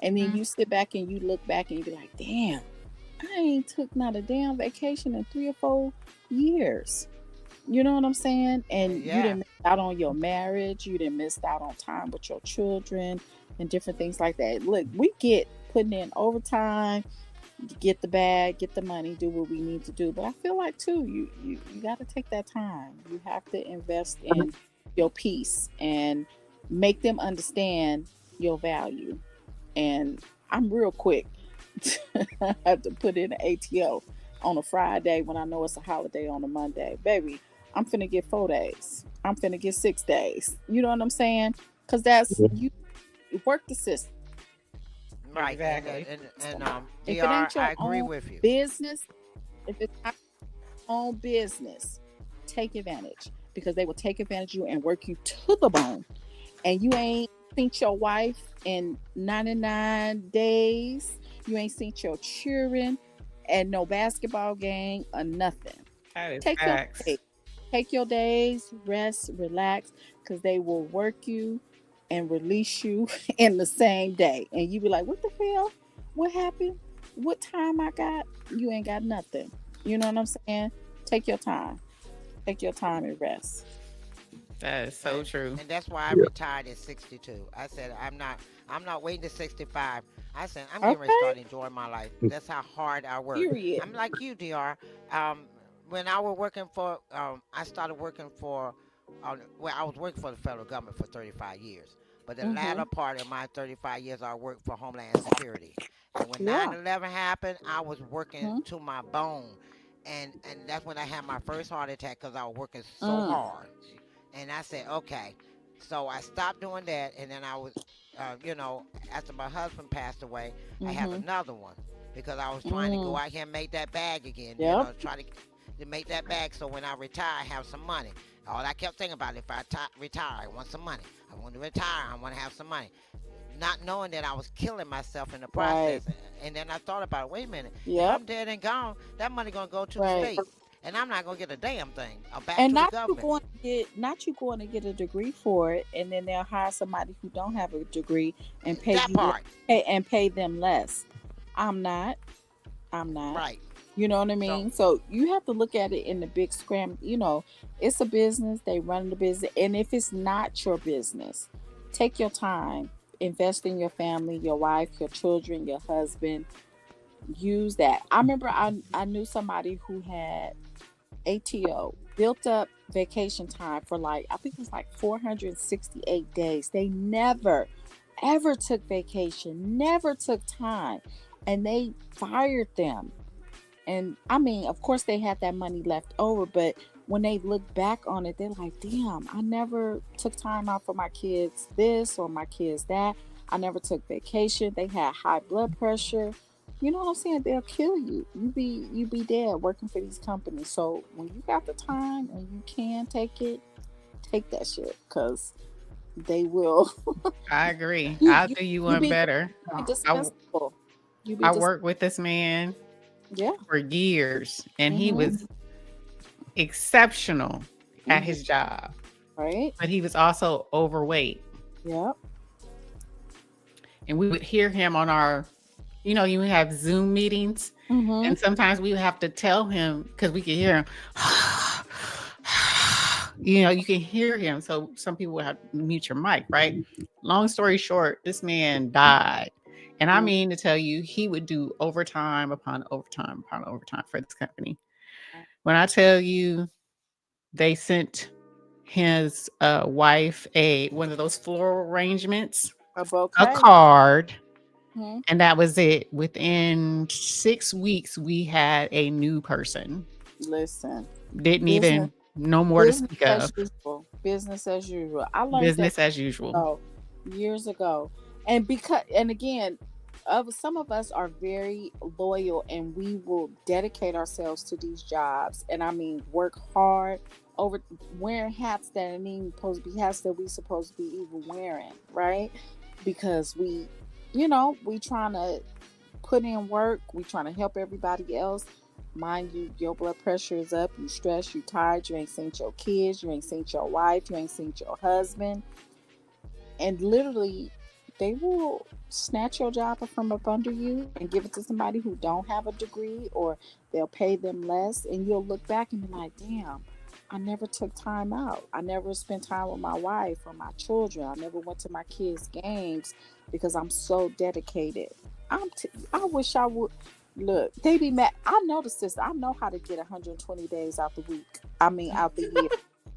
S9: And then you sit back and you look back and you be like, damn, I ain't took not a damn vacation in 3 or 4 years. You know what I'm saying? And you
S10: Yeah.
S9: didn't miss out on your marriage. You didn't miss out on time with your children and different things like that. Look, we get putting in overtime, get the bag, get the money, do what we need to do. But I feel like too, you got to take that time. You have to invest in your peace and make them understand your value. And I'm real quick. I have to put in an ATO on a Friday when I know it's a holiday on a Monday. Baby, I'm finna get 4 days. I'm finna get 6 days. You know what I'm saying? Because that's you work the system.
S10: Right. And
S5: Exactly.
S9: If it
S10: Dr.
S9: ain't
S10: I
S9: your
S10: agree
S9: own
S10: with you.
S9: business, if it's not your own business, take advantage because they will take advantage of you and work you to the bone. And you ain't seen your wife in 99 days. You ain't seen your children and no basketball game or nothing.
S5: That is
S9: Take your
S5: facts.
S9: days. Take your days, rest, relax, because they will work you and release you in the same day. And you be like, what the hell? What happened? What time I got? You ain't got nothing. You know what I'm saying? Take your time. Take your time and rest.
S5: That is so
S10: and
S5: true.
S10: and that's why I
S12: Yeah.
S10: retired at 62. I said I'm not waiting to 65. I said I'm getting ready to
S9: Okay?
S10: start enjoying my life. That's how hard I work.
S9: Period.
S10: I'm like you, Dr. When I was working for I started working for well, I was working for the federal government for 35 years. But the
S9: Mm-hmm.
S10: latter part of my 35 years, I worked for Homeland Security. And when
S9: Yeah.
S10: 9/11 happened, I was working
S9: Mm-hmm.
S10: to my bone. and that's when I had my first heart attack because I was working so hard. And I said, okay. So I stopped doing that, and then I was, after my husband passed away, I had another one because I was trying to go out here and make that bag again.
S9: Yep.
S10: Try to make that bag so when I retire, I have some money. All I kept thinking about, if I retire, I want some money. I want to retire. I want to have some money. Not knowing that I was killing myself in the process.
S9: Right.
S10: And then I thought about it. Wait a minute. If
S9: Yep.
S10: I'm dead and gone, that money gonna go to the
S9: Right.
S10: state, and I'm not gonna get a damn thing back
S9: And
S10: to the
S9: not you
S10: government.
S9: going to get a degree for it, and then they'll hire somebody who don't have a degree and pay
S10: That
S9: you
S10: part.
S9: pay them less. I'm not.
S10: Right.
S9: You know what I mean? So you have to look at it in the big scram. It's a business. They run the business, and if it's not your business, take your time. Invest in your family, your wife, your children, your husband. Use that. I remember I knew somebody who had ATO, built up vacation time for I think it was 468 days. They never, ever took vacation, never took time, and they fired them. And I mean, of course, they had that money left over, but when they look back on it, they're like, damn, I never took time out for my kids this or my kids that. I never took vacation. They had high blood pressure. You know what I'm saying? They'll kill you. You be dead working for these companies. So when you got the time and you can take it, take that shit, because they will.
S5: I agree.
S9: You-
S5: I'll
S9: you-
S5: do you
S9: you
S5: one
S9: be-
S5: better.
S9: be dispensable. You be
S5: I worked with this man
S9: Yeah.
S5: for years, and he was exceptional at his job,
S9: Right.
S5: but he was also overweight.
S9: Yep.
S5: And we would hear him on our, you have Zoom meetings, and sometimes we would have to tell him, because we could hear him. You can hear him. So some people would have to mute your mic, right? Long story short, this man died. And I mean to tell you, he would do overtime upon overtime upon overtime for this company. When I tell you, they sent his wife one of those floral arrangements, a card, and that was it. Within 6 weeks, we had a new person.
S9: Listen.
S5: Didn't even no more to speak of.
S9: Business as usual. I learned
S5: Business
S9: that
S5: as usual.
S9: years ago. And again, some of us are very loyal, and we will dedicate ourselves to these jobs. And I mean, work hard, over wearing hats that ain't even supposed to be hats that we supposed to be even wearing, right? Because we trying to put in work, we trying to help everybody else. Mind you, your blood pressure is up, you stressed, you tired, you ain't seen your kids, you ain't seen your wife, you ain't seen your husband. And literally, they will snatch your job from up under you and give it to somebody who don't have a degree, or they'll pay them less, and you'll look back and be like, damn, I never took time out. I never spent time with my wife or my children. I never went to my kids' games because I'm so dedicated. I wish I would. Look, they be mad. I know the system. I know how to get 120 days out the week. out the year,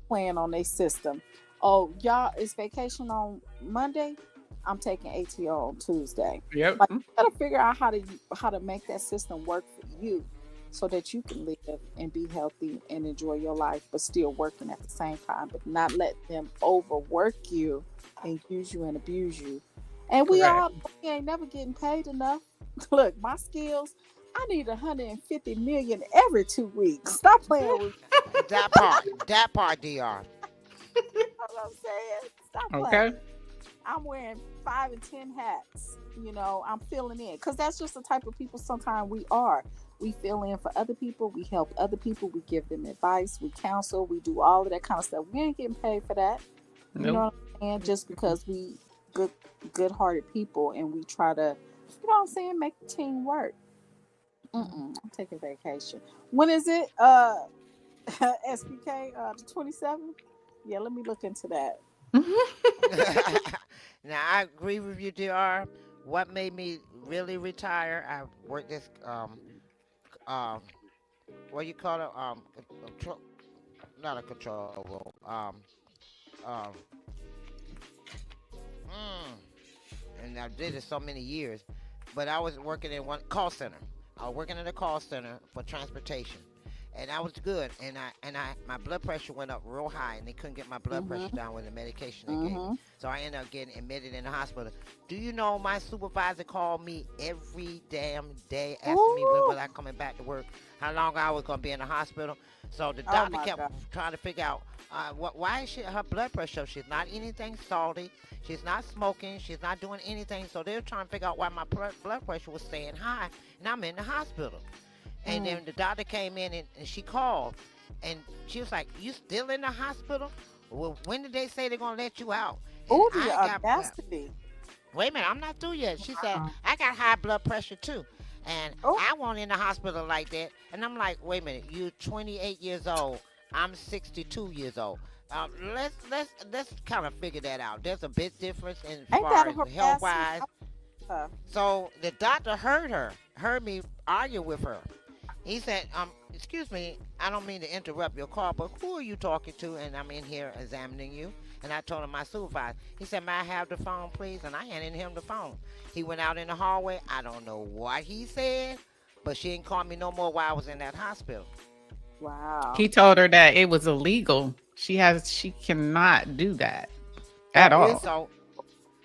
S9: playing on their system. Oh, y'all, it's vacation on Monday. I'm taking ATO on Tuesday.
S5: Yep.
S9: You gotta figure out how to make that system work for you, so that you can live and be healthy and enjoy your life, but still working at the same time, but not let them overwork you and use you and abuse you. And we ain't never getting paid enough. Look, my skills, I need 150 million every 2 weeks. Stop playing with me.
S10: That part, DR.
S9: You know what I'm saying? Stop playing.
S5: Okay.
S9: I'm wearing 5 and 10 hats. I'm filling in, because that's just the type of people sometimes we are. We fill in for other people. We help other people. We give them advice. We counsel. We do all of that kind of stuff. We ain't getting paid for that.
S5: Nope.
S9: You know what I'm saying? Just because we good-hearted people, and we try to, make the team work. I'm taking vacation. When is it? SPK, the 27th? Yeah, let me look into that.
S10: Now, I agree with you, DR. What made me really retire? I worked this what do you call it? Not a control room. And I did it so many years, but I was working in one call center. I was working in a call center for transportation, and I was good. And I my blood pressure went up real high, and they couldn't get my blood pressure
S9: Mhm.
S10: down with the medication they gave me.
S9: Mhm.
S10: So I ended up getting admitted in the hospital. Do you know my supervisor called me every damn day asking me when
S9: Ooh.
S10: was I coming back to work, how long I was gonna be in the hospital. So the
S9: Oh
S10: doctor
S9: my
S10: kept
S9: God.
S10: trying to figure out why is her blood pressure? She's not anything salty. She's not smoking. She's not doing anything. So they're trying to figure out why my blood pressure was staying high, and I'm in the hospital. And
S9: Mm.
S10: then the doctor came in and she called, and she was like, "You still in the hospital? Well, when did they say they're gonna let you out?" And
S9: Oh, the
S10: I got
S9: audacity.
S10: wait a minute, I'm not through yet. She said,
S4: Wow.
S10: I got high blood pressure too. And
S9: Oh.
S10: I won't in the hospital like that. And I'm like, wait a minute, you're 28 years old. I'm 62 years old. Let's kind of figure that out. There's a big difference as
S9: Ain't that
S10: far
S9: a
S10: as health
S9: harassment?
S10: wise.
S9: Uh,
S10: So the doctor heard me argue with her. He said, excuse me, I don't mean to interrupt your call, but who are you talking to? And I'm in here examining you. And I told him my supervisor. He said, may I have the phone, please? And I handed him the phone. He went out in the hallway. I don't know what he said, but she didn't call me no more while I was in that hospital.
S9: wow.
S5: He told her that it was illegal. She cannot do that at
S9: That
S5: all.
S9: is.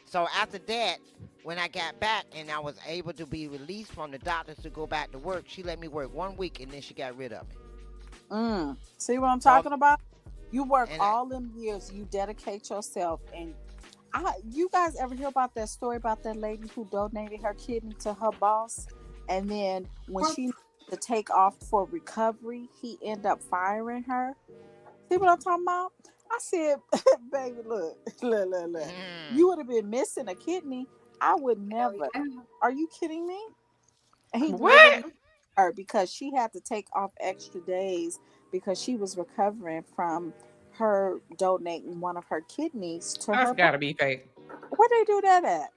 S10: So after that, when I got back and I was able to be released from the doctors to go back to work, she let me work 1 week and then she got rid of me.
S9: See what I'm
S10: So,
S9: talking about? You work
S10: and
S9: all them years. You dedicate yourself, and you guys ever hear about that story about that lady who donated her kidney to her boss, and then when she needed to take off for recovery, he ended up firing her? See what I'm talking about? I said, baby, look. You would have been missing a kidney. I would never. Are you kidding me? And he literally
S5: What?
S9: her because she had to take off extra days because she was recovering from her donating one of her kidneys to
S5: That's
S9: her.
S5: gotta be fake.
S9: Where they do that at?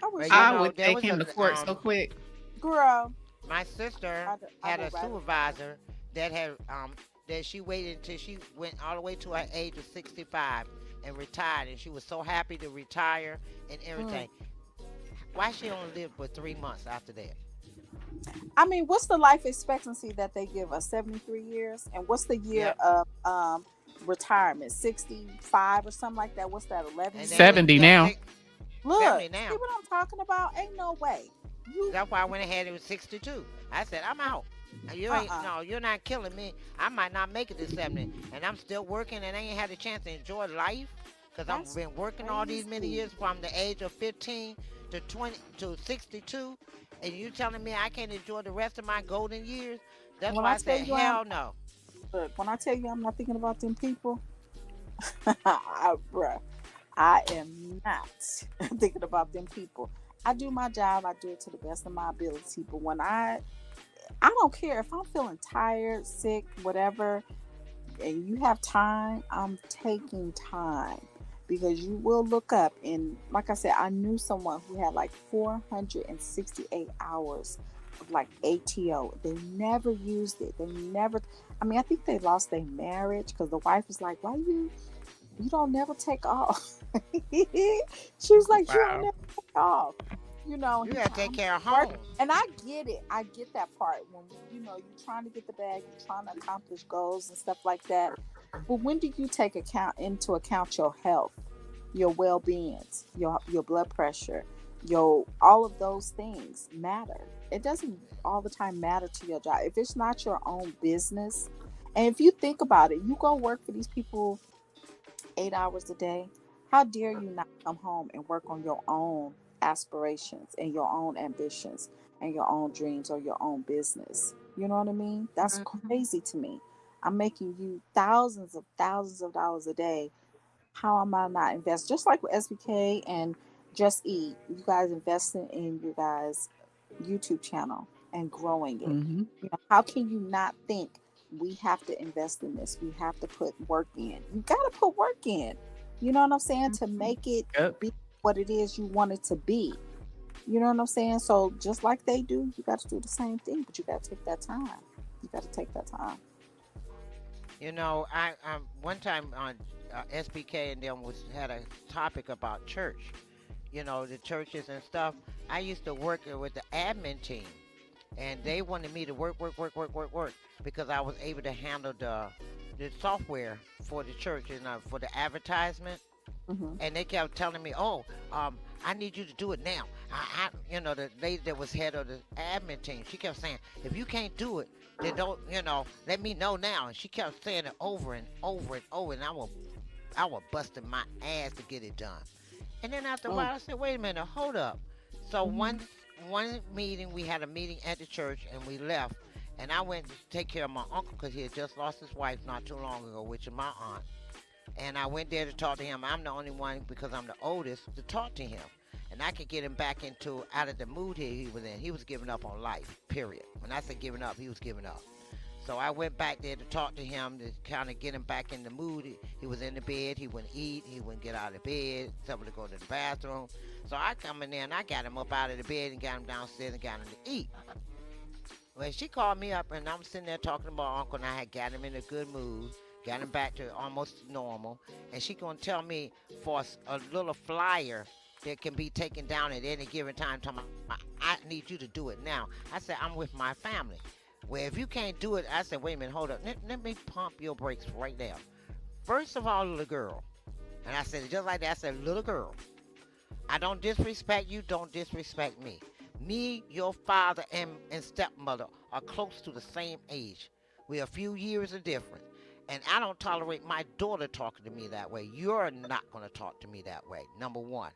S9: I
S10: well,
S9: wish
S10: you
S9: I
S5: I
S10: know,
S5: would
S10: there
S5: take
S10: was
S5: him to court so quick.
S9: girl.
S10: my sister
S9: I
S10: had
S9: would
S10: a
S9: rather.
S10: supervisor that she waited until she went all the way to her age of 65 and retired, and she was so happy to retire and everything. Why she only lived for 3 months after that?
S9: I mean, what's the life expectancy that they give us? 73 years, and what's the year
S10: Yep.
S9: of retirement? 65 or something like that. What's that? 11
S10: And
S9: years.
S10: they was
S5: 70 now.
S9: Look,
S10: 70
S9: see
S10: now.
S9: what I'm talking about? Ain't no way. You
S10: That's why I went ahead and was 62. I said, I'm out. You ain't no, you're not killing me. I might not make it to 70, and I'm still working, and I ain't had a chance to enjoy life because I've
S9: That's
S10: been working all these many
S9: crazy.
S10: years from the age of 15 to 20 to 62, and you telling me I can't enjoy the rest of my golden years? That's
S9: When
S10: why
S9: I
S10: I
S9: tell
S10: said,
S9: you I'm
S10: hell no.
S9: look, when I tell you I'm not thinking about them people, bruh, I am not thinking about them people. I do my job. I do it to the best of my ability. But when I don't care if I'm feeling tired, sick, whatever, and you have time, I'm taking time because you will look up. And like I said, I knew someone who had like 468 hours of like ATO. They never used it. They never, I mean, I think they lost their marriage because the wife was like, why you don't never take off? She was like, you don't
S5: Wow.
S9: never take off. You know,
S10: You gotta take
S9: I'm
S10: care of
S9: working.
S10: home.
S9: And I get it. I get that part when you're trying to get the bag, you're trying to accomplish goals and stuff like that. But when do you take into account your health, your well-being, your blood pressure, your all of those things matter. It doesn't all the time matter to your job if it's not your own business. And if you think about it, you go work for these people 8 hours a day. How dare you not come home and work on your own aspirations and your own ambitions and your own dreams or your own business? You know what I mean? That's crazy to me. I'm making you thousands of dollars a day. How am I not invest? Just like with SBK and Just Eat, you guys investing in you guys' YouTube channel and growing it.
S5: Mm-hmm.
S9: You know, how can you not think we have to invest in this? We have to put work in. You got to put work in. You know what I'm saying? To make it
S5: Yep.
S9: be what it is you want it to be. You know what I'm saying? So just like they do, you got to do the same thing, but you got to take that time. You got to take that time.
S10: You know, I one time on SBK and them had a topic about church. You know, the churches and stuff. I used to work with the admin team, and they wanted me to work because I was able to handle the software for the church and for the advertisement.
S9: Mm-hmm.
S10: And they kept telling me, "Oh, I need you to do it now." The lady that was head of the admin team, she kept saying, "If you can't do it, then don't, let me know now." And she kept saying it over and over and over, and I was busting my ass to get it done. And then after a
S9: Oh.
S10: while, I said, "Wait a minute, hold up." So
S9: Mm-hmm.
S10: one meeting, we had a meeting at the church, and we left. And I went to take care of my uncle because he had just lost his wife not too long ago, which is my aunt. And I went there to talk to him. I'm the only one because I'm the oldest to talk to him. And I could get him back into out of the mood he was in. He was giving up on life, period. When I said giving up, he was giving up. So I went back there to talk to him to kind of get him back in the mood. He was in the bed. He wouldn't eat. He wouldn't get out of bed. Somebody to go to the bathroom. So I come in there and I got him up out of the bed and got him downstairs and got him to eat. Well, she called me up and I'm sitting there talking to my uncle and I had got him in a good mood, got him back to almost normal. And she gonna tell me for a little flyer that can be taken down at any given time. I need you to do it now. I said, I'm with my family. Well, if you can't do it, I said, wait a minute, hold up. Let me pump your brakes right now. First of all, little girl. And I said it just like that. I said, little girl, I don't disrespect you. Don't disrespect me. Me, your father, and stepmother are close to the same age. We're a few years of difference. And I don't tolerate my daughter talking to me that way. You're not going to talk to me that way, number one.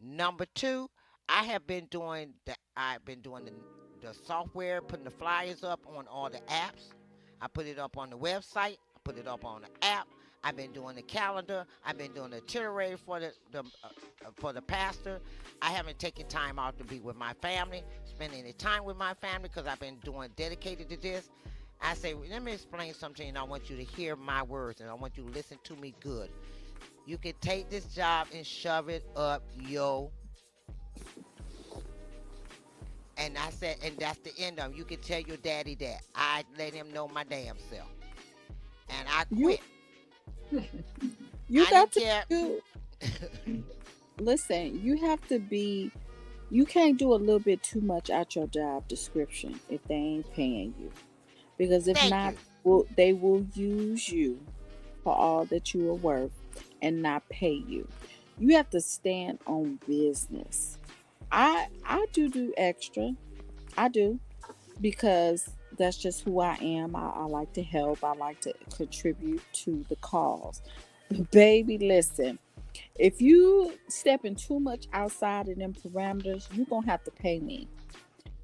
S10: Number two, I've been doing the software, putting the flyers up on all the apps. I put it up on the website. I put it up on the app. I've been doing the calendar. I've been doing the itinerary for the pastor. I haven't taken time out to be with my family, spend any time with my family because I've been doing dedicated to this. I say, let me explain something, and I want you to hear my words, and I want you to listen to me good. You can take this job and shove it up yo. And I said, and that's the end of it. You can tell your daddy that. I let him know my damn self. And I
S9: You
S10: quit.
S9: you
S10: I
S9: got
S10: didn't
S9: to
S10: care.
S9: do. Listen, you have to be. You can't do a little bit too much out your job description if they ain't paying you, because if
S10: Thank
S9: not,
S10: you.
S9: they will use you for all that you are worth and not pay you. You have to stand on business. I do extra. I do, because that's just who I am. I like to help. I like to contribute to the cause. Baby, listen. If you stepping too much outside of them parameters, you're gonna have to pay me,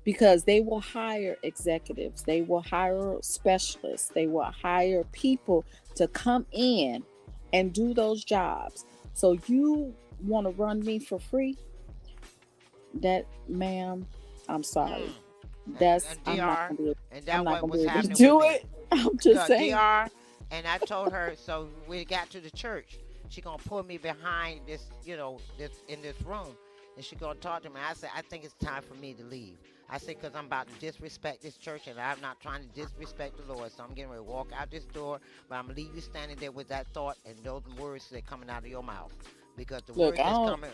S9: because they will hire executives, they will hire specialists, they will hire people to come in and do those jobs. So you want to run me for free? That, ma'am, I'm sorry.
S10: Mm.
S9: That's
S10: And
S9: I'm not
S10: DR,
S9: gonna be able,
S10: and
S9: I'm
S10: that
S9: not
S10: what
S9: gonna be
S10: was
S9: able to
S10: happening with
S9: do
S10: me.
S9: it. I'm just saying.
S10: DR, and I told her, so we got to the church. She gonna pull me behind this, this in this room, and she gonna talk to me. I said, I think it's time for me to leave. I said, because I'm about to disrespect this church, and I'm not trying to disrespect the Lord. So I'm getting ready to walk out this door, but I'm gonna leave you standing there with that thought and those words that coming out of your mouth, because the
S9: Look,
S10: words
S9: I
S10: that's
S9: don't.
S10: coming.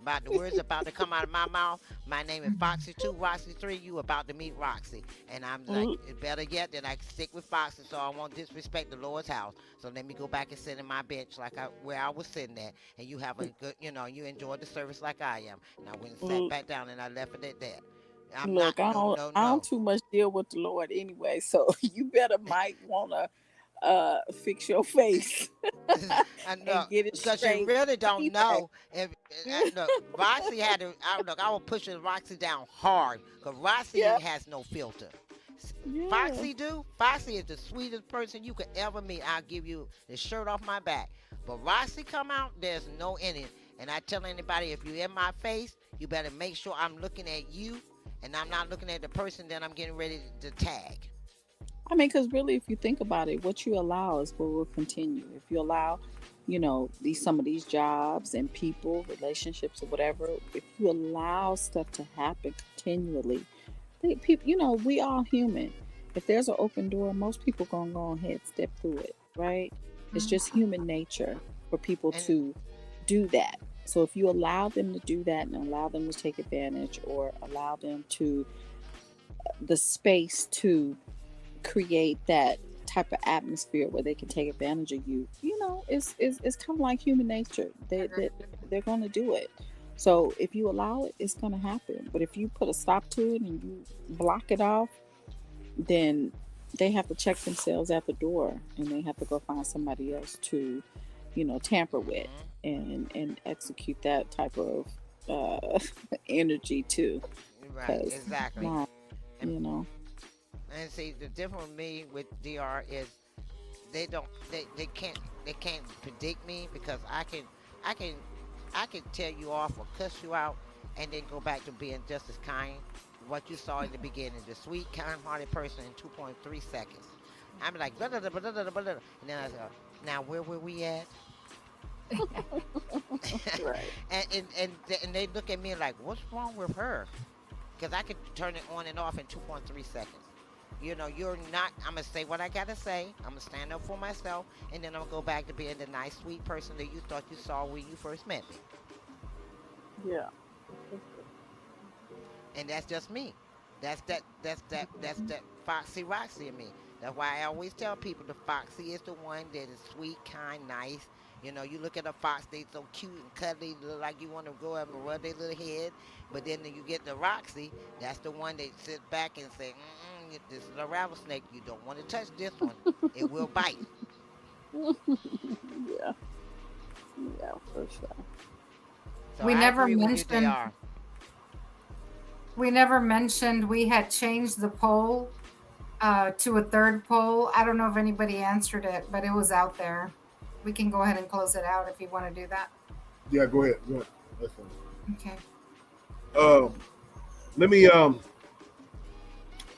S10: About the words about to come out of my mouth. My name is Foxy 2, Roxy 3. You about to meet Roxy. And I'm like, better yet, that I stick with Foxy, so I won't disrespect the Lord's house. So let me go back and sit in my bench where I was sitting at. And you have a good, you enjoyed the service like I am. And I went and sat back down and I left it at that. I'm not,
S9: Look, I
S10: no,
S9: don't.
S10: no,
S9: I don't
S10: no.
S9: too much deal with the Lord anyway, so you better might wanna fix your face
S10: I know,
S9: and get it
S10: because you
S9: straight
S10: really don't
S9: anyway.
S10: know. Look, Roxy had to. I was pushing Roxy down hard because Roxy
S9: Yeah,
S10: has no filter.
S9: yeah.
S10: Foxy do. Foxy is the sweetest person you could ever meet. I'll give you the shirt off my back. But Roxy come out, there's no in it. And I tell anybody, if you're in my face, you better make sure I'm looking at you, and I'm not looking at the person that I'm getting ready to tag.
S9: I mean, because really, if you think about it, what you allow is what will continue. If you allow, some of these jobs and people, relationships, or whatever, if you allow stuff to happen continually, people, we all human. If there's an open door, most people gonna go ahead step through it, right? It's just human nature for people
S10: And
S9: to do that. So if you allow them to do that and allow them to take advantage, or allow them to the space to create that type of atmosphere where they can take advantage of you, it's kind of like human nature. They're going to do it. So if you allow it, it's going to happen. But if you put a stop to it and you block it off, then they have to check themselves at the door, and they have to go find somebody else to, tamper with and execute that type of energy too.
S10: Right, exactly.
S9: And
S10: see, the difference with me with DR is they can't predict me, because I can tell you off or cuss you out and then go back to being just as kind. What you saw in the beginning, the sweet, kind-hearted person in 2.3 seconds. I'm like, blah, blah, blah, blah, blah, blah, blah. And then I go, now where were we at?
S9: Right.
S10: and they look at me like, what's wrong with her? Because I can turn it on and off in 2.3 seconds. You're not, I'm going to say what I got to say. I'm going to stand up for myself. And then I'm going to go back to being the nice, sweet person that you thought you saw when you first met me.
S9: Yeah.
S10: And that's just me. That's that Foxy Roxy in me. That's why I always tell people the Foxy is the one that is sweet, kind, nice. You look at a fox, they so cute and cuddly, look like you want to go up and rub their little head. But then you get the Roxy, that's the one that sits back and say, this is a rattlesnake. You don't want to touch this one. It will bite.
S9: Yeah, for sure.
S10: So
S8: We
S10: I
S8: never
S10: agree with you,
S8: mentioned.
S10: DR.
S8: We never mentioned we had changed the poll to a third poll. I don't know if anybody answered it, but it was out there. We can go ahead and close it out if you want to do that.
S1: Yeah, go ahead. That's fine.
S8: Okay.
S1: Let me I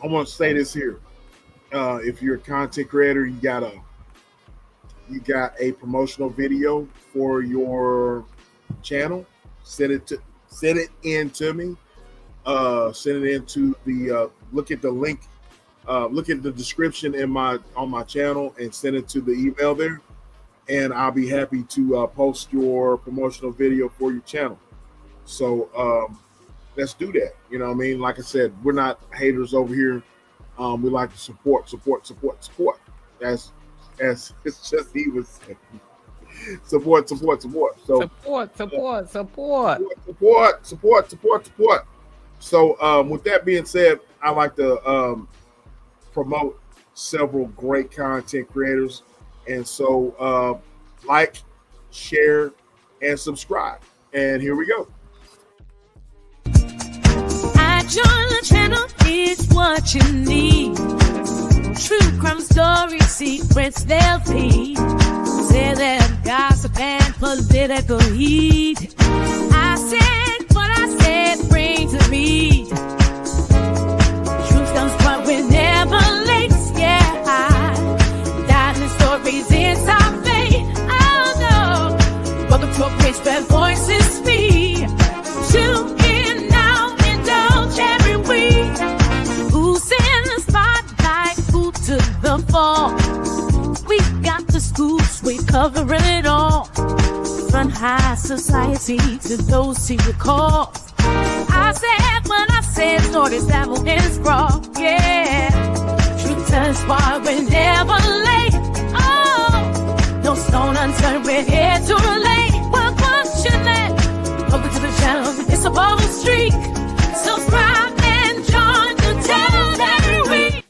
S1: want to say this here. If you're a content creator, you got a promotional video for your channel. Send it in to me. Send it into the look at the link, look at the description on my channel, and send it to the email there, and I'll be happy to post your promotional video for your channel. So let's do that. You know what I mean? Like I said, we're not haters over here. We like to support. As it's just he was saying. Support. So
S5: support.
S1: Support. So with that being said, I like to promote several great content creators, and so like, share, and subscribe. And here we go.
S13: I join the channel, it's what you need. True crime stories, secrets they'll feed. Say that gossip and political heat. I said what I said, bring to me. Truth comes, but we're never late. Yeah, diamond stories is our fate. Oh no, welcome to a place where voices speak. Tune in now, indulge every week. Who's in the spotlight? Who took the fall? We got the scoops, we covering it all. From high society to those who recall. I said when I said stories that will sprawl. Yeah, truth turns why we're never late. Oh, no stone unturned, we're here to relate. Well, question that. Welcome to the channel, it's a bubble streak. Subscribe and join the channel every week.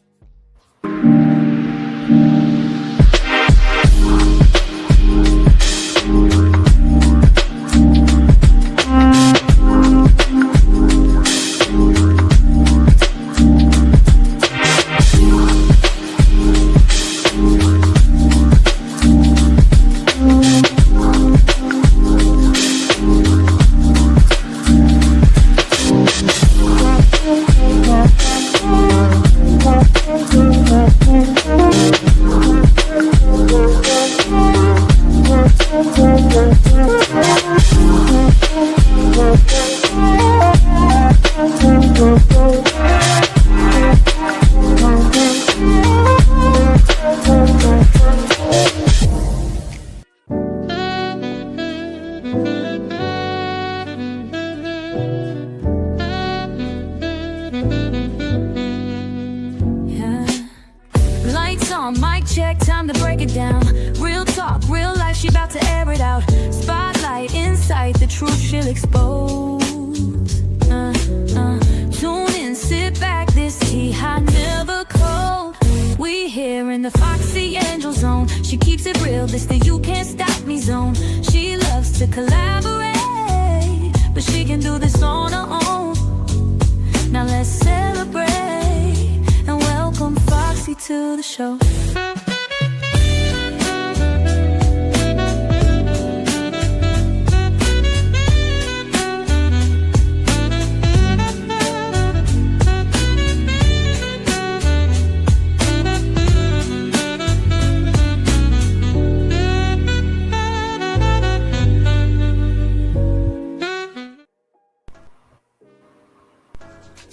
S13: break it down. Real talk, real life, she about to air it out. Spotlight, insight, the truth she'll expose. Tune in, sit back, this tea hot, never cold. We here in the Foxy Angel zone. She keeps it real, this the you can't stop me zone. She loves to collaborate, but she can do this on her own. Now let's celebrate and welcome Foxy to the show.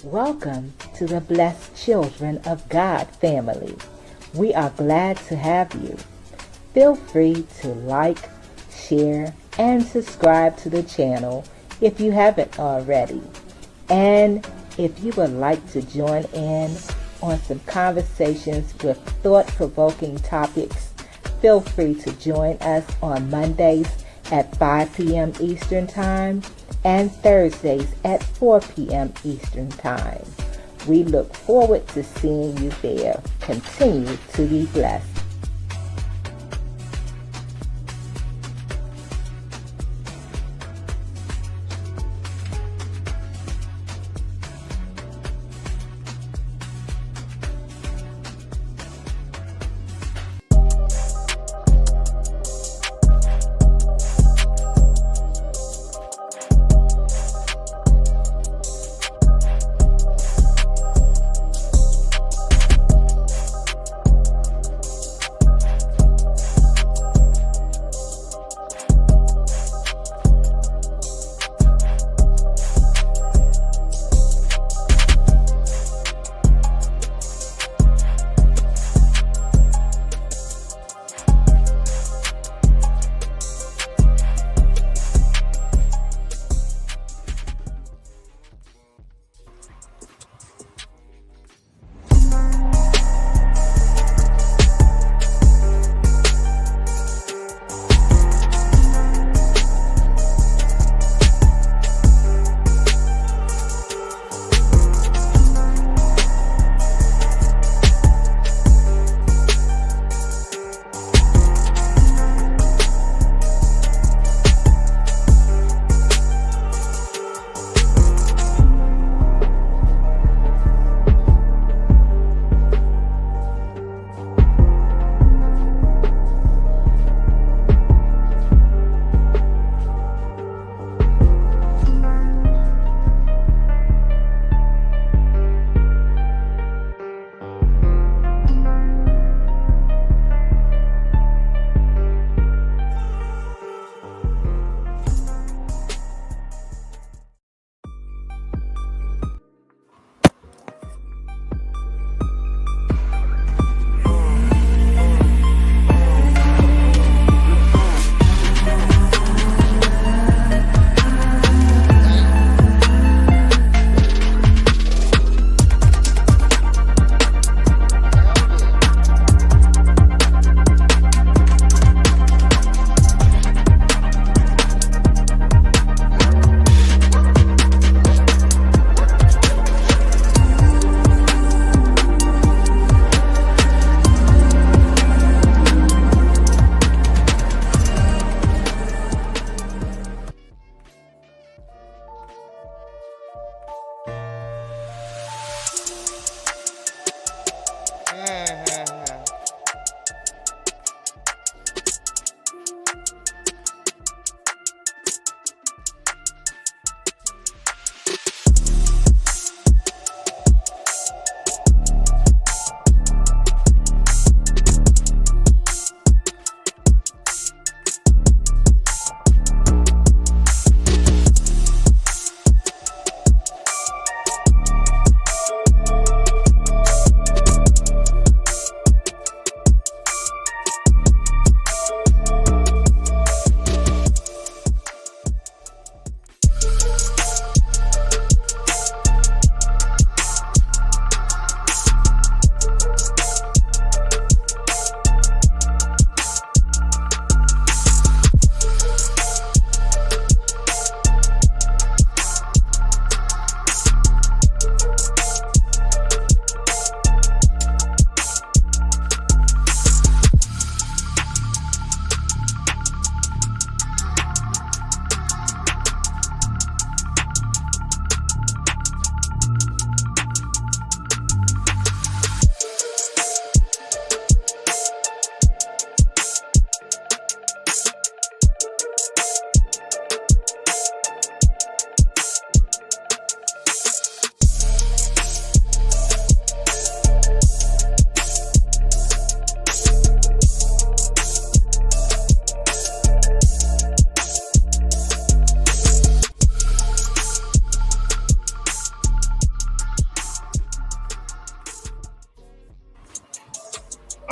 S14: Welcome to the Blessed Children of God family. We are glad to have you. Feel free to like, share, and subscribe to the channel if you haven't already. And if you would like to join in on some conversations with thought-provoking topics, feel free to join us on Mondays at 5 p.m. Eastern Time and Thursdays at 4 p.m. Eastern Time. We look forward to seeing you there. Continue to be blessed.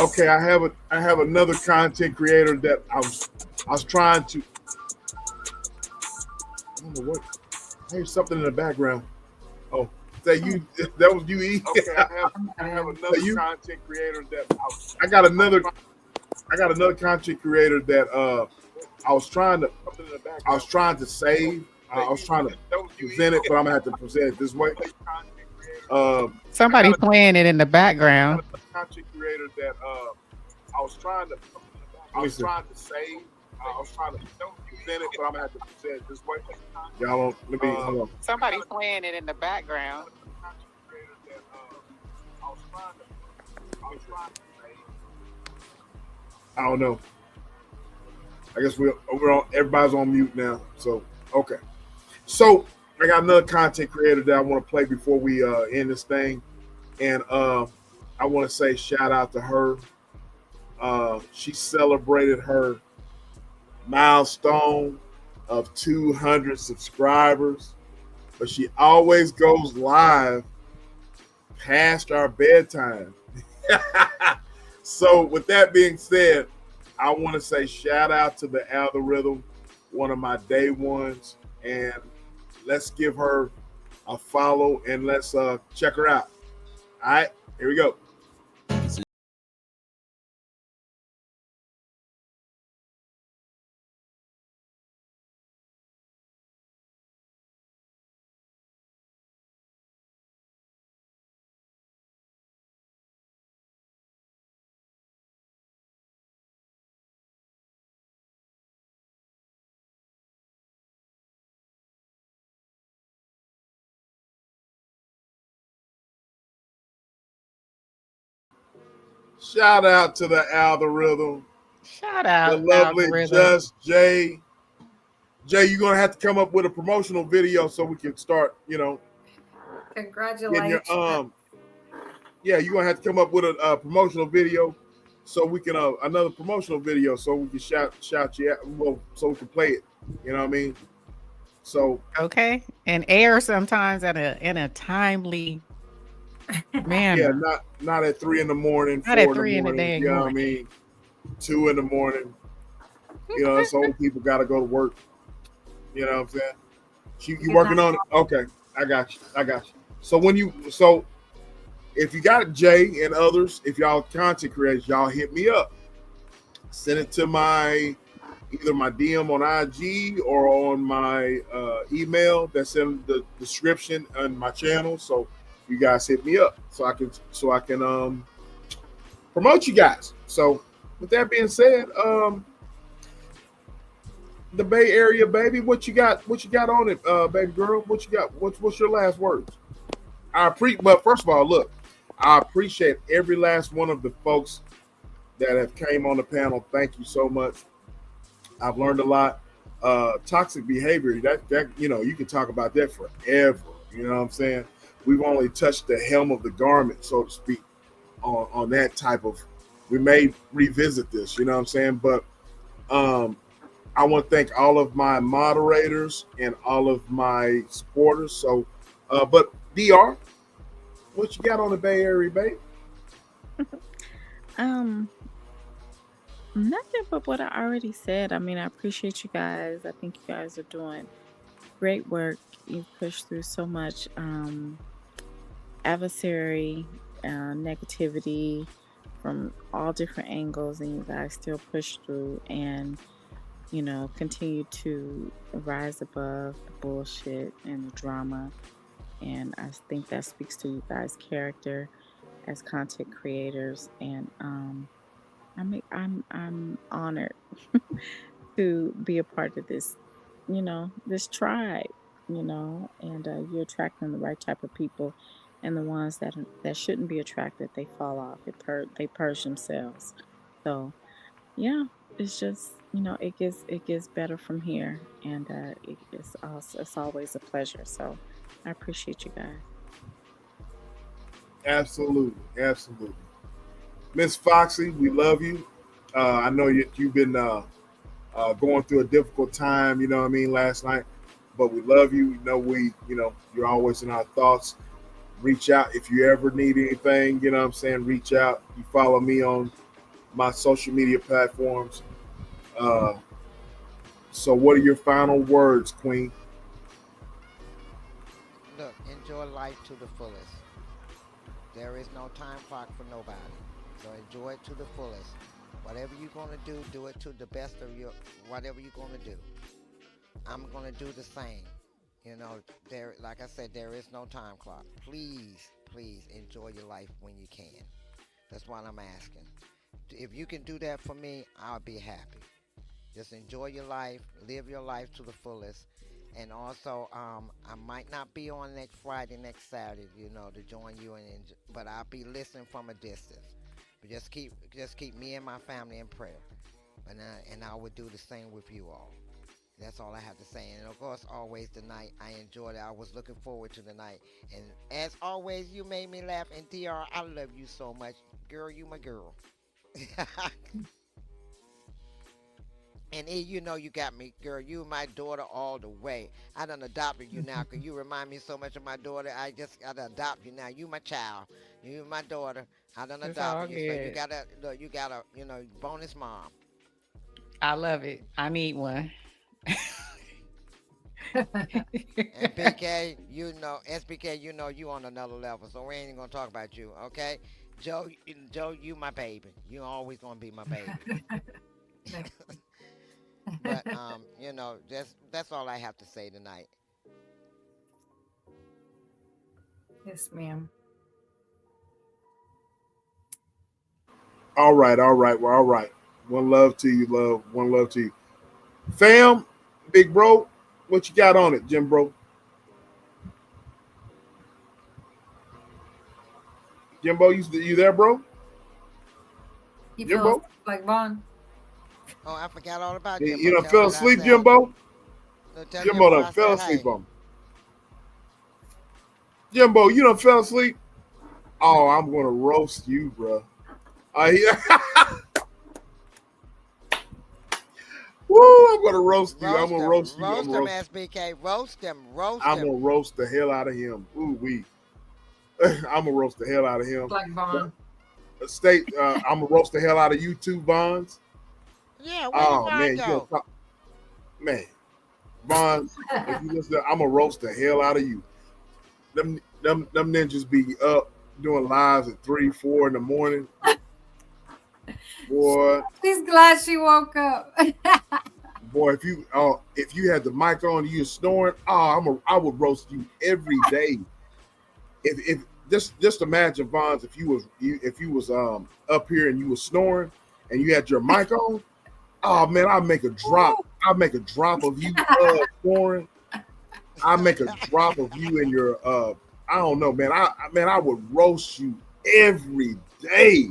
S1: Okay, I have another content creator that I was trying to. I don't know what. I hear something in the background. Oh, that you? That was you, E. Okay, I have another content creator that I got another content creator that I was trying to save. I was trying to present it, but I'm gonna have to present it this way.
S5: Somebody playing it in the background.
S1: Content creator that I was trying to save. I was trying to present it, but I'm gonna have to present it this way. Y'all, let me hold on.
S5: Somebody playing it in the background.
S1: I don't know. I guess we're on. Everybody's on mute now. So okay. So I got another content creator that I want to play before we end this thing, and I want to say shout out to her. She celebrated her milestone of 200 subscribers, but she always goes live past our bedtime. So with that being said, I want to say shout out to the algorithm, one of my day ones, and let's give her a follow and let's check her out. All right, here we go. Shout out to the algorithm.
S5: Shout out,
S1: the lovely
S5: algorithm.
S1: Just Jay. Jay, you're gonna have to come up with a promotional video so we can start,
S8: Congratulations.
S1: Yeah, you're gonna have to come up with a promotional video so we can another promotional video so we can shout you out, well, so we can play it. You know what I mean? So
S5: okay, and air sometimes in a timely manner.
S1: Yeah, not at 3 in the morning,
S5: Not
S1: 4
S5: at 3
S1: in the morning.
S5: in the
S1: You know what I
S5: morning.
S1: mean? 2 in the morning. It's old people got to go to work. You know what I'm saying? You working on it? Okay, I got you. So if you got it, Jay and others, if y'all content creators, y'all hit me up. Send it to either my DM on IG or on my email that's in the description on my channel. So you guys hit me up so I can promote you guys. So with that being said, the Bay Area, baby, what you got on it, baby girl? What you got? What's your last words? But first of all, look, I appreciate every last one of the folks that have came on the panel. Thank you so much. I've learned a lot. Toxic behavior, that you can talk about that forever. You know what I'm saying? We've only touched the hem of the garment, so to speak, on that type of. We may revisit this, you know what I'm saying? But I want to thank all of my moderators and all of my supporters. So, but DR, what you got on the Bay Area, babe?
S15: Nothing but what I already said. I mean, I appreciate you guys. I think you guys are doing great work. You've pushed through so much adversary, negativity from all different angles, and you guys still push through and continue to rise above the bullshit and the drama. And I think that speaks to you guys' character as content creators. And I'm honored to be a part of this, this tribe, and you're attracting the right type of people, and the ones that shouldn't be attracted, they fall off. They purge themselves. So yeah, it's just it gets better from here, and it's always a pleasure. So I appreciate you guys.
S1: Absolutely. Miss Foxy, we love you. I know you've been going through a difficult time, you know what I mean, last night, but we love you. You're always in our thoughts. Reach out if you ever need anything, you know what I'm saying, reach out. You follow me on my social media platforms. Uh, so, what are your final words, Queen?
S10: Look, enjoy life to the fullest. There is no time clock for nobody. So enjoy it to the fullest. Whatever you're gonna do it to the best of your whatever you're gonna do. I'm gonna do the same. You know, there like I said, there is no time clock. Please, please enjoy your life when you can. That's what I'm asking. If you can do that for me, I'll be happy. Just enjoy your life, live your life to the fullest. And also, I might not be on next Friday, next Saturday, to join you, but I'll be listening from a distance. But just keep me and my family in prayer, and I would do the same with you all. That's all I have to say. And of course, always the night I enjoyed it. I was looking forward to the night. And as always, you made me laugh. And Dr, I love you so much, girl. You my girl. And you got me, girl. You my daughter all the way. I done adopted you now because you remind me so much of my daughter. I done adopt you now. You my child. You my daughter. I done
S5: It's all
S10: adopted you. So
S5: good.
S10: you got a bonus mom.
S5: I love it. I need one.
S10: And PK, SBK, you on another level. So we ain't gonna talk about you, okay? Joe, you my baby. You always gonna be my baby. But that's all I have to say tonight.
S8: Yes, ma'am.
S1: All right, all right, well, all right. One love to you, love. One love to you, fam. Big bro, what you got on it, Jim bro? Jimbo, you there, bro?
S8: He feels
S1: Jimbo,
S8: like Vaughn.
S10: Oh, I forgot all about
S1: you
S10: Jimbo.
S1: done
S10: Tell him
S1: fell
S10: what I
S1: asleep,
S10: said.
S1: Jimbo?
S10: No, tell
S1: Jimbo
S10: Jimbo
S1: done
S10: I
S1: fell
S10: said
S1: asleep
S10: hey.
S1: on me. Jimbo, you done fell asleep? Oh, I'm gonna roast you, bro. Yeah. Woo, I'm gonna roast you. I'm
S10: Roast
S1: gonna
S10: him.
S1: roast you. I'm
S10: Roast
S1: gonna
S10: him,
S1: roast.
S10: SBK. Roast him. Roast
S1: I'm
S10: him.
S1: gonna roast the hell out of him. Ooh wee. I'm gonna roast the hell out of him.
S8: Like Vaughn.
S1: I'm gonna roast the hell out of you too, Bonds.
S10: Yeah, where you
S1: Oh
S10: want
S1: man,
S10: to
S1: you gonna
S10: go?
S1: talk, man, Bonds. If you listen, I'm gonna roast the hell out of you. Them ninjas be up doing lives at 3, 4 in the morning. Boy,
S8: She's glad she woke up.
S1: boy, if you had the mic on, you snoring. I would roast you every day. If just imagine, Bonds, if you was up here and you was snoring and you had your mic on. Oh man, I'll make a drop. I'll make a drop of you snoring. I'll make a drop of you in your I don't know, man. I would roast you every day.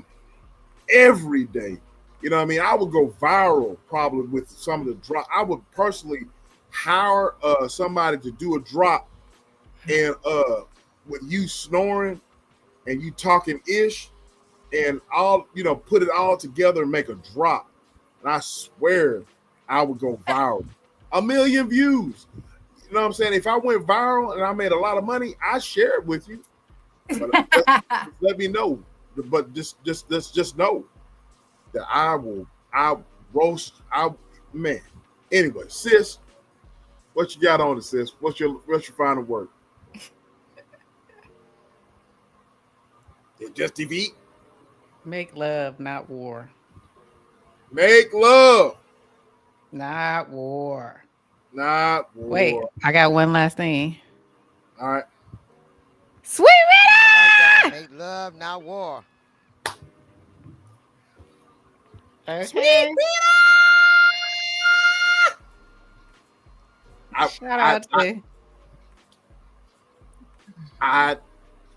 S1: Every day. You know what I mean? I would go viral probably with some of the drop. I would personally hire somebody to do a drop and with you snoring and you talking ish and all put it all together and make a drop. And I swear I would go viral. 1,000,000 views. You know what I'm saying? If I went viral and I made a lot of money, I share it with you. But just let me know. But just know that I roast. Man. Anyway, sis, what you got on it, sis? What's your final word? Just TV.
S5: Make love, not war.
S1: Make love,
S5: not war.
S1: Not war.
S5: Wait, I got one last thing.
S1: All right.
S5: Sweet Rita!
S10: Make love, not war.
S5: Okay.
S1: Sweet Rita!
S5: Shout out to.
S1: I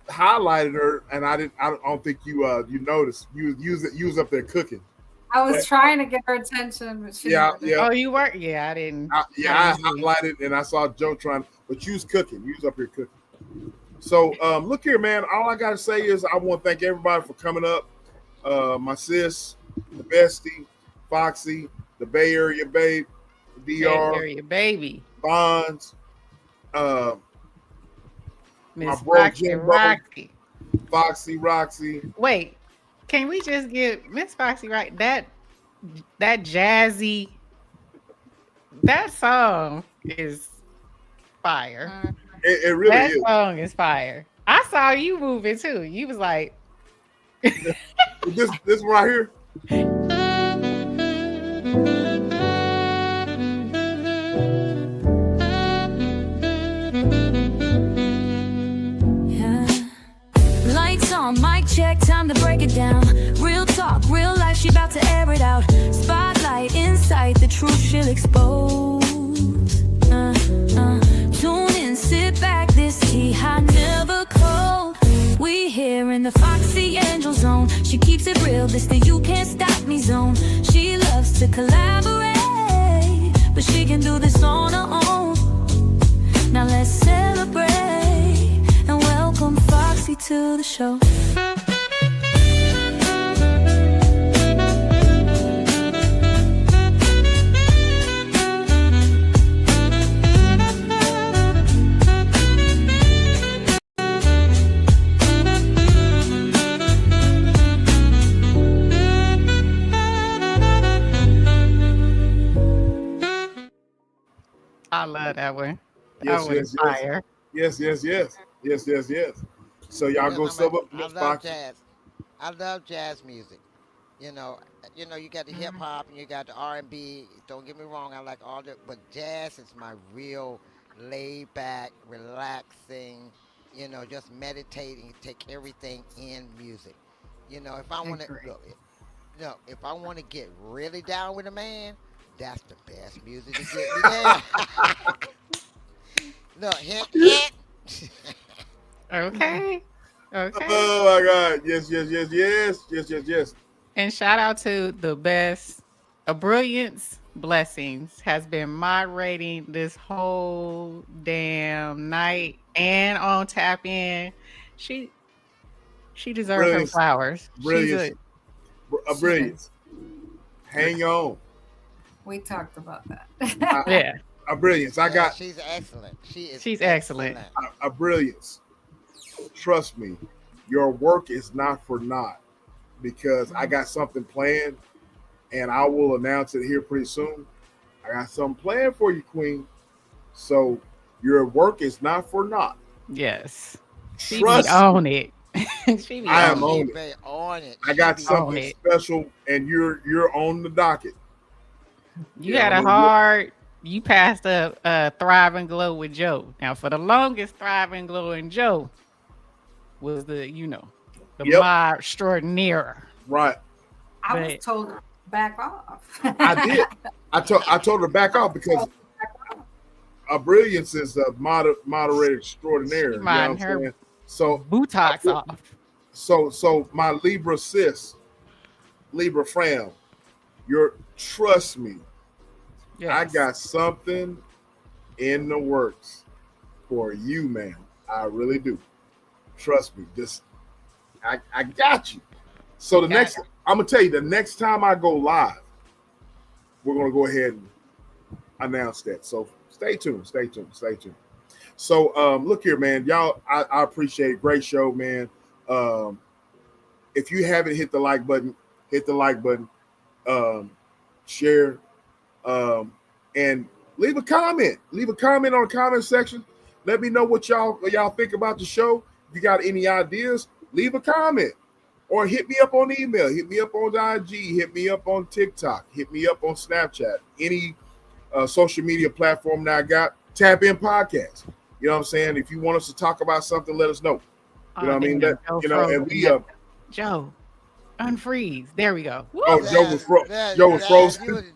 S1: highlighted her, and I don't think you noticed. You was up there cooking.
S8: I was trying to get her attention, but she
S1: yeah.
S5: Oh, you were? Yeah, I didn't.
S1: I highlighted, and I saw Joe trying, but you was cooking. You was up here cooking. So look here, man. All I gotta say is I want to thank everybody for coming up. My sis, the bestie, Foxy, the Bay Area babe, Dr.
S5: Bay Area baby,
S1: Bonds,
S5: Miss
S1: my bro
S5: Roxy,
S1: Jimbo,
S5: Roxy.
S1: Foxy, Roxy.
S5: Wait, Can we just get Miss Foxy right? That jazzy, that song is fire.
S1: It really
S5: That
S1: is.
S5: song is fire. I saw you moving too. You was like,
S1: This one right here.
S13: Lights on, mic check, time to break it down. Real talk, real life, she about to air it out. Spotlight, insight, the truth she'll expose. Tune in, sit back, this tea high, never cold. We here in the Foxy Angel Zone. She keeps it real, this the you can't stop me zone. She loves to collaborate, but she can do this on her own. Now let's celebrate and welcome Foxy to the show.
S5: I love that one.
S1: Yes,
S5: That one is fire.
S1: yes. So y'all go sub up
S10: I
S1: Miss
S10: love
S1: Foxy.
S10: jazz. I love jazz music. You know, you got the hip hop and you got the R&B. Don't get me wrong, I like all that, but jazz is my real laid back, relaxing. Just meditating, take everything in music. If I want to
S5: Agree.
S10: look, if I want to get really down with a man, that's the best music to get me down. Look, hint, hint.
S5: Okay. Okay.
S1: Oh my God! Yes.
S5: And shout out to the best, a brilliance blessings has been moderating this whole damn night and on tap in. She deserves her
S1: Brilliance,
S5: flowers.
S1: brilliance,
S5: She's
S1: brilliance. Hang on.
S8: We talked about that.
S5: yeah.
S1: A brilliance. I
S10: Yeah,
S1: got
S10: she's excellent.
S5: She's excellent.
S1: a brilliance. Trust me, your work is not for naught because I got something planned and I will announce it here pretty soon. I got something planned for you, Queen. So your work is not for naught.
S5: Yes. She
S1: Trust
S5: be on it. She be
S1: I
S5: on
S1: am
S5: it.
S1: on
S10: She's
S1: it.
S10: very on it.
S1: I got
S10: She be on
S1: something
S5: it.
S1: special and you're on the docket.
S5: You
S1: Yeah,
S5: had
S1: I
S5: a
S1: mean,
S5: hard. You passed a Thrive and Glow with Joe. Now, for the longest, Thrive and Glow and Joe was the
S1: Yep.
S5: mod extraordinaire.
S1: Right.
S8: I was
S5: But
S8: told to back off.
S1: I did. I told her to back off because a brilliance is a moderator extraordinaire.
S5: she
S1: You know what I'm
S5: modding her
S1: saying? So
S5: buttocks off.
S1: so my Libra sis, Libra fam, trust me,
S5: Yes.
S1: I got something in the works for you, man. I really do. Trust me. I got you. So I'm gonna tell you the next time I go live, we're gonna go ahead and announce that. So stay tuned. So look here, man. Y'all, I appreciate it. Great show, man. If you haven't hit the like button, hit the like button. Share, and leave a comment. Leave a comment on the comment section. Let me know what y'all think about the show. If you got any ideas, leave a comment. Or hit me up on email, hit me up on IG, hit me up on TikTok, hit me up on Snapchat, any social media platform that I got, Tap In Podcast. You know what I'm saying? If you want us to talk about something, let us know. You know what I mean? And we
S5: Joe, unfreeze. There we go.
S1: Joe was frozen.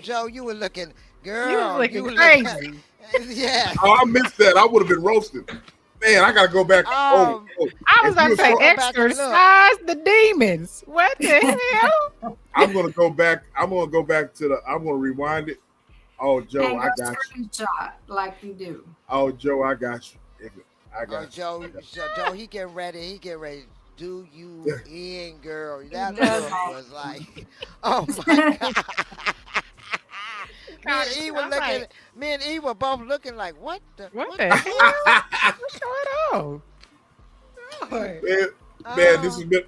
S10: Joe, you were looking, girl.
S5: You was looking crazy.
S10: Yeah.
S1: Oh, I missed that. I would have been roasted. Man, I gotta go back.
S5: I was about to say exercise the demons. What the hell?
S1: I'm gonna go back. I'm gonna rewind it. Oh, Joe,
S8: And
S1: I
S8: go
S1: got you.
S8: screenshot like you do.
S1: Oh, Joe, I got you. I got you.
S10: Joe, he getting ready. Do you in, girl? That
S8: does
S10: look
S8: all.
S10: was like, oh my God. Me and E were both looking like, what the
S5: hell? What's going on?
S1: Man, this has been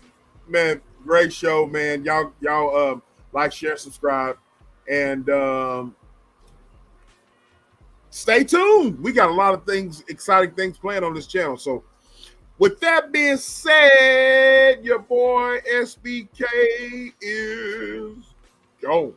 S1: Man, great show, man. Y'all like, share, subscribe, and stay tuned. We got a lot of things, exciting things planned on this channel. So with that being said, your boy SBK is gone.